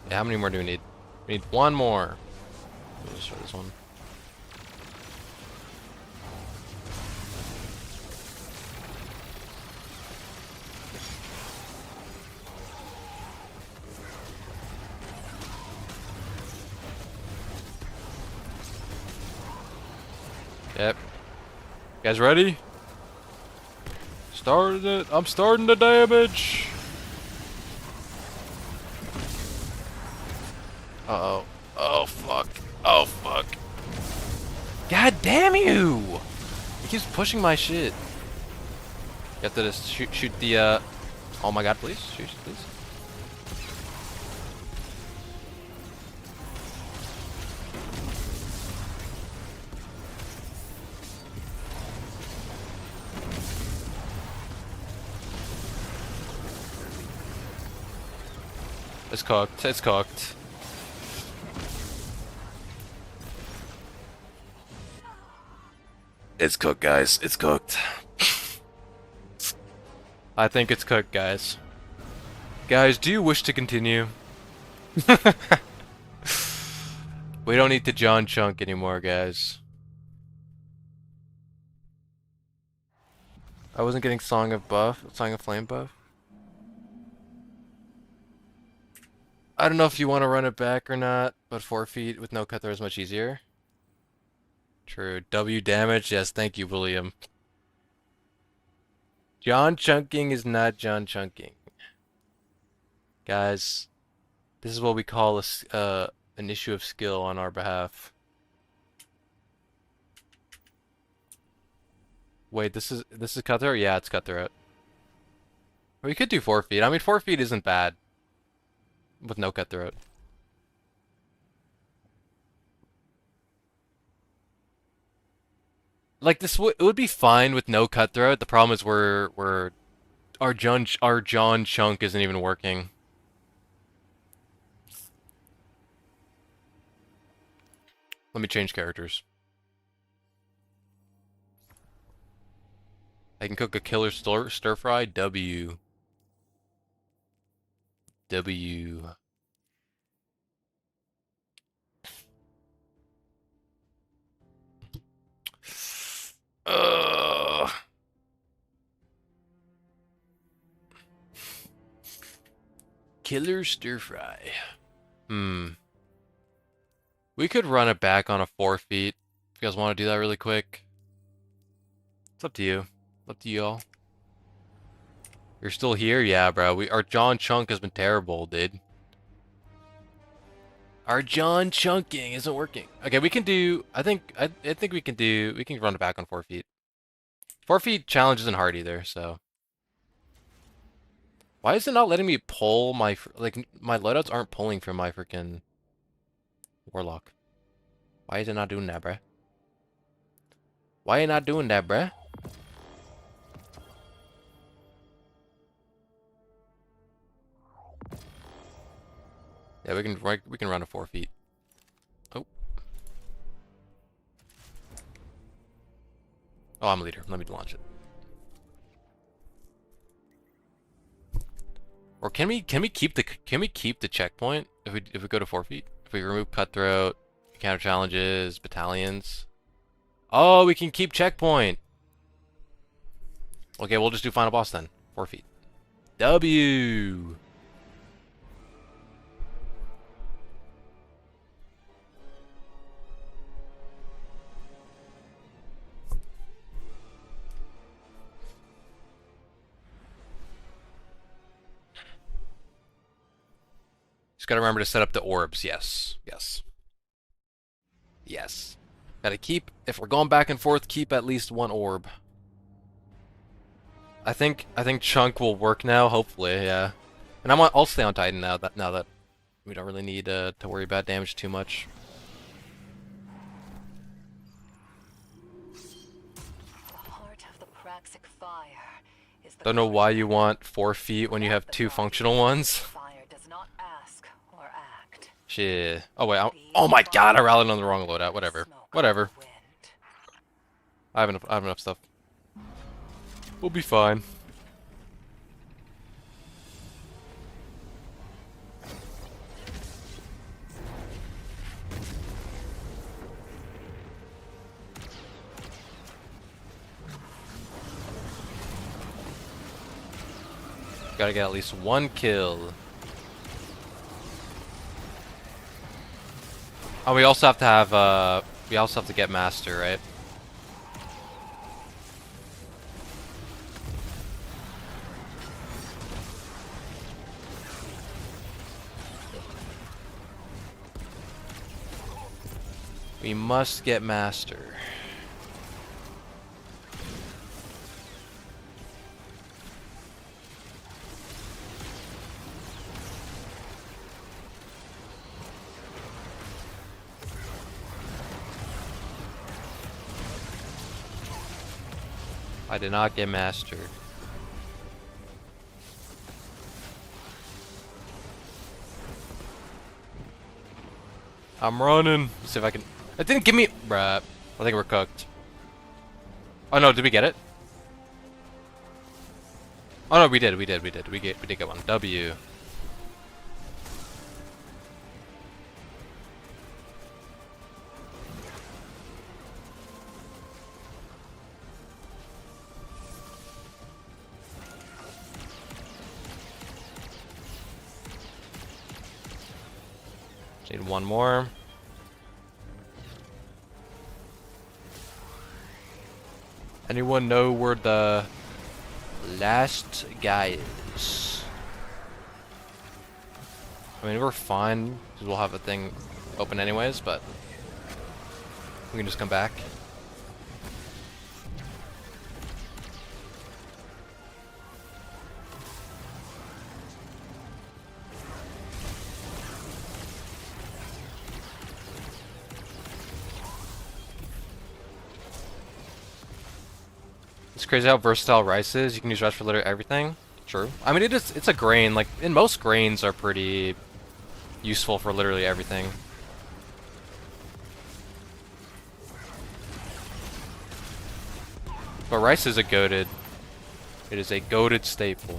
Yeah, how many more do we need? We need one more. We'll just try this one. Yep. You guys ready? Started it. I'm starting the damage. Uh-oh. Oh, fuck. Oh, fuck. God damn you! He keeps pushing my shit. You have to just shoot the, oh my god, please. Shoot, please. It's cooked. It's cooked. It's cooked, guys. It's cooked. I think it's cooked, guys. Guys, do you wish to continue? We don't need to John Chunk anymore, guys. I wasn't getting Song of Flame buff. I don't know if you want to run it back or not, but 4 feet with no cut throw is much easier. True. W damage, yes, thank you, William. John Chunking is not John Chunking. Guys, this is what we call an issue of skill on our behalf. Wait, this is cutthroat? Yeah, it's cutthroat. We could do 4 feet. I mean, 4 feet isn't bad with no cutthroat. Like this it would be fine with no cutthroat. The problem is our John Chunk isn't even working. Let me change characters. I can cook a killer stir fry. W. Ugh. Killer stir fry. We could run it back on a 4 feet. If you guys want to do that really quick. It's up to you. Up to y'all. You're still here? Yeah, bro. Our John Chunk has been terrible, dude. Our John Chunking isn't working. Okay, we can do. I think we can do. We can run it back on 4 feet. 4 feet challenge isn't hard either. So. Why is it not letting me pull my my loadouts aren't pulling from my freaking Warlock? Why is it not doing that, bruh? Why are you not doing that, bruh? Yeah, we can run a 4 feet. Oh. Oh, I'm a leader. Let me launch it. Or can we keep the checkpoint if we go to 4 feet? If we remove cutthroat, counter challenges, battalions. Oh, we can keep checkpoint. Okay, we'll just do final boss then. 4 feet. W. Just gotta remember to set up the orbs. Yes. Yes. Yes. Gotta keep, if we're going back and forth, keep at least 1 orb. I think Chunk will work now, hopefully, yeah. And I'll stay on Titan now that we don't really need to worry about damage too much. The heart of the Praxic fire is the Don't know why you want 4 feet when you have 2 functional ones. fire does not ask or act. Shit. Oh wait, oh my god, I rallied on the wrong loadout. Whatever. Whatever. I have enough stuff. We'll be fine. Gotta get at least 1 kill. Oh, we also have to have we also have to get master, right? We must get master. I did not get master. I'm running. Let's see if I can. It didn't give me. Bruh. I think we're cooked. Oh no, did we get it? Oh no, we did. We did get one. W. Need one more. Anyone know where the last guy is? I mean, we're fine, because we'll have a thing open anyways, but we can just come back. It's crazy how versatile rice is. You can use rice for literally everything. True. I mean, it's a grain. Like, and most grains are pretty useful for literally everything. But rice is a goated. It is a goated staple.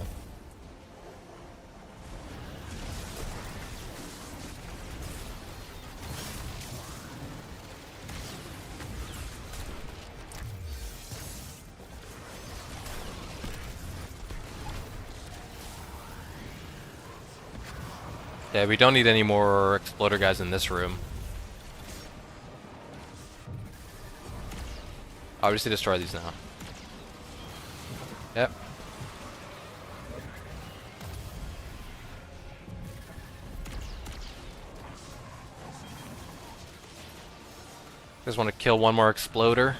Yeah, we don't need any more exploder guys in this room. Obviously destroy these now. Yep. Just want to kill one more exploder.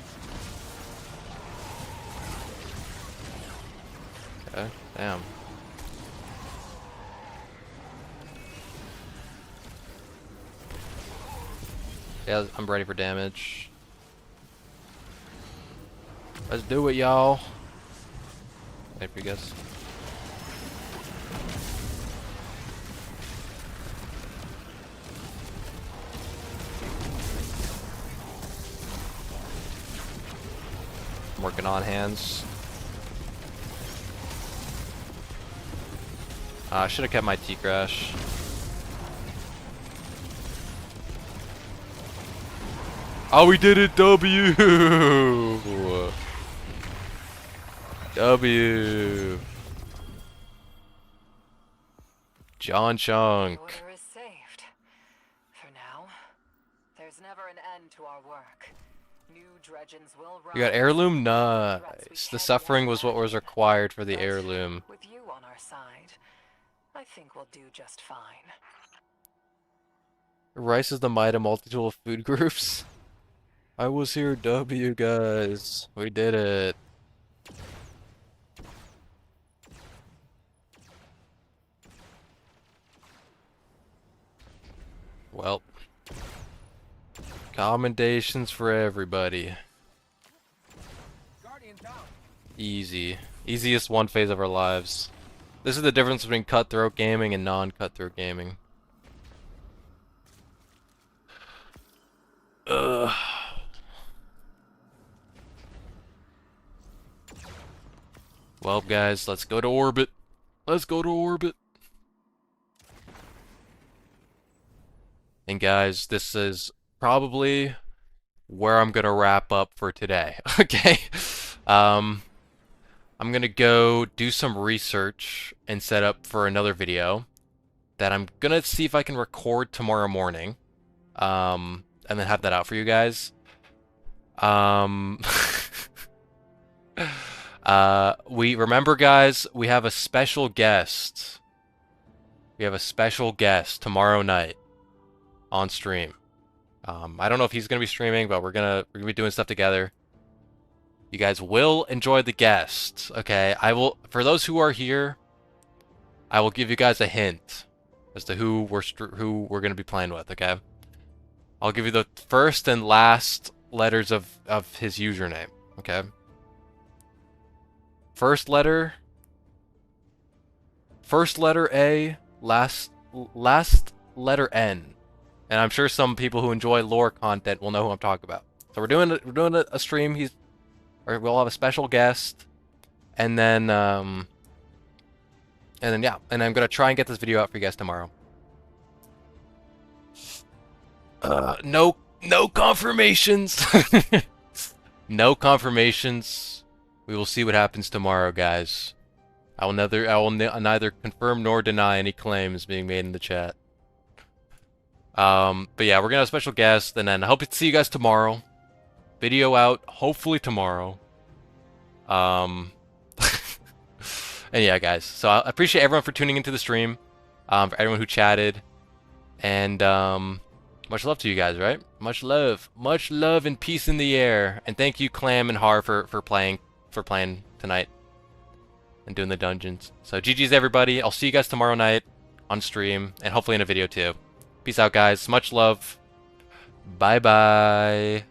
Okay, damn. Yeah, I'm ready for damage. Let's do it, y'all. Wait for you guys. I'm working on hands. I should have kept my T-Crash. Oh, we did it! W! W! John Chunk. The order is saved. For now. There's never an end to our work. New dredgens will rise. You got heirloom? Nice. The can't suffering yet was what was required for the heirloom. With you on our side, I think we'll do just fine. Rice is the might of multitude of food groups. I was here, W, guys. We did it. Well, commendations for everybody. Easy. Easiest one phase of our lives. This is the difference between cutthroat gaming and non-cutthroat gaming. Ugh. Well, guys, let's go to orbit. Let's go to orbit. And guys, this is probably where I'm gonna wrap up for today. Okay. I'm gonna go do some research and set up for another video that I'm gonna see if I can record tomorrow morning. And then have that out for you guys. We remember, guys, we have a special guest. We have a special guest tomorrow night on stream. I don't know if he's gonna be streaming, but we're gonna be doing stuff together. You guys will enjoy the guest, okay? I will, for those who are here, I will give you guys a hint as to who we're gonna be playing with, okay? I'll give you the first and last letters of his username, okay? First letter A, last letter N. And I'm sure some people who enjoy lore content will know who I'm talking about. So we're doing a stream. We'll have a special guest, and then yeah, and I'm gonna try and get this video out for you guys tomorrow. No confirmations. No confirmations. We will see what happens tomorrow, guys. I will neither confirm nor deny any claims being made in the chat. But yeah, we're gonna have a special guest, and then I hope to see you guys tomorrow. Video out, hopefully tomorrow. And yeah, guys. So I appreciate everyone for tuning into the stream. For everyone who chatted, and much love to you guys, right? Much love and peace in the air. And thank you, Clam and Har, for playing tonight and doing the dungeons. So GG's everybody. I'll see you guys tomorrow night on stream and hopefully in a video too. Peace out, guys. Much love. Bye bye.